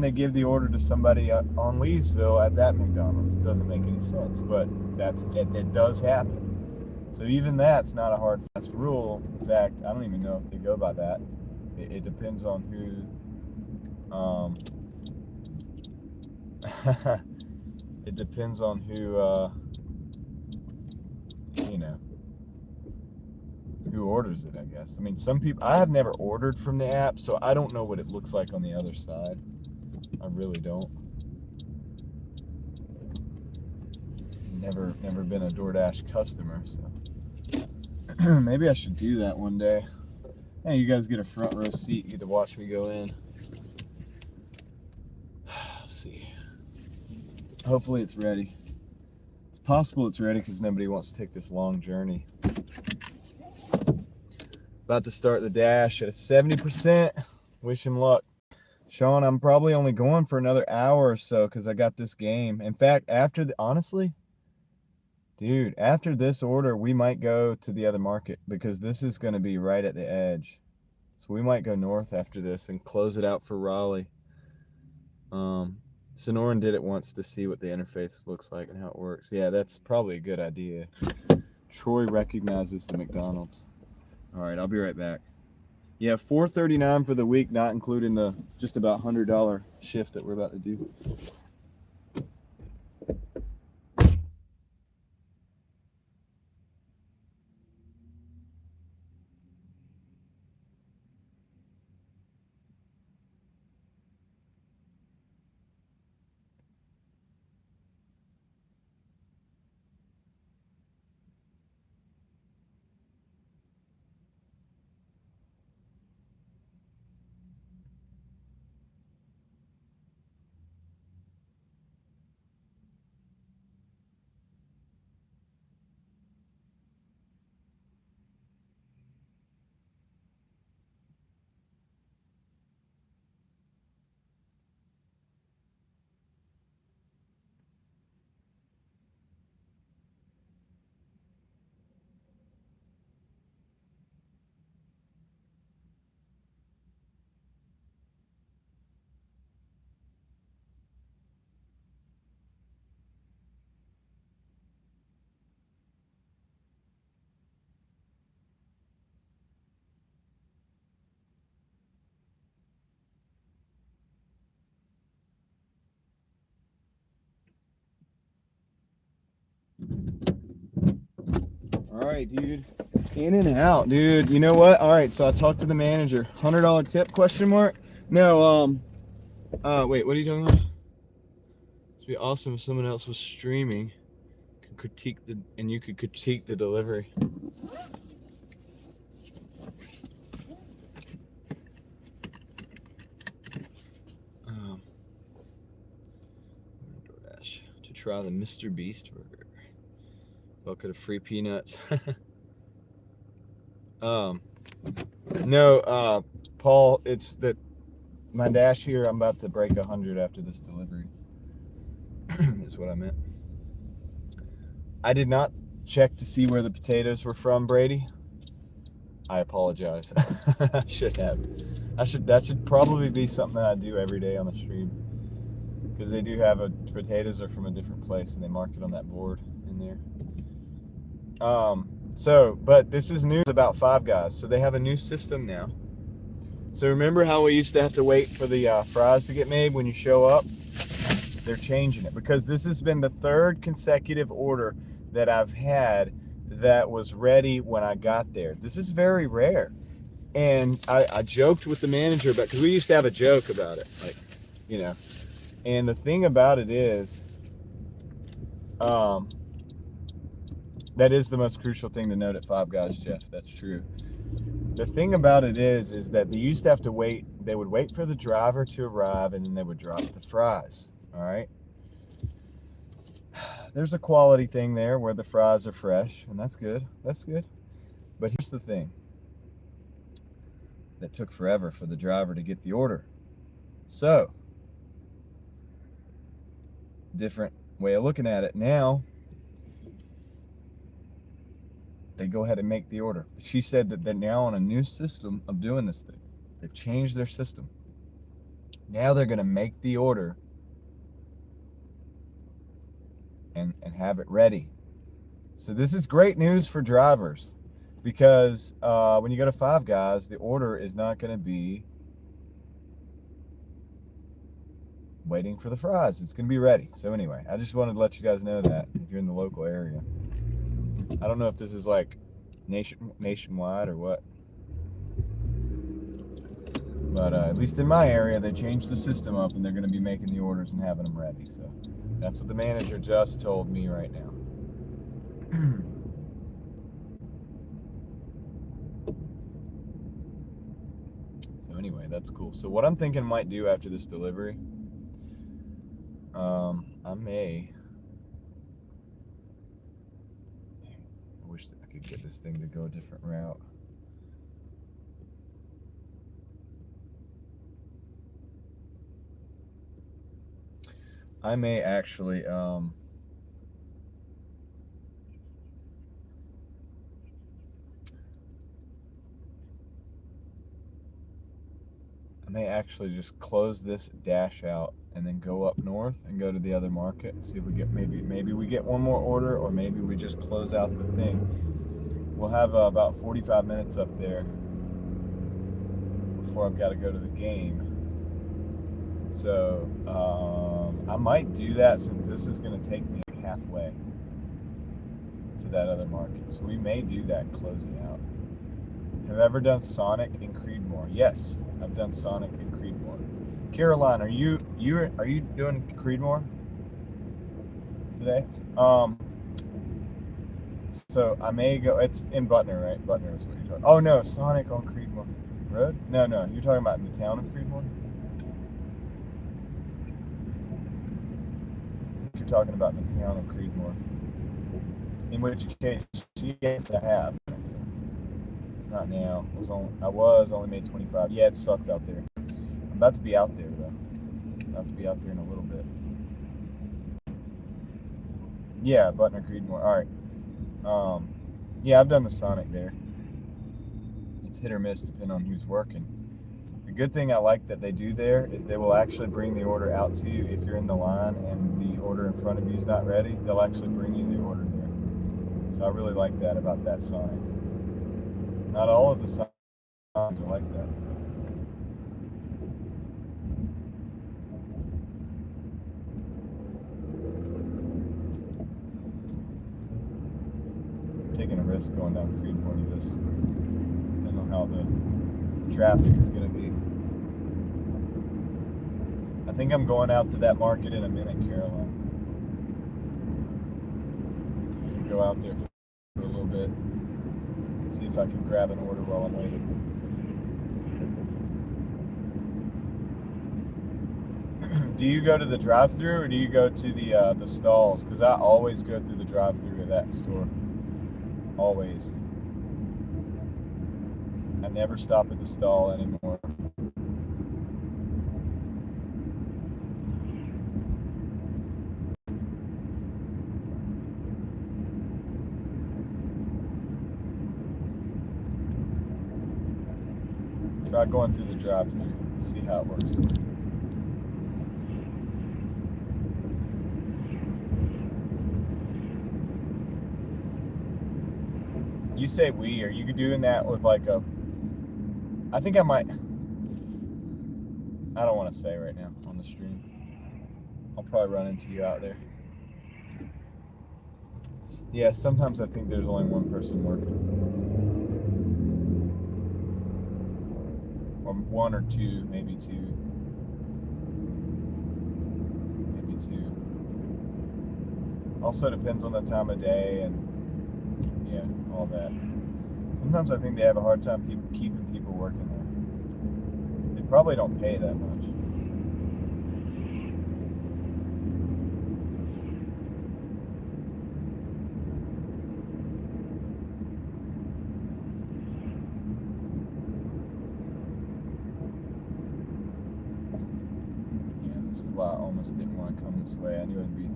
they give the order to somebody on Leesville at that McDonald's? It doesn't make any sense, but it does happen. So even that's not a hard, fast rule. In fact, I don't even know if they go by that. It depends on who, it depends on who, who orders it, I guess. I mean, some people, I have never ordered from the app, so I don't know what it looks like on the other side. I really don't. Never been a Doordash customer, so maybe I should do that one day. Hey, you guys get a front row seat. You get to watch me go in. Let's see. Hopefully it's ready. It's possible it's ready because nobody wants to take this long journey. About to start the dash at a 70%. Wish him luck. Sean, I'm probably only going for another hour or so because I got this game. In fact, honestly, dude, after this order, we might go to the other market because this is going to be right at the edge. So we might go north after this and close it out for Raleigh. Sonoran did it once to see what the interface looks like and how it works. Yeah, that's probably a good idea. Troy recognizes the McDonald's. All right, I'll be right back. Yeah, $439 for the week, not including the just about $100 shift that we're about to do. All right, dude. In and out, dude. You know what? All right, so I talked to the manager. $100 tip? Question mark? No. Wait. What are you talking about? It'd be awesome if someone else was streaming, could critique and you could critique the delivery. Doordash to try the Mr. Beast burger. Bucket of free peanuts. No, Paul, it's that my dash here, I'm about to break 100 after this delivery. Is what I meant. I did not check to see where the potatoes were from, Brady. I apologize. I should have. That should probably be something that I do every day on the stream. Because they do have potatoes are from a different place and they mark it on that board in there. But this is news about Five Guys. So they have a new system now. So remember how we used to have to wait for the fries to get made when you show up? They're changing it because this has been the third consecutive order that I've had that was ready when I got there. This is very rare. And I joked with the manager about, because we used to have a joke about it, like, you know. And the thing about it is, that is the most crucial thing to note at Five Guys, Jeff. That's true. The thing about it is that they used to have to wait. They would wait for the driver to arrive, and then they would drop the fries. All right. There's a quality thing there where the fries are fresh, and that's good. That's good. But here's the thing. That took forever for the driver to get the order. So, different way of looking at it. Now, they go ahead and make the order. She said that they're now on a new system of doing this thing. They've changed their system. Now they're going to make the order and have it ready. So this is great news for drivers because when you go to Five Guys, the order is not going to be waiting for the fries. It's going to be ready. So anyway, I just wanted to let you guys know that if you're in the local area. I don't know if this is like nationwide or what. But at least in my area, they changed the system up and they're going to be making the orders and having them ready. So that's what the manager just told me right now. So anyway, that's cool. So what I'm thinking I might do after this delivery, I wish I could get this thing to go a different route. I may actually just close this dash out and then go up north and go to the other market and see if we get maybe we get one more order, or maybe we just close out the thing. We'll have about 45 minutes up there before I've got to go to the game. So I might do that since this is going to take me halfway to that other market. So we may do that and close it out. Have I ever done Sonic and Creedmoor? Yes, I've done Sonic and Creedmoor. Caroline, are you doing Creedmoor today? So I may go. It's in Butner, right? Butner is what you're talking. Oh no, Sonic on Creedmoor Road? No, you're talking about in the town of Creedmoor. You're talking about in the town of Creedmoor. In which case, yes, I have. So, not now. I was only made 25. Yeah, it sucks out there. I'm about to be out there though. I'm about to be out there in a little bit. Yeah, Butner Creedmoor. All right. Yeah, I've done the Sonic there. It's hit or miss depending on who's working. The good thing I like that they do there is they will actually bring the order out to you if you're in the line and the order in front of you is not ready. They'll actually bring you the order there. So I really like that about that Sonic. Not all of the Sonics are like that. taking a risk going down Creedmoor to this. Depending on how the traffic is going to be. I think I'm going out to that market in a minute, Caroline. I'm going to go out there for a little bit. See if I can grab an order while I'm waiting. Do you go to the drive-thru or do you go to the stalls? Because I always go through the drive-thru of that store. Always. I never stop at the stall anymore. Try going through the drive-thru. See how it works for you. You say we, are you doing that with like a... I think I might... I don't want to say right now on the stream. I'll probably run into you out there. Yeah, sometimes I think there's only one person working. Or one or two, maybe two. Maybe two. Also depends on the time of day and yeah, all that. Sometimes I think they have a hard time keeping people working there. They probably don't pay that much. Yeah, this is why I almost didn't want to come this way. I knew it'd be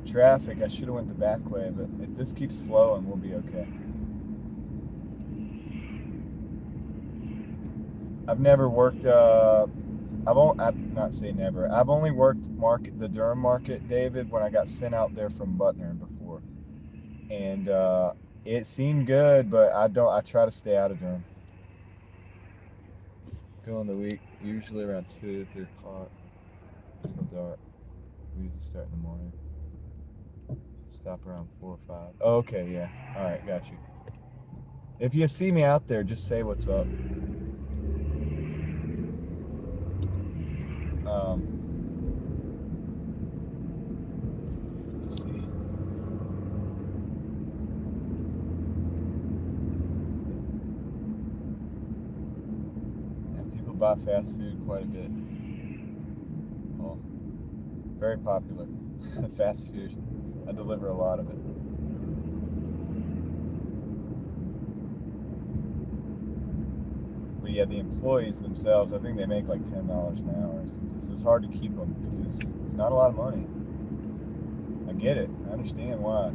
traffic. I should have went the back way, but if this keeps flowing, we'll be okay. I've never worked, I'm not saying never. I've only worked the Durham market, David, when I got sent out there from Butner before. And it seemed good, but I try to stay out of Durham. Go in the week, usually around 2 to 3 o'clock until dark. We usually start in the morning. Stop around 4 or 5. Oh, okay, yeah. All right, got you. If you see me out there, just say what's up. Let's see. Yeah, people buy fast food quite a bit. Oh, very popular. Fast food. I deliver a lot of it. But yeah, the employees themselves, I think they make like $10 an hour. So it's hard to keep them because it's not a lot of money. I get it. I understand why.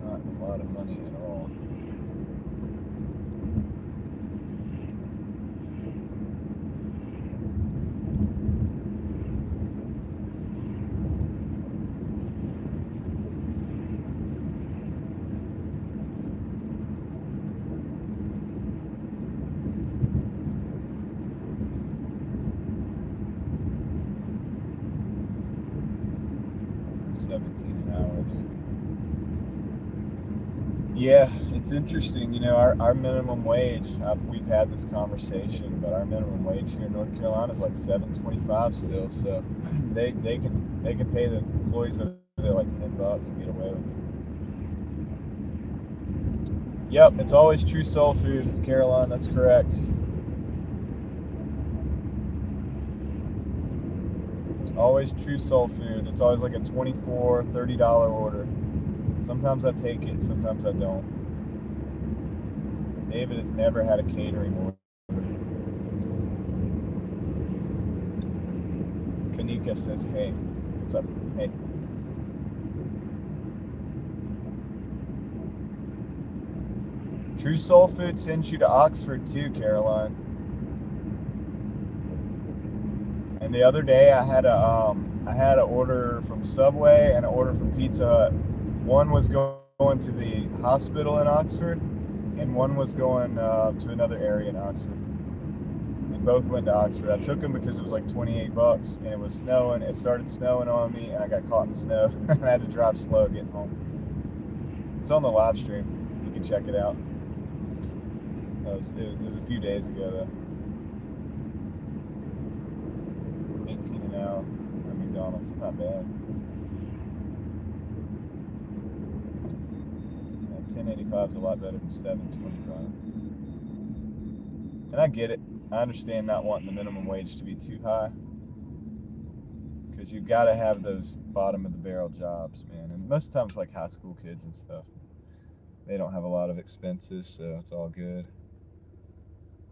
Not a lot of money at all. $17 an hour there. Yeah, it's interesting. You know, our minimum wage. We've had this conversation, but our minimum wage here in North Carolina is like $7.25 still. So they can pay the employees over there like $10 and get away with it. Yep, it's always True Soul Food, Caroline. That's correct. Always True Soul Food. It's always like a $24, $30 order. Sometimes I take it, sometimes I don't. David has never had a catering order. Kanika says, hey. What's up? Hey. True Soul Food sends you to Oxford too, Caroline. And the other day I had an order from Subway and an order from Pizza Hut. One was going to the hospital in Oxford, and one was going to another area in Oxford. both went to Oxford. I took them because it was like $28 and it was snowing. It started snowing on me and I got caught in the snow and I had to drive slow getting home. It's on the live stream. You can check it out. It was a few days ago though. 18 an hour at McDonald's. It's not bad. 10.85 is a lot better than 7.25. And I get it. I understand not wanting the minimum wage to be too high, because you've got to have those bottom of the barrel jobs, man. And most times, like high school kids and stuff, they don't have a lot of expenses, so it's all good.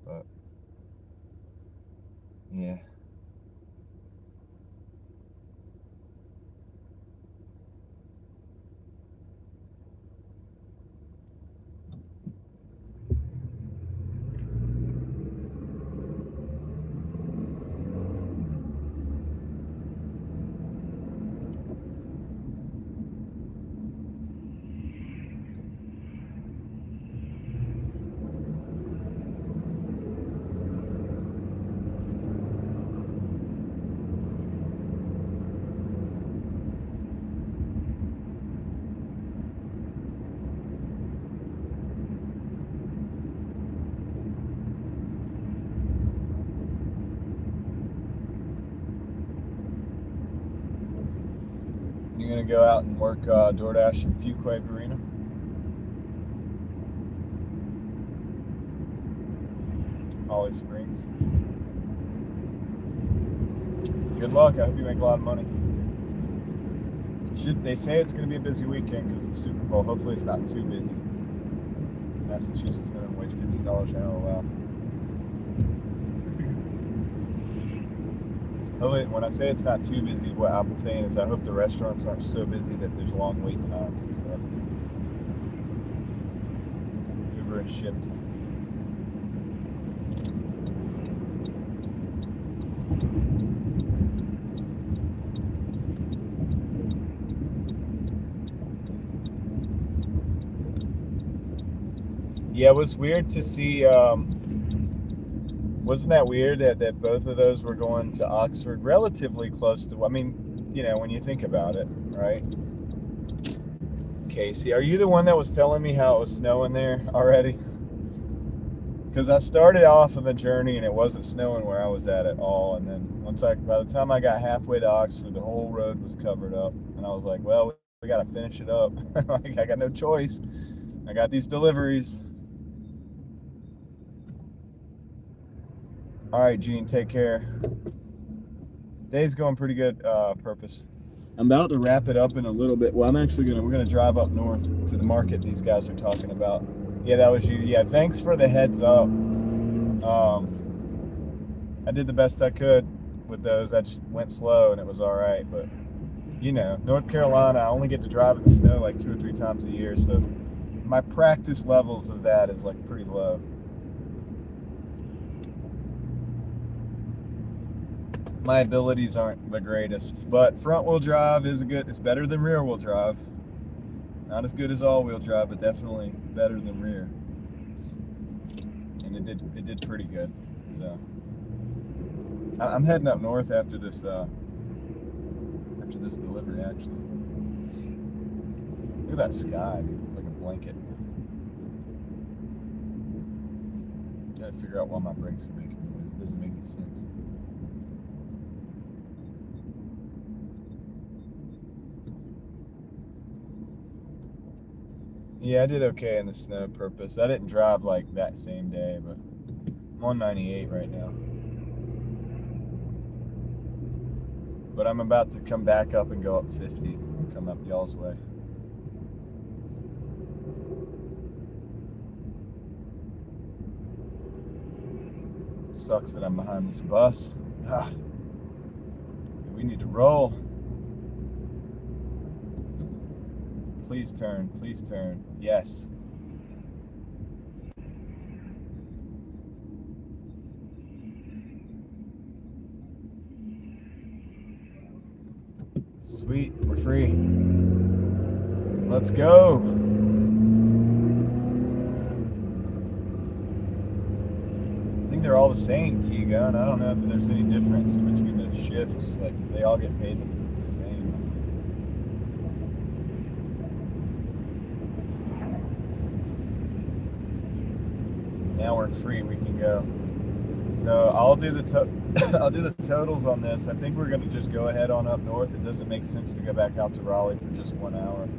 But yeah. You're gonna go out and work Doordash in Fuquay Arena? Holly Springs. Good luck. I hope you make a lot of money. They say it's gonna be a busy weekend because the Super Bowl. Hopefully it's not too busy. Massachusetts minimum wage $15 an hour. Wow. When I say it's not too busy, what I'm saying is I hope the restaurants aren't so busy that there's long wait times and stuff. Uber and shipped. Yeah, it was weird to see. Wasn't that weird that both of those were going to Oxford, relatively close to, I mean, you know, when you think about it, right? Casey, are you the one that was telling me how it was snowing there already? Because I started off on the journey and it wasn't snowing where I was at all. And then by the time I got halfway to Oxford, the whole road was covered up. And I was like, well, we got to finish it up. Like, I got no choice. I got these deliveries. All right, Gene, take care. Day's going pretty good, Purpose. I'm about to wrap it up in a little bit. Well, we're gonna drive up north to the market these guys are talking about. Yeah, that was you. Yeah, thanks for the heads up. I did the best I could with those. I just went slow and it was all right. But, you know, North Carolina, I only get to drive in the snow like 2 or 3 times a year. So my practice levels of that is like pretty low. My abilities aren't the greatest, but front wheel drive is it's better than rear wheel drive. Not as good as all wheel drive, but definitely better than rear. And it did pretty good. So I'm heading up north after this delivery actually. Look at that sky, dude. It's like a blanket. Gotta figure out why my brakes are making noise. It doesn't make any sense. Yeah, I did okay in the snow, Purpose. I didn't drive like that same day, but I'm on 98 right now. But I'm about to come back up and go up 50 and come up y'all's way. Sucks that I'm behind this bus. We need to roll. Please turn, please turn. Yes. Sweet, we're free. Let's go. I think they're all all the same, T-Gun. I don't know if there's any difference in between the shifts. Like, they all get paid the same. Now we're free. We can go. So I'll do the I'll do the totals on this. I think we're going to just go ahead on up north. It doesn't make sense to go back out to Raleigh for just 1 hour.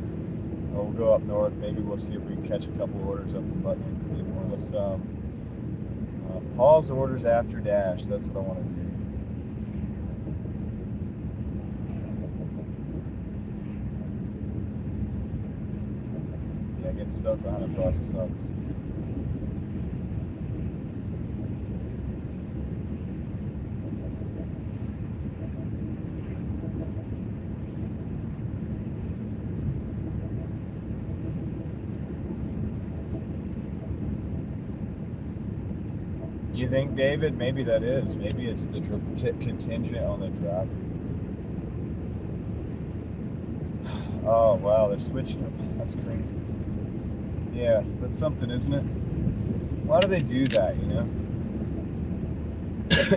We'll go up north. Maybe we'll see if we can catch a couple orders up in Button and Creedmoor. Let's pause orders after dash. That's what I want to do. Yeah, getting stuck behind a bus sucks. You think, David? Maybe that is. Maybe it's the contingent on the driver. Oh, wow, they're switching up. That's crazy. Yeah, that's something, isn't it? Why do they do that, you know?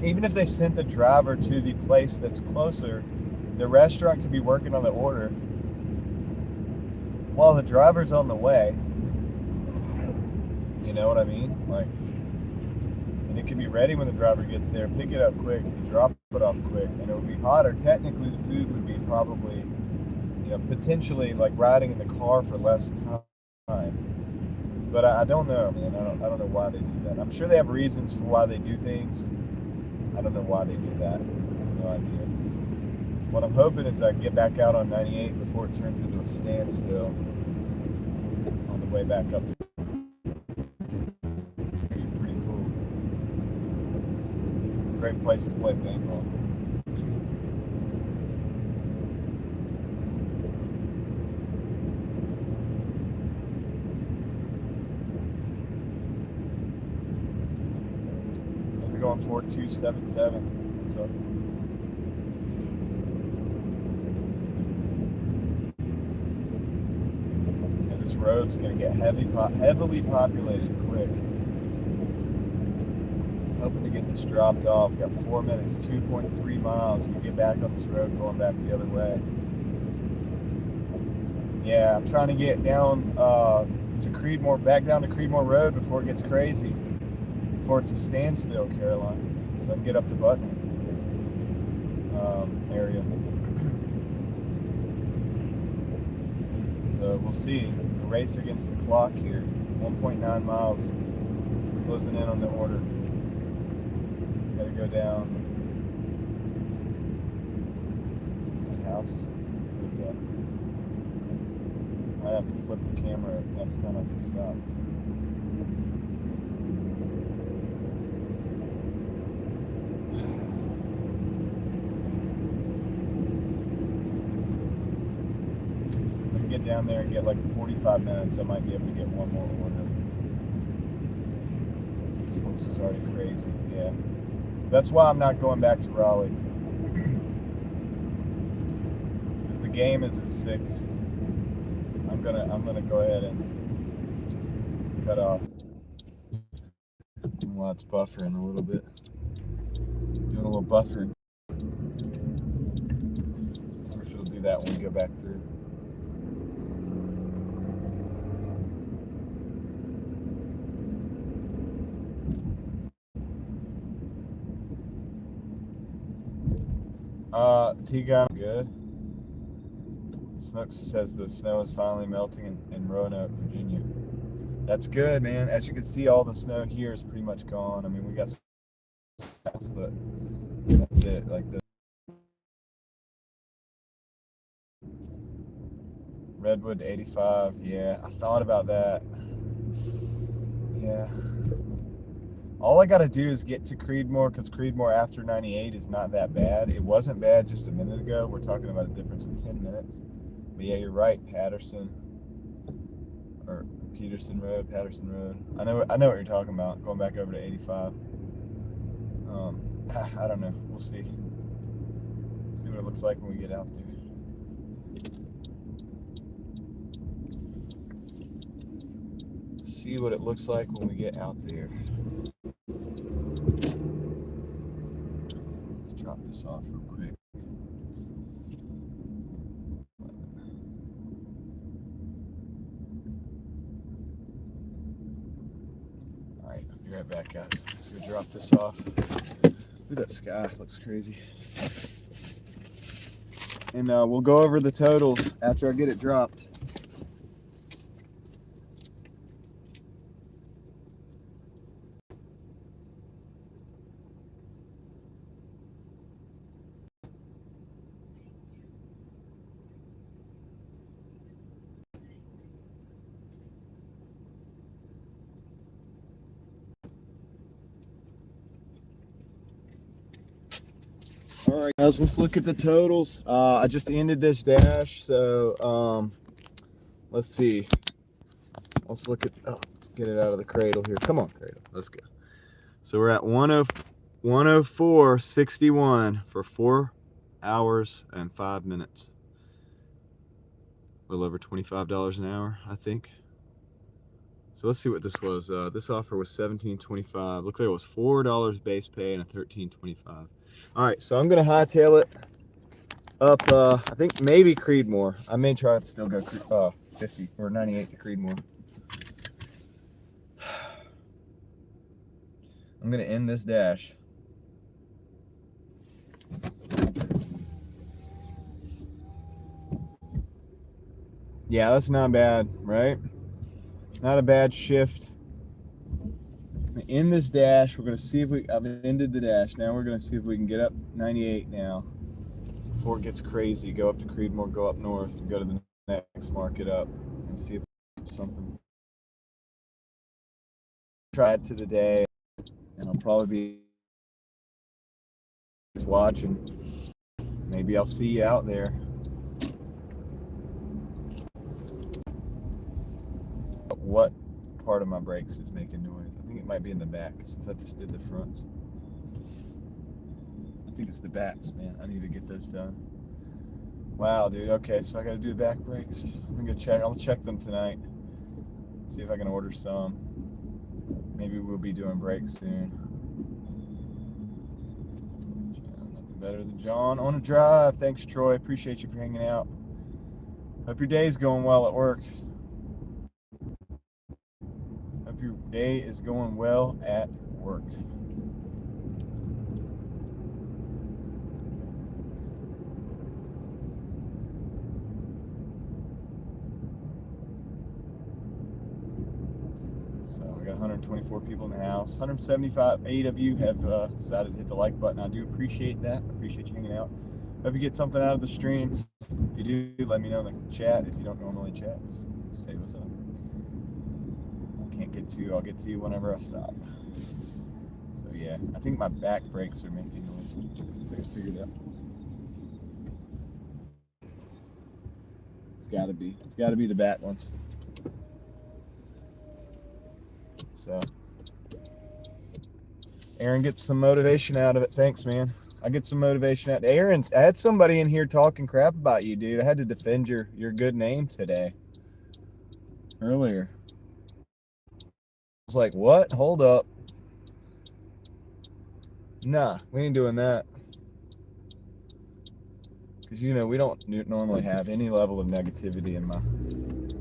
Even if they sent the driver to the place that's closer, the restaurant could be working on the order while the driver's on the way. You know what I mean? Like, and it can be ready when the driver gets there, pick it up quick, and drop it off quick, and it would be hotter. Technically, the food would be probably, you know, potentially like riding in the car for less time. But I don't know, man. I don't know why they do that. I'm sure they have reasons for why they do things. I don't know why they do that. I have no idea. What I'm hoping is I can get back out on 98 before it turns into a standstill on the way back up to great place to play paintball. How's it going? 4277. What's up? Yeah, this road's gonna get heavily populated quick. Hoping to get this dropped off. Got 4 minutes, 2.3 miles. We get back on this road going back the other way. Yeah, I'm trying to get down to Creedmoor, back down to Creedmoor Road before it gets crazy. Before it's a standstill, Caroline. So I can get up to Button area. So we'll see. It's a race against the clock here. 1.9 miles. Closing in on the order. Gotta go down. Is this a house? What is that? Might have to flip the camera next time I get stopped. If I can get down there and get like 45 minutes, I might be able to get one more order. 6 folks was already crazy, yeah. That's why I'm not going back to Raleigh. Because the game is at 6. I'm gonna go ahead and cut off while it's buffering a little bit. Doing a little buffering. I wonder if it'll do that when we go back through. T-Gun, good. Snooks says the snow is finally melting in Roanoke, Virginia. That's good, man. As you can see, all the snow here is pretty much gone. I mean, we got some, but that's it. Like the Redwood 85. Yeah, I thought about that. Yeah. All I got to do is get to Creedmoor, because Creedmoor after 98 is not that bad. It wasn't bad just a minute ago. We're talking about a difference of 10 minutes. But yeah, you're right. Patterson Road. I know what you're talking about. Going back over to 85. I don't know. We'll see. See what it looks like when we get out there. See what it looks like when we get out there. this off real quick. Alright, I'll be right back, guys. Let's go drop this off. Look at that sky, it looks crazy. And we'll go over the totals after I get it dropped. All right, guys, let's look at the totals. I just ended this dash, so let's see. Let's look at, get it out of the cradle here. Come on, cradle, let's go. So we're at 104.61 for 4 hours and 5 minutes. A little over $25 an hour, I think. So let's see what this was. This offer was $17.25. Looks like it was $4 base pay and a $13.25. All right, so I'm gonna hightail it up. I think maybe Creedmoor. I may try to still go 50 or 98 to Creedmoor. I'm gonna end this dash. Yeah, that's not bad, right? Not a bad shift. In this dash, we're going to see if I've ended the dash. Now we're going to see if we can get up 98 now before it gets crazy. Go up to Creedmoor, go up north, and go to the next market up and see if something. Try it to the day, and I'll probably be watching. Maybe I'll see you out there. What part of my brakes is making noise? I think it might be in the back since I just did the fronts. I think it's the backs, man. I need to get those done. Wow, dude. Okay, so I got to do the back brakes. I'm gonna go check. I'll check them tonight. See if I can order some. Maybe we'll be doing brakes soon. Nothing better than John on a drive. Thanks, Troy. Appreciate you for hanging out. Hope your day's going well at work. Your day is going well at work. So we got 124 people in the house. 8 of you have decided to hit the like button. I do appreciate that. I appreciate you hanging out. Hope you get something out of the stream. If you do, let me know in the chat. If you don't normally chat, just say what's up. Can't get to you, I'll get to you whenever I stop. So yeah, I think my back brakes are making noise. So I can figure it out. It's gotta be the back ones. So Aaron gets some motivation out of it. Thanks, man. I get some motivation out. I had somebody in here talking crap about you, dude. I had to defend your good name today. Earlier. I was like, what? Hold up. Nah, we ain't doing that. Because, you know, we don't normally have any level of negativity in my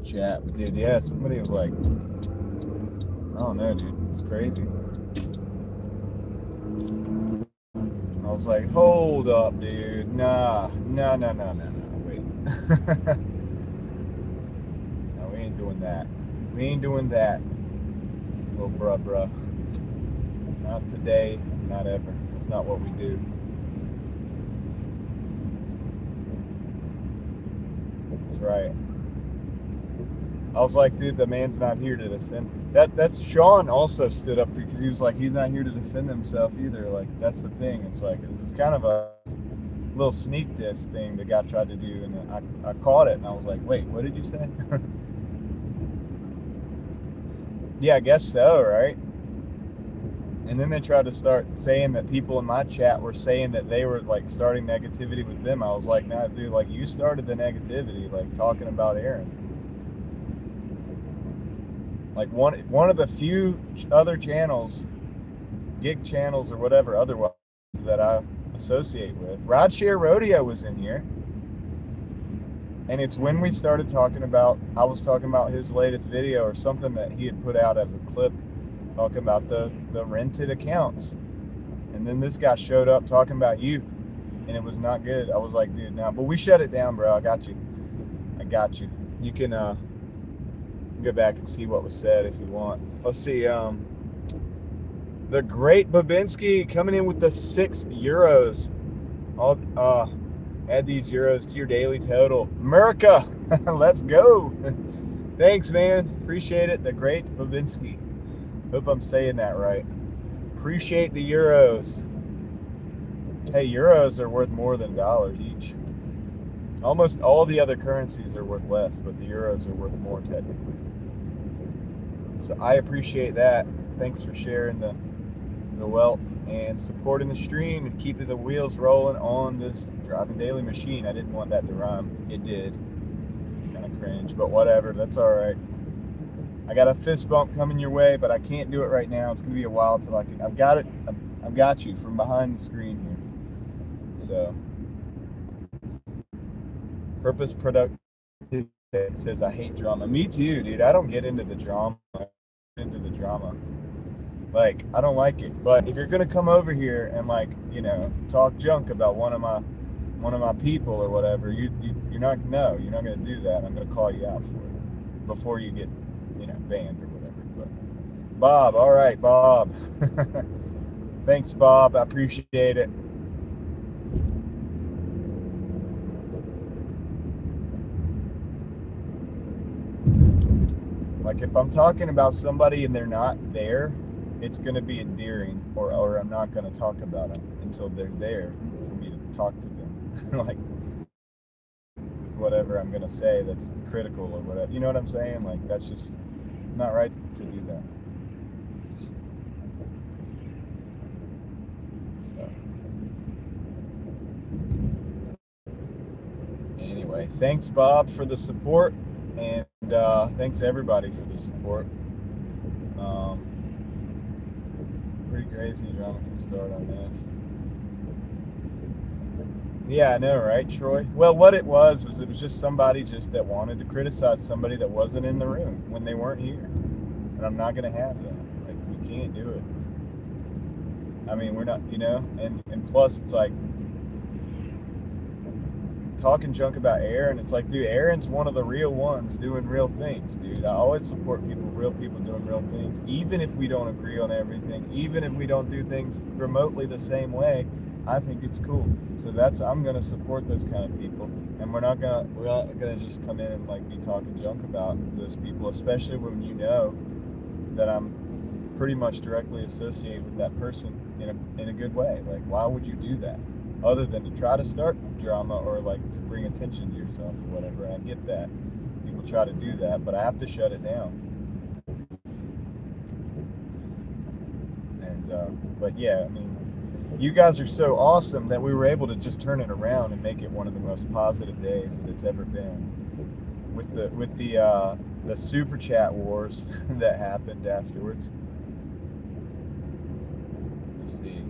chat. But, dude, yeah, somebody was like, I don't know, dude. It's crazy. I was like, hold up, dude. Nah. Wait. No, we ain't doing that. We ain't doing that. Oh, bruh. Not today, not ever. That's not what we do. That's right. I was like, dude, the man's not here to defend. That's Sean also stood up for, because he was like, he's not here to defend himself either. Like, that's the thing. It's like, it's kind of a little sneak diss thing the guy tried to do, and I caught it, and I was like, wait, what did you say? Yeah, I guess so, right? And then they tried to start saying that people in my chat were saying that they were like starting negativity with them. I was like, nah, dude, like you started the negativity, like talking about Aaron. Like one of the few other channels, gig channels or whatever otherwise, that I associate with. Rideshare Rodeo was in here. And it's when we started talking about, I was talking about his latest video or something that he had put out as a clip talking about the rented accounts. And then this guy showed up talking about you, and it was not good. I was like, dude, no. But we shut it down, bro. I got you. You can go back and see what was said if you want. Let's see. The great Babinski coming in with the €6. Add these euros to your daily total. America, let's go. Thanks, man. Appreciate it. The great Babinski. Hope I'm saying that right. Appreciate the euros. Hey, euros are worth more than dollars each. Almost all the other currencies are worth less, but the euros are worth more technically. So I appreciate that. Thanks for sharing the wealth and supporting the stream and keeping the wheels rolling on this driving daily machine. I didn't want that to rhyme. It did. Kind of cringe, but whatever. That's all right. I got a fist bump coming your way, but I can't do it right now. It's gonna be a while till I can. I've got it. I've got you from behind the screen here. So, purpose productive. It says I hate drama. Me too, dude. I don't get into the drama. Like, I don't like it. But if you're gonna come over here and, like, talk junk about one of my people or whatever, you're not gonna do that. I'm gonna call you out for it before you get banned or whatever. But Bob, all right, Bob. Thanks, Bob. I appreciate it. Like, if I'm talking about somebody and they're not there, it's going to be endearing, or I'm not going to talk about them until they're there for me to talk to them. Like, with whatever I'm going to say that's critical or whatever. You know what I'm saying? Like, that's just, it's not right to do that. So, anyway, thanks, Bob, for the support, and thanks everybody for the support. Pretty crazy drama can start on this. Yeah, I know, right, Troy? Well, what it was just somebody that wanted to criticize somebody that wasn't in the room when they weren't here. And I'm not going to have that. Like, we can't do it. I mean, we're not, and plus it's like talking junk about Aaron. It's like, dude, Aaron's one of the real ones doing real things, dude. I always support real people doing real things, even if we don't agree on everything, even if we don't do things remotely the same way. I think it's cool. So I'm gonna support those kind of people, and we're not gonna just come in and like be talking junk about those people, especially when you know that I'm pretty much directly associated with that person in a good way. Like, why would you do that? Other than to try to start drama or like to bring attention to yourself or whatever. I get that. People try to do that, but I have to shut it down. And, but yeah, I mean, you guys are so awesome that we were able to just turn it around and make it one of the most positive days that it's ever been. With the super chat wars that happened afterwards. Let's see.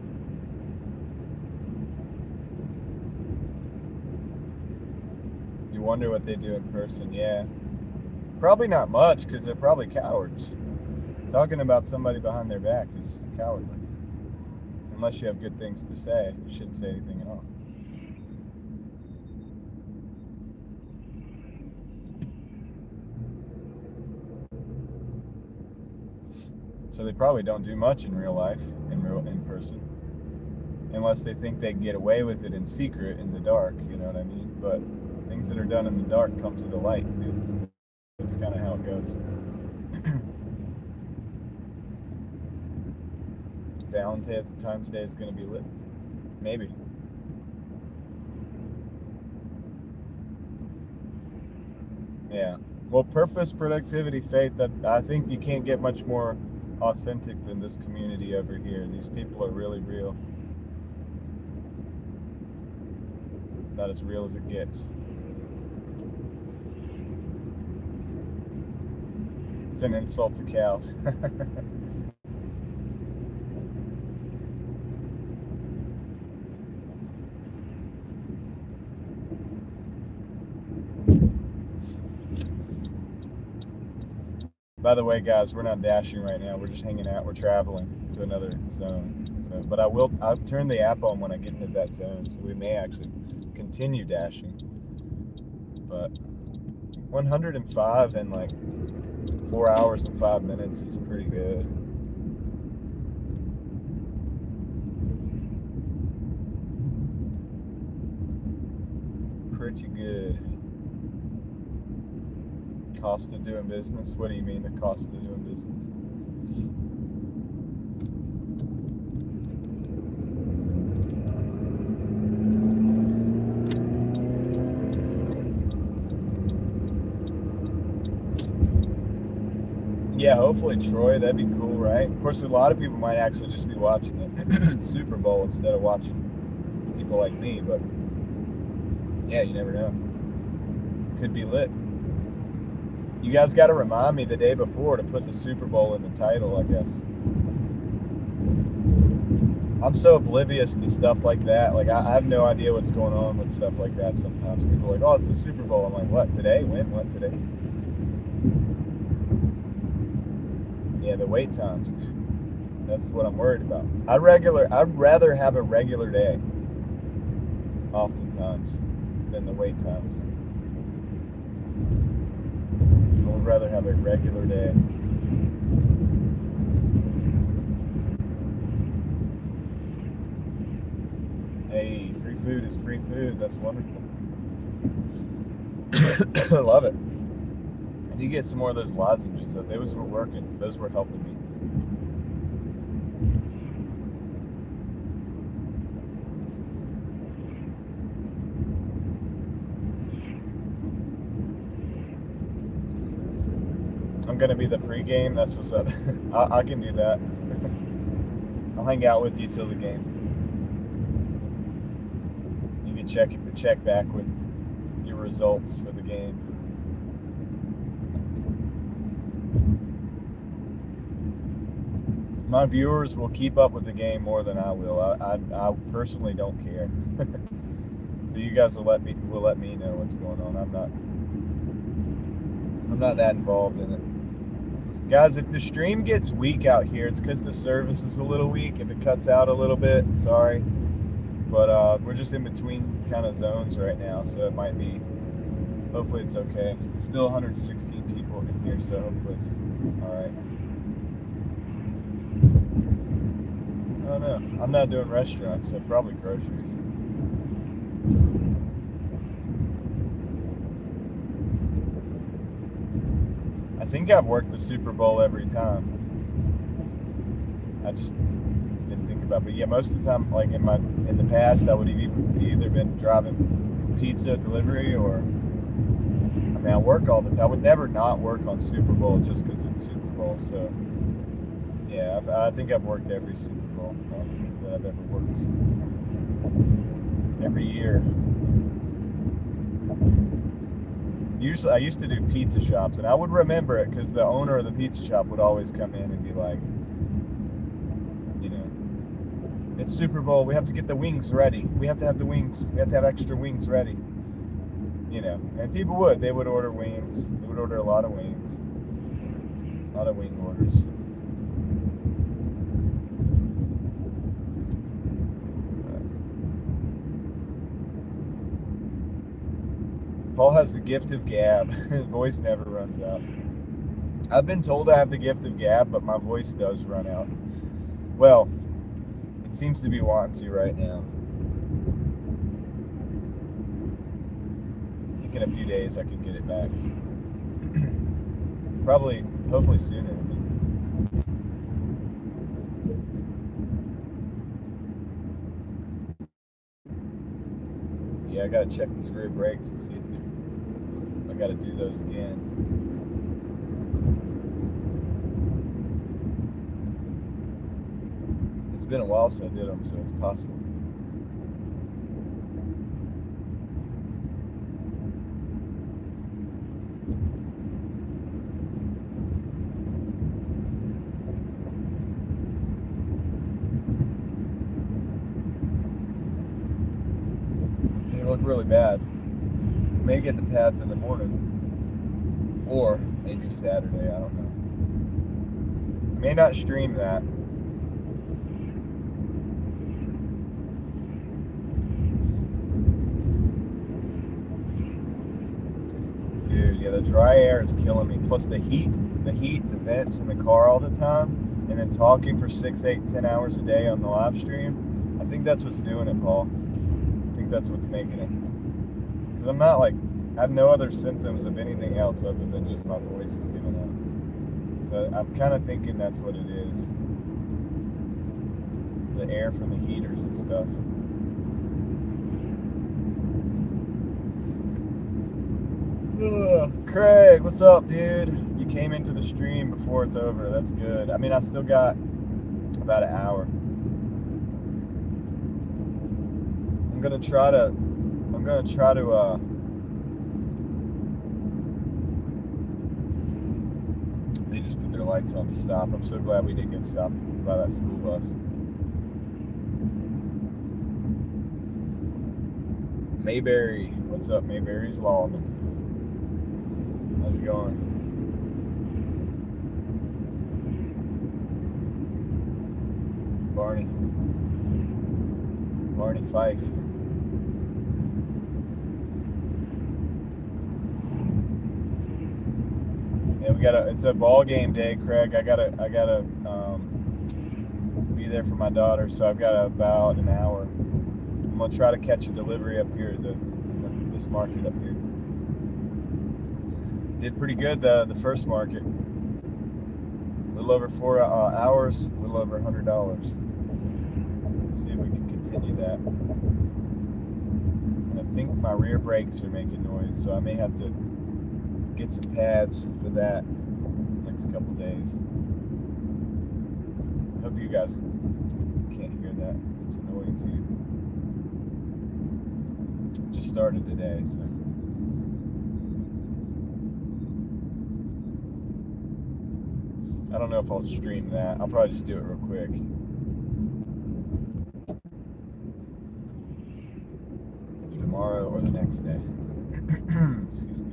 Wonder what they do in person. Yeah, probably not much, because they're probably cowards. Talking about somebody behind their back is cowardly, unless you have good things to say. You shouldn't say anything at all. So they probably don't do much in real life, in person, unless they think they can get away with it in secret in the dark. You know what I mean? But things that are done in the dark come to the light, dude. That's kind of how it goes. Valentine's Day is going to be lit. Maybe. Yeah. Well, purpose, productivity, faith, that I think you can't get much more authentic than this community over here. These people are really real. About as real as it gets. It's an insult to cows. By the way, guys, we're not dashing right now. We're just hanging out. We're traveling to another zone. So, but I'll turn the app on when I get into that zone. So we may actually continue dashing. But 105 in like 4 hours and 5 minutes is pretty good. Pretty good. Cost of doing business? What do you mean the cost of doing business? Yeah, hopefully Troy, that'd be cool, right? Of course, a lot of people might actually just be watching the Super Bowl instead of watching people like me, but yeah, you never know. Could be lit. You guys got to remind me the day before to put the Super Bowl in the title, I guess. I'm so oblivious to stuff like that. Like, I have no idea what's going on with stuff like that sometimes. People are like, oh, it's the Super Bowl. I'm like, what, today? When? What, today? Yeah, the wait times, dude. That's what I'm worried about. I'd rather have a regular day, oftentimes, than the wait times. I would rather have a regular day. Hey, free food is free food. That's wonderful. I love it. I need to get some more of those lozenges. Those were working. Those were helping me. I'm going to be the pregame. That's what's up. I can do that. I'll hang out with you till the game. You can check back with your results for the game. My viewers will keep up with the game more than I will. I personally don't care. So you guys will let me know what's going on. I'm not that involved in it. Guys, if the stream gets weak out here, it's because the service is a little weak. If it cuts out a little bit, sorry. But we're just in between kind of zones right now, so it might be, hopefully it's okay. Still 116 people in here, so hopefully it's all right. I don't know. I'm not doing restaurants, so probably groceries. I think I've worked the Super Bowl every time. I just didn't think about it. But yeah, most of the time, like in the past, I would have either been driving pizza delivery or, I mean, I work all the time. I would never not work on Super Bowl just because it's Super Bowl. So yeah, I think I've worked every Super Bowl that I've ever worked. Every year. Usually, I used to do pizza shops, and I would remember it because the owner of the pizza shop would always come in and be like, you know, it's Super Bowl. We have to get the wings ready. We have to have the wings. We have to have extra wings ready. You know, and people would. They would order wings. They would order a lot of wings. A lot of wing orders. Paul has the gift of gab. His voice never runs out. I've been told I have the gift of gab, but my voice does run out. Well, it seems to be wanting to right now. I think in a few days I can get it back. Probably, hopefully sooner. Yeah, I gotta check these rear brakes and see if I gotta do those again. It's been a while since I did them, so it's possible. They look really bad. May get the pads in the morning, or maybe Saturday, I don't know. May not stream that. Dude, yeah, the dry air is killing me. Plus the heat, the vents in the car all the time, and then talking for 6, 8, 10 hours a day on the live stream. I think that's what's doing it, Paul. I think that's what's making it. Because I'm not like, I have no other symptoms of anything else other than just my voice is giving out. So I'm kind of thinking that's what it is. It's the air from the heaters and stuff. Craig, what's up, dude? You came into the stream before it's over. That's good. I mean, I still got about an hour. I'm gonna try to they just put their lights on to stop. I'm so glad we didn't get stopped by that school bus. Mayberry, what's up? Mayberry's Lawman. How's it going? Barney Fife. Yeah, it's a ball game day, Craig. I gotta be there for my daughter, so I've got about an hour. I'm gonna try to catch a delivery up here, this market up here. Did pretty good the first market. A little over 4 hours, a little over $100. See if we can continue that. And I think my rear brakes are making noise, so I may have to get some pads for that next couple days. I hope you guys can't hear that. It's annoying to you. Just started today, so. I don't know if I'll stream that. I'll probably just do it real quick. Either tomorrow or the next day. Excuse me.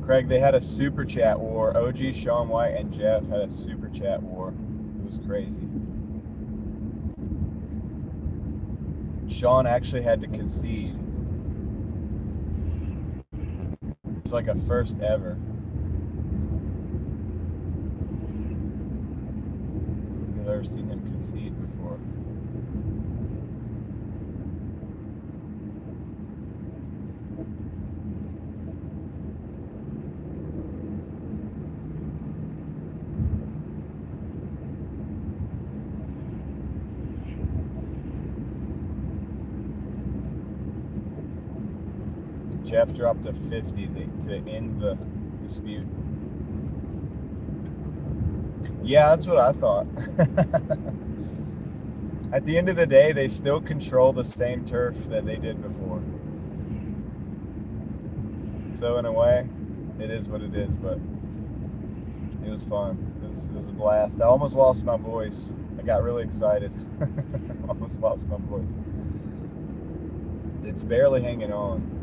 Craig, they had a super chat war. OG, Sean White, and Jeff had a super chat war. It was crazy. Sean actually had to concede. It's like a first ever. I don't think I've ever seen him concede before. Jeff dropped to 50 to end the dispute. Yeah, that's what I thought. At the end of the day, they still control the same turf that they did before. So in a way, it is what it is, but it was fun. It was a blast. I almost lost my voice. I got really excited. Almost lost my voice. It's barely hanging on.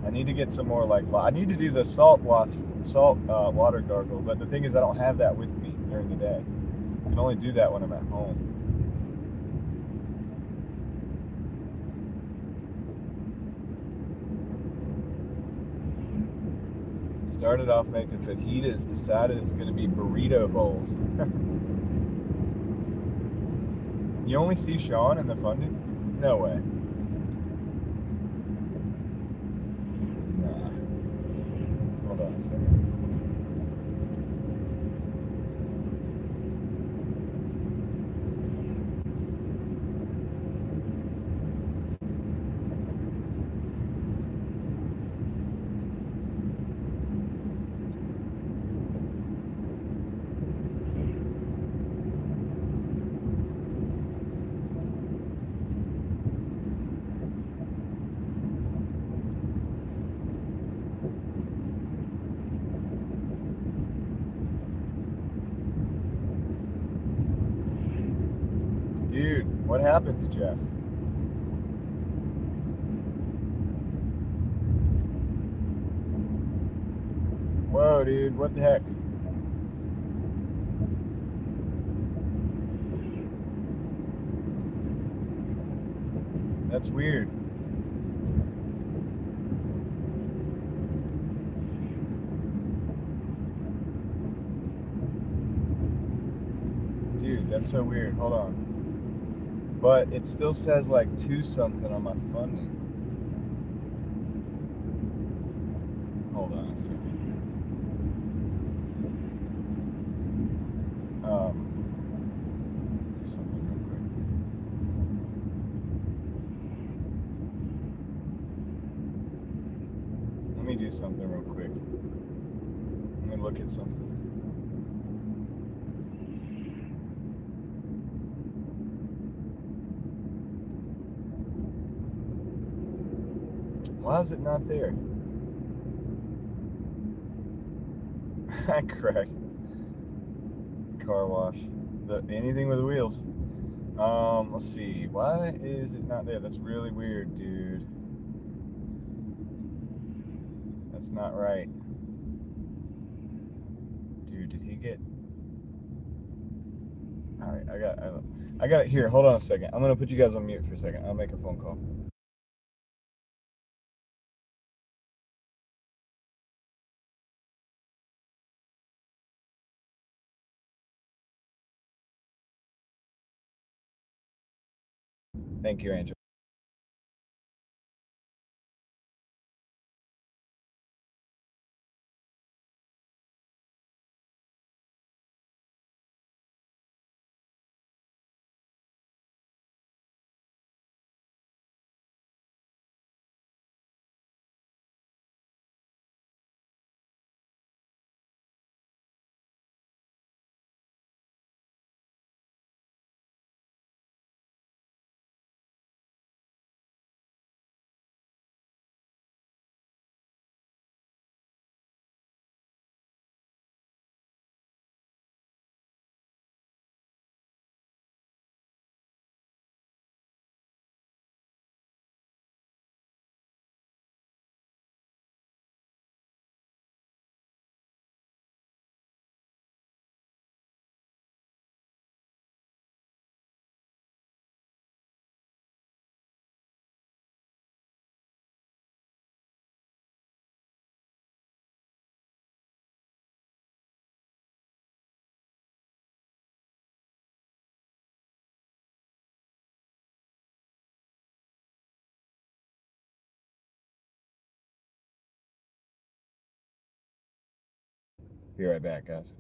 I need to get some more I need to do the salt water gargle, but the thing is I don't have that with me during the day. I can only do that when I'm at home. Started off making fajitas, decided it's going to be burrito bowls. You only see Sean in the funding? No way. Hold on a second. Dude, what happened to Jeff? Whoa, dude, what the heck? That's weird. Dude, that's so weird. Hold on. But it still says like 2 something on my funding. Hold on a second. Do something real quick. Let me do something real quick. Let me look at something. Why is it not there? I cracked. Car wash. Anything with wheels. Let's see. Why is it not there? That's really weird, dude. That's not right. Dude, did he get... Alright, I got it here. Hold on a second. I'm gonna put you guys on mute for a second. I'll make a phone call. Thank you, Angel. Be right back, guys.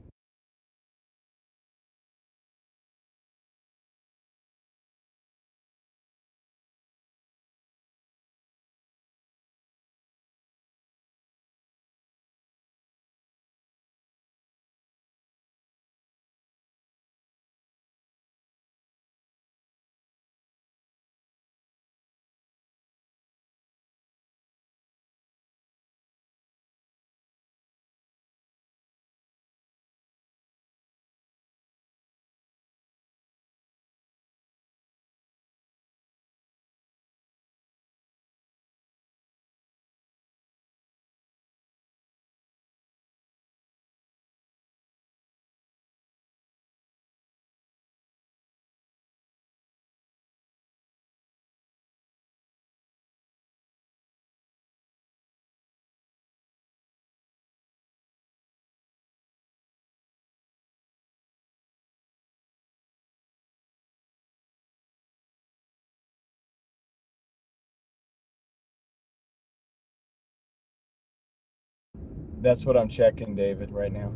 That's what I'm checking, David, right now.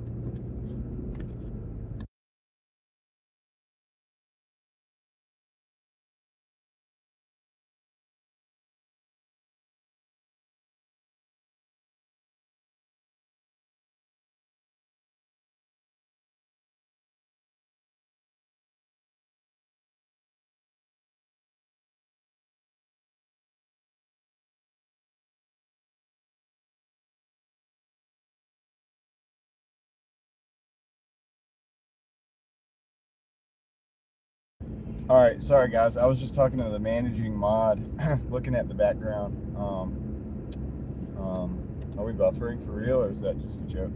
All right, sorry guys. I was just talking to the managing mod, looking at the background. Are we buffering for real, or is that just a joke?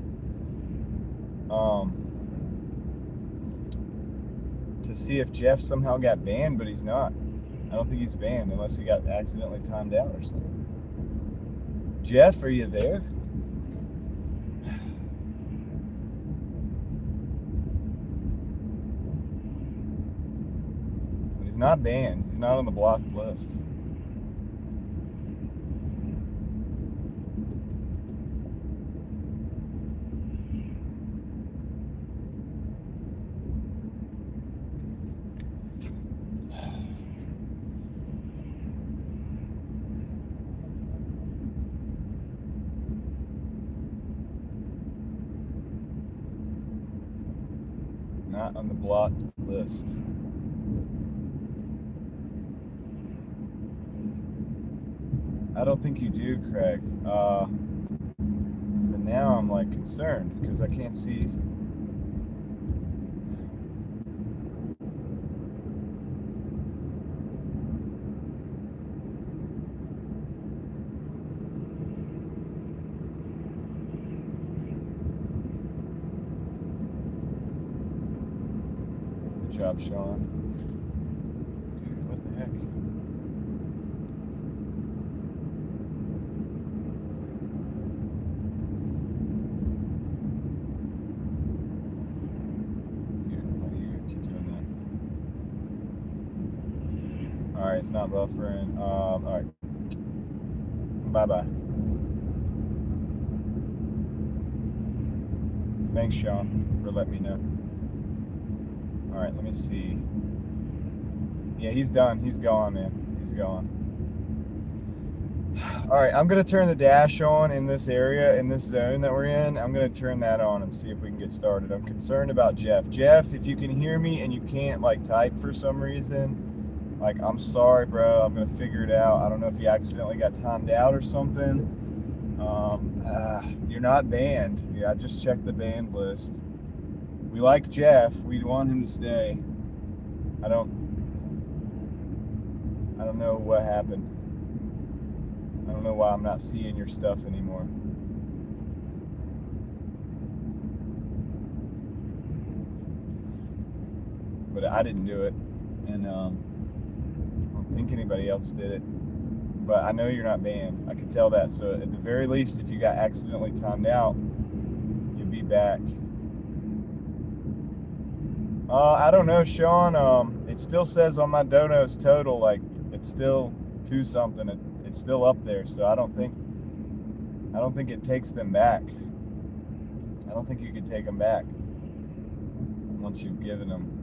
to see if Jeff somehow got banned, but he's not. I don't think he's banned unless he got accidentally timed out or something. Jeff, are you there? But he's not banned. He's not on the blocked list. Not on the blocked list. I don't think you do, Craig. But now I'm like concerned because I can't see. Good job, Sean. Dude, what the heck? Alright, it's not buffering. Alright. Bye-bye. Thanks, Sean, for letting me know. Alright, let me see. Yeah, he's done. He's gone, man. He's gone. Alright, I'm going to turn the dash on in this area, in this zone that we're in. I'm going to turn that on and see if we can get started. I'm concerned about Jeff. Jeff, if you can hear me and you can't, like, type for some reason, like, I'm sorry, bro. I'm going to figure it out. I don't know if you accidentally got timed out or something. You're not banned. Yeah, I just checked the banned list. We like Jeff. We want him to stay. I don't know what happened. I don't know why I'm not seeing your stuff anymore. But I didn't do it. And, I don't think anybody else did it, but I know you're not banned. I can tell that. So at the very least, if you got accidentally timed out, you'll be back. I don't know, Sean. It still says on my donos total, like it's still 2 something. It's still up there. So I don't think it takes them back. I don't think you could take them back once you've given them.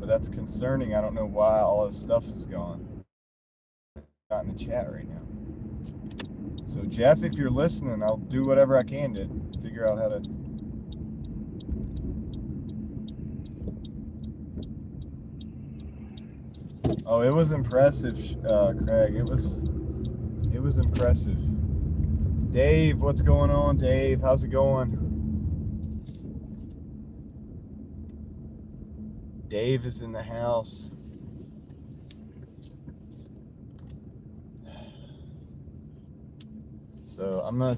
That's concerning. I don't know why all his stuff is gone. Not in the chat right now. So Jeff, if you're listening, I'll do whatever I can to figure out how to. Oh, it was impressive, Craig. It was impressive. Dave, what's going on, Dave? How's it going? Dave is in the house. So I'm gonna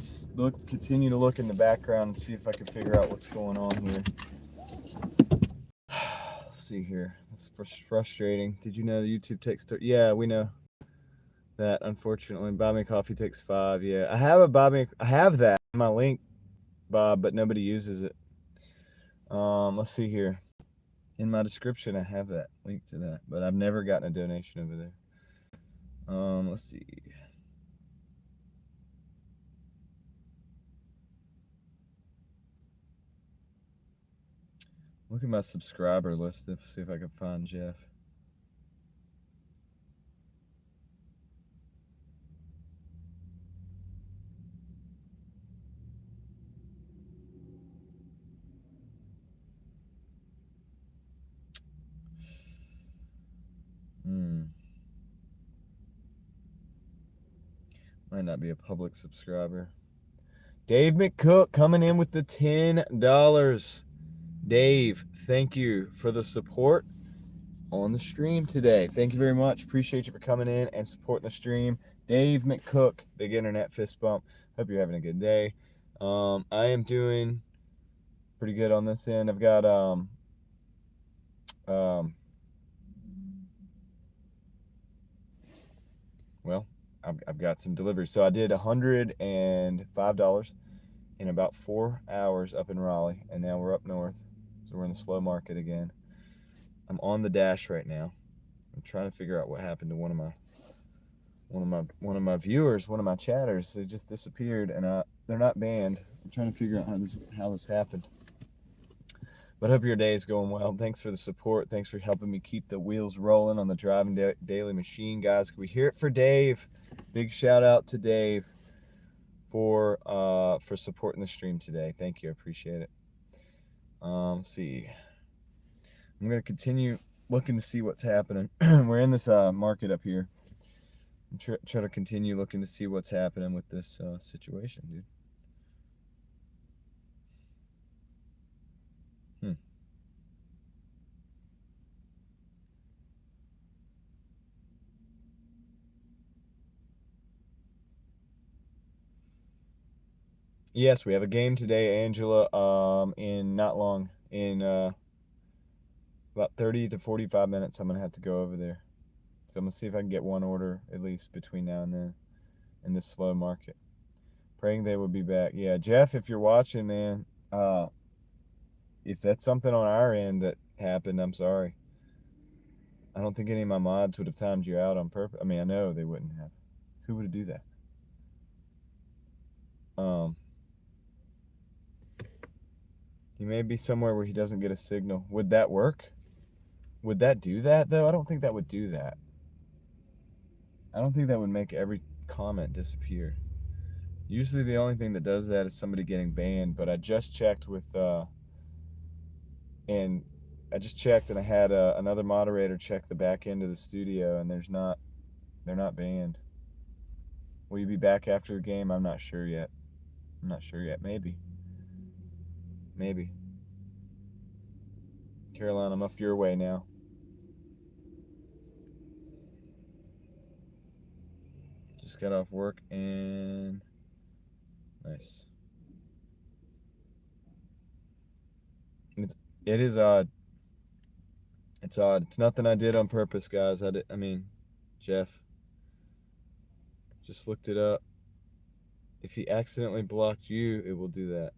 continue to look in the background and see if I can figure out what's going on here. Let's see here. It's frustrating. Did you know the YouTube takes 30? Yeah, we know that. Unfortunately, Buy Me Coffee takes 5. Yeah, I have that in my link, Bob, but nobody uses it. Let's see here. In my description, I have that link to that, but I've never gotten a donation over there. Let's see. Look at my subscriber list to see if I can find Jeff. Might not be a public subscriber. Dave McCook coming in with the $10. Dave, thank you for the support. on the stream today. Thank you very much. Appreciate you for coming in and supporting the stream. Dave McCook, big internet fist bump. Hope you're having a good day. I am doing pretty good on this end. I've got well, I've got some deliveries. So I did $105 in about 4 hours up in Raleigh, and now we're up north. So we're in the slow market again. I'm on the dash right now. I'm trying to figure out what happened to one of my viewers, one of my chatters. They just disappeared, and they're not banned. I'm trying to figure out how this happened. But I hope your day is going well. Thanks for the support. Thanks for helping me keep the wheels rolling on the Driving Daily machine, guys. Can we hear it for Dave? Big shout out to Dave for supporting the stream today. Thank you. I appreciate it. Let's see. I'm gonna continue looking to see what's happening. We're in this market up here. I'm try to continue looking to see what's happening with this situation, dude. Yes, we have a game today, Angela. In not long, in about 30 to 45 minutes, I'm gonna have to go over there. So I'm gonna see if I can get one order at least between now and then in this slow market. Praying they will be back. Yeah, Jeff, if you're watching, man, if that's something on our end that happened, I'm sorry. I don't think any of my mods would have timed you out on purpose. I mean, I know they wouldn't have. Who would do that? He may be somewhere where he doesn't get a signal. Would that work? Would that do that, though? I don't think that would do that. I don't think that would make every comment disappear. Usually the only thing that does that is somebody getting banned, but I just checked with, and I had another moderator check the back end of the studio, and they're not banned. Will you be back after the game? I'm not sure yet. Maybe. Caroline, I'm up your way now. Just got off work and nice. It is odd. It's odd. It's nothing I did on purpose, guys. I mean, Jeff. Just looked it up. If he accidentally blocked you, it will do that.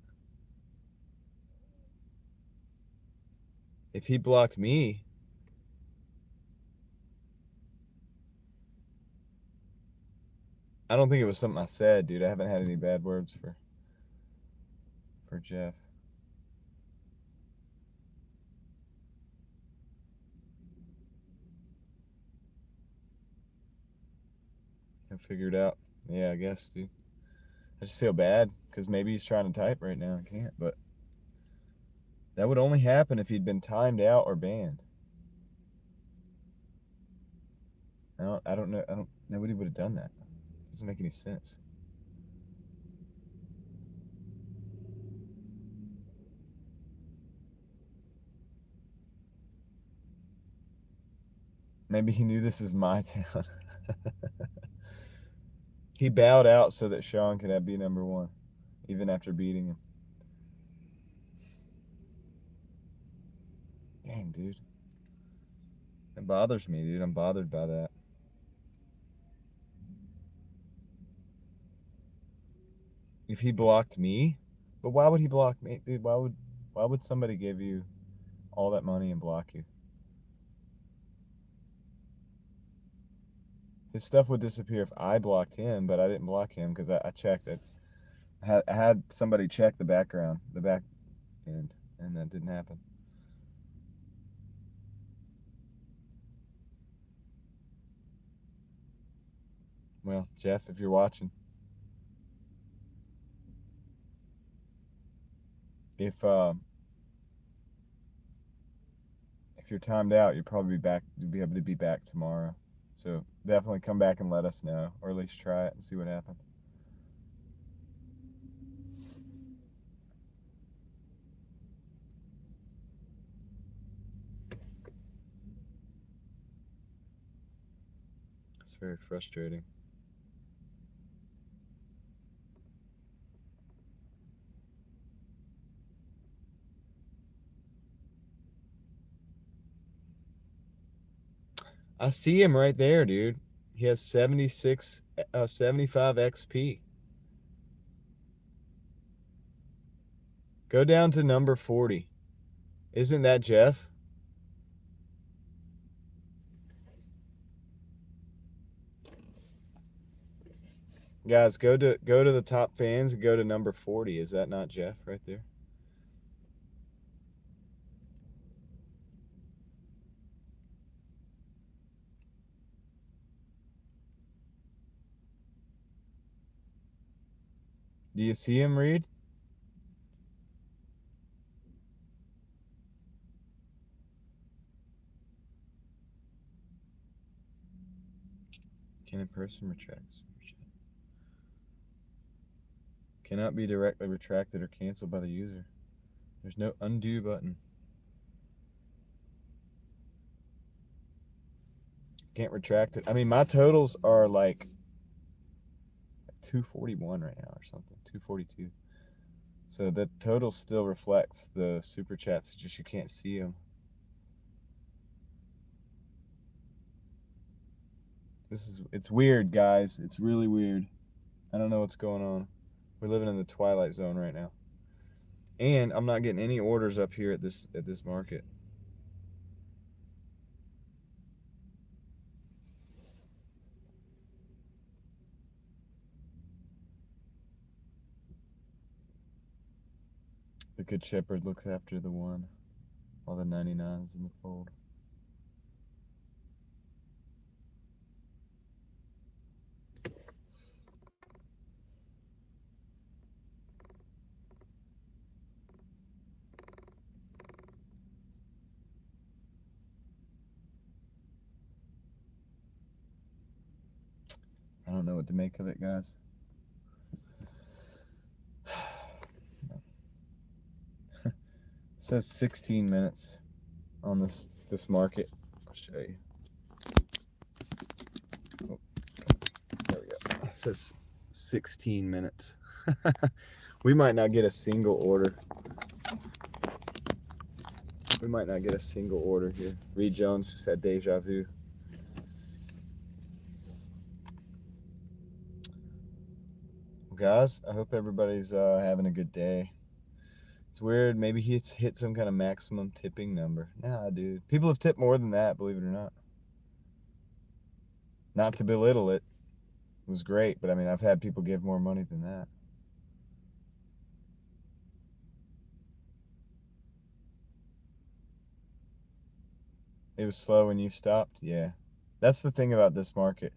If he blocked me, I don't think it was something I said, dude. I haven't had any bad words for Jeff. I figured out. Yeah, I guess, dude. I just feel bad because maybe he's trying to type right now. I can't, but that would only happen if he'd been timed out or banned. I don't know. Nobody would have done that. It doesn't make any sense. Maybe he knew this is my town. He bowed out so that Sean could be number one, even after beating him. Dang, dude. It bothers me, dude. I'm bothered by that. If he blocked me, but why would he block me, dude? Why would somebody give you all that money and block you? His stuff would disappear if I blocked him, but I didn't block him because I checked it. I had somebody check the back end, and that didn't happen. Well, Jeff, if you're watching, if you're timed out, you'll probably be able to be back tomorrow. So definitely come back and let us know, or at least try it and see what happens. It's very frustrating. I see him right there, dude. He has 75 XP. Go down to number 40. Isn't that Jeff? Guys, go to the top fans and go to number 40. Is that not Jeff right there? Do you see him, Reed? Can a person retract super chat? Cannot be directly retracted or canceled by the user. There's no undo button. Can't retract it. I mean, my totals are like 241 right now or something. 242. So the total still reflects the super chats. It's just you can't see them. It's weird, guys. It's really weird. I don't know what's going on. We're living in the twilight zone right now. And I'm not getting any orders up here at this market. The Good Shepherd looks after the one, while the 99 is in the fold. I don't know what to make of it, guys. It says 16 minutes on this market. I'll show you. Oh, there we go. It says 16 minutes. We might not get a single order. We might not get a single order here. Reed Jones just had deja vu. Well, guys, I hope everybody's having a good day. It's weird. Maybe he's hit some kind of maximum tipping number. Nah, dude. People have tipped more than that, believe it or not. Not to belittle it. It was great, but I mean, I've had people give more money than that. It was slow when you stopped? Yeah. That's the thing about this market.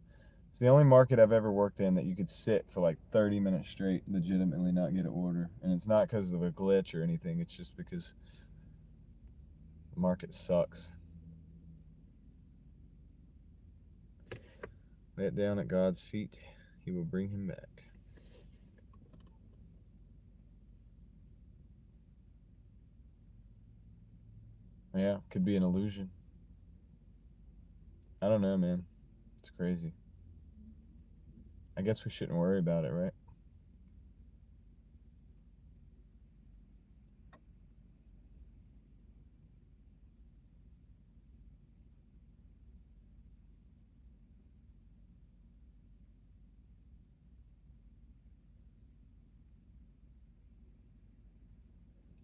It's the only market I've ever worked in that you could sit for like 30 minutes straight, legitimately not get an order. And it's not because of a glitch or anything. It's just because the market sucks. Lay it down at God's feet. He will bring him back. Yeah, could be an illusion. I don't know, man. It's crazy. I guess we shouldn't worry about it, right?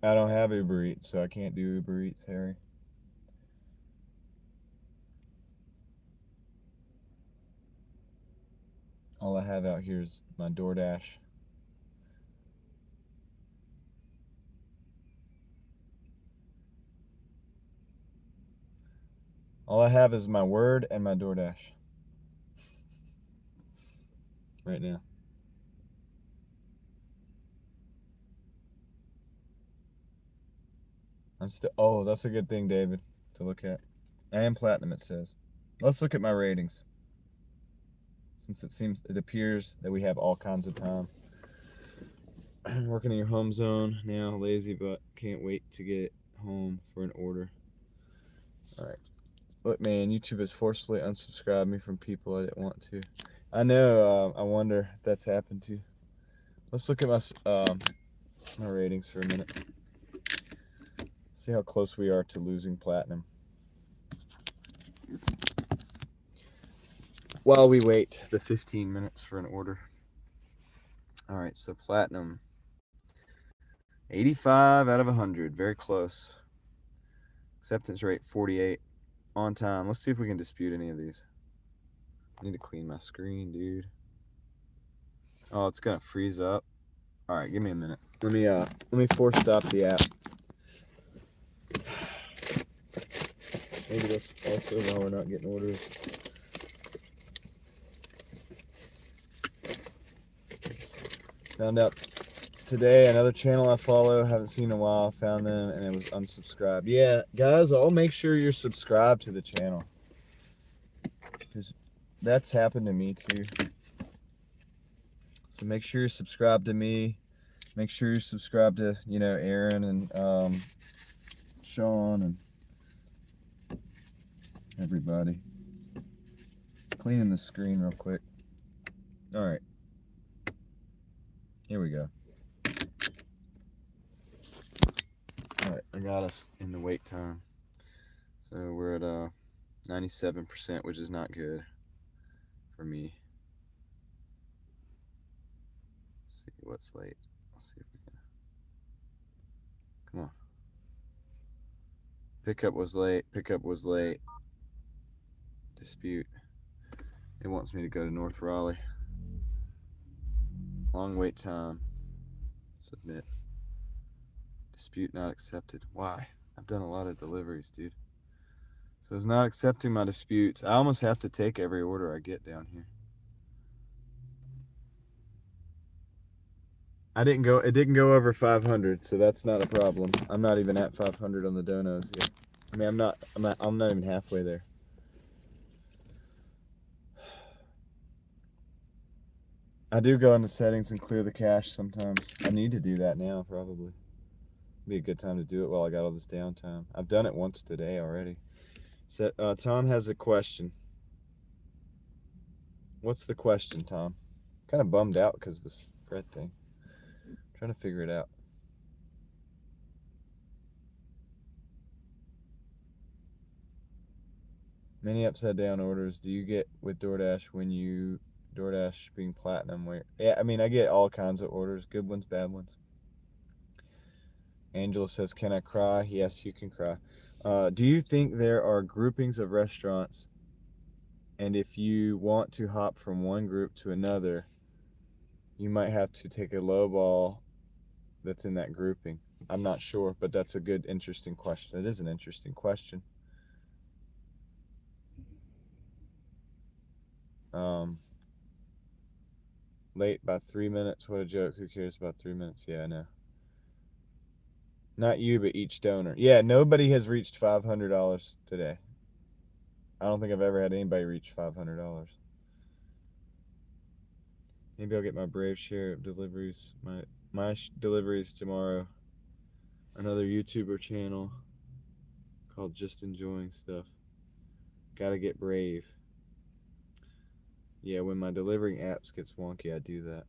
I don't have Uber Eats, so I can't do Uber Eats, Harry. All I have out here is my Doordash. All I have is my Word and my Doordash. Right now. Oh, that's a good thing, David, to look at. I am platinum, it says. Let's look at my ratings. Since it appears that we have all kinds of time. Working in your home zone now, lazy, but can't wait to get home for an order. All right. Look, man, YouTube has forcefully unsubscribed me from people I didn't want to. I know. I wonder if that's happened to you. Let's look at my ratings for a minute. See how close we are to losing platinum. While we wait the 15 minutes for an order. All right, so platinum. 85 out of 100. Very close. Acceptance rate 48. On time. Let's see if we can dispute any of these. I need to clean my screen, dude. Oh, it's gonna freeze up. All right, give me a minute. Let me force stop the app. Maybe that's also why we're not getting orders. Found out today another channel I follow, haven't seen in a while, found them and it was unsubscribed. Yeah, guys, I'll make sure you're subscribed to the channel, because that's happened to me too. So make sure you're subscribed to me. Make sure you're subscribed to, Aaron and Sean and everybody. Cleaning the screen real quick. All right. Here we go. All right, I got us in the wait time. So we're at 97%, which is not good for me. Let's see what's late. Let's see if we can. Come on. Pickup was late. Pickup was late. Dispute. It wants me to go to North Raleigh. Long wait time. Submit. Dispute not accepted. Why? I've done a lot of deliveries, dude. So it's not accepting my disputes. I almost have to take every order I get down here. It didn't go over 500, so that's not a problem. I'm not even at 500 on the donos yet. I mean, I'm not even halfway there. I do go into settings and clear the cache sometimes. I need to do that now, probably. Be a good time to do it while I got all this downtime. I've done it once today already. So, Tom has a question. What's the question, Tom? Kind of bummed out because of this fret thing. Trying to figure it out. Many upside down orders do you get with Doordash when you Doordash being platinum? Yeah, I mean, I get all kinds of orders, good ones, bad ones. Angela says, "Can I cry?" Yes, you can cry. Do you think there are groupings of restaurants, and if you want to hop from one group to another, you might have to take a low ball that's in that grouping? I'm not sure, but that's a good, interesting question. It is an interesting question. Late by 3 minutes. What a joke. Who cares about 3 minutes? Yeah, I know. Not you, but each donor. Yeah, nobody has reached $500 today. I don't think I've ever had anybody reach $500. Maybe I'll get my brave share of deliveries. My deliveries tomorrow. Another YouTuber channel called Just Enjoying Stuff. Gotta get brave. Yeah, when my delivering apps gets wonky, I do that.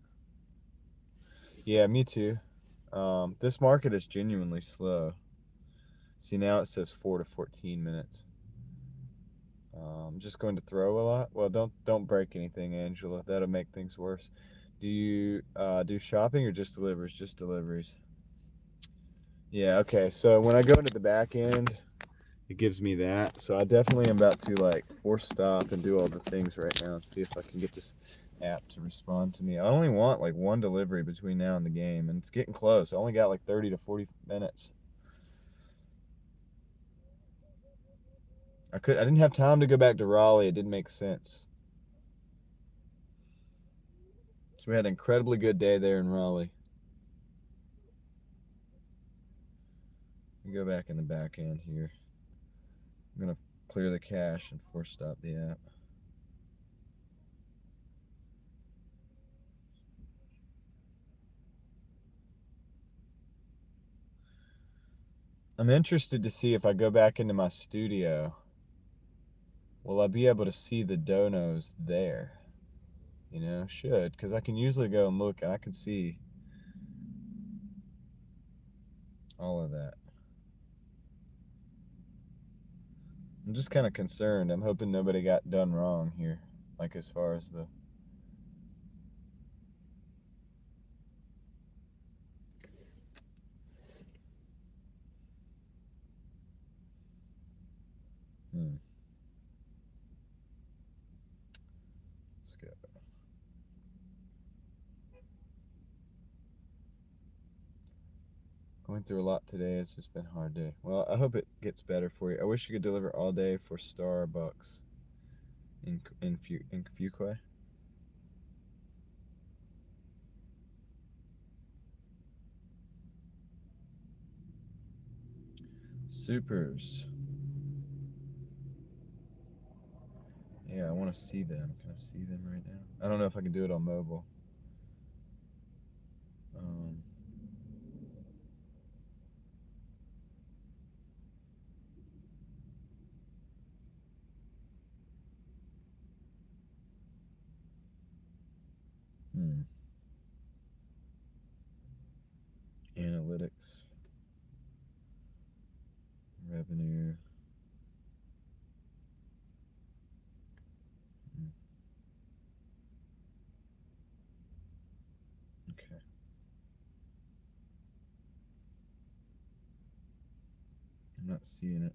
Yeah, me too. This market is genuinely slow. See, now it says 4 to 14 minutes. I'm just going to throw a lot. Well, don't break anything, Angela. That'll make things worse. Do you do shopping or just deliveries? Just deliveries. Yeah, okay. So when I go into the back end, it gives me that. So I definitely am about to force stop and do all the things right now and see if I can get this app to respond to me. I only want one delivery between now and the game, and it's getting close. I only got 30 to 40 minutes. I didn't have time to go back to Raleigh. It didn't make sense. So we had an incredibly good day there in Raleigh. Go back in the back end here. I'm gonna clear the cache and force stop the app. I'm interested to see if I go back into my studio Will I be able to see the donos there? You know, should, because I can usually go and look and I can see all of that. I'm just kind of concerned. I'm hoping nobody got done wrong here, like as far as the... Let's go. Going through a lot today. It's just been a hard day. Well, I hope it gets better for you. I wish you could deliver all day for Starbucks in Fuquay. Supers. Yeah, I want to see them. Can I see them right now? I don't know if I can do it on mobile. Analytics. Revenue. Okay. I'm not seeing it.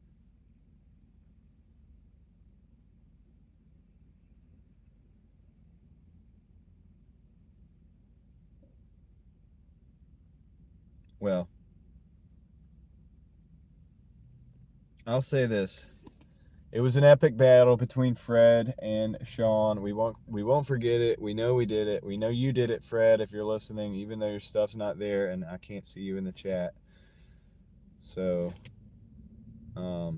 Well, I'll say this. It was an epic battle between Fred and Sean. We won't forget it. We know we did it. We know you did it, Fred, if you're listening, even though your stuff's not there and I can't see you in the chat. So, I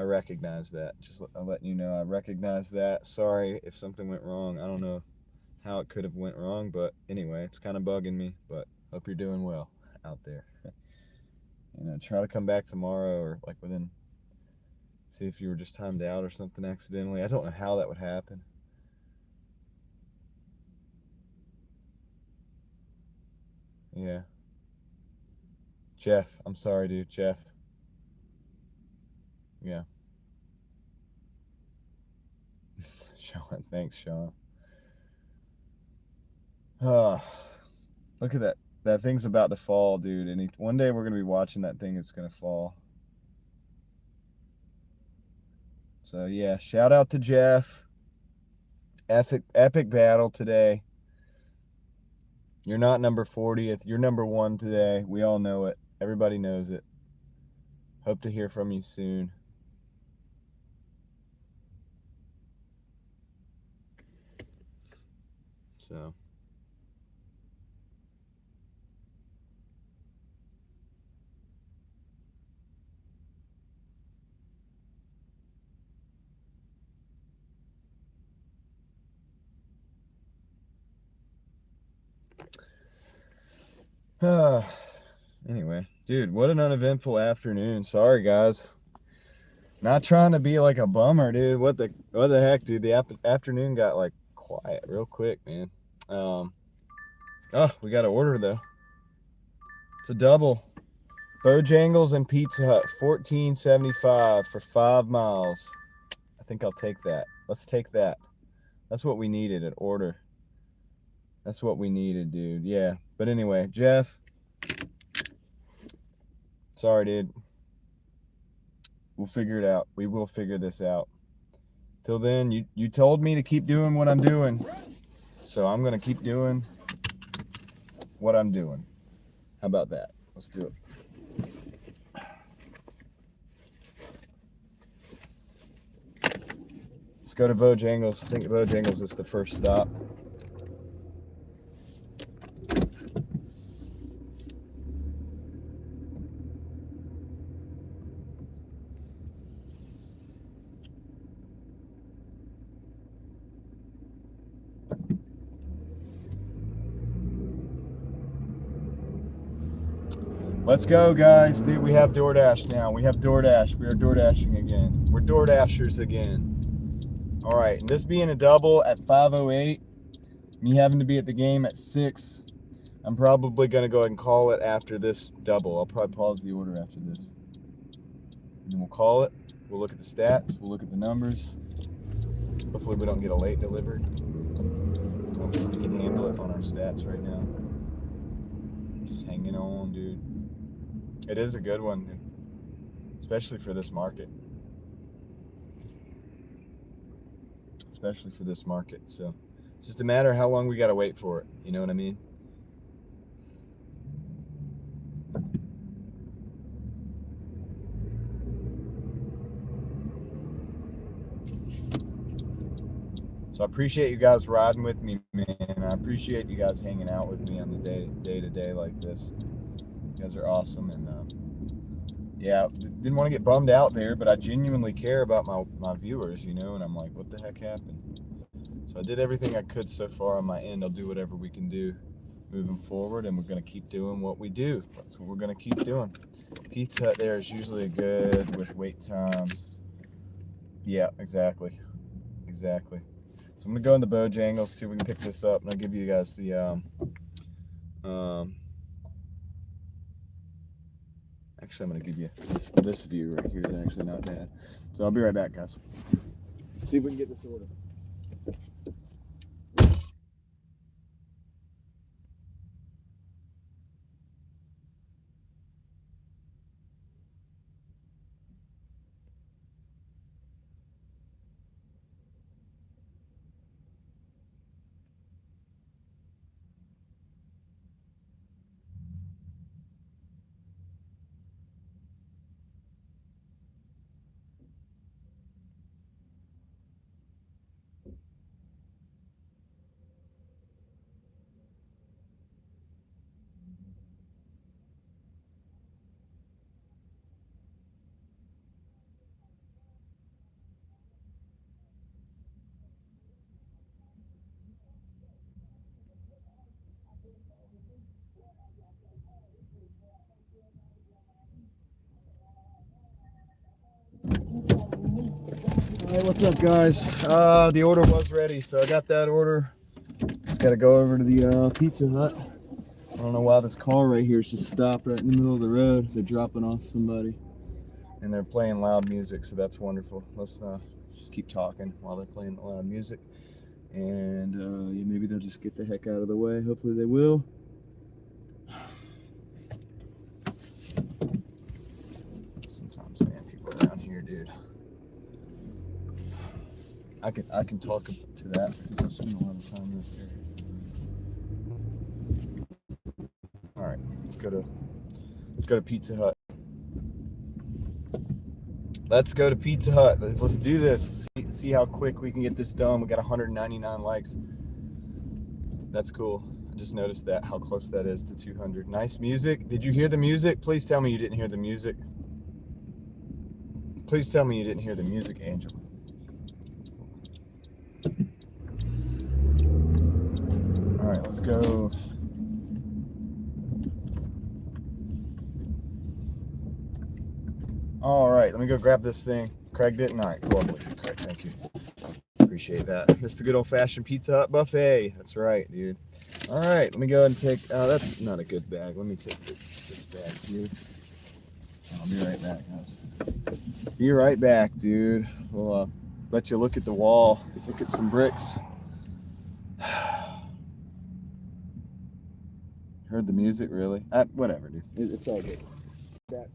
recognize that. Just I'm letting you know I recognize that. Sorry if something went wrong. I don't know how it could have went wrong, but anyway, it's kind of bugging me, but hope you're doing well out there. You know, try to come back tomorrow or like within, see if you were just timed out or something accidentally. I don't know how that would happen. Yeah. Jeff, I'm sorry, dude. Jeff. Yeah. Sean, thanks, Sean. Look at that. That thing's about to fall, dude. And one day we're going to be watching that thing. It's going to fall. So, yeah. Shout out to Jeff. Epic battle today. You're not number 40th. You're number 1 today. We all know it. Everybody knows it. Hope to hear from you soon. So. Anyway, dude, what an uneventful afternoon. Sorry, guys. Not trying to be like a bummer, dude. What the heck, dude? The afternoon got like quiet real quick, man. Oh, we got an order though. It's a double. Bojangles and Pizza Hut, $14.75 for 5 miles. I think I'll take that. Let's take that. That's what we needed at order. That's what we needed, dude. Yeah. But anyway, Jeff. Sorry, dude. We'll figure it out. We will figure this out. Till then, you told me to keep doing what I'm doing. So I'm going to keep doing what I'm doing. How about that? Let's do it. Let's go to Bojangles. I think Bojangles is the first stop. Let's go, guys. Dude, we have DoorDash now. We have DoorDash. We are DoorDashing again. We're DoorDashers again. All right, and this being a double at 5:08, me having to be at the game at 6, I'm probably going to go ahead and call it after this double. I'll probably pause the order after this. And then we'll call it. We'll look at the stats. We'll look at the numbers. Hopefully we don't get a late delivered. Hopefully we can handle it on our stats right now. Just hanging on, dude. It is a good one, dude. Especially for this market. Especially for this market. So it's just a matter of how long we got to wait for it. You know what I mean? So I appreciate you guys riding with me, man. I appreciate you guys hanging out with me on the day to day like this. You guys are awesome, and yeah, didn't want to get bummed out there, but I genuinely care about my viewers, you know. And I'm like, what the heck happened? So I did everything I could so far on my end. I'll do whatever we can do moving forward, and we're gonna keep doing what we do. That's what we're gonna keep doing. Pizza Hut there is usually good with wait times. Yeah, exactly. So I'm gonna go in the Bojangles, see if we can pick this up, and I'll give you guys the actually I'm gonna give you this view right here. Is actually not bad. So I'll be right back, guys. See if we can get this order. All right, what's up, guys? The order was ready, so I got that order. Just gotta go over to the Pizza Hut. I don't know why this car right here is just stopped right in the middle of the road. They're dropping off somebody, and they're playing loud music, so that's wonderful. Let's just keep talking while they're playing the loud music, and yeah, maybe they'll just get the heck out of the way. Hopefully they will. Sometimes, man, people around here, dude. I can talk to that because I spend a lot of time in this area. All right, let's go to Pizza Hut. Let's go to Pizza Hut. Let's do this. See how quick we can get this done. We got 199 likes. That's cool. I just noticed that, how close that is to 200. Nice music. Did you hear the music? Please tell me you didn't hear the music. Please tell me you didn't hear the music, Angel. All right, let's go. All right, let me go grab this thing. Craig didn't? All right, cool. Craig, thank you. Appreciate that. This is the good old-fashioned Pizza Hut buffet. That's right, dude. All right, let me go ahead and take, that's not a good bag. Let me take this bag here. I'll be right back, guys. Be right back, dude. We'll let you look at the wall, look at some bricks. Heard the music, really? Whatever, dude. It's all good. Back.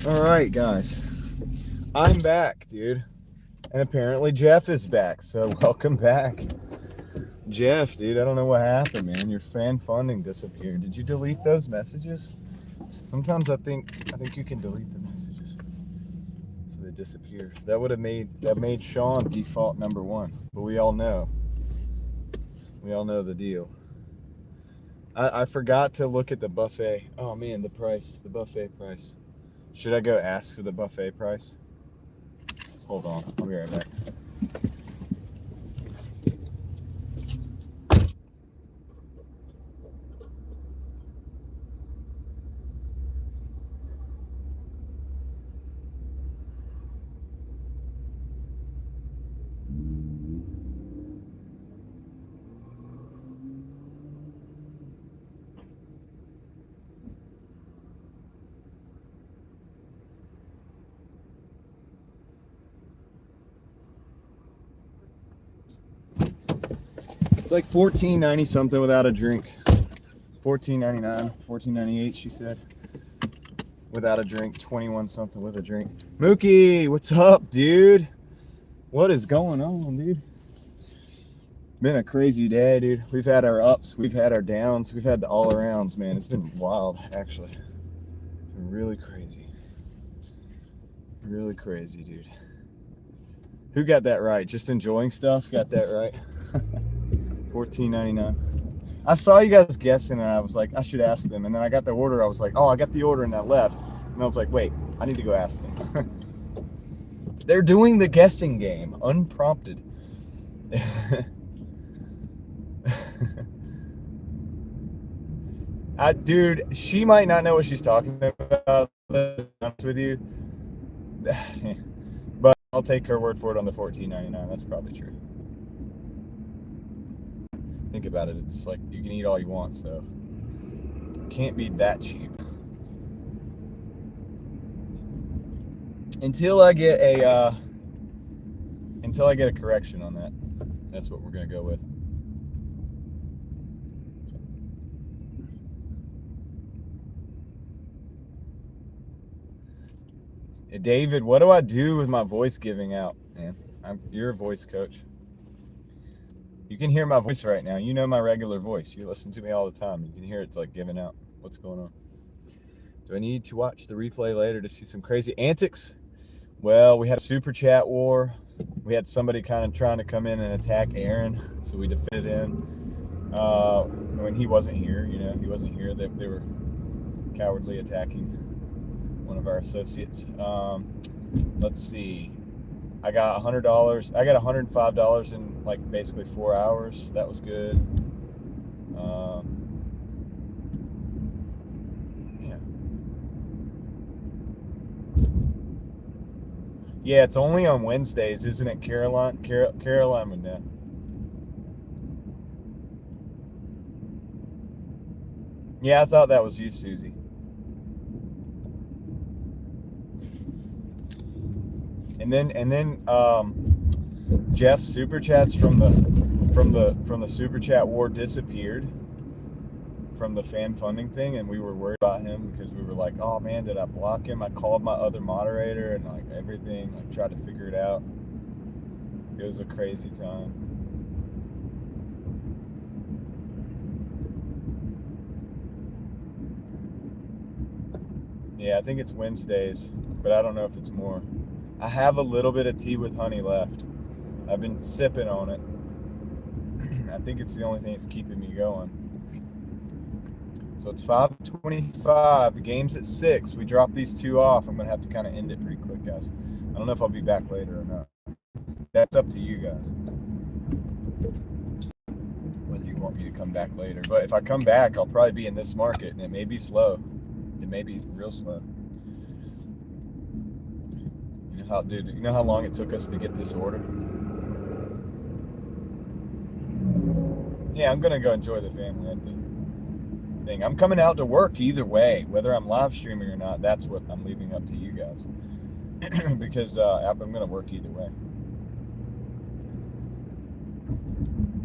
All right, guys. I'm back, dude. And apparently Jeff is back, so welcome back. Jeff, dude, I don't know what happened, man. Your fan funding disappeared. Did you delete those messages? Sometimes I think you can delete the messages. So they disappear. That made Sean default number 1. But we all know the deal. I forgot to look at the buffet. Oh man, the buffet price. Should I go ask for the buffet price? Hold on, I'll be right back. It's like $14.90 something without a drink. $14.99, $14.98 she said. Without a drink, 21 something with a drink. Mookie, what's up, dude? What is going on, dude? Been a crazy day, dude. We've had our ups, we've had our downs, we've had the all arounds, man. It's been wild, actually. It's been really crazy. Really crazy, dude. Who got that right? Just enjoying stuff? Got that right? $14.99. I saw you guys guessing, and I was like, I should ask them. And then I got the order. I was like, oh, I got the order, and I left. And I was like, wait, I need to go ask them. They're doing the guessing game, unprompted. Dude, she might not know what she's talking about, to be honest with you. But I'll take her word for it on the $14.99. That's probably true. Think about it. It's like you can eat all you want, so can't be that cheap. Until I get a correction on that. That's what we're gonna go with. Hey, David, what do I do with my voice giving out, man? You're a voice coach. You can hear my voice right now. You know my regular voice. You listen to me all the time. You can hear it's like giving out. What's going on? Do I need to watch the replay later to see some crazy antics? Well, we had a super chat war. We had somebody kind of trying to come in and attack Aaron, so we defended him. When he wasn't here, he wasn't here. They were cowardly attacking one of our associates. Let's see. I got $100. I got $105 in like basically 4 hours. That was good. Yeah, it's only on Wednesdays, isn't it, Caroline? Caroline would know. Yeah, I thought that was you, Susie. And then Jeff's super chats from the super chat war disappeared from the fan funding thing, and we were worried about him because we were like, oh man, did I block him? I called my other moderator and like everything, like tried to figure it out. It was a crazy time. Yeah, I think it's Wednesdays, but I don't know if it's more. I have a little bit of tea with honey left. I've been sipping on it. I think it's the only thing that's keeping me going. So it's 5:25. The game's at 6. We dropped these two off. I'm going to have to kind of end it pretty quick, guys. I don't know if I'll be back later or not. That's up to you guys. Whether you want me to come back later. But if I come back, I'll probably be in this market, and it may be slow. It may be real slow. You know how long it took us to get this order? Yeah, I'm going to go enjoy the family, I think. I'm coming out to work either way, whether I'm live streaming or not. That's what I'm leaving up to you guys, because I'm going to work either way.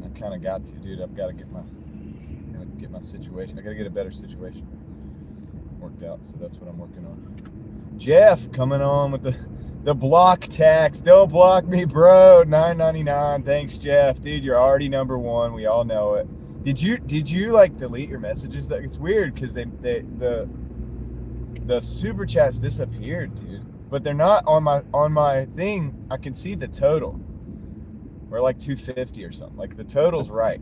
I kind of got to, dude. I've got to get my situation. I got to get a better situation worked out. So that's what I'm working on. Jeff coming on with the block tax. Don't block me, bro. $9.99. Thanks, Jeff. Dude, you're already number one. We all know it. Did you like delete your messages? It's weird because the super chats disappeared, dude. But they're not on my thing. I can see the total. We're like 250 or something. Like the total's right.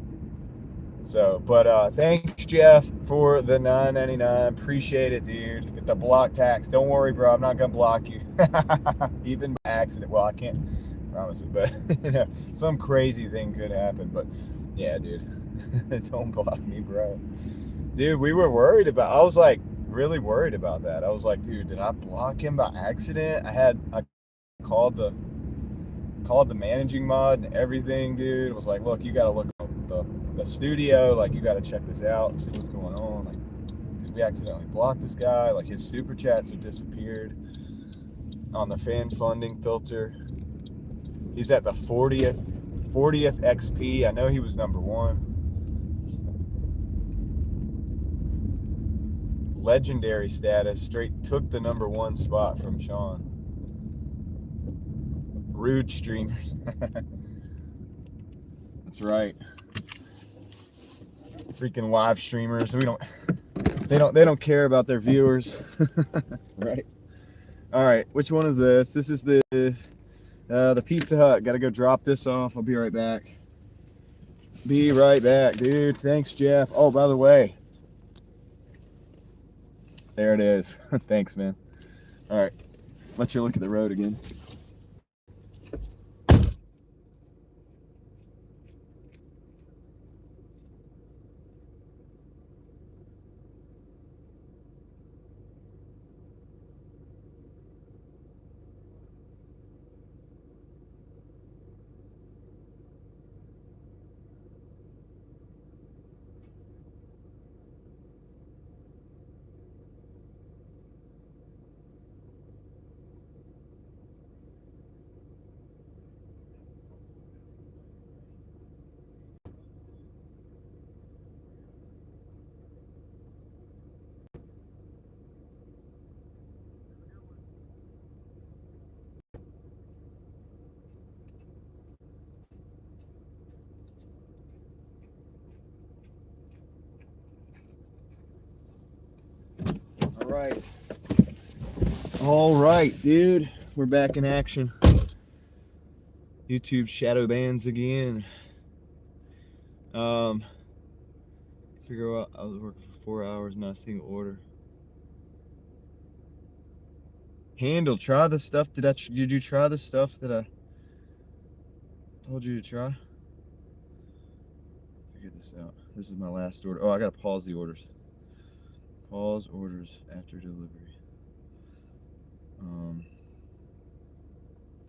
So, but thanks, Jeff, for the $9.99. Appreciate it, dude. Get the block tax. Don't worry, bro. I'm not gonna block you, even by accident. Well, I can't promise it, but you know, some crazy thing could happen. But yeah, dude, don't block me, bro. Dude, we were worried about. I was like really worried about that. I was like, dude, did I block him by accident? I called the managing mod and everything, dude. It was like, look, you gotta look up the studio, like you gotta check this out and see what's going on. Like, did we accidentally block this guy? Like his super chats have disappeared on the fan funding filter. He's at the 40th XP. I know he was number one. Legendary status, straight took the number one spot from Sean. Rude streamers. That's right. Freaking live streamers. They don't care about their viewers. Right. All right. Which one is this? This is the Pizza Hut. Got to go drop this off. I'll be right back. Be right back, dude. Thanks, Jeff. Oh, by the way, there it is. Thanks, man. All right. Let you look at the road again. All right, dude. We're back in action. YouTube shadow bans again. Figure out I was working for 4 hours, not a single order. Handle, try the stuff. Did you try the stuff that I told you to try? Figure this out. This is my last order. Oh, I gotta pause the orders. Pause orders after delivery.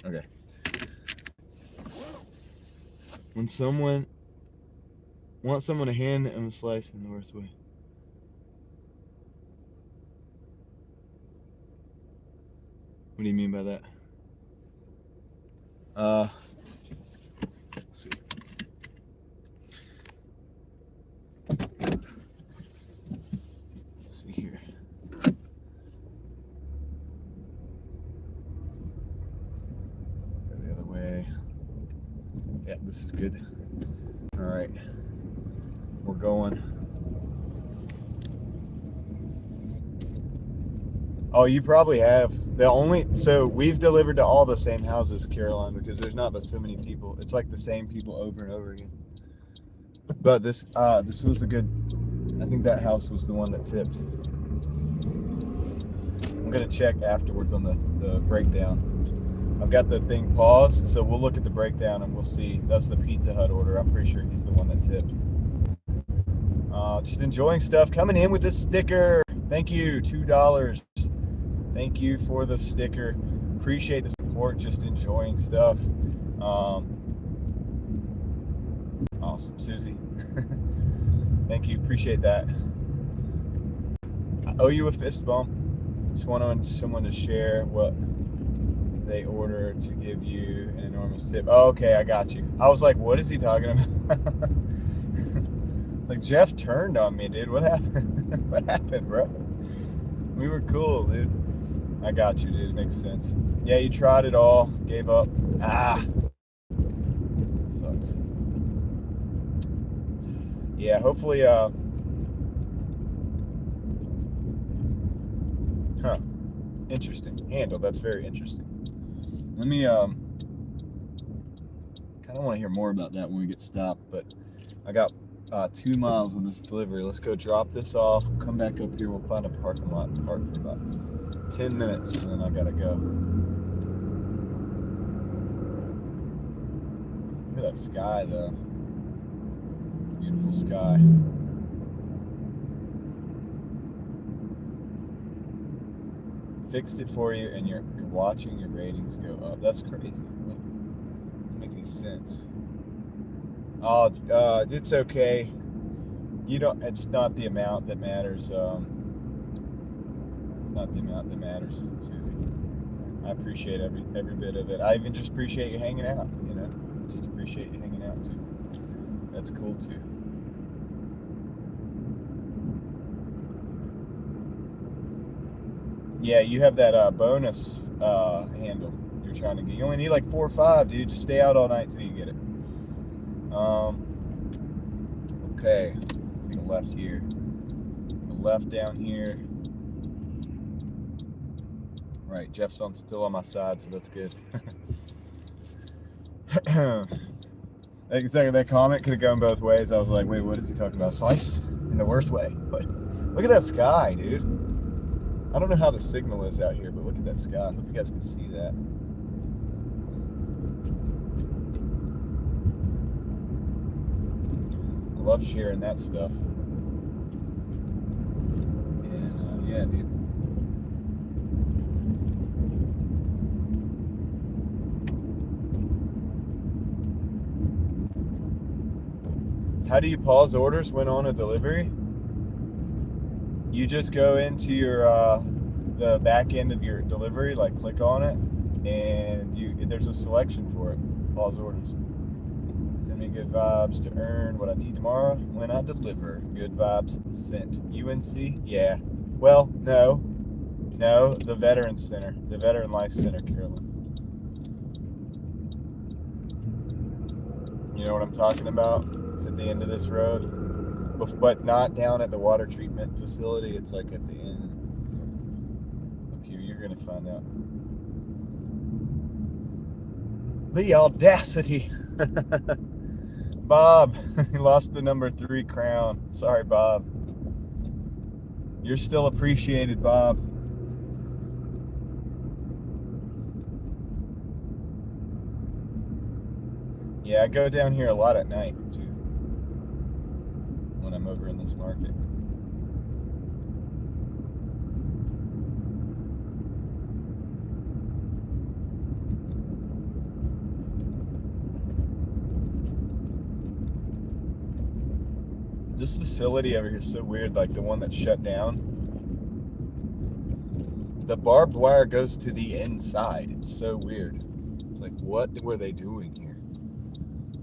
Okay. When someone wants someone to hand them a slice in the worst way. What do you mean by that? Let's see. Let's see here. Go the other way. Yeah, this is good. All right. We're going. Oh, you probably have. So we've delivered to all the same houses, Caroline, because there's not but so many people. It's like the same people over and over again. But this was a good, I think that house was the one that tipped. I'm gonna check afterwards on the breakdown. I've got the thing paused, so we'll look at the breakdown and we'll see. That's the Pizza Hut order. I'm pretty sure he's the one that tipped. Just enjoying stuff. Coming in with this sticker. Thank you, $2. Thank you for the sticker. Appreciate the support. Just enjoying stuff. Awesome, Susie. Thank you. Appreciate that. I owe you a fist bump. Just want someone to share what they order to give you an enormous tip. Oh, okay, I got you. I was like, what is he talking about? It's like Jeff turned on me, dude. What happened? What happened, bro? We were cool, dude. I got you, dude. It makes sense. Yeah, you tried it all, gave up. Ah, sucks. Yeah, hopefully, huh, interesting. Handle, that's very interesting. Let me, kind of want to hear more about that when we get stopped, but I got 2 miles on this delivery. Let's go drop this off. We'll come back up here. We'll find a parking lot and park for about 10 minutes, and then I gotta go. Look at that sky, though. Beautiful sky. Fixed it for you, and you're watching your ratings go up. That's crazy. Doesn't make any sense. Oh, it's okay. You don't. It's not the amount that matters. It's not the amount that matters, Susie. I appreciate every bit of it. I even just appreciate you hanging out. You know, just appreciate you hanging out too. That's cool too. Yeah, you have that bonus handle you're trying to get. You only need like 4 or 5, dude. Just stay out all night till you get it. Okay, take a left here. A left down here. Right, Jeff's still on my side, so that's good. Exactly, that comment could have gone both ways. I was like, wait, what is he talking about? Slice? In the worst way. But look at that sky, dude. I don't know how the signal is out here, but look at that sky. I hope you guys can see that. I love sharing that stuff. And yeah, dude. How do you pause orders when on a delivery? You just go into your the back end of your delivery, like click on it, and there's a selection for it. Pause orders. Send me good vibes to earn what I need tomorrow when I deliver. Good vibes sent. UNC? Yeah. Well, no, the Veterans Center, the Veteran Life Center, Carolyn. You know what I'm talking about? It's at the end of this road. But not down at the water treatment facility. It's like at the end of here. You're going to find out. The audacity. Bob, he lost the number 3 crown. Sorry, Bob. You're still appreciated, Bob. Yeah, I go down here a lot at night, too. When I'm over in this market. This facility over here is so weird, like the one that's shut down. The barbed wire goes to the inside. It's so weird. It's like, what were they doing here?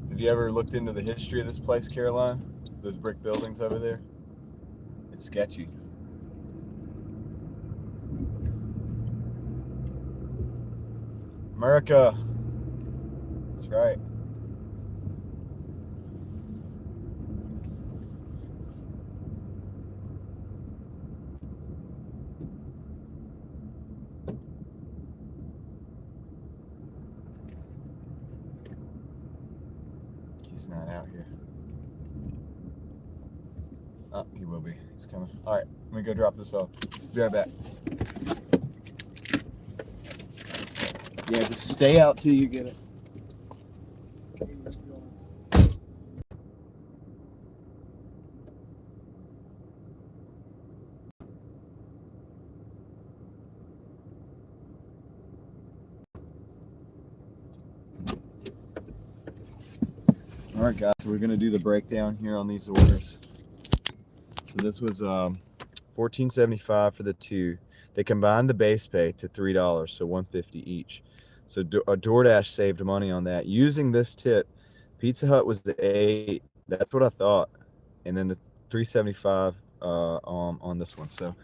Have you ever looked into the history of this place, Caroline? Those brick buildings over there? It's sketchy. America. That's right. He's not out here. Oh, he will be. He's coming. All right, let me go drop this off. Be right back. Yeah, just stay out till you get it. All right, guys, so we're gonna do the breakdown here on these orders. So this was $14.75 for the 2. They combined the base pay to $3, so $1.50 each. So Doordash saved money on that. Using this tip, Pizza Hut was the 8. That's what I thought. And then the $3.75 on this one. So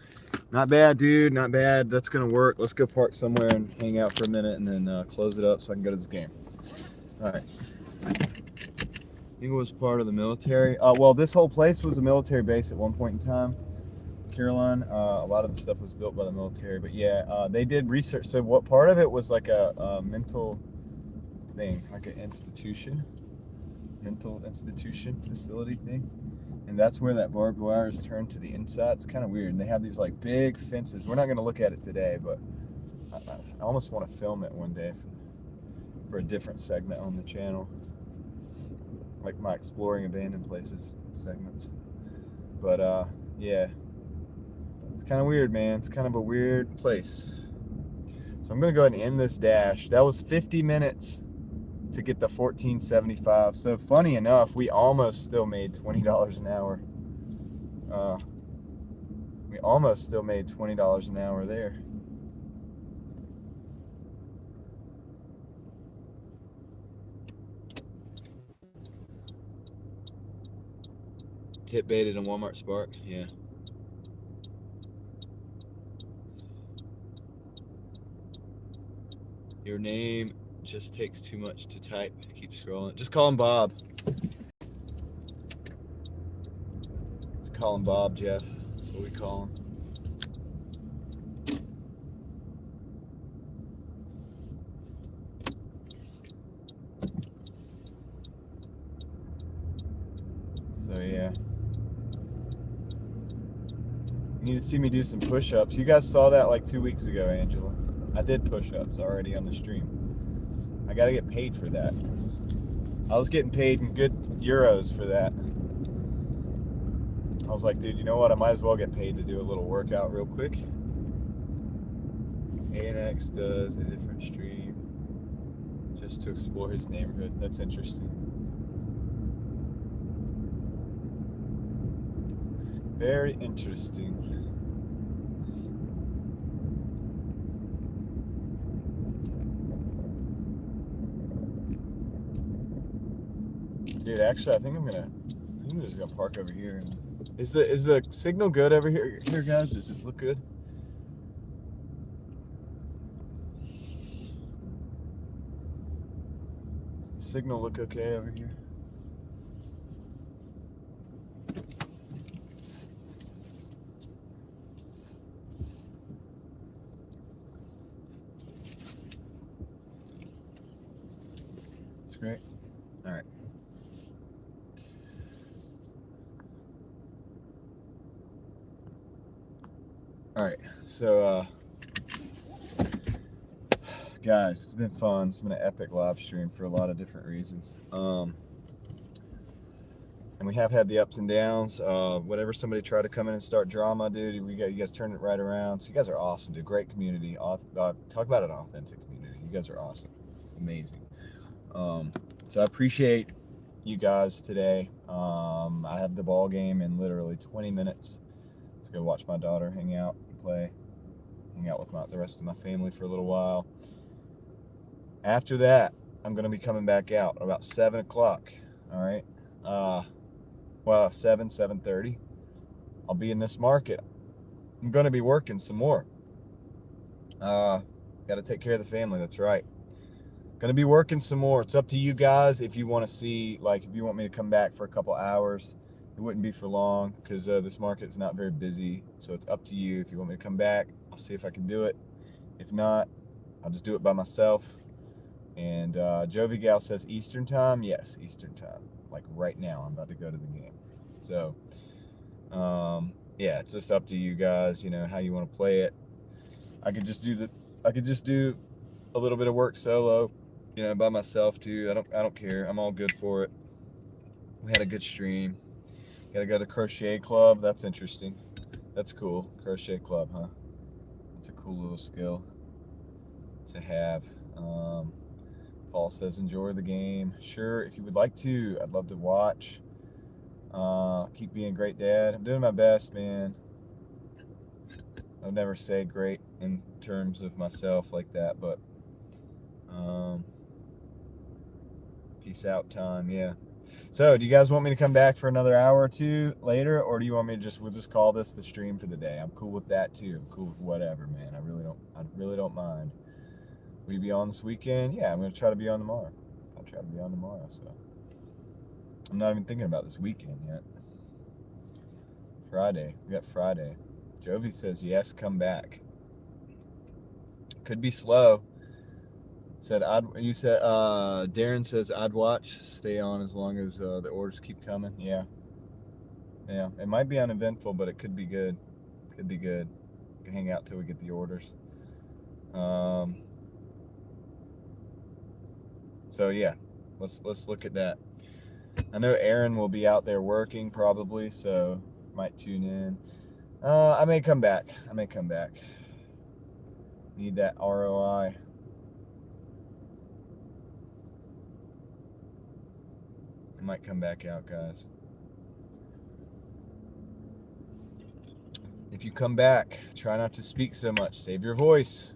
not bad, dude. Not bad. That's gonna work. Let's go park somewhere and hang out for a minute, and then close it up so I can go to this game. All right. Eagle was part of the military. Well, this whole place was a military base at one point in time. Caroline. A lot of the stuff was built by the military, but yeah, they did research. So what part of it was like a mental thing, like an mental institution facility thing, and that's where that barbed wire is turned to the inside. It's kind of weird. And they have these like big fences. We're not going to look at it today, but I almost want to film it one day for a different segment on the channel, like my exploring abandoned places segments. But yeah, it's kind of weird, man. It's kind of a weird place. So I'm gonna go ahead and end this dash. That was 50 minutes to get the 14.75. So funny enough, we almost still made $20 an hour. We almost still made $20 an hour there. Tip baited in Walmart Spark, yeah. Your name just takes too much to type. Keep scrolling. Just call him Bob. Let's call him Bob, Jeff. That's what we call him. So yeah. You need to see me do some push-ups. You guys saw that like 2 weeks ago, Angela. I did push-ups already on the stream. I gotta get paid for that. I was getting paid in good euros for that. I was like, dude, you know what? I might as well get paid to do a little workout real quick. ANX does a different stream just to explore his neighborhood. That's interesting. Very interesting. Dude, actually, I think I'm just gonna park over here. Is the signal good over here, guys? Does it look good? Does the signal look okay over here? It's great. All right. All right, so guys, it's been fun. It's been an epic live stream for a lot of different reasons. And we have had the ups and downs. Whenever somebody tried to come in and start drama, dude, you guys turned it right around. So you guys are awesome, dude. Great community. Talk about an authentic community. You guys are awesome. Amazing. So I appreciate you guys today. I have the ball game in literally 20 minutes. Let's go watch my daughter hang out and play. Hang out with the rest of my family for a little while. After that, I'm going to be coming back out about 7 o'clock. All right. Well, 7:30. I'll be in this market. I'm going to be working some more. Got to take care of the family. That's right. Going to be working some more. It's up to you guys if you want to see, like, if you want me to come back for a couple hours. It wouldn't be for long because this market is not very busy. So it's up to you. If you want me to come back, I'll see if I can do it. If not, I'll just do it by myself. And Jovi Gal says Eastern time. Yes, Eastern time. Like right now, I'm about to go to the game. So, yeah, it's just up to you guys. You know how you want to play it. I could just do a little bit of work solo, you know, by myself too. I don't care. I'm all good for it. We had a good stream. Gotta go to crochet club. That's interesting. That's cool. Crochet club, huh? That's a cool little skill to have. Paul says enjoy the game. Sure, if you would like to, I'd love to watch. Keep being a great dad. I'm doing my best, man. I'll never say great in terms of myself like that, but peace out time, yeah. So, do you guys want me to come back for another hour or two later, or do you want me to we'll just call this the stream for the day? I'm cool with that too. I'm cool with whatever, man. I really don't mind. Will you be on this weekend? Yeah, I'm gonna try to be on tomorrow. I'll try to be on tomorrow. So, I'm not even thinking about this weekend yet. Friday, we got Friday. Jovi says yes, come back. Could be slow. Darren says I'd watch, stay on as long as the orders keep coming. Yeah, it might be uneventful, but it could be good. Could be good. Hang out till we get the orders. So yeah, let's look at that. I know Aaron will be out there working probably, so might tune in. I may come back. Need that ROI. I might come back out, guys. If you come back, try not to speak so much. Save your voice.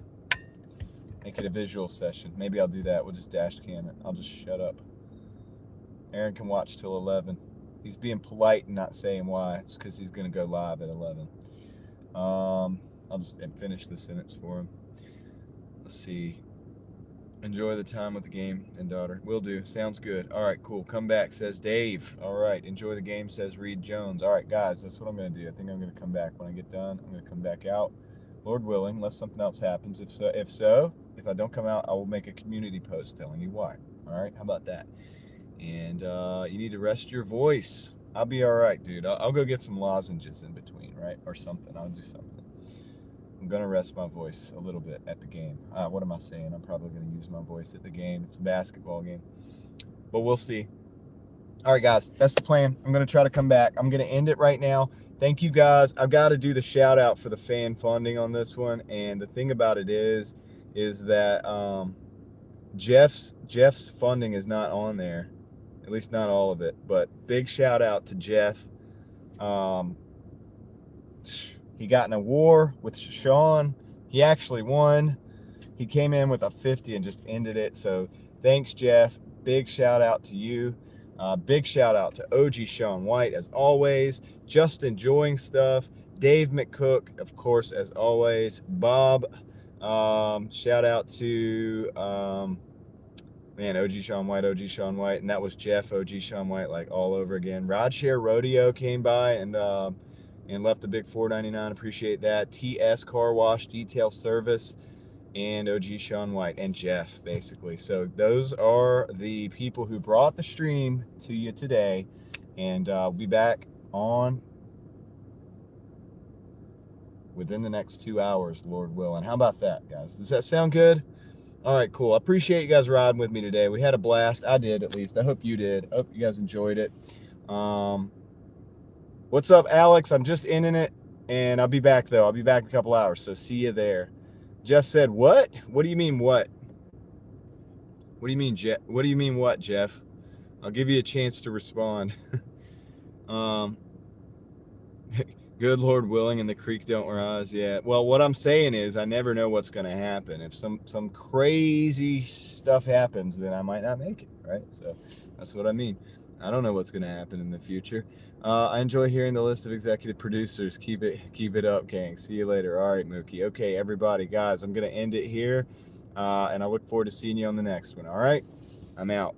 Make it a visual session. Maybe I'll do that. We'll just dash cam it. I'll just shut up. Aaron can watch till 11. He's being polite and not saying why. It's because he's going to go live at 11. I'll just finish the sentence for him. Let's see. Enjoy the time with the game and daughter. Will do. Sounds good. All right, cool. Come back, says Dave. All right. Enjoy the game, says Reed Jones. All right, guys, that's what I'm going to do. I think I'm going to come back when I get done. I'm going to come back out, Lord willing, unless something else happens. If I don't come out, I will make a community post telling you why. All right, how about that? And you need to rest your voice. I'll be all right, dude. I'll go get some lozenges in between, right? Or something. I'll do something. I'm going to rest my voice a little bit at the game. What am I saying? I'm probably going to use my voice at the game. It's a basketball game. But we'll see. All right, guys. That's the plan. I'm going to try to come back. I'm going to end it right now. Thank you, guys. I've got to do the shout out for the fan funding on this one. And the thing about it is that Jeff's funding is not on there. At least not all of it. But big shout out to Jeff. He got in a war with Sean. He actually won. He came in with a 50 and just ended it. So thanks, Jeff. Big shout out to you. Big shout out to OG Sean White, as always. Just enjoying stuff. Dave McCook, of course, as always. Bob. Shout out to OG Sean White. And that was Jeff, OG Sean White, like all over again. Rodshare Rodeo came by and left a big $4.99. Appreciate that. TS Car Wash Detail Service and OG Sean White and Jeff, basically. So those are the people who brought the stream to you today. And we'll be back on within the next 2 hours, Lord willing. How about that, guys? Does that sound good? All right, cool. I appreciate you guys riding with me today. We had a blast. I did, at least. I hope you did. I hope you guys enjoyed it. What's up, Alex? I'm just ending it, and I'll be back, though. I'll be back in a couple hours, so see you there. Jeff said, what? What do you mean, what? What do you mean, Jeff? What do you mean, what, Jeff? I'll give you a chance to respond. Good Lord willing, and the creek don't rise. Yeah. Well, what I'm saying is I never know what's going to happen. If some crazy stuff happens, then I might not make it, right? So that's what I mean. I don't know what's going to happen in the future. I enjoy hearing the list of executive producers. Keep it up, gang. See you later. All right, Mookie. Okay, everybody, guys, I'm going to end it here, and I look forward to seeing you on the next one. All right? I'm out.